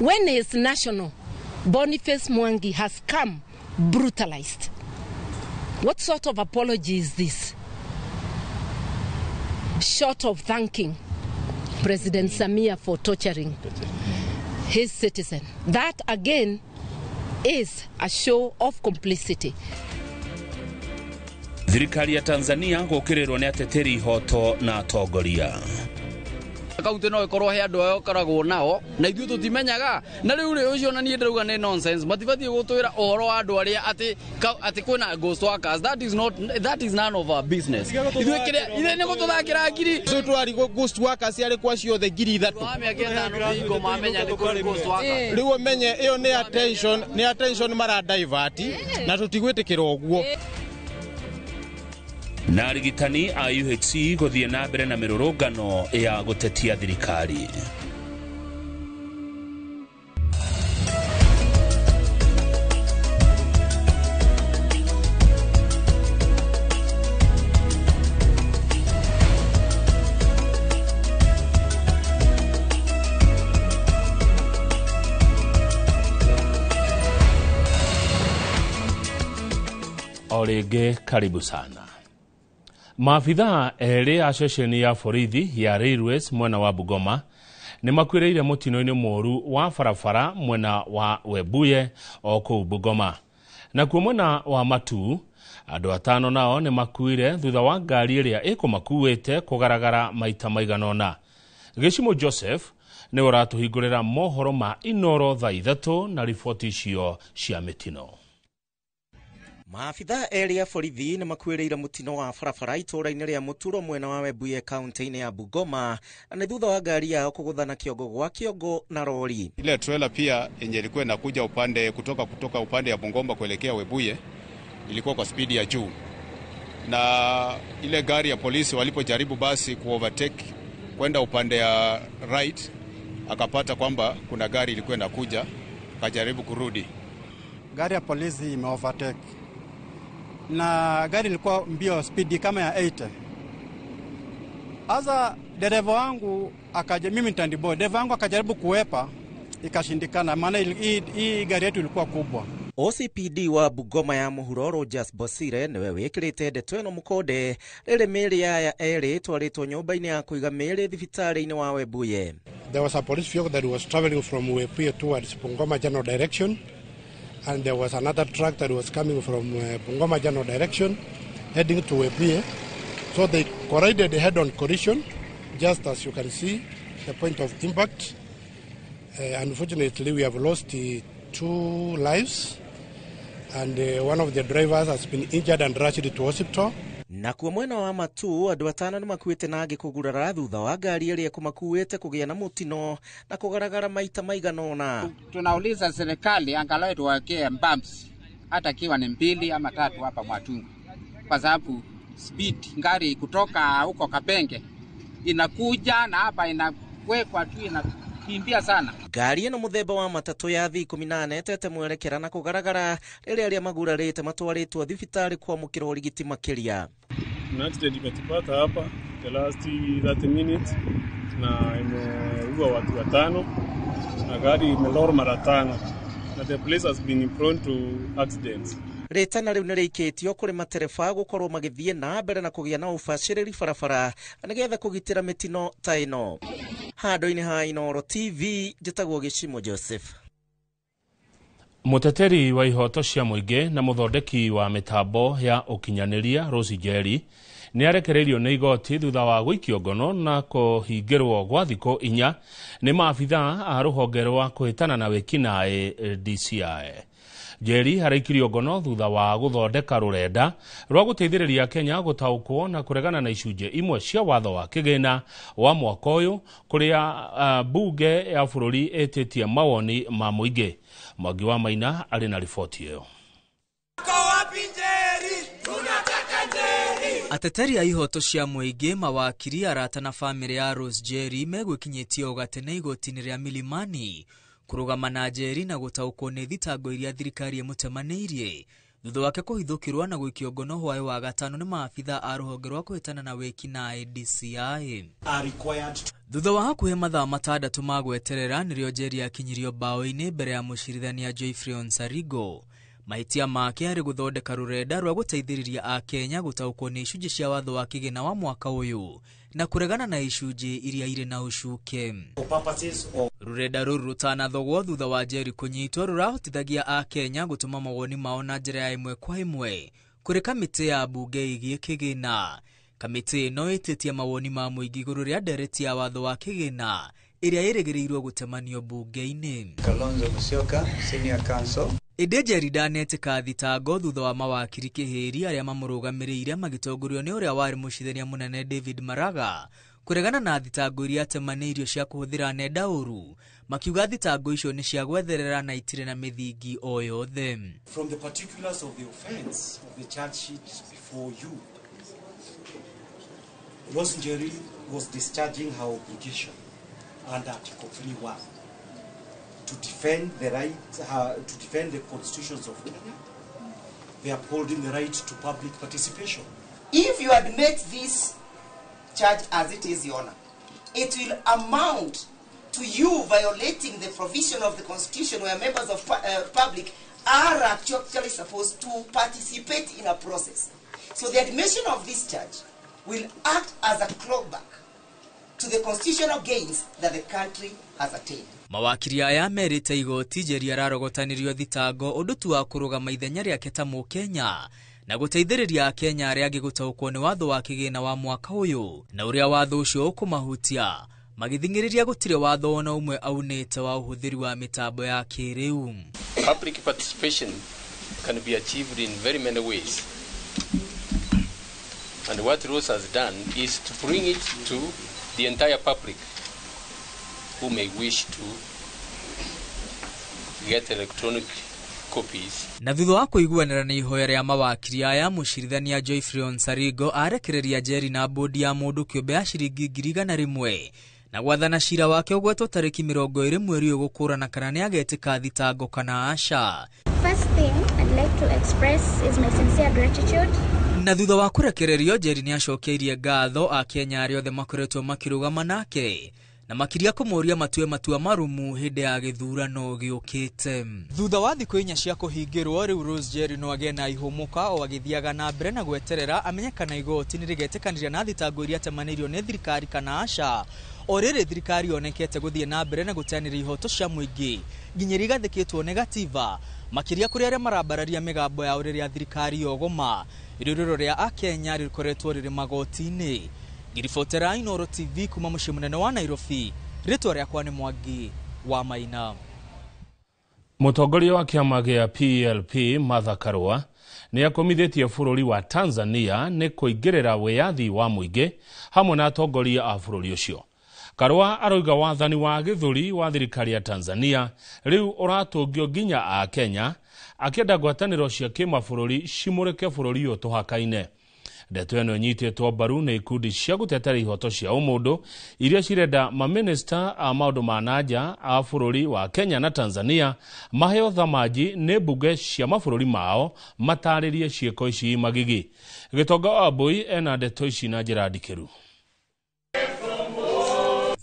[SPEAKER 6] when his national Boniface Mwangi has come brutalized? What sort of apology is this? Short of thanking President Samia for torturing his citizen. That again is a show of complicity.
[SPEAKER 10] Thirikari ya Tanzania gukirirwo ni ateteri ihoto na atongoria.
[SPEAKER 18] Kaunti no ikorwo he andu ayo karagwo nao na ithuĩ tutimenyaga na riu ri ucio na nie ndauga ni nonsense matibathie gutwira uhoro wa andu aria ati kwina ghost workers. That is none of our business. Ithuĩ kire ithe ni gututhakira ngiri so twari ghost workers ari kwa ciothe ngiri 3 mamenya ni ghost workers riu menye iyo ni attention mara divert na tutigwitikira uguo.
[SPEAKER 10] Na arigitani a UHC guthie na mbere na mirurungano ya gutetia thirikari. Orege karibu sana. Maafitha eri a ceceni ya borithi ya Railways mwena wa Bungoma ni makwireire mutino-ini moru wa barabara mwena wa Webuye o kuu Bungoma. Na kuo mwena wa Matu andu 5 nao ni makuire thutha wa ngari iria ikumakuite kugaragara maita maiganona. Gishimo Joseph ni uratuhingurira mohoro ma Inoro thaa 3 na riboti icio cia mitino.
[SPEAKER 23] Maafitha eri a borithi ni makuireire mutino wa barabara itura-ini ria Muturo mwena wa Webuye kaunti-ini ya Bungoma na ni thutha wa ngari yao kuguthana kiongo gwa kiongo na lori.
[SPEAKER 24] Ile trailer pia yenye ilikuwa inakuja kutoka upande ya Bungoma kuelekea Webuye ilikuwa kwa speed ya juu, na ile gari ya polisi walipojaribu basi kuovertake kwenda upande ya right, akapata kwamba kuna gari ilikuwa inakuja, akajaribu kurudi.
[SPEAKER 25] Gari ya polisi imeovertake na gari ilikuwa mbio speed kama ya 80. Asa dereva wangu mimi nitandibodi, dereva wangu akajaribu kuwepa, ikashindikana maana hii gari yetu ilikuwa kubwa.
[SPEAKER 23] OCPD wa Bungoma ya Muhuro Rogers Bosire niwe wikirite ndeto ino mukode riri miri ya eri twaritwo nyumba-ini ya kuiga miri thibitari-ini wa Webuye.
[SPEAKER 26] There was a police vehicle that was traveling from Webuye towards Bungoma general direction, and there was another truck that was coming from Bungoma general direction heading to Webuye. So they collided head-on collision, just as you can see the point of impact. Unfortunately, we have lost 2 lives, and one of the drivers has been injured and rushed to hospital.
[SPEAKER 23] Na kuo mwena wa Matu andu 5 ni makuite na angi kugurara thutha wa ngari iria kumakuite kugia na mutino na kugaragara maita maiganona.
[SPEAKER 27] Tunauliza serikali angalau tuwekee bumps hata kiwa ni 2 ama 3 hapa Mwatungu, kwa sababu speed ngari kutoka huko Kapenge inakuja na hapa inawekwa tu inakimbia sana.
[SPEAKER 23] Ngari ino muthemba wa matatu ya V18 tete mwerekera na kugaragara riria ria magurarite matwaritwo thibitari kwa mukiro urigiti makiria.
[SPEAKER 28] Na accident imetupata hapa the last 30 minutes na imeua watu 5 na gari imelora mara 5 na the place has been prone to accidents.
[SPEAKER 23] Ritana riu nirikitio kuri matereba gukorwo magithie na mbere na kugia na ubaciriri barabara nigetha kugitira mitino ta ino. Hado-ini ha Inoro TV njitagwo Gishimo Joseph.
[SPEAKER 10] Muteteri wa ihoto cia muingi na muthondeki wa mitambo ya ukinyaniria Rose Njeri ni arekereirio ni igoti thutha wa guikio ngono na kuhingirwo gwa thiko 4 ni maafitha a ruhonge rwa kuhitana na wikinae DCI. Njeri haraikirio ngono thutha wa guthondeka rurenda rwa guteithiriria Kenya gutaukwo na kuregana na icunje imwe cia watho wa kigina wa mwaka uyu kuria bunge ya bururi etitie mawoni ma muingi. Mwangi wa Maina ari na ripoti iyo.
[SPEAKER 29] Ateteri a ihoto cia muingi, mawakiri, arata na family ya Rose Njeri megwikinyitio ugatene igoti-ini ria Milimani kurugama na Njeri na gutaukwo ni thitango iria thirikari imutemaniirie thutha wake kuhithukirwa na gwikio ngono hwaĩ wa gatano nĩ maabitha a rũhonge rwa kũhĩtana na wĩki na DCI. Thutha wa hakuhĩ mathaa matandatũ ma gweterera nĩrĩo Njeri yakinyirio mbaũ-inĩ mbere ya mũcirithania Geoffrey Onsarigo. Mahĩtia make arĩ gũthondeka rũrenda rwa gũteithĩrĩria a Kenya gũtaũkwo nĩ icunjĩ cia watho wa kĩgĩna wa mwaka ũyũ na kũregana na icunjĩ iria irĩ na ũcuke. Rũrenda rũrũ rũtanathogwo thutha wa Njeri kũnyitwo rũrahotithagia a Kenya gũtũma mawoni mao na njĩra ya ĩmwe kwa ĩmwe kũrĩ kamĩtĩ ya mbunge ĩgiĩ kĩgĩna. Kamĩtĩ ĩno ĩtĩtie mawoni ma mũingĩ igũrũ rĩa ndereti ya watho wa kĩgĩna ĩrĩa ĩrĩgĩrĩirwo gũtemanio mbunge-inĩ.
[SPEAKER 1] Kalonzo Musyoka, Senior Counsel.
[SPEAKER 29] Ĩndĩ Njeri ndanetĩka thitango thutha wa mawakiri kĩhĩri arĩa mamũrũgamĩrĩire magĩtongorio nĩ ũrĩa warĩ mũcirithania mũnene David Maraga kũregana na thitango iria atemanĩirio cia kũhũthĩra nenda ũru, makiuga thitango icio nĩ cia gwetherera na itirĩ na mĩthingi o yothe.
[SPEAKER 3] From the particulars of the offense of the charge sheet before you, Rose Njeri was discharging her obligation under Article 3(1) to defend the rights, to defend the constitutions of Kenya, the upholding the right to public participation.
[SPEAKER 4] If you admit this charge as it is, Your Honor, it will amount to you violating the provision of the Constitution where members of public are actually supposed to participate in a process. So the admission of this charge will act as a clawback to the constitutional gains that the country has attained.
[SPEAKER 29] Mawakiri aya merĩte igoti Njeri ararogotanirio thitango ũndũ tu wa kũrũgama ithenya rĩake ta Mũkenya na gũteithĩrĩria Kenya arĩa angĩ gũtaũkwo nĩ watho wa kĩgĩna wa mwaka ũyũ na ũrĩa watho ũcio ũkũmahutia, magĩthingĩrĩria gũtirĩ watho ona ũmwe aunĩte wa ũhũthĩri wa mĩtambo ya kĩrĩu.
[SPEAKER 5] Public participation can be achieved in very many ways. And what Rose has done is to bring it to the entire public who may wish to get electronic copies.
[SPEAKER 29] Na thutha wa kũiguanĩra nĩ ihoya rĩa mawakiri aya, mũcirithania Geoffrey Onsarigo arekereria Njeri na bodi ya mũndũ kĩũmbe ya ciringi 100,000 na gwathana cira wake ũgwetwo tarĩki 20 mweri ũyũ gũkũrana kana nĩ agetĩka thitango kana aca.
[SPEAKER 7] First thing I'd like to express is my sincere gratitude.
[SPEAKER 29] Na thutha wa kũrekererio, Njeri nĩ acokeirie ngatho a Kenya arĩa othe makoretwo makĩrũgama nake na makiria kũmũria matue matua marumu hĩndĩ ya gĩthurano gĩũkĩte. Thutha wa thikũ 4 cia kũhingĩrwo, rĩu Rose Njeri no agĩe na ihũmũka o agĩthiaga na mbere na gweterera amenyekana igoti nĩ rĩgetĩkanĩria na thitango iria atemanĩirio nĩ thirikari kana aca. O rĩrĩ thirikari yonekete gũthiĩ na mbere na gũteanĩria ihoto cia mũingĩ nginya igathĩkĩtwo negativa makiria kũrĩ arĩa marambararia mĩgambo ya rĩrĩa thirikari yogoma. Irũrĩro rĩa a Kenya rĩkoretwo rĩrĩ magoti-inĩ. Ngiribotera Inooro TV kuma mũciĩ mũnene wa Nairobi, rĩtwa rĩakwa nĩ Mwangi wa Maina.
[SPEAKER 10] Mũtongoria wa kĩama gĩa PLP Martha Karua nĩ akomithĩtie bũrũri wa Tanzania nĩ kũingĩrĩra wĩyathi wa mũingĩ hamwe na atongoria a bũrũri ũcio. Karua aroiga wathani wa gĩthũri wa thirikari ya Tanzania rĩu ũratũngio nginya a Kenya, akĩenda ngwatanĩro cia kĩmabũrũri cimũrĩke bũrũri ũyũ tũhaka-inĩ. Ndeto ĩno ĩnyitĩtwo mbaru nĩ ikundi cia gũtetera ihoto cia ũmũndũ iria cirenda maminista a maũndũ ma nanja a bũrũri wa Kenya na Tanzania maheo thamaji nĩ mbunge cia mabũrũri mao matarĩrie ciĩko ici magigi. Gĩtonga Wambui ena ndeto ici na njĩra ndikĩru.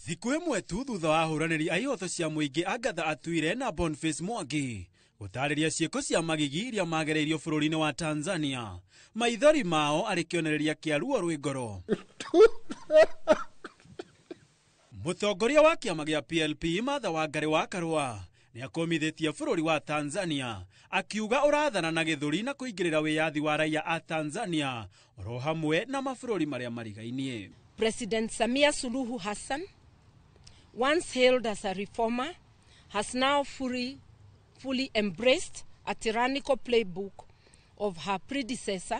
[SPEAKER 11] Thikũ ĩmwe tu thutha wa ahũranĩri a ihoto cia mũingĩ Agatha Atuire na Boniface Mwangi gũtarĩria ciĩko cia magigi iria magereirio bũrũri-inĩ wa Tanzania, maithori mao arĩ kĩonereria kĩa ruo rwĩ ngoro. Mũtongoria wa kĩama gĩa PLP Martha Wangari wa Karua nĩ akomithĩtie bũrũri wa Tanzania akiuga ũrathana na gĩthũri na kũingĩrĩra wĩyathi wa raia a Tanzania oro hamwe na mabũrũri marĩa marigainie.
[SPEAKER 6] President Samia Suluhu Hassan, once hailed as a reformer, has now fully embraced a tyrannical playbook of her predecessor,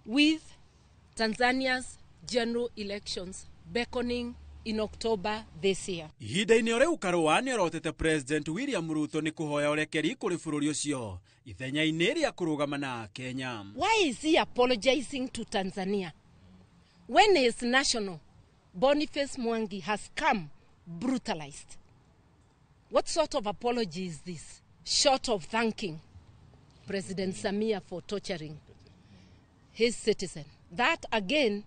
[SPEAKER 6] with Tanzania's general elections beckoning in October this year.
[SPEAKER 11] Ihinda-inĩ o rĩu Karua nĩ orotete President William Ruto nĩ kũhoya ũrekeri kũrĩ bũrũri ũcio ithenya-inĩ rĩa kũrũgama na Kenya.
[SPEAKER 6] Why is he apologizing to Tanzania when his national Boniface Mwangi has come brutalized? What sort of apology is this? Short of thanking President Samia for torturing his citizen. That again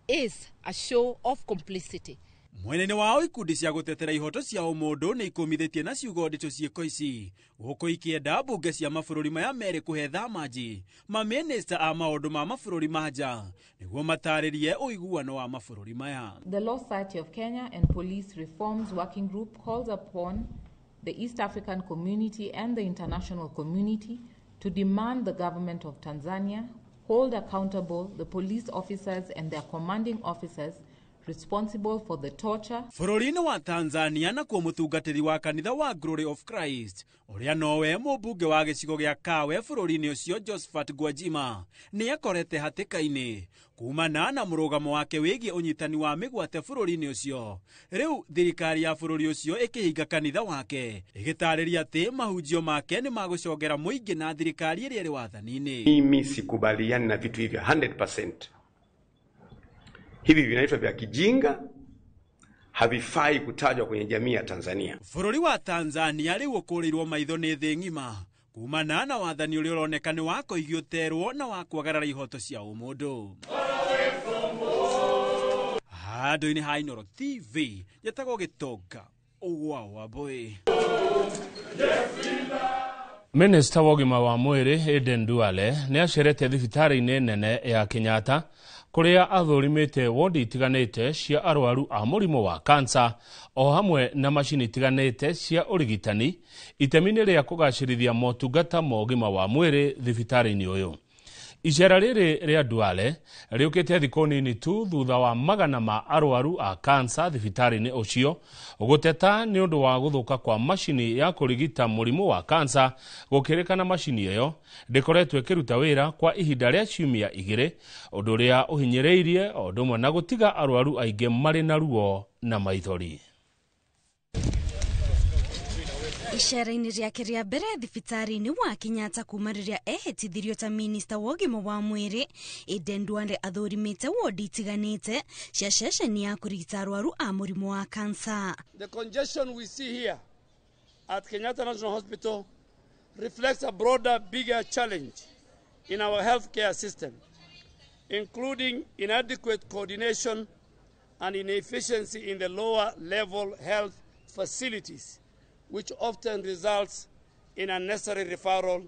[SPEAKER 6] is a show of complicity.
[SPEAKER 11] Mwene wao ikundi cia gutetera ihoto cia umundu ni ikumithitie na ciugo ndito ciiko ici guko ikienda bunge cia mabũrũri maya merĩ kũhe thamaji maminista a maũndũ ma mabũrũri ma nja nĩguo matarĩrie ũiguano wa mabũrũri maya.
[SPEAKER 2] The Law Society of Kenya and Police Reforms Working Group calls upon the East African community and the international community to demand the government of Tanzania hold accountable the police officers and their commanding officers responsible for the torture.
[SPEAKER 11] Bũrũri-inĩ wa Tanzania na kuo mũtungatĩri wa kanitha wa Glory of Christ ũrĩa nowe mũmbunge wa gĩcigo gĩa Kawe bũrũri-inĩ ũcio Josephat Gwajima nĩ akorete hatĩka-inĩ kumana na mũrũgamo wake wĩgiĩ ũnyitani wa mĩgwate bũrũri-inĩ ũcio. Rĩu thirikari ya bũrũri ũcio ĩkĩhinga kanitha wake ĩgĩtarĩria atĩ mahunjio make nĩ magũcongera mũingĩ na thirikari ĩrĩa ĩrĩ wathani-inĩ.
[SPEAKER 8] Mimi sikubaliani na vitu hivyo 100%. Hivi vinaitwa vya kijinga, havifai kutajwa kwenye jamii ya Tanzania.
[SPEAKER 11] Bũrũri wa Tanzania rĩu ũkũrĩirwo maitho nĩ thĩ ng'ima kumana na wathani ũrĩa ũroneka nĩ wa kũigio terwo na wa kwagarara ihoto cia ũmũndũ. Handũ-inĩ ha Inooro TV njĩtagwo Gĩtonga ũgwa wa Mbũĩ.
[SPEAKER 10] Minister wa ũgima wa mwĩrĩ Aden Duale nĩ acerete thibitarĩ-inĩ nene ya Kenyatta kuria athurimite wodi itiganite cia arwaru a murimo wa kansa o hamwe na mashini itiganite cia urigitani itemi-inĩ rĩa kũgacĩrithia motungata ma ũgima wa mwĩrĩ thibitarĩ-inĩ ũyũ. Icera rĩrĩ rĩa Duale rĩũkĩte thikũ nini tu thutha wa magana ma arwaru a kansa thibitarĩ-inĩ ũcio gũteta nĩ ũndũ wa gũthũka kwa mashini ya kũrigita mũrimũ wa kansa gũkĩrĩkana mashini ĩyo ndĩkoretwo ĩkĩruta wĩra kwa ihinda rĩa ciumia 2 ũndũ ũrĩa ũhinyĩrĩirie o ũndũ ũmwe na gũtiga arwaru aingĩ marĩ na ruo na maithori.
[SPEAKER 21] Icera-inĩ rĩake rĩa mbere thibitarĩ-inĩ wa Kenyatta kuma rĩrĩa ehĩtithirio ta minista wa ũgima wa mwĩrĩ, Aden Duale athurimĩte wodi itiganĩte cia ceceni ya kũrigita arwaru a mũrimũ wa kansa.
[SPEAKER 12] The congestion we see here at Kenyatta National Hospital reflects a broader, bigger challenge in our healthcare system, including inadequate coordination and inefficiency in the lower level health facilities, which often results in unnecessary referral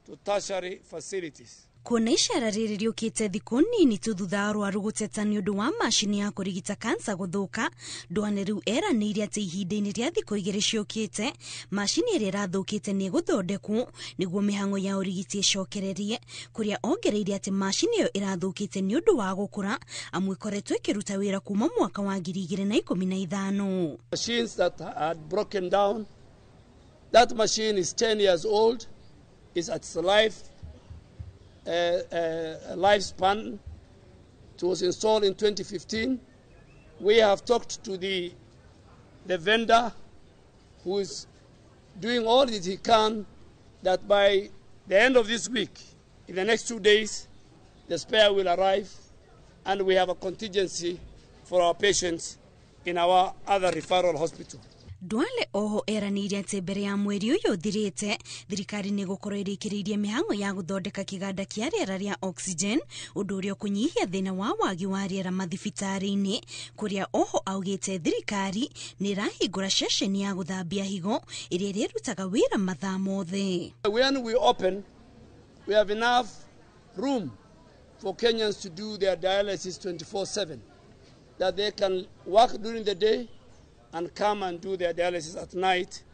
[SPEAKER 12] to tertiary facilities.
[SPEAKER 21] Kuona icera rĩrĩ rĩũkĩte thikũ nini tu thutha arwaru gũteta nĩ ũndũ wa mashini ya kũrigita kansa gũthũka, Duale rĩu eranĩire atĩ ihinda-inĩ rĩa thikũ 2 ciũkĩte mashini ĩrĩa ĩrathũkĩte nĩ ĩgũthondekwo nĩguo mĩhang'o ya ũrigiti ĩcokererie, kũrĩa ongereire atĩ mashini ĩyo ĩrathũkĩte nĩ ũndũ wa gũkũra amu ĩkoretwo ĩkĩruta wĩra kuma mwaka wa 2015.
[SPEAKER 12] Machines that had broken down, that machine is 10 years old, is at its lifespan. It was installed in 2015. We have talked to the vendor who is doing all that he can that by the end of this week, in the next 2 days, the spare will arrive and we have a contingency for our patients in our other referral hospital.
[SPEAKER 21] Duale oho eranĩire atĩ mbere ya mweri ũyũ ũthirĩte thirikari nĩ gũkorwo ĩrĩkĩrĩirie mĩhang'o ya gũthondeka kĩganda kĩa rĩera rĩa oxygen, ũndũ ũrĩa ũkũnyihia thĩna wa wagi wa rĩera mathibitarĩ-inĩ, kũrĩa oho augĩte thirikari nĩ ĩrahingũra ceceni ya gũthambia higo ĩrĩa ĩrĩrutaga wĩra mathaa mothe.
[SPEAKER 12] When we open, we have enough room for Kenyans to do their dialysis 24/7, that they can work during the day and come and do their dialysis at night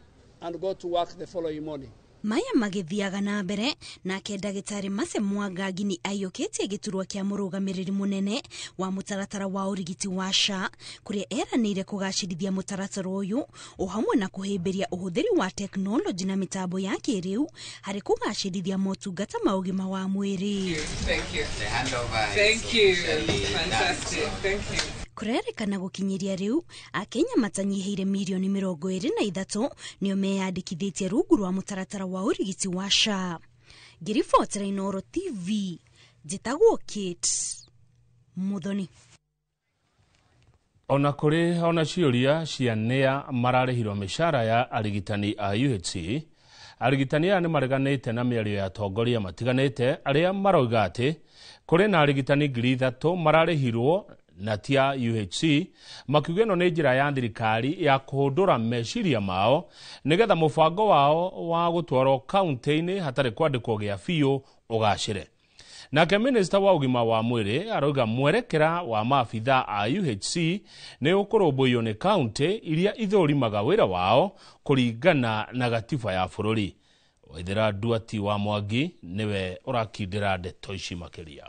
[SPEAKER 12] and go to work the following morning.
[SPEAKER 21] Maya magĩthiaga na mbere nake ndagĩtarĩ Mase Mwangangi nĩ aiyũkĩtie gĩturwa kĩa mũrũgamĩrĩri mũnene wa mũtaratara wa ũrigiti wa SHA, kũrĩa eranĩire kũgacĩrithia mũtaratara ũyũ o hamwe na kũhĩmbĩria ũhũthĩri wa teknoloji na mĩtambo ya kĩrĩu harĩ kũgacĩrithia motungata ma ũgima wa mwĩrĩ.
[SPEAKER 13] Thank you. The handover. Thank you. Fantastic. Thank you.
[SPEAKER 21] Kũrerĩkana gũkinyĩria rĩu Akenya matanyihĩire milioni 23 nĩo meyandĩkithĩtie rungu rwa mũtaratara wa ũrigiti wa SHA. Ngĩribotera Inooro TV, njĩtagwo Kate Muthoni.
[SPEAKER 10] Ona kũrĩ ona ciũria cia nĩa mararĩhirwo mĩcara ya arigitani a UHC, arigitani aya nĩ mareganĩte na mĩario ya atongoria matiganĩte arĩa maroiga atĩ kũrĩ na arigitani 3,000 mararĩhirwo na tia UHC, makiuga ĩno nĩ njĩra ya thirikari ya kũhũndũra meciria mao nĩgetha mũbango wao wa gũtwarwo kaunti-inĩ hatarĩ kwandĩkwo gĩa biũ ũgacĩre. Nake minista wa ũgima wa mwĩrĩ aroiga mwerekera wa maabitha a UHC nĩ ũkũrũmbũiyo nĩ kaunti iria ithũrimaga wĩra wao kũringana na gatiba ya bũrũri. Waithĩra Nduati wa Mwangi nĩwe ũrakindĩra ndeto ici makĩria.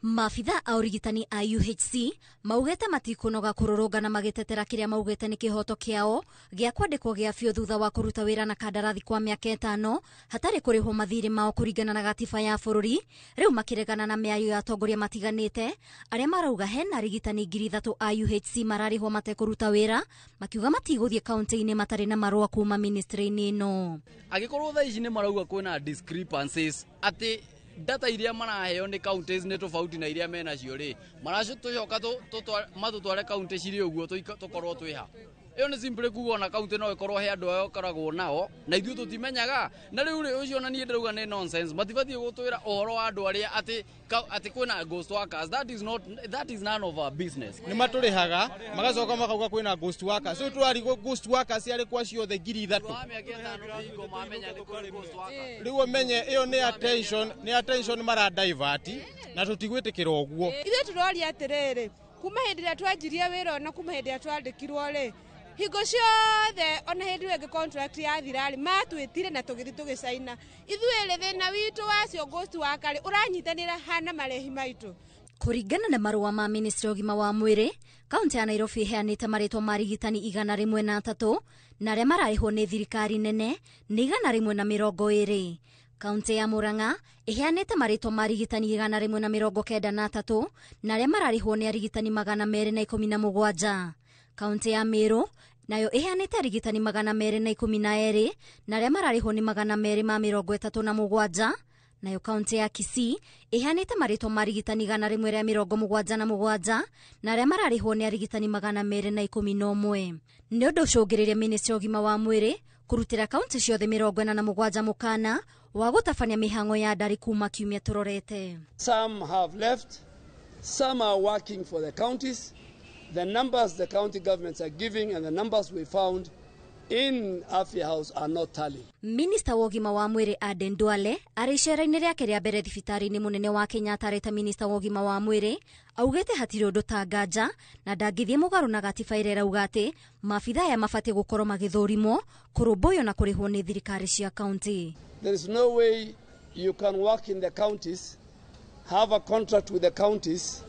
[SPEAKER 21] Maabitha a ũrigitani a UHC maugĩte matikũnoga kũrũrũngana magĩtetera kĩrĩa maugĩte nĩ kĩhoto kĩao gĩa kwandĩkwo gĩa biũ thutha wa kũruta wĩra na kandarathi kwa mĩaka 5 hatarĩ kũrĩhwo mathirĩ mao kũringana na gatiba ya bũrũri, rĩu makĩregana na mĩario ya atongoria matiganĩte arĩa marauga hena arigitani 3,000 a UHC mararĩhwo matekũruta wĩra, makiuga matigũthiĩ kaunti-inĩ matarĩ na marũa kuma ministry-inĩ ĩno.
[SPEAKER 9] Agĩkorwo thaa ici nĩ marauga kwĩna discrepancies atĩ data iria maraheo ni counties ni tofauti na iria mena cio ri maracitucoka matutware county ciri uguo tukorwo twiha. Iyo ni simple kuga na county no ikorwo he andu ayo karagwo nao na ithuĩ tutimenyaga na riu ri ucio na nie ndauga ni nonsense matibatie gutwira uhoro wa andu aria ati kwina ghost workers. That is none of our business.
[SPEAKER 14] Ni maturihaga magacoka makauga kwina ghost workers. So twari ghost workers yari kwa ciothe 3,000 riu umenye iyo ni attention mara divert na tutigwitikira uguo.
[SPEAKER 15] Ithuĩ turoria atiriri kuma hindi ria twanjirie wira na kuma hindi ria twandikirwo ri hingo ciothe ona hindi ĩngĩ contract ya thirari matwĩtire na tũgĩthi tũgĩcaina. Ithuĩ rĩ thĩna witũ wacio ghost worker ũranyitanĩra hana marehi maitũ.
[SPEAKER 21] Kũringana na marũa ma ministry ũgima wa mwĩrĩ, kaunti ya Nairobi ĩheanĩte marĩtwa ma arigitani 103 na arĩa mararĩhwo nĩ thirikari nene nĩ 120. Kaunti ya Murang'a ĩheanĩte marĩtwa ma arigitani 193 na arĩa mararĩhwo nĩ arigitani 217. Kaunti ya Meru nayo ĩheanĩte arigitani 212 na arĩa mararĩhwo nĩ 237. Nayo kaunti ya Kisii ĩheanĩte marĩtwa ma arigitani 177 na arĩa mararĩhwo nĩ arigitani 211. Nĩ ũndũ ũcũngĩrĩria ministry ũgima wa mwĩrĩ kurutira kaunti ciothe 47 mukana wa gũtabania mĩhang'o ya ndari kuma kiumia tũrorete.
[SPEAKER 12] Some have left, some are working for the counties. The numbers the county governments are giving and the numbers we found in Afya House are not tallying.
[SPEAKER 21] Minister wa ũgima wa mwĩrĩ Aden Duale arĩ icera-inĩ rĩake rĩa mbere thibitarĩ-inĩ mũnene wa Kenyatta arĩte minister wa ũgima wa mwĩrĩ augĩte hatirĩ ũndũ ta nganja na ndangĩthiĩ mũgarũ na gatiba ĩrĩa ĩrauga atĩ maabitha aya mabatiĩ gũkorwo magĩthũrimwo kũrũmbũiyo na kũrĩhwo nĩ thirikari cia county.
[SPEAKER 12] There is no way you can work in the counties, have a contract with the counties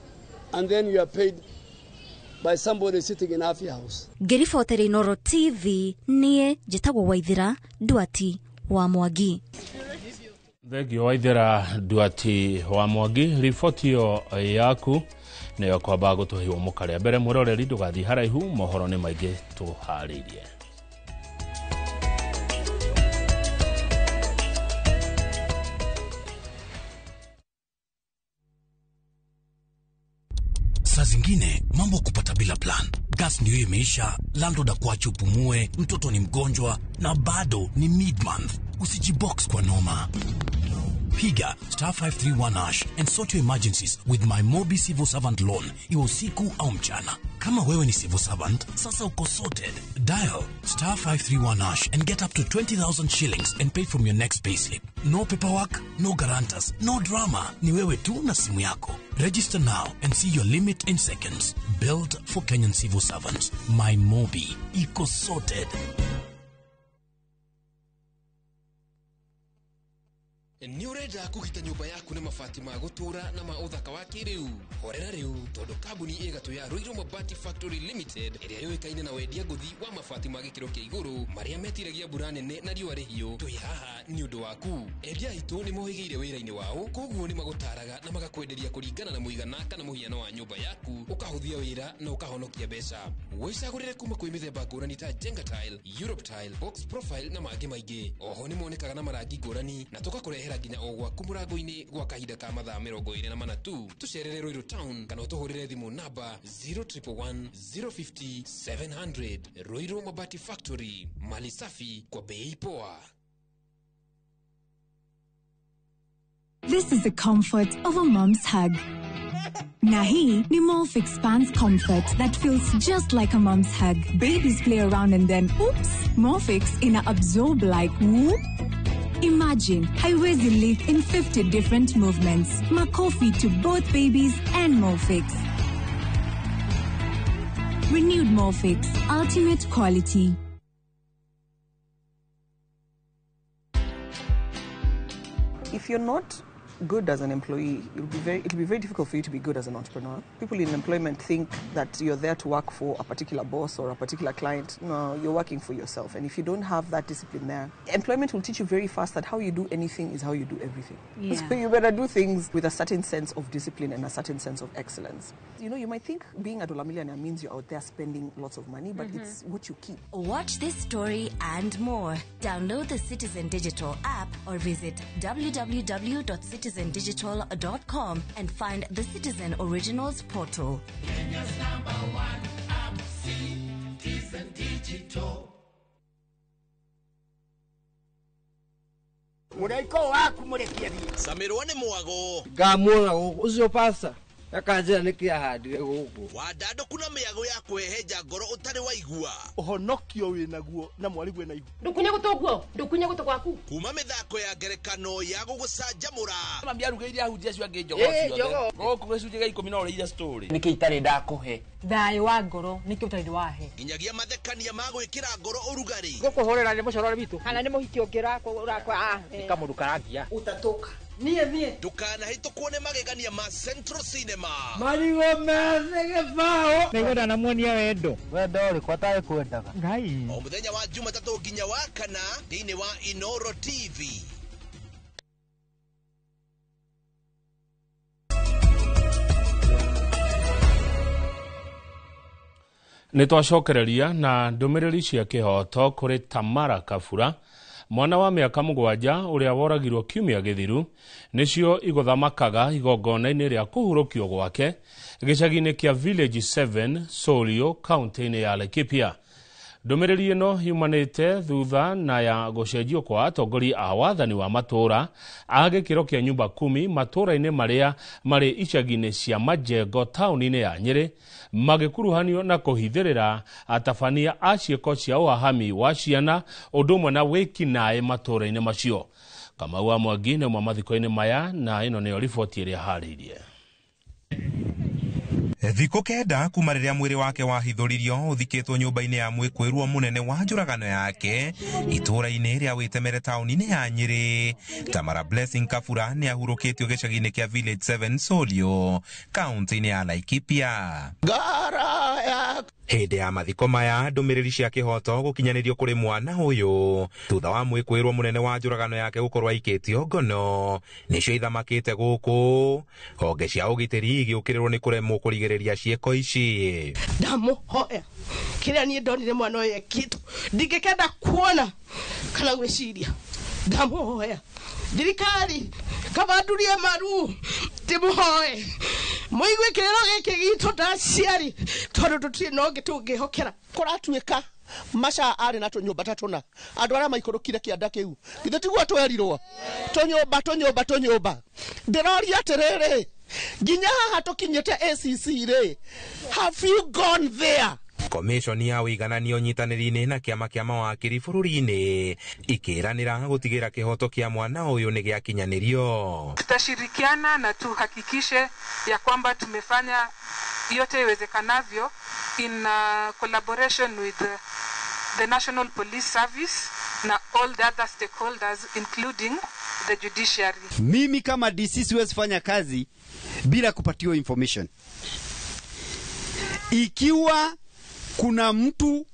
[SPEAKER 12] and then you are paid by somebody sitting in Afya House.
[SPEAKER 21] Ngĩribotera Inooro TV niĩ njĩtagwo Waithĩra Nduati wa Mwangi.
[SPEAKER 10] Thegio Waithĩra Nduati wa Mwangi, riboti yo yaku nĩyo kwamba gũtũhiwa mũkarĩa mbere mũroreri ndũgathiĩ haraihu, mohoro nĩ maingĩ tũharĩirie.
[SPEAKER 16] Saa zingine mambo kupata bila plan. Gas ndio imeisha, landlord akuache upumue, mtoto ni mgonjwa na bado ni mid-month. Usijibox kwa noma. Piga *531# and sort your emergencies with my Mobi Civil Servant Loan, iwe usiku au mchana. Kama wewe ni civil servant, sasa uko sorted. Dial *531# and get up to 20,000 shillings and pay from your next payslip. No paperwork, no guarantors, no drama. Ni wewe tu na simu yako. Register now and see your limit in seconds. Built for Kenyan civil servants. My Mobi. Iko sorted.
[SPEAKER 17] Ni urenda kugita nyumba yaku na mabati ma gutura na ma uthaka wa kiriu. Horera riu tondu kambuni igatu ya Ruiru Mabati Factory Limited iria yoikaine na wendia nguthi wa mabati ma gikiro kia iguru maria metiragia mbura nene na riũa rĩhiũ. Twi haha ni undu waku. Endia itu ni mohigeire wira-ini wao, koguo ni magutaraga na magakwenderia kuringana na muigana kana muhiano wa nyumba yaku, ukahuthia wira na ukahonokia mbeca. Wicagurire kuma kwi mithemba ngũrani ta Jenga Tile, Europe Tile, Box Profile na mangĩ maingĩ. Oho ni monekaga na marangi ngũrani na tugakurehera kwĩra nginya o gwaku mũrango-inĩ gwa kahinda ka mathaa 24 tu. Tũcerere Ruiru Town kana ũtũhũrĩre thimũ namba 0111 050 700. Ruiru Mabati Factory, mali safi kwa bei poa.
[SPEAKER 18] This is the comfort of a mom's hug. Nahi ni Molfix Spans comfort that feels just like a mom's hug. Babies play around and then, oops, Molfix ina absorb like whoop. Imagine haiwezi live in 50 different movements. Makofi to both babies and Molfix. Renewed Molfix, ultimate quality.
[SPEAKER 19] If you're not good as an employee, it'll be very difficult for you to be good as an entrepreneur. People in employment think that you're there to work for a particular boss or a particular client. No, you're working for yourself. And if you don't have that discipline there, employment will teach you very fast that how you do anything is how you do everything.
[SPEAKER 20] Yeah.
[SPEAKER 19] So you better do things with a certain sense of discipline and a certain sense of excellence. You know, you might think being a dollar millionaire means you're out there spending lots of money, but it's what you keep.
[SPEAKER 21] Watch this story and more. Download the Citizen Digital app or visit www.citizendigital.com and find the Citizen Originals portal.
[SPEAKER 22] Kenya's #1 app, Citizen Digital.
[SPEAKER 24] Muraiko waku murekia
[SPEAKER 25] Samirwa ni mwago
[SPEAKER 24] ngamwona ucio pasa akanjira nikia handire guku
[SPEAKER 25] wadado kuna miago ya kweheja ngoro utari waigua
[SPEAKER 24] uhonokio winaguo na mwarigu na igua
[SPEAKER 22] ndukunye gutogwaku
[SPEAKER 25] kuma mithako ya ngerekano ya gugucanjamura mambia rugeire ahunjia cio ange njogo cio goko gicunje ga 10 na ureira story
[SPEAKER 24] niki itari ndakuhe
[SPEAKER 22] thayo wa ngoro niki utari wahe
[SPEAKER 25] nginyagia mathekania ma gwikira ngoro urugari
[SPEAKER 24] gukuhorera ni mucorore bitu
[SPEAKER 22] kana ni muhikio ngirakwa
[SPEAKER 24] kamurukarangia
[SPEAKER 22] utatoka
[SPEAKER 25] nie tukanahito kuone magegania ma Central Cinema
[SPEAKER 24] marigo methege bao nigwenda na muonia wendo uri kwataye kwendaga ngai
[SPEAKER 25] o muthenya wa Jumatatu nginya wa kana thiini wa Inoro TV.
[SPEAKER 10] Nitwacokereria na ndumiriri cia kihoto kuri Tamara Kabura, mwana wa miaka 7 uria woragirwo kiumia githiru, nicio igothamakaga igongona-ini ria kuhurukio gwake gicagi-ini kia Village 7 Solio county-ini ya Laikipia. Ndumiriri ino yumanite thutha na ya gucenjio kwa atongoria a wathani wa matura a gikiro kia nyumba 10 matura-ini maria mari icagi-ini cia Majengo tauni-ini ya Nyeri magikuruhanio na kuhithirira atabania a ciiko cia wahami wa ciana udumwe na wikinae matura-ini macio. Kamau wa Mwangi ni mathiko-ini maya na ino niyo riboti iria haririe.
[SPEAKER 26] Thikũ kenda kuma rĩrĩa mwĩrĩ wake wahithũririo ũthikĩtwo nyũmba-inĩ ya mwĩkũĩrwo mũnene wa njũragano yake itũũra-inĩ rĩa Wĩtemere taũni-inĩ ya Nyeri. Tamara Blessing Kabura nĩ ahurũkĩtio gĩcagi-inĩ kĩa Village 7 Solio kaunti-inĩ ya Laikipia. Hĩndĩ ya mathiko maya ndũmĩrĩri cia kĩhoto gũkinyanĩrio kũrĩ mwana ũyũ thutha wa mwĩkũĩrwo mũnene wa njũragano yake gũkorwo aikĩtio ngono nĩcio ithamakĩte gũkũ, honge cia ũgitĩri igĩũkĩrĩrwo nĩ kũremwo kũrigĩrĩria ciĩko ici.
[SPEAKER 22] ndamuhoya kĩrĩa niĩ ndonire mwana ũyũ ekĩtwo ndingĩkenda kuona kana gwĩciria. Ndamuhoya thirikari kabandurie maru ndimuhoe muigue kĩrĩro gĩkĩ gitũ ndaciari tondũ tũtirĩ no ũngĩ tũngĩhokera. Kũratuĩka Masha arĩ na tũnyũmba ta tũna, andũ arĩa maikũrũkire kĩanda kĩu githĩ tiguo twerirwo tũnyũmba. Ndĩroria atĩrĩrĩ, nginya haha tũkinyĩte ACC rĩ, have you gone there?
[SPEAKER 26] Komishoni ya ũiganania ũnyitanĩri-inĩ na kĩama kĩa mawakiri bũrũri-inĩ ikĩranĩra gũtigĩra kĩhoto kĩa mwana ũyũ nĩ gĩakinyanĩrio.
[SPEAKER 27] Tutashirikiana na tuhakikishe ya kwamba tumefanya yote iwezekanavyo in collaboration with the National Police Service na all the other stakeholders including the judiciary.
[SPEAKER 28] Mimi kama DC siwezi fanya kazi bila kupatiwa information. Ikiwa kuna mtu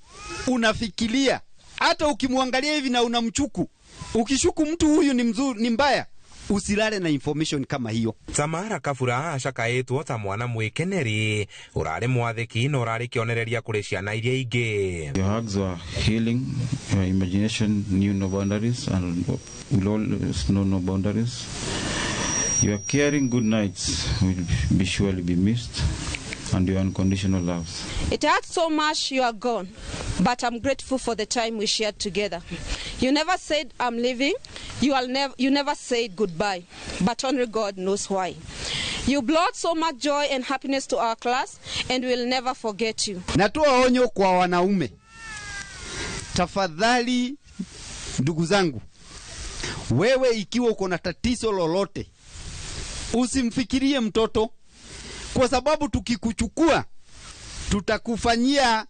[SPEAKER 28] unafikiria, hata ukimwangalia hivi na unamchuku, ukishuku mtu huyu ni mzuri, ni mbaya, usilale na information kama hiyo.
[SPEAKER 26] Tamara Kabura acakaĩtwo ta mwana mwĩkeneri ũrarĩ mwathĩki na ũrarĩ kĩonereria kũrĩ ciana iria ingĩ.
[SPEAKER 1] Your hugs are healing, your imagination knew no boundaries and will always know no boundaries. Your caring good nights will be surely be missed, and your unconditional love.
[SPEAKER 3] It hurts so much you are gone, but I'm grateful for the time we shared together. You never said I'm leaving, you never said goodbye, but only God knows why. You brought so much joy and happiness to our class, and we'll never forget you.
[SPEAKER 28] Natoa onyo kwa wanaume. Tafadhali ndugu zangu, wewe ikiwa uko na tatizo lolote, usimfikirie mtoto, kwa sababu tukikuchukua tutakufanyia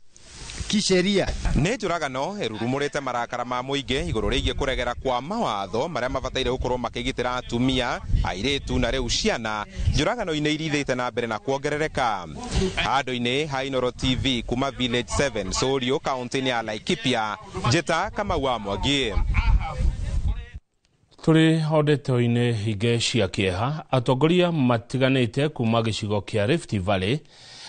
[SPEAKER 28] kisheria.
[SPEAKER 26] Nĩ njũragano ĩrurumũrĩte marakara ma mũingĩ igũrũ rĩgiĩ kũregera kwa mawatho marĩa mabataire gũkorwo makĩgitĩra atumia, airĩtu na rĩu ciana. Njũragano-inĩ irithĩte na mbere na kuongerereka. Handũ-inĩ ha Inooro TV kuma Village 7 Sorio kaunti-inĩ ya Laikipia, njĩta Kamau wa Mwangi.
[SPEAKER 10] Tũrĩ ndeto-inĩ hinge cia kĩeha, atongoria matiganĩte kuma gĩcigo kĩa Rift Valley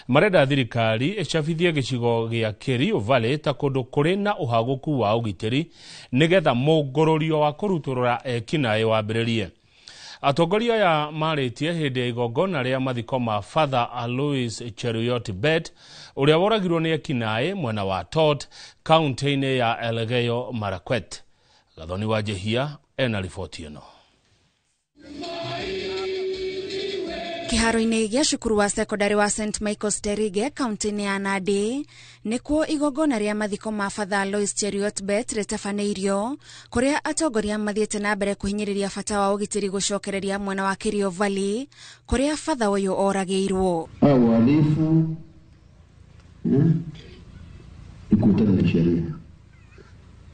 [SPEAKER 10] marenda thirikari ĩcabithie gĩcigo gĩa Kerio Valley ta kũndũ kũrĩ na ũhagũku wa ũgitĩri nĩgetha mũngũrũrio wa kũrutũrũra ekinaĩ wambĩrĩrie. Atongoria aya marĩtie hĩndĩ ya igongona rĩa mathiko ma Father Alois Cheruiyot Bet ũrĩa woragirwo nĩ ekinaĩ mwena wa Tot kaunti-inĩ ya Elgeyo Marakwet. Gathoni wa Jehia ena riboti ĩno.
[SPEAKER 21] Kĩharo-inĩ gĩa cukuru wa sekondari wa St Michael's Terige kaunti-inĩ ya Nandi nĩkuo igongona rĩa mathiko ma Father Alois Cheruiyot Bet rĩtabanĩirio, kũrĩa atongoria mathiĩte na mbere kũhinyĩrĩria bata wa ũgitĩri gũcokereria mwena wa Kerio Valley kũrĩa Father ũyũ oragĩirwo.
[SPEAKER 4] Wahalifu ikutane na sheria.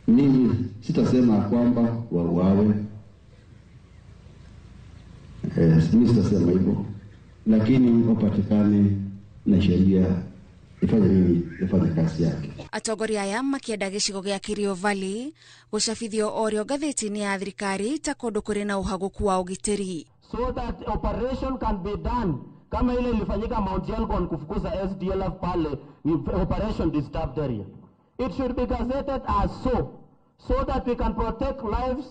[SPEAKER 4] Mimi sitasema kwamba wauawe, mimi sitasema hivyo, lakini wapatikane na sheria ifanye kazi yake.
[SPEAKER 21] Atongoria aya makĩenda gĩcigo gĩa Kerio Valley gũcabithio orĩo ngathĩti-inĩ ya thirikari ta kũndũ kũrĩ na ũhagũku wa ũgitĩri.
[SPEAKER 5] So that operation can be done kama ile ilifanyika Mount Elgon kufukuza SDLF pale, operation disturbed area. It should be gazetted as so that we can protect lives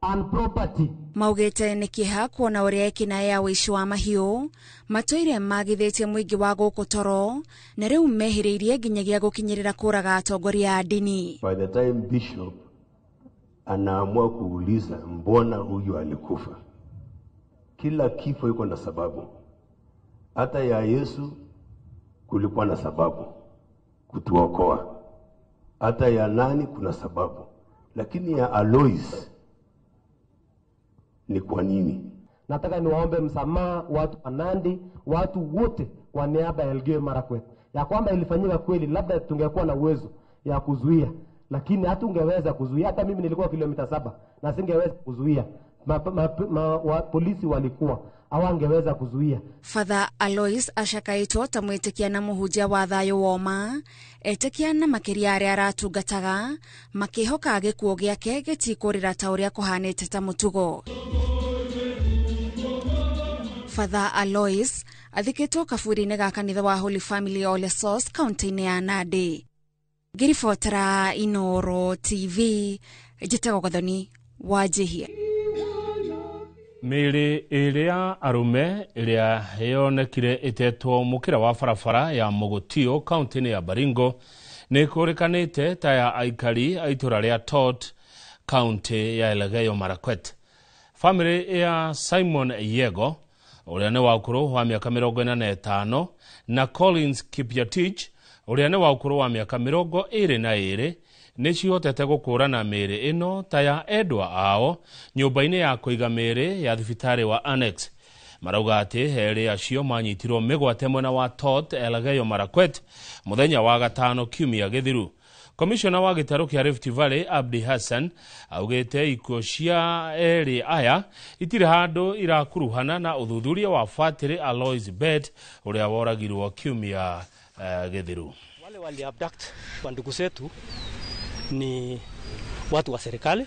[SPEAKER 5] and property.
[SPEAKER 21] Maugĩte nĩ kĩeha kuona ũrĩa ekinaĩ ya ũici wa mahiũ matũire magithĩtie mũingĩ wa gũkũ Toro na rĩu mehĩrĩirie nginyagia gũkinyĩrĩra kũraga atongoria a dini.
[SPEAKER 6] By the time bishop anaamua kuuliza mbona huyu alikufa, kila kifo iko na sababu. Hata ya Yesu kulikuwa na sababu kutuokoa, hata ya nani kuna sababu, lakini ya Alois ni kwa nini?
[SPEAKER 5] Nataka niwaombe msamaha watu wa Nandi, watu wote kwa niaba ya Elgeyo Marakwet, ya kwamba ilifanyika kweli, labda tungekuwa na uwezo ya kuzuia, lakini hatungeweza kuzuia. Hata mimi nilikuwa kilomita 7 na singeweza kuzuia. Polisi walikuwa hawangeweza kuzuia.
[SPEAKER 21] Father Alois acakaĩtwo ta mwĩtĩkia na mũhunjia wa thayũ woma, etĩkia na makĩria arĩa aratungataga makĩhoka gĩkuũ gĩake gĩtikũrĩra ta ũrĩa kũhanĩte ta mũtugo. Father Alois athikĩtwo kaburi-inĩ ga kanitha wa Holy Family Ole Source kaunti-inĩ ya Nandi. Ngĩribotera Inooro TV, njĩtagwo Gathoni wa Jehia.
[SPEAKER 10] Mĩĩrĩ ĩrĩa arume ĩrĩa yonekire ĩtetwo mũkĩra wa barabara ya Mogotio kaunti-inĩ ya Baringo nĩ kũrĩkanĩte ta ya aikari a itũra rĩa Tot kaunti ya Elgeyo Marakwet. Famĩlĩ ya Simon Yego ũrĩa nĩ wa ũkũrũ wa mĩaka 45 na Collins Kipyatich ũrĩa nĩ wa ũkũrũ wa mĩaka 22 nĩ cihotete gũkũrana mĩĩrĩ ĩno ta ya endwa ao nyũmba-inĩ ya kũiga mĩĩrĩ ya thibitarĩ wa Annex. Marauga atĩ erĩ acio manyitirwo mĩgwate mwena wa Tot Elgeyo Marakwet mũthenya wa gatano kiumia gĩthiru. Komishona wa gĩtarũ kĩa Rift Valley Abdi Hassan augĩte ikuũ cia erĩ aya itirĩ handũ irakuruhana na ũthuthuria wa Father Alois Bet ũrĩa woragirwo kiumia gĩthiru.
[SPEAKER 7] Wale wali abduct wa ndugu zetu ni watu wa serikali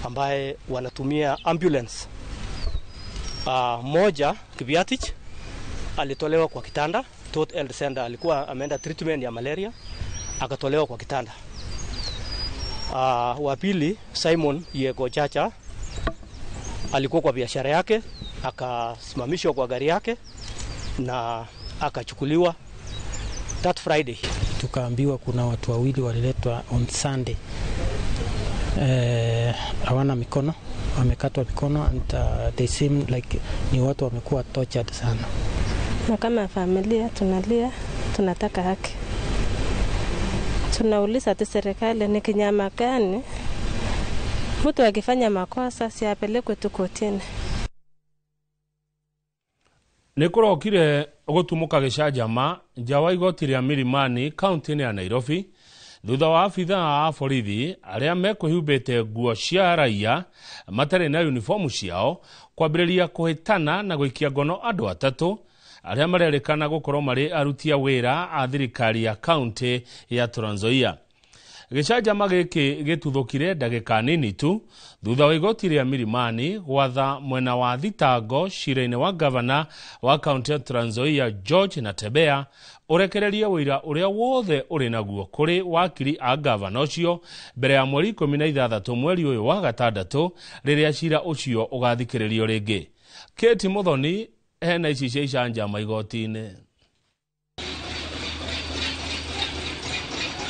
[SPEAKER 7] ambaye wanatumia ambulance Moja Kibiatich alitolewa kwa kitanda. Tot Health Center alikuwa ameenda treatment ya malaria akatolewa kwa kitanda. Wa pili Simon Yego Chacha alikuwa kwa biashara yake akasimamishwa kwa gari yake na akachukuliwa that Friday.
[SPEAKER 2] Tukaambiwa kuna watu wawili waliletwa on Sunday. Hawana mikono, wamekatwa mikono and they seem like ni watu wamekuwa tortured sana.
[SPEAKER 8] Na kama familia tunalia, tunataka haki. Tunauliza tu serikali ni kinyama gani mtu akifanya makosa si apelekwe tu kotini.
[SPEAKER 10] Nikurokire gutumuka gicajama njawa igoti ria Milimani kaunti ya Nairobi thutha wa afitha a borithi aria mekuhiumbite nguo cia raia matari na uniform ciao kwambiriria kuhitana na guikia ngono andu atatu aria marerikana gukorwo mari aruti a wira a thirikari ya kaunti ya Trans Nzoia. Gicajama giki gituthukire ndagika nini tu thutha wa igoti ria Milimani gwatha mwena wa thitango cira-ini wa gavana wa kaunti ya Trans Nzoia George Natembeya urekereria wira uria wothe uri naguo kuri wakiri a gavana ucio mbere ya mweri 16 mweri uyu wa gatandatu riria cira ucio ugathikiririo ringi. Kate Muthoni hena ici cia icanjama igoti-ini.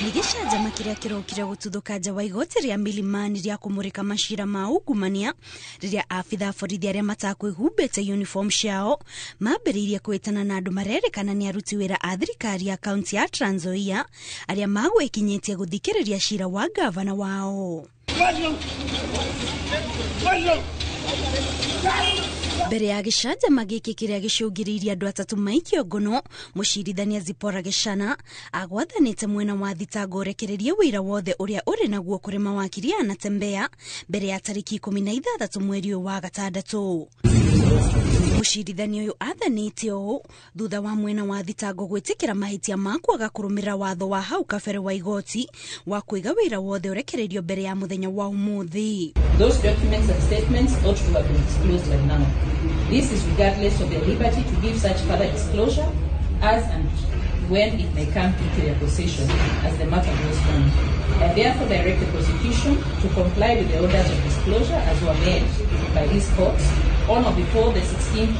[SPEAKER 21] Nigishanjama kiria kirokire gututhuka nja wa igoti ria Milimani ria kumurika mashira ma ungumania riria afitha borithi aria matakwihumbite uniform ciao mambiririe kwitana na andu marerikana ni aruti wira a thirikari ya kaunti ya Trans Nzoia aria magwikinyitie guthikiriria cira wa gavana wao. Mbere ya gicajama giki kiria gicungiriirie andu atatu maikio ngono, mucirithania Zipora Gicana agwathanite mwena wa thitango urekererie wira wothe uria uri naguo kuri mawakiri a Natembeya mbere ya tariki 16 mweri wa gatandatu. Mucirithania uyu athanite o thutha wa mwena wa thitango gwitikira mahitia ma kwaga kurumira watho wa hau kabere wa igoti wa kuiga wira wothe urekererio mbere ya muthenya wa umuthi.
[SPEAKER 9] Those documents and statements ought to have been disclosed by now. This is regardless of the liberty to give such further disclosure as and when it may come into their possession as the matter goes on. I therefore direct the prosecution to comply with the orders of disclosure as were made by these courts on or before the 16th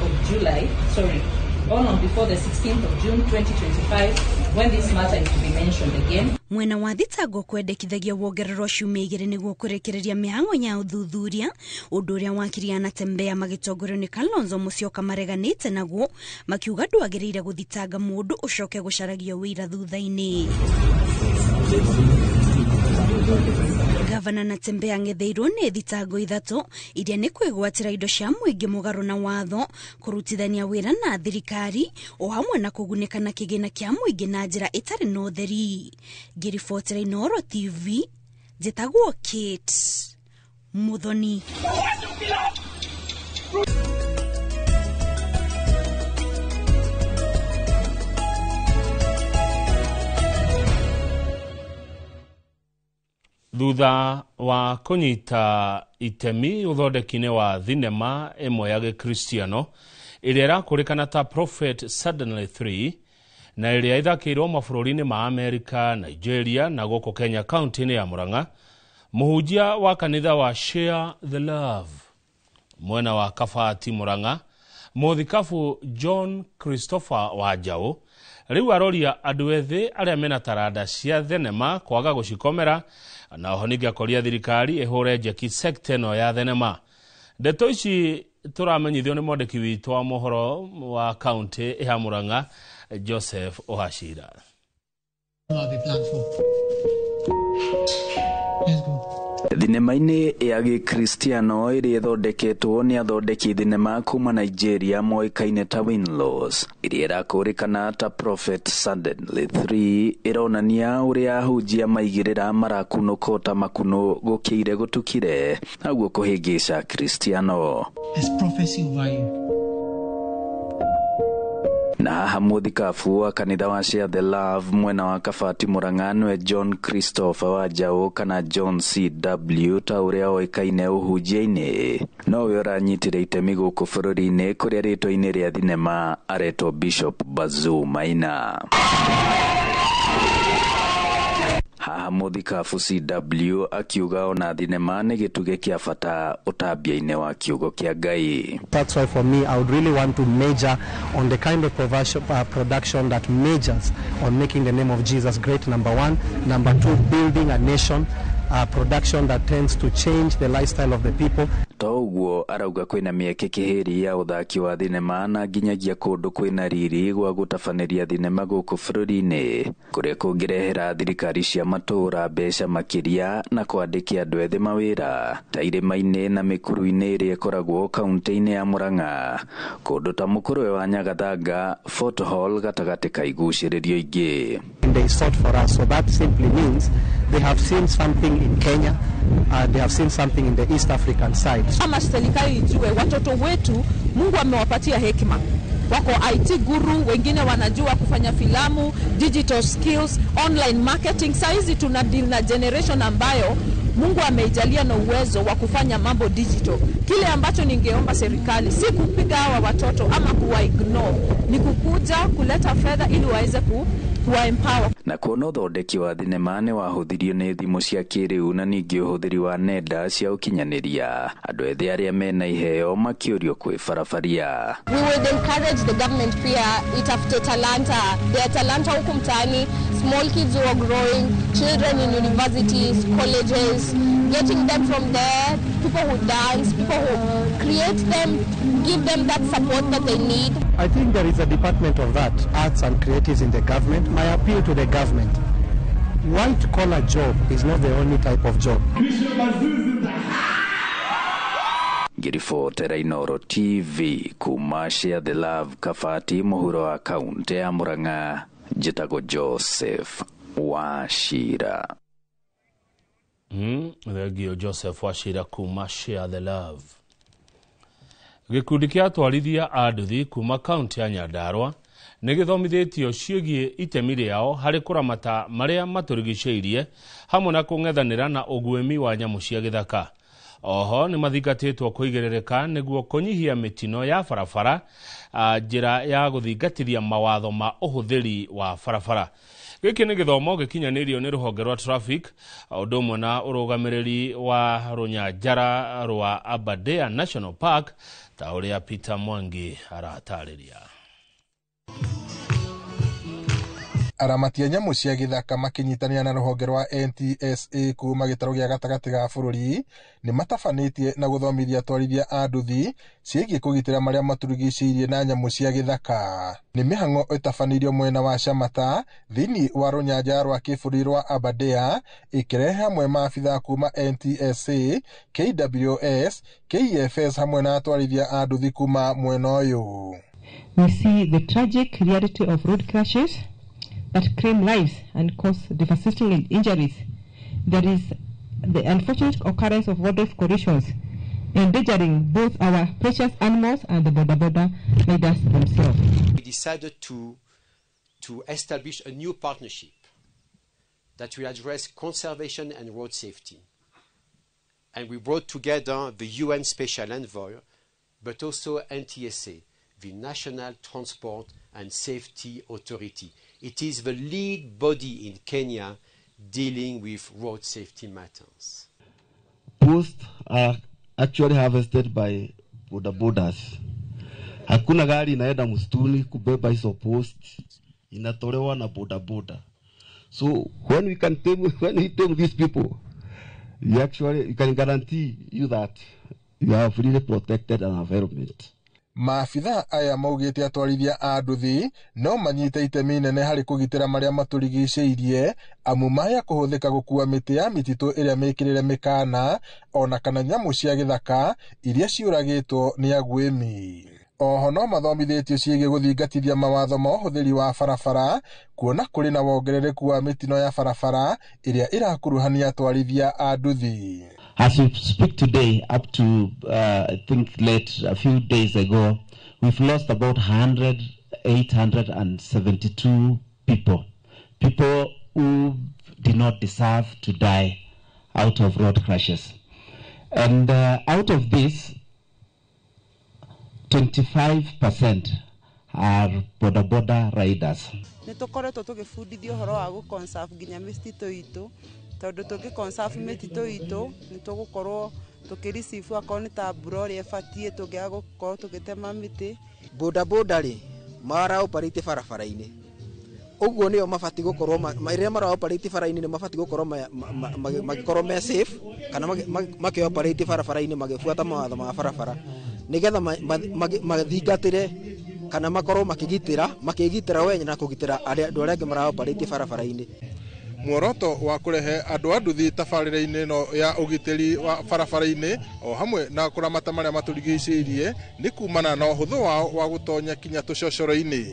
[SPEAKER 9] of June 2025 when this matter is to be mentioned again.
[SPEAKER 21] Mwena wa thitango kwendekithagia wongererwo ciumia igiri niguo kurekereria mihango ya uthuthuria undu uria wakiri a Natembeya magitongorio ni Kalonzo Musyoka mareganite naguo makiuga ndwagiriire guthitanga mundu ucoke gucaragio wira thutha-ini. Gavana Natembeya ngetheirwo ni thitango ithatu iria ni kwigwatira indo cia muingi mugaru na watho kurutithania wira na thirikari o hamwe na kugunika na kigina kia muingi na njira itari na utheri. Ngiribotera Inooro TV njitagwo Kate Muthoni.
[SPEAKER 10] Thutha wa kunyita itemi uthondeki-ini wa thinema imwe ya gikristiano iria irakurikana ta Prophet Suddenly 3 na iria ithakirwo mabũrũri-inĩ ma Amerika, Nigeria na gũkũ Kenya kaunti-inĩ ya Murang'a, muhunjia wa kanitha wa Share the Love mwena wa Kabati Murang'a, muthikabu John Christopher Wanjaũ riu aroria andu ethi aria mena taranda cia thenema kwaga gucikomera na oho ningi akoria thirikari ihure njeki sekta ino ya thenema. Ndeto ici turamenyithio ni mwandiki witu wa mohoro wa kaunti ya Murang'a Joseph Ohashira.
[SPEAKER 11] Thinema-inĩ ya gĩkristiano ĩrĩa ĩthondeketwo nĩ athondeki thinema kuma Nigeria moĩkaine ta Winlaws, ĩrĩa ĩrakũrĩkana ta Prophet Suddenly 3 ĩronania ũrĩa ahunjia maigĩrĩra marakunũka ta makunũ gũkĩire gũtukire naguo kũhĩngĩca Kristiano.
[SPEAKER 13] There's prophecy over you.
[SPEAKER 11] Na haha muthikabu wa kanitha wa Share the Love mwena wa Kabati Murang'anwe John Christopher Wanjaũ kana John CW ta uria oikaine ũhunjia-inĩ nowe ũranyitire itemi gũkũ bũrũri-inĩ kũrĩa rĩtwa-inĩ rĩa thinema aretwo Bishop Bazoo Maina. Haha muthikabu CW akiuga ona thinema nĩ gĩtugĩ kĩa bata ũtambia-inĩ wa kiugo kĩa Ngai.
[SPEAKER 2] That's why for me I would really want to major on the kind of production that majors on making the name of Jesus great, number one. Number two, building a nation, production that tends to change the lifestyle of the people.
[SPEAKER 11] Toguo arauga kwina mieke kihiri ya uthaki wa thinema na nginyagia kundu kwina riri gwa gutafanĩria thinema gũkũ bũrũri-inĩ kuria kũngĩrehera thirikari cia matũra mbeca makĩria na kwandĩkia andũ ethĩ mawĩra ta irĩma-inĩ na mĩkuru-inĩ ĩrĩa ĩkoragwo kaunti-inĩ ya Murang'a, kũndũ ta mũkũrwe wa Nyagathanga, Fort Hall gatagatĩ ka igucĩrĩrio ingĩ.
[SPEAKER 2] They sought for us, so that simply means they have seen something in Kenya, they have seen something in the East African side.
[SPEAKER 12] Kama serikali ijue watoto wetu Mungu amewapatia hekima. Wako IT guru, wengine wanajua kufanya filamu, digital skills, online marketing. Saizi tuna deal na generation ambayo Mungu ameijalia na uwezo wa kufanya mambo digital. Kile ambacho ningeomba serikali si kupiga hawa watoto ama kuwa ignore, ni kukuja kuleta fedha ili waweze kuwa empower.
[SPEAKER 11] Na kuona ũthondeki wa thinema nĩ wahũthirio nĩ thimũ cia kĩrĩu na ningĩ ũhũthĩri wa nenda cia ũkinyanĩria, andũ ethĩ arĩa mena iheo makĩũrio kwĩbarabaria.
[SPEAKER 13] We would encourage the government pia itafute talanta. There are talanta huku mtaani, small kids who are growing, children in universities, colleges, getting them from there, people who dance, people who create them, give them that support that they need.
[SPEAKER 2] I think there is a department of that, arts and creatives in the government. My appeal to the government, white collar job is not the only type of job.
[SPEAKER 11] Ngiribotera Inooro TV kuma Share the Love Kabati mũhuro wa kaunti ya Murang'a, njĩtagwo Joseph Wachira.
[SPEAKER 10] Thegio Joseph Wachira kuma Share the Love. Gĩkundi kĩa atwarithia a nduthi kuma kaunti ya Nyandarua nĩ gĩthomithĩtio ciĩgiĩ itemi rĩao harĩ kũramata marĩa matũrigicĩirie hamwe na kũng'ethanĩra na ũguĩmi wa nyamũ cia gĩthaka. Oho nĩ mathingatĩtwo kũigĩrĩrĩka nĩguo kũnyihia mĩtino ya barabara, njĩra ya gũthingatithia mawatho ma ũhũthĩri wa barabara. Gĩkĩ nĩ gĩthomo gĩkinyanĩrio nĩ rũhonge rwa traffic ũndũ ũmwe na ũrũgamĩrĩri wa rũnyanjara rwa Aberdare National Park ta ũrĩa Peter Mwangi aratarĩria.
[SPEAKER 14] Aramatia nyamũ cia gĩthaka makinyitania na rũhonge rwa NTSA kuma gĩtaro gĩa gatagatĩ ga bũrũri nĩ matabanĩtie na gũthomithia atwarithia a nduthi ciĩgiĩ kũgitĩra marĩa maturigicĩirie na nyamũ cia gĩthaka. Nĩ mĩhang'o ĩtabanĩirio mwena wa Shamata thĩinĩ wa rũnyanjara rwa kĩbũrũri rwa Aberdare, ĩkĩrehe hamwe maabitha kuma NTSA, KWS, KFS hamwe na atwarithia a nduthi kuma mwena ũyũ.
[SPEAKER 15] We see the tragic reality of road crashes that claim lives and cause devastating injuries. There is the unfortunate occurrence of wildlife collisions, endangering both our precious animals and the border riders themselves.
[SPEAKER 16] We decided to establish a new partnership that will address conservation and road safety. And we brought together the UN Special Envoy, but also NTSA, the National Transport and Safety Authority. It is the lead body in Kenya dealing with road safety matters.
[SPEAKER 17] Posts are actually harvested by bodabodas. Hakuna gari inaenda msituni kubeba hizo posts, inatolewa na bodaboda. So when we tell these people, you can guarantee you that you have really protected an environment.
[SPEAKER 14] Maabitha aya maugĩte atwarithia a nduthi no manyite itemi nene harĩ kũgitĩra marĩa matũrigicĩirie amu maya kũhũthĩka gũkua mĩtĩ ya mĩtitũ ĩrĩa mĩkĩrĩre mĩkana ona kana nyamũ cia gĩthaka iria ciũragĩtwo nĩ aguĩmi. Oho no mathomithĩtio ciĩgiĩ gũthingatithia mawatho ma ũhũthĩri wa barabara kuona kũrĩ na wongerereku wa mĩtino ya barabara ĩrĩa ĩrakuruhania atwarithia a nduthi.
[SPEAKER 17] As we speak today, up to I think a few days ago, we've lost about 100
[SPEAKER 18] 872 people who did not deserve to die out of road crashes. And out of this, 25% are boda riders.
[SPEAKER 19] Nitukoretwo tugifundithio horo wa gu conserve ginya mistito itu tondu tugi conserve mistito itu nitugukorwo tukireceive akon ta brori efatie tugia gukorwo tugitema miti
[SPEAKER 20] boda ri mara operate barabara-ini uguo nio mabati gukorwo maire mara operate barabara-ini ni mabati gukorwo magikorwo me safe kana maki operate barabara-ini magifuata mawatho ma barabara nigetha mathingatire kana makorwo makigitira wenye na kugitira andu aria mara operate barabara-ini.
[SPEAKER 14] Muoroto wa kurehe andu a nduthi tabarĩra-inĩ no ya ugitiri wa barabara-inĩ o hamwe na kuramata maria maturigicĩirie ni kumana na ũhũthũ wao wa gutonya kinya tucocoro-inĩ.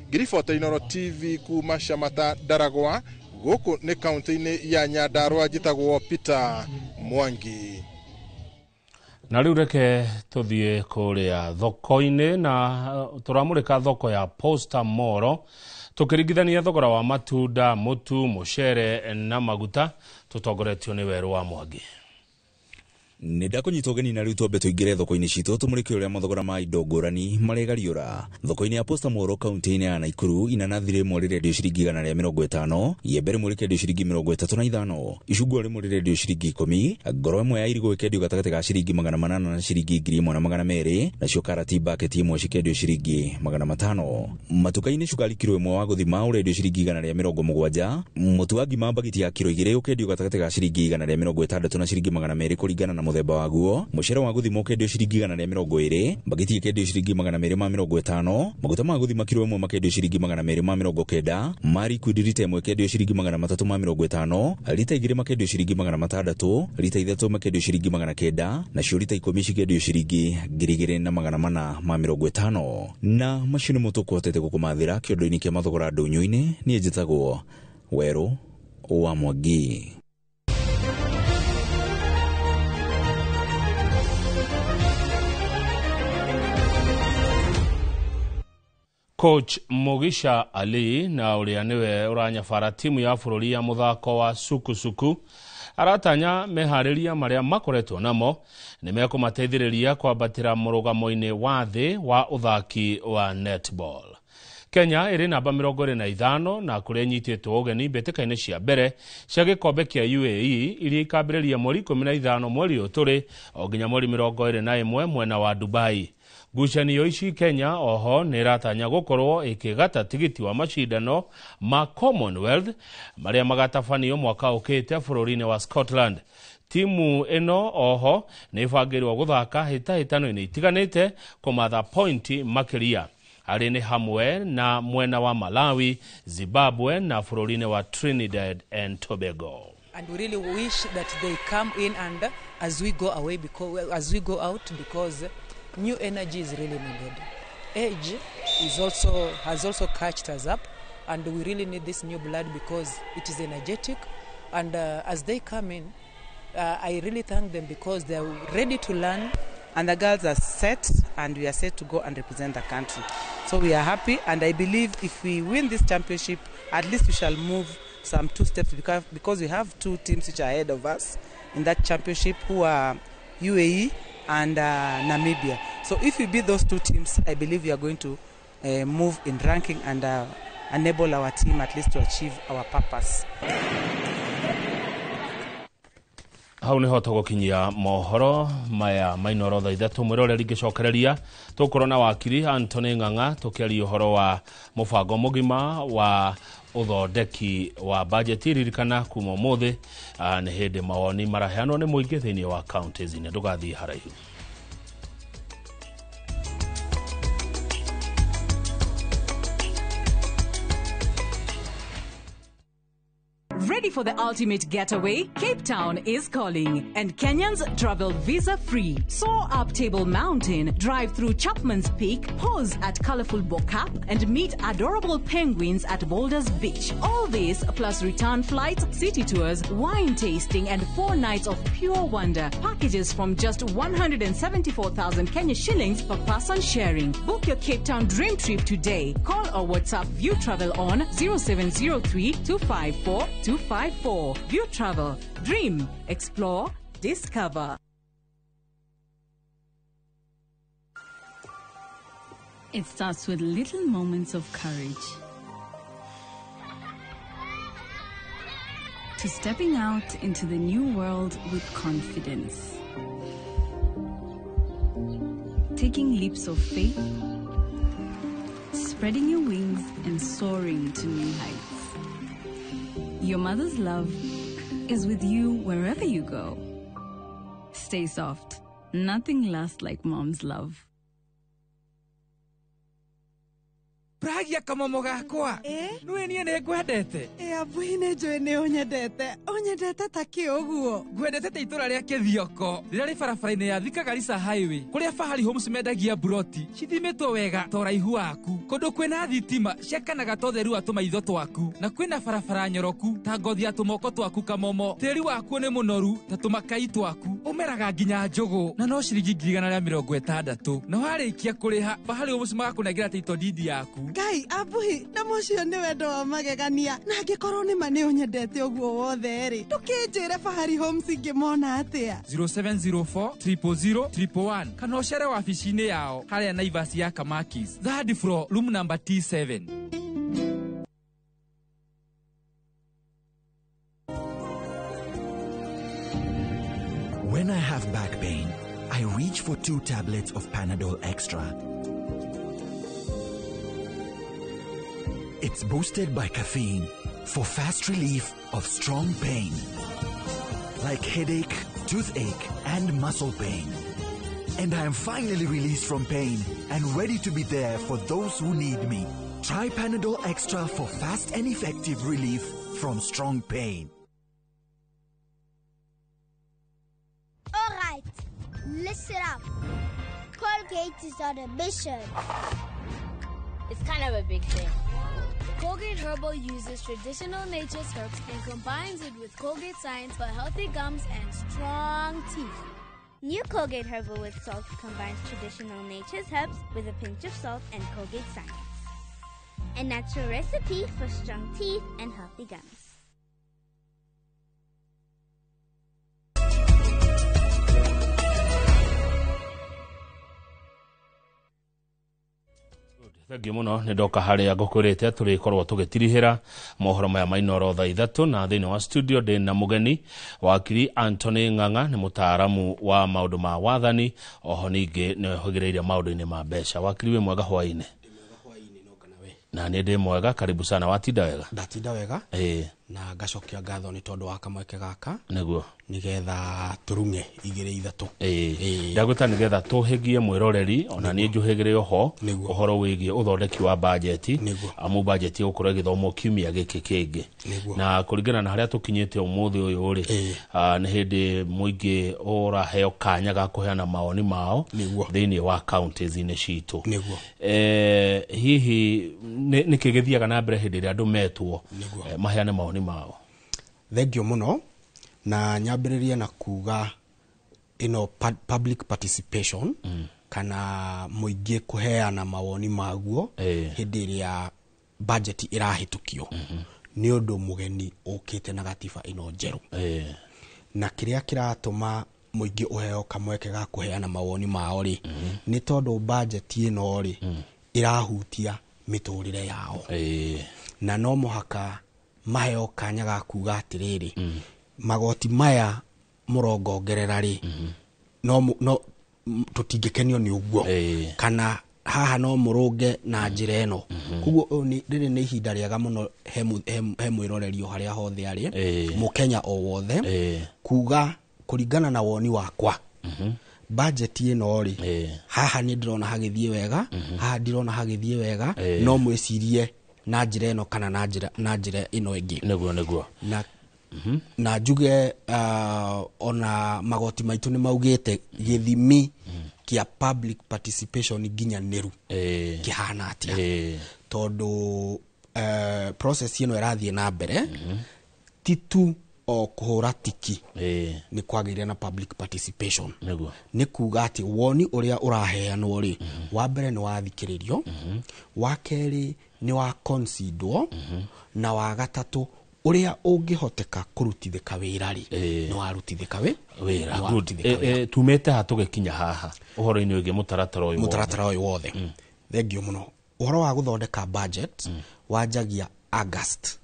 [SPEAKER 14] Ngiribota Inooro TV kuma Shamata Ndaragwa guku ni kaunti-inĩ ya Nyandarua njitagwo Peter Mwangi.
[SPEAKER 10] Na riu reke tuthie kuria thoko-inĩ na turamurika thoko ya Posta Moro tukiringithania thogora wa matunda, mutu, mucere na maguta tutongoretio ni Weru wa Mwangi.
[SPEAKER 22] Nĩndakũnyita ũgeni na rĩu twambe tũingĩre thoko-inĩ citũ tũmũrĩke ũrĩa mathogora ma indo ngũrani maregariũra. Thoko-inĩ ya Posta Moro kaunti-inĩ ya Naikuru inanathi rĩmwe rĩrendio ciringi 150, iembe rĩmwe rĩkendio ciringi 35, icungwa rĩmwe rĩrendio ciringi 10, ngoro ĩmwe ya irigũ ĩkendio gatagatĩ ga ciringi 800 na ciringi 1200, nacio karati baketi ĩmwe cikendio ciringi 500. Matuka-inĩ cukari kilo ĩmwe wa gũthima ũrendio ciringi 170, mũtu wa ngima bagiti ya kilo 2 ũkendio gatagatĩ ga ciringi 160 na ciringi 200 kũringana na muthemba waguo. Mucere wa guthima ukendio ciringi 120, bagiti ikendio ciringi 250, maguta ma guthima kilo ĩmwe makendio ciringi 290, mari kwindirite ĩmwe ikendio ciringi 350, lita 2 makendio ciringi 600, lita 3 makendio ciringi 900, na cio lita 10 cikendio ciringi 2450. Na mashini mutu kuhotete gukumathira kiondo-ini kia mathogora ndunyu-ini ni njitagwo Weru wa Mwangi.
[SPEAKER 10] Coach Mugisha Ali na uria niwe uranyabara timu ya bururi ya muthako wa sukusuku aratanya mehariria maria makoretwo namo ni mekumateithĩrĩria kwambatĩra mũrũgamo-inĩ wa thĩ wa uthaki wa netball. Kenya iri namba 25 na kuria nyitĩtwo ũgeni mbĩtĩka-inĩ cia mbere cia gĩkombe kĩa UAE iria ikambĩrĩria mweri 15 mweri ũtũrĩ o nginya mweri 21 mwena wa Dubai. Ngucanio ici Kenya oho niratanya gukorwo ikigata tigiti wa mashindano ma Commonwealth maria magatafanio mwaka ukite bururi-ini wa Scotland. Timu ino oho nibangirwo guthaka hĩtahĩtano-inĩ itiganĩte kumatha pointi makiria arĩ ni hamwe na mwena wa Malawi, Zimbabwe na bururi-ini wa Trinidad and Tobago.
[SPEAKER 23] And we really wish that they come in and as we go out because new energy is really needed. Age has also catched us up, and we really need this new blood because it is energetic. And as they come in, I really thank them because they are ready to learn.
[SPEAKER 24] And the girls are set, and we are set to go and represent the country. So we are happy, and I believe if we win this championship, at least we shall move some 2 steps because we have 2 teams which are ahead of us in that championship who are UAE and Namibia. So if we beat those 2 teams, I believe we are going to move in ranking and enable our team at least to achieve our purpose.
[SPEAKER 10] Hau niho tugukinyia mohoro maya mainoro tha ithatu mwirore ringicokereria tukorwo na wakiri Anthony Ng'ang'a tukiaria uhoro wa mubango mugima wa uthondeki wa budget iririkana kuma umuthi ni hindi mawoni maraheanwo ni muingi thiini wa counties ine ndugathii haraihu.
[SPEAKER 1] Ready for the ultimate getaway? Cape Town is calling, and Kenyans travel visa-free. Soar up Table Mountain, drive through Chapman's Peak, pause at colorful Bokap, and meet adorable penguins at Boulders Beach. All this plus return flights, city tours, wine tasting, and 4 nights of pure wonder. Packages from just 174,000 Kenya shillings per person sharing. Book your Cape Town dream trip today. Call or WhatsApp View Travel on 0703 254 254. View Travel. Dream. Explore. Discover.
[SPEAKER 3] It starts with little moments of courage. To stepping out into the new world with confidence. Taking leaps of faith. Spreading your wings and soaring to new heights. Your mother's love is with you wherever you go. Stay soft. Nothing lasts like mom's love.
[SPEAKER 4] Pragia kamomo gakwa. Nwe nie ne gwendete.
[SPEAKER 6] Abuine jo ne onyedete. Onyedete taki oguo.
[SPEAKER 4] Gwendete te itura ria Kithioko. Rira ri barabara-ini ya Thika Garissa Highway. Kuria Fahari Homes mendagia buroti. Cithimitwo wega to raihu waku. Kundu kwina thitima ciakanaga to theru atuma itho twaku. Na kwina barabara nyoroku ta ngothi ya tumoko twaku kamomo. Tiri waku ni munoru ta tumakai twaku. Umeraga nginya njogo. Na no ciringi 160. Na warikia kuriha Fahari Homes magakunengira title deed yaku.
[SPEAKER 6] Ngai abuhi na mucio ni wendo wa magegania na ngikorwo ni mane unyendete oguo wothe ri tukinjire Fahari Homes ngimona atia
[SPEAKER 4] 0704 000 111 kana ucere wabici-ini yao haria Naivas ya Kamakis, third floor, room number T7.
[SPEAKER 25] When I have back pain, I reach for 2 tablets of Panadol Extra. It's boosted by caffeine for fast relief of strong pain, like headache, toothache, and muscle pain. And I am finally released from pain and ready to be there for those who need me. Try Panadol Extra for fast and effective relief from strong pain.
[SPEAKER 26] All right, listen up. Colgate is on a mission.
[SPEAKER 27] It's kind of a big thing.
[SPEAKER 26] Colgate Herbal uses traditional nature's herbs and combines it with Colgate Science for healthy gums and strong teeth.
[SPEAKER 27] New Colgate Herbal with Salt combines traditional nature's herbs with a pinch of salt and Colgate Science. A natural recipe for strong teeth and healthy gums.
[SPEAKER 10] Thengiũ mũno nĩ ndoka harĩa ngũkũrĩte tũrĩkorwo tũgĩtirihĩra mohoro maya mainoro thaa 3 na thĩinĩ wa studio ndĩ na mũgeni wakiri Anthony Ng'ang'a nĩ mũtaaramu wa maũndũ ma wathani oho ningĩ nĩ hũgĩrĩire maũndũ-inĩ ma mbeca. Wakiri wĩ mwega hwaĩ-inĩ? Na nĩ ndĩ mwega, karibu sana. Watinda wega?
[SPEAKER 28] Ndatinda wega na ngacokia ngatho nĩ tondũ wa kamweke gaka
[SPEAKER 10] nĩguo
[SPEAKER 28] nigetha turunge 2-3
[SPEAKER 10] ndagũta nigetha tũhĩgie mwĩroreri ona niĩ njũhĩgĩre oho ũhoro wĩgiĩ ũthondeki wa bajeti amu bajeti gũkorwo ĩgĩthomwo kiumia gĩkĩ kĩngĩ na kũringana na harĩa tũkinyĩte ũmũthĩ ũyũ rĩ nĩ hĩndĩ mũingĩ ũraheo kanya ga kũheana mawoni mao thĩinĩ wa counties-inĩ citũ. Hihi nĩ kĩgĩthiaga na mbere hĩndĩ ĩrĩa andũ metwo maheane mawoni mao?
[SPEAKER 28] Thengio mũno na nyambĩrĩrie na kuga public participation kana mũingĩ kũheana mawoni maguo hĩndĩ ĩrĩa budget ĩrahĩtũkio nĩ ũndũ mũgeni ũkĩte na gatiba ĩno njerũ na kĩrĩa kĩratũma mũingĩ ũheo kamweke ga kũheana mawoni mao rĩ nĩ tondũ budget ĩno rĩ ĩrahutia mĩtũrĩre yao na no mũhaka maheo kanya ga kuga atĩrĩrĩ magoti maya mũrongongerera rĩ no tũtingĩkenio nĩ ũguo kana haha no mũrũnge na njĩra ĩno. Koguo rĩrĩ nĩ ihinda rĩega mũno he mwĩrorerio harĩa hothe arĩ mũkenya o wothe kuga kũringana na woni wakwa budget ĩno rĩ haha nĩ ndĩrona hagĩthiĩ wega haha ndirona hagĩthiĩ wega no mwĩcirie na njĩra ĩno kana na njĩra ĩno ĩngĩ
[SPEAKER 10] nĩguo
[SPEAKER 28] na na njuge ona magoti maitu ni maugite githimi kia public participation nginyaniru kihana atia tondu process ino irathie na mbere titu o kuhura tiki ni kwagire na public participation ni kuga ati woni uria uraheanwo ri wa mbere ni wathikiririo wa keri ni wa considerwo na wa gatatu uria ungihoteka kurutithika wira ri ni warutithika wira
[SPEAKER 10] good tumete hatugekinya haha uhoro ini wige mutaratara
[SPEAKER 28] uyu wothe thengio muno uhoro wa guthondeka budget wajagia August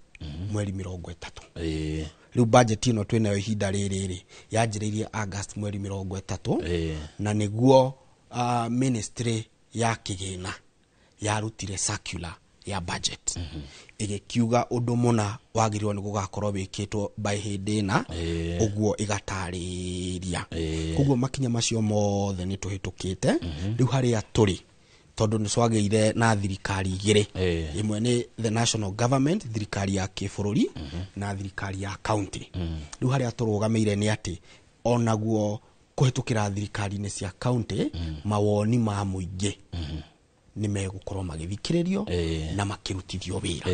[SPEAKER 28] mweri 30 riu budget ino twinayo ihinda riri yanjiririe August mweri 30 na niguo ministry ya kigina yarutire circular ya budget igikiuga undu muna wagirirwo ni gugakorwo wikitwo by hindina uguo igatariria kuguo makinya macio mothe ni tuhitukite riu haria turi tondu ni swagire na thirikari igire imwe ni the national government thirikari ya kibururi na thirikari ya county riu haria turugameire ni ati onaguo kuhitukira thirikari ni cia county mawoni ma muingi ni megukorwo magithikiririo na makirutithio wira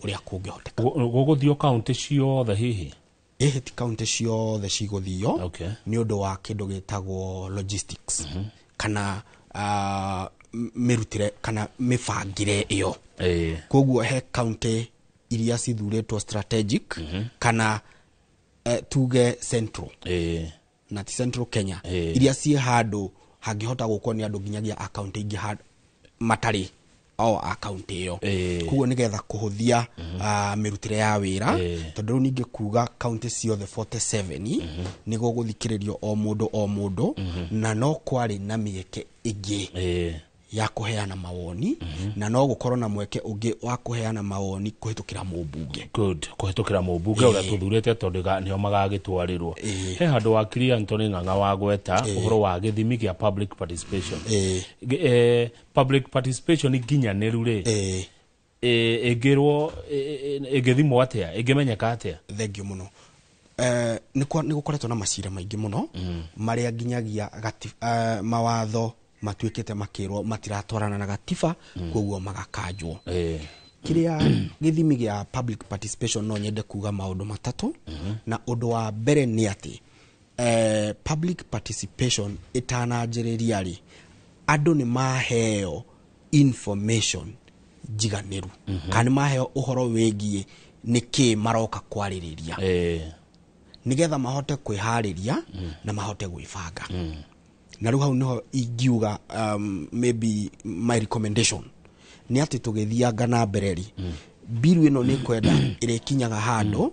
[SPEAKER 28] uria kungihoteka
[SPEAKER 10] guguthio county ciothe hihi
[SPEAKER 28] ti county ciothe ciguthio ni undu wa kindu gitagwo logistics kana mirutire kana mifangire iyo koguo he county iria cithuritwo strategic kana tuge central na ti central Kenya iria cie handu hangihota gukwo ni andu nginyagia account ingi matari o account iyo kuguo nigetha kuhuthia mirutire ya wira tondu ninge kuga county ciothe 47 nigo guthikiririo o mundu na no kwari na mieke ingi ya kuheana mawoni na no gukorwo na mweke ungi wa kuheana mawoni kuhitukira mubunge
[SPEAKER 10] kuhitukira mubunge uria tuthurite tondu nio magagitwarirwo he handu wakiri Anthony Ng'ang'a wa gweta uhoro wa githimi kia public participation public participation nginyaniru ri igirwo igithimo atia igimenyeka atia
[SPEAKER 28] thengio muno ni gukoretwo na macira maingi muno maria nginyagia mawatho matuikite makirwo matiratwarana na gatiba koguo magakanjwo kiria githimi gia public participation no nyende kuga maundu matatu na undu wa mbere ni ati public participation itananjiriria ri andu ni maheo information jiganiru kana maheo uhoro wegie niki maroka kwaririria nigetha mahote kwihariria na mahote gwibanga na riu hau niho ingiuga maybe my recommendation ni ati tugithianga na mbereri biru ino ni kwenda irekinyaga handu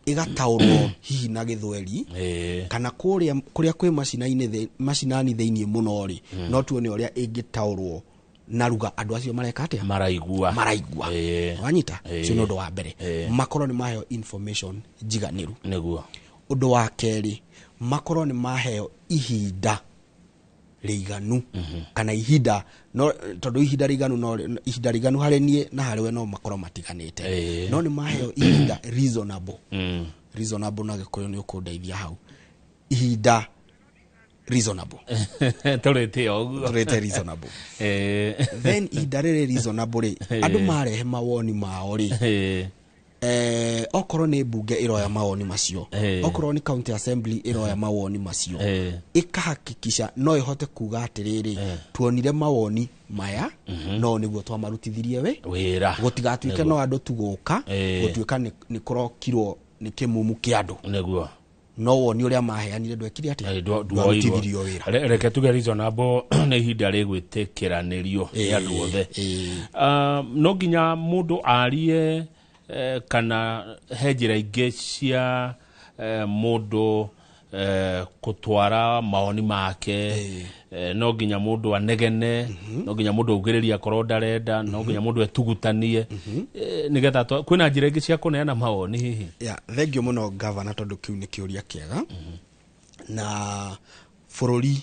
[SPEAKER 28] igataurwo hihi na githweri kana kuria kwi macinani theinie muno ri no tuone uria ingitaurwo na ruga andu acio mareka atia
[SPEAKER 10] maraigua
[SPEAKER 28] wanyita cio no ndo wa mbere makorwo ni maheo information jiganiru
[SPEAKER 10] niguo
[SPEAKER 28] undu wa keri makorwo ni maheo ihinda riganu kana ihinda no tondu ihinda riganu hari nie na hari we no makorwo matiganite no ni maheo ihinda reasonable na gikuyu ni ukundeithia hau ihinda reasonable turete reasonable then ihinda riri reasonable ri andu marehe mawoni mao ri okorwo ni bunge iroya mawoni macio okorwo ni county assembly iroya mawoni macio ikahakikisha no ihote kuga atiriri tuonire mawoni maya no niguo twamarutithirie
[SPEAKER 10] wira
[SPEAKER 28] gutigatuike no andu tuguka gutuika ni kurokirwo ni kimumu kia andu
[SPEAKER 10] niguo
[SPEAKER 28] no woni uria maheanire ndwekire ati ndwarutithirio wira
[SPEAKER 10] reke tuge reasonable ni ihinda rigwitikiranirio ni andu othe no nginya mundu arie kana hejira ingi cia mundu kutwara maoni make no nginya mundu anegene no nginya mundu augiriria korwo ndarenda no nginya mundu etugutanie nigetha kwina njira ingi cia kuneana maoni hihi
[SPEAKER 28] thengio muno governor tondu kiu ni kiuria kiega na bururi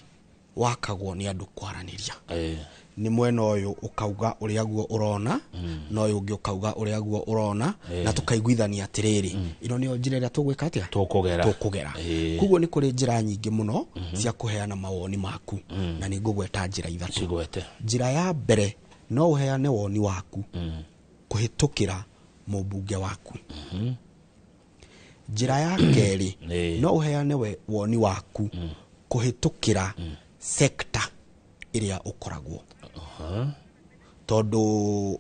[SPEAKER 28] wakagwo ni andu kwaraniria ni mwena uyu ukauga uria guo urona no uyu ungi ukauga uria guo urona na tukaiguithania atiriri ino ni njira ria tugwika atia tukugera kuguo ni kuri njira nyingi muno cia kuheana mawoni maku na ni ngugweta njira ithatu njira ya mbere no uheane woni waku kuhitukira mubunge waku njira ya keri no uheane woni waku kuhitukira sector iria ukoragwo tondu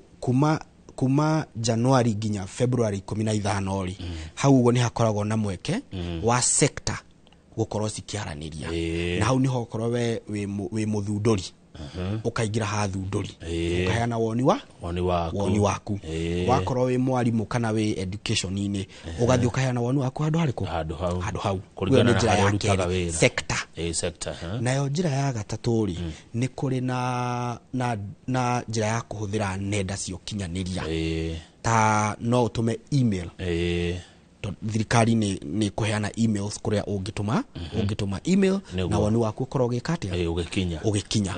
[SPEAKER 28] kuma January ginya February 15 ori hau ugo ni hakoragwo na mweke wa sector gukorwo cikiaraniria na hau niho ukorwo we muthunduri ukaingira ha thunduri ukaheana woni waku wakorwo we mwarimu kana we education ine ugathi ukaheana woni waku handu hau kuringana na njira ya sector nayo njira ya gataturi ni kuri na njira ya kuhuthira nenda cio kinyaniria ta no utume email thirikari ni kuheana emails kuria ungituma email na woni waku ukorwo gikatia ugikinya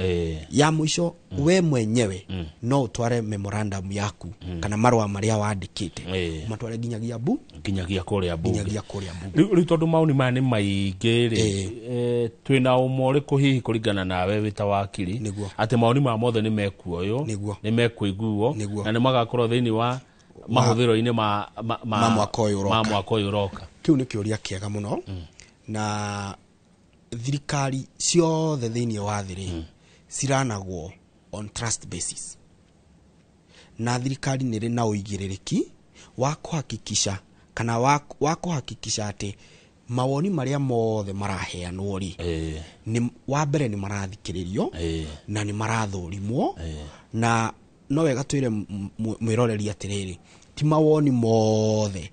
[SPEAKER 28] ya mwisho we mwenyewe no utware memorandum yaku kana marwa maria wandikite matware ginyagia kuria bunge
[SPEAKER 10] ri tondu mauni maya ni maingi ri twina umore kuhihi kuringana nawe wita wakiri ati mauni ma mothe ni mekuoyo ni mekuiguo na ni magakorwo thiini wa mahuthiro-ini ma mwaka uyu uroka
[SPEAKER 28] kiu ni kiuria kiega muno na thirikari ciothe thiini wa thiri ciranagwo on trust basis na thirikari ni ri na uigiririki wa kuhakikisha kana wa kuhakikisha ati mawoni maria mothe maraheanwo ri ni wa mbere ni marathikiririo na ni marathurimwo na no wega twire mwiroreri atiriri ti mawoni mothe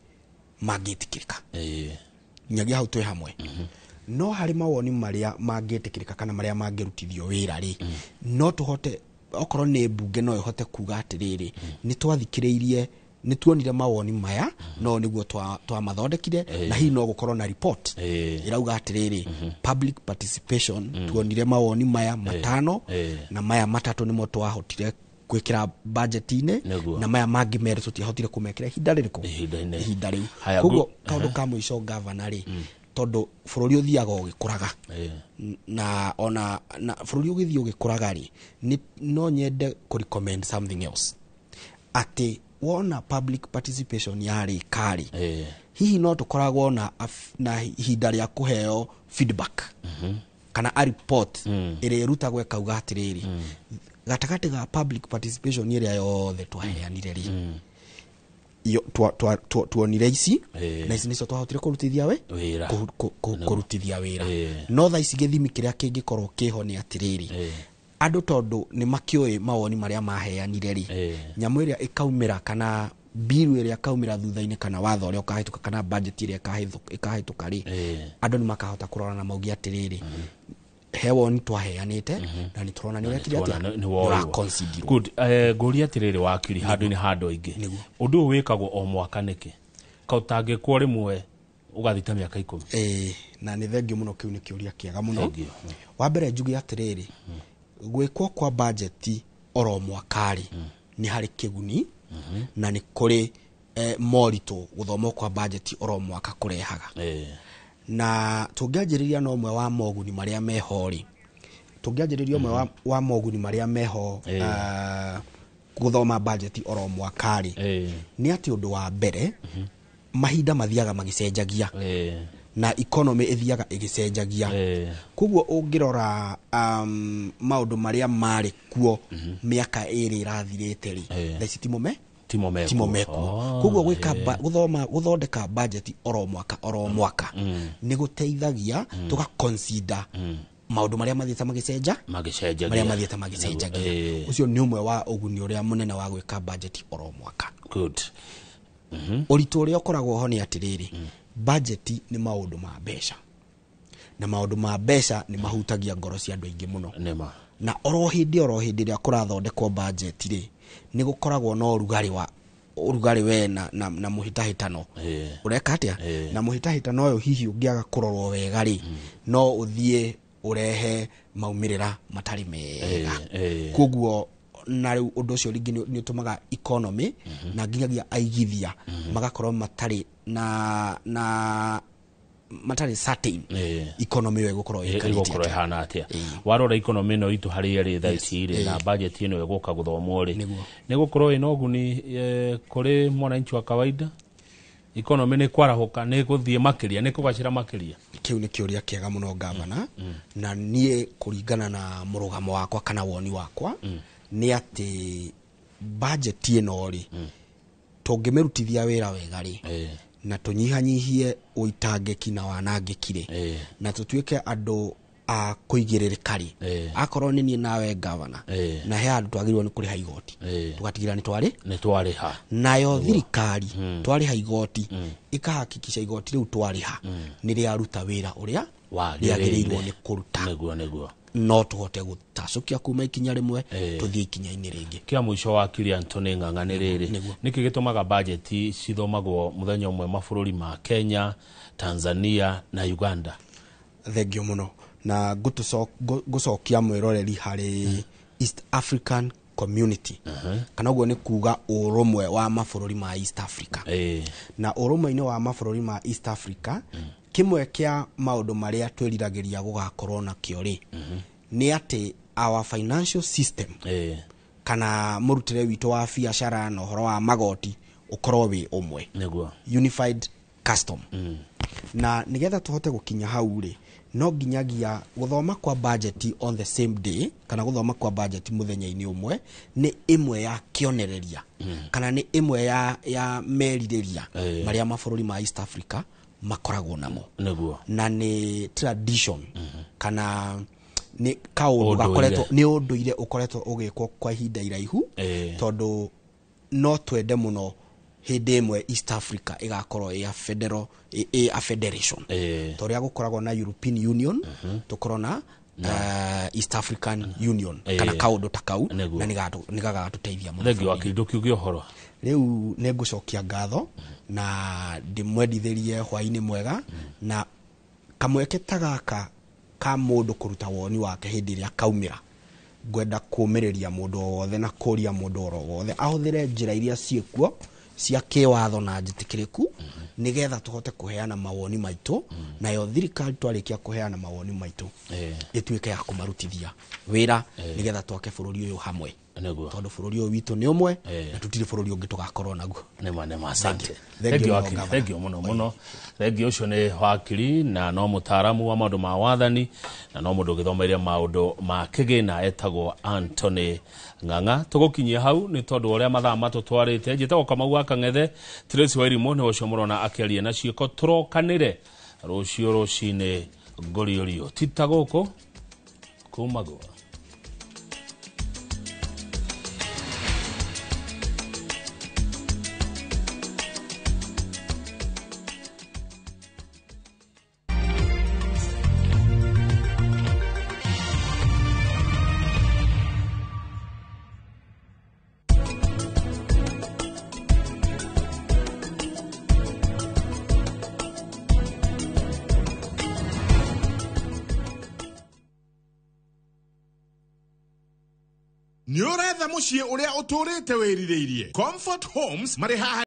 [SPEAKER 28] magitikirika nyagia hau twi hamwe no hari mawoni maria magitikirika kana maria mangirutithio wira ri no tuhote okorwo ni bunge no ihote kuga atiriri ni twathikiriirie ni tuonire mawoni maya no niguo twa mathondekire na hi no gukorwo na report irauga atiriri public participation tuonire mawoni maya matano na maya matatu nimo twahotire gwikira budget ine na maya mangi mere tutihotire kumekira ihinda riu koguo kaundu ka mwisho governor ri tondu bururi uthiaga ugikuraga na ona na bururi ugithii ugikuraga ri no nyende ku recommend something else ati wona public participation yari kari hihi no tukoragwo na ihinda ria kuheo feedback kana a report ire rutagwe kauga atiriri gatagati ga public participation iria yothe twaheanire ri yo tuonire ici na ici nicio twahotire kurutithia kurutithia wira no tha ici githimi kiria kingikorwo kiho ni atiriri andu tondu ni makioi mawoni maria maheanire ri nyamu iria ikaumira kana bill iria kaumira thutha-ini kana watho uria ukahituka kana budget iria ikahituka ri andu ni makahota kurora na maugi atiriri hewo ni twaheanite na ni turona ni wekire atia ni wa consider
[SPEAKER 10] good nguri atiriri wakiri handu ni handu ingi undu wikagwo o mwaka niki kautange kwa rimwe ugathita miaka 10
[SPEAKER 28] na ni thengio muno kiu ni kiuria kiega muno wa mbere njugi atiriri gwikwo kwa budget oro mwakari ni hari kiguni na ni kuri morito guthoma kwa budget oro mwaka kurehaga na tungianjiriria no mwe wa moguni maria mehori tungianjiriria mwe wa moguni maria meho guthoma budget oro mwakari ni ati undu wa mbere mahinda mathiaga magicenjagia na economy ithiaga igicenjagia kuguo ungirora maundu maria mari kuo miaka iri irathirite ri thaici timo meko kuguo gwika guthondeka budget oro mwaka ni guteithagia tuka consider maundu maria mathieta magicenjagia maria mathieta magicenjagia ucio ni umwe wa uguni uria munene wa gwika budget oro mwaka
[SPEAKER 10] good
[SPEAKER 28] uritu uria ukoragwo ho ni atiriri budget ni maundu ma besha na maundu ma besha ni mahutagia ngoro cia andu aingi muno na oro hindi ria kurathondekwo budget ri ni gukoragwo no urugari we na muhitahitano ureka atia na muhitahitano yo hihi ungiaga kurorwo wega ri no uthie urehe maumirira matari mega koguo na riu undu ucio ringi ni utumaga economy na nginyagia aigithia magakorwo matari na matari certain economy yo gukorwo
[SPEAKER 10] ihana atia warora economy no itu hari ri thaici ri na budget ino iguka guthomwo ri ni gukorwo ina uguni kuri mwananchi wa kawaida economy ni kwarahuka ni guthie makiria ni kugacira makiria
[SPEAKER 28] kiu ni kiuria kiega muno gavana na nie kuringana na murugamo wakwa kana woni wakwa ni ati budget ino ri tungimirutithia wira wega ri na tunyihanyihie uitangeki na wanangekire na tutuike andu a kuigiririka ri akorwo ni nawe gavana na he andu twagirwo ni kuriha igoti tugatigira ni twariha nayo thirikari twariha igoti ikahakikisha igoti riu twariha ni riaruta wira uria wagiriirwo ni kuruta
[SPEAKER 10] neguo
[SPEAKER 28] no tuhote gutacukia kuma ikinya rimwe tuthie ikinya-ini ringi
[SPEAKER 10] kia mwisho wa kiri Anthony Ng'ang'a ni riri niki gitumaga budget cithomagwo muthenya umwe mabũrũri ma Kenya, Tanzania na Uganda.
[SPEAKER 28] Thengio muno na gucokia mwiroreri hari East African community kana uguo ni kuga urumwe wa mabũrũri ma East Africa na urumwe-ini wa mabũrũri ma East Africa kimwe kia maundu maria twiriragiria gugakorwo na kiori ni ati our financial system kana murutire witu wa biacara na horo wa magoti ukorwo wi umwe unified custom na nigetha tuhote gukinya hau ri no nginyagia guthoma kwa budget on the same day kana guthoma kwa budget muthenya-ini umwe ni imwe ya kionereria kana ni imwe ya meririria maria mabũrũri ma East Africa makoragwo namo na ni tradition kana ni kaundu gakoretwo ni unduire ukoretwo ugikwo kwa ihinda iraihu tondu no twende muno hindi imwe East Africa igakorwo ya federal a federation toria gukoragwo na European Union tukorwo na East African Union kana kaundu takau na nigagatuteithia muno
[SPEAKER 10] thegi wakindo kiugio horo
[SPEAKER 28] riu nengucokia ngatho na ndimwendithirie hwaini mwega na kamweke tagaka ka mundu kuruta woni wake hindi ria kaumira ngwenda kumiriria mundu wothe na kuria mundu wothe ahuthire njira iria ciekuo cia kiwatho na njitikiriku nigetha tuhote kuheana mawoni maitu nayo thirikari twarikia kuheana mawoni maitu ituike ya kumarutithia wira nigetha twake bururi uyu hamwe tondu bururi uyu witu ni umwe na tutiri bururi ungi tugakorwo naguo
[SPEAKER 10] nema asante thengio muno thengio ucio ni wakiri na no mutaramu wa maundu ma wathani na no mundu githomeire maundu ma kigina etagwo Anthony Ng'ang'a tugukinyia hau ni tondu uria mathaa matutwarite njitagwo Kamau wa Kang'ethe Tracy Wairimu ni ucio murona akiaria na ciiko turokanire rucio rucine ngoriorio tita guku kumago
[SPEAKER 2] Nĩ ũretha mũciĩ ũrĩa ũtũrĩte wĩrirĩirie Comfort Homes marĩ haha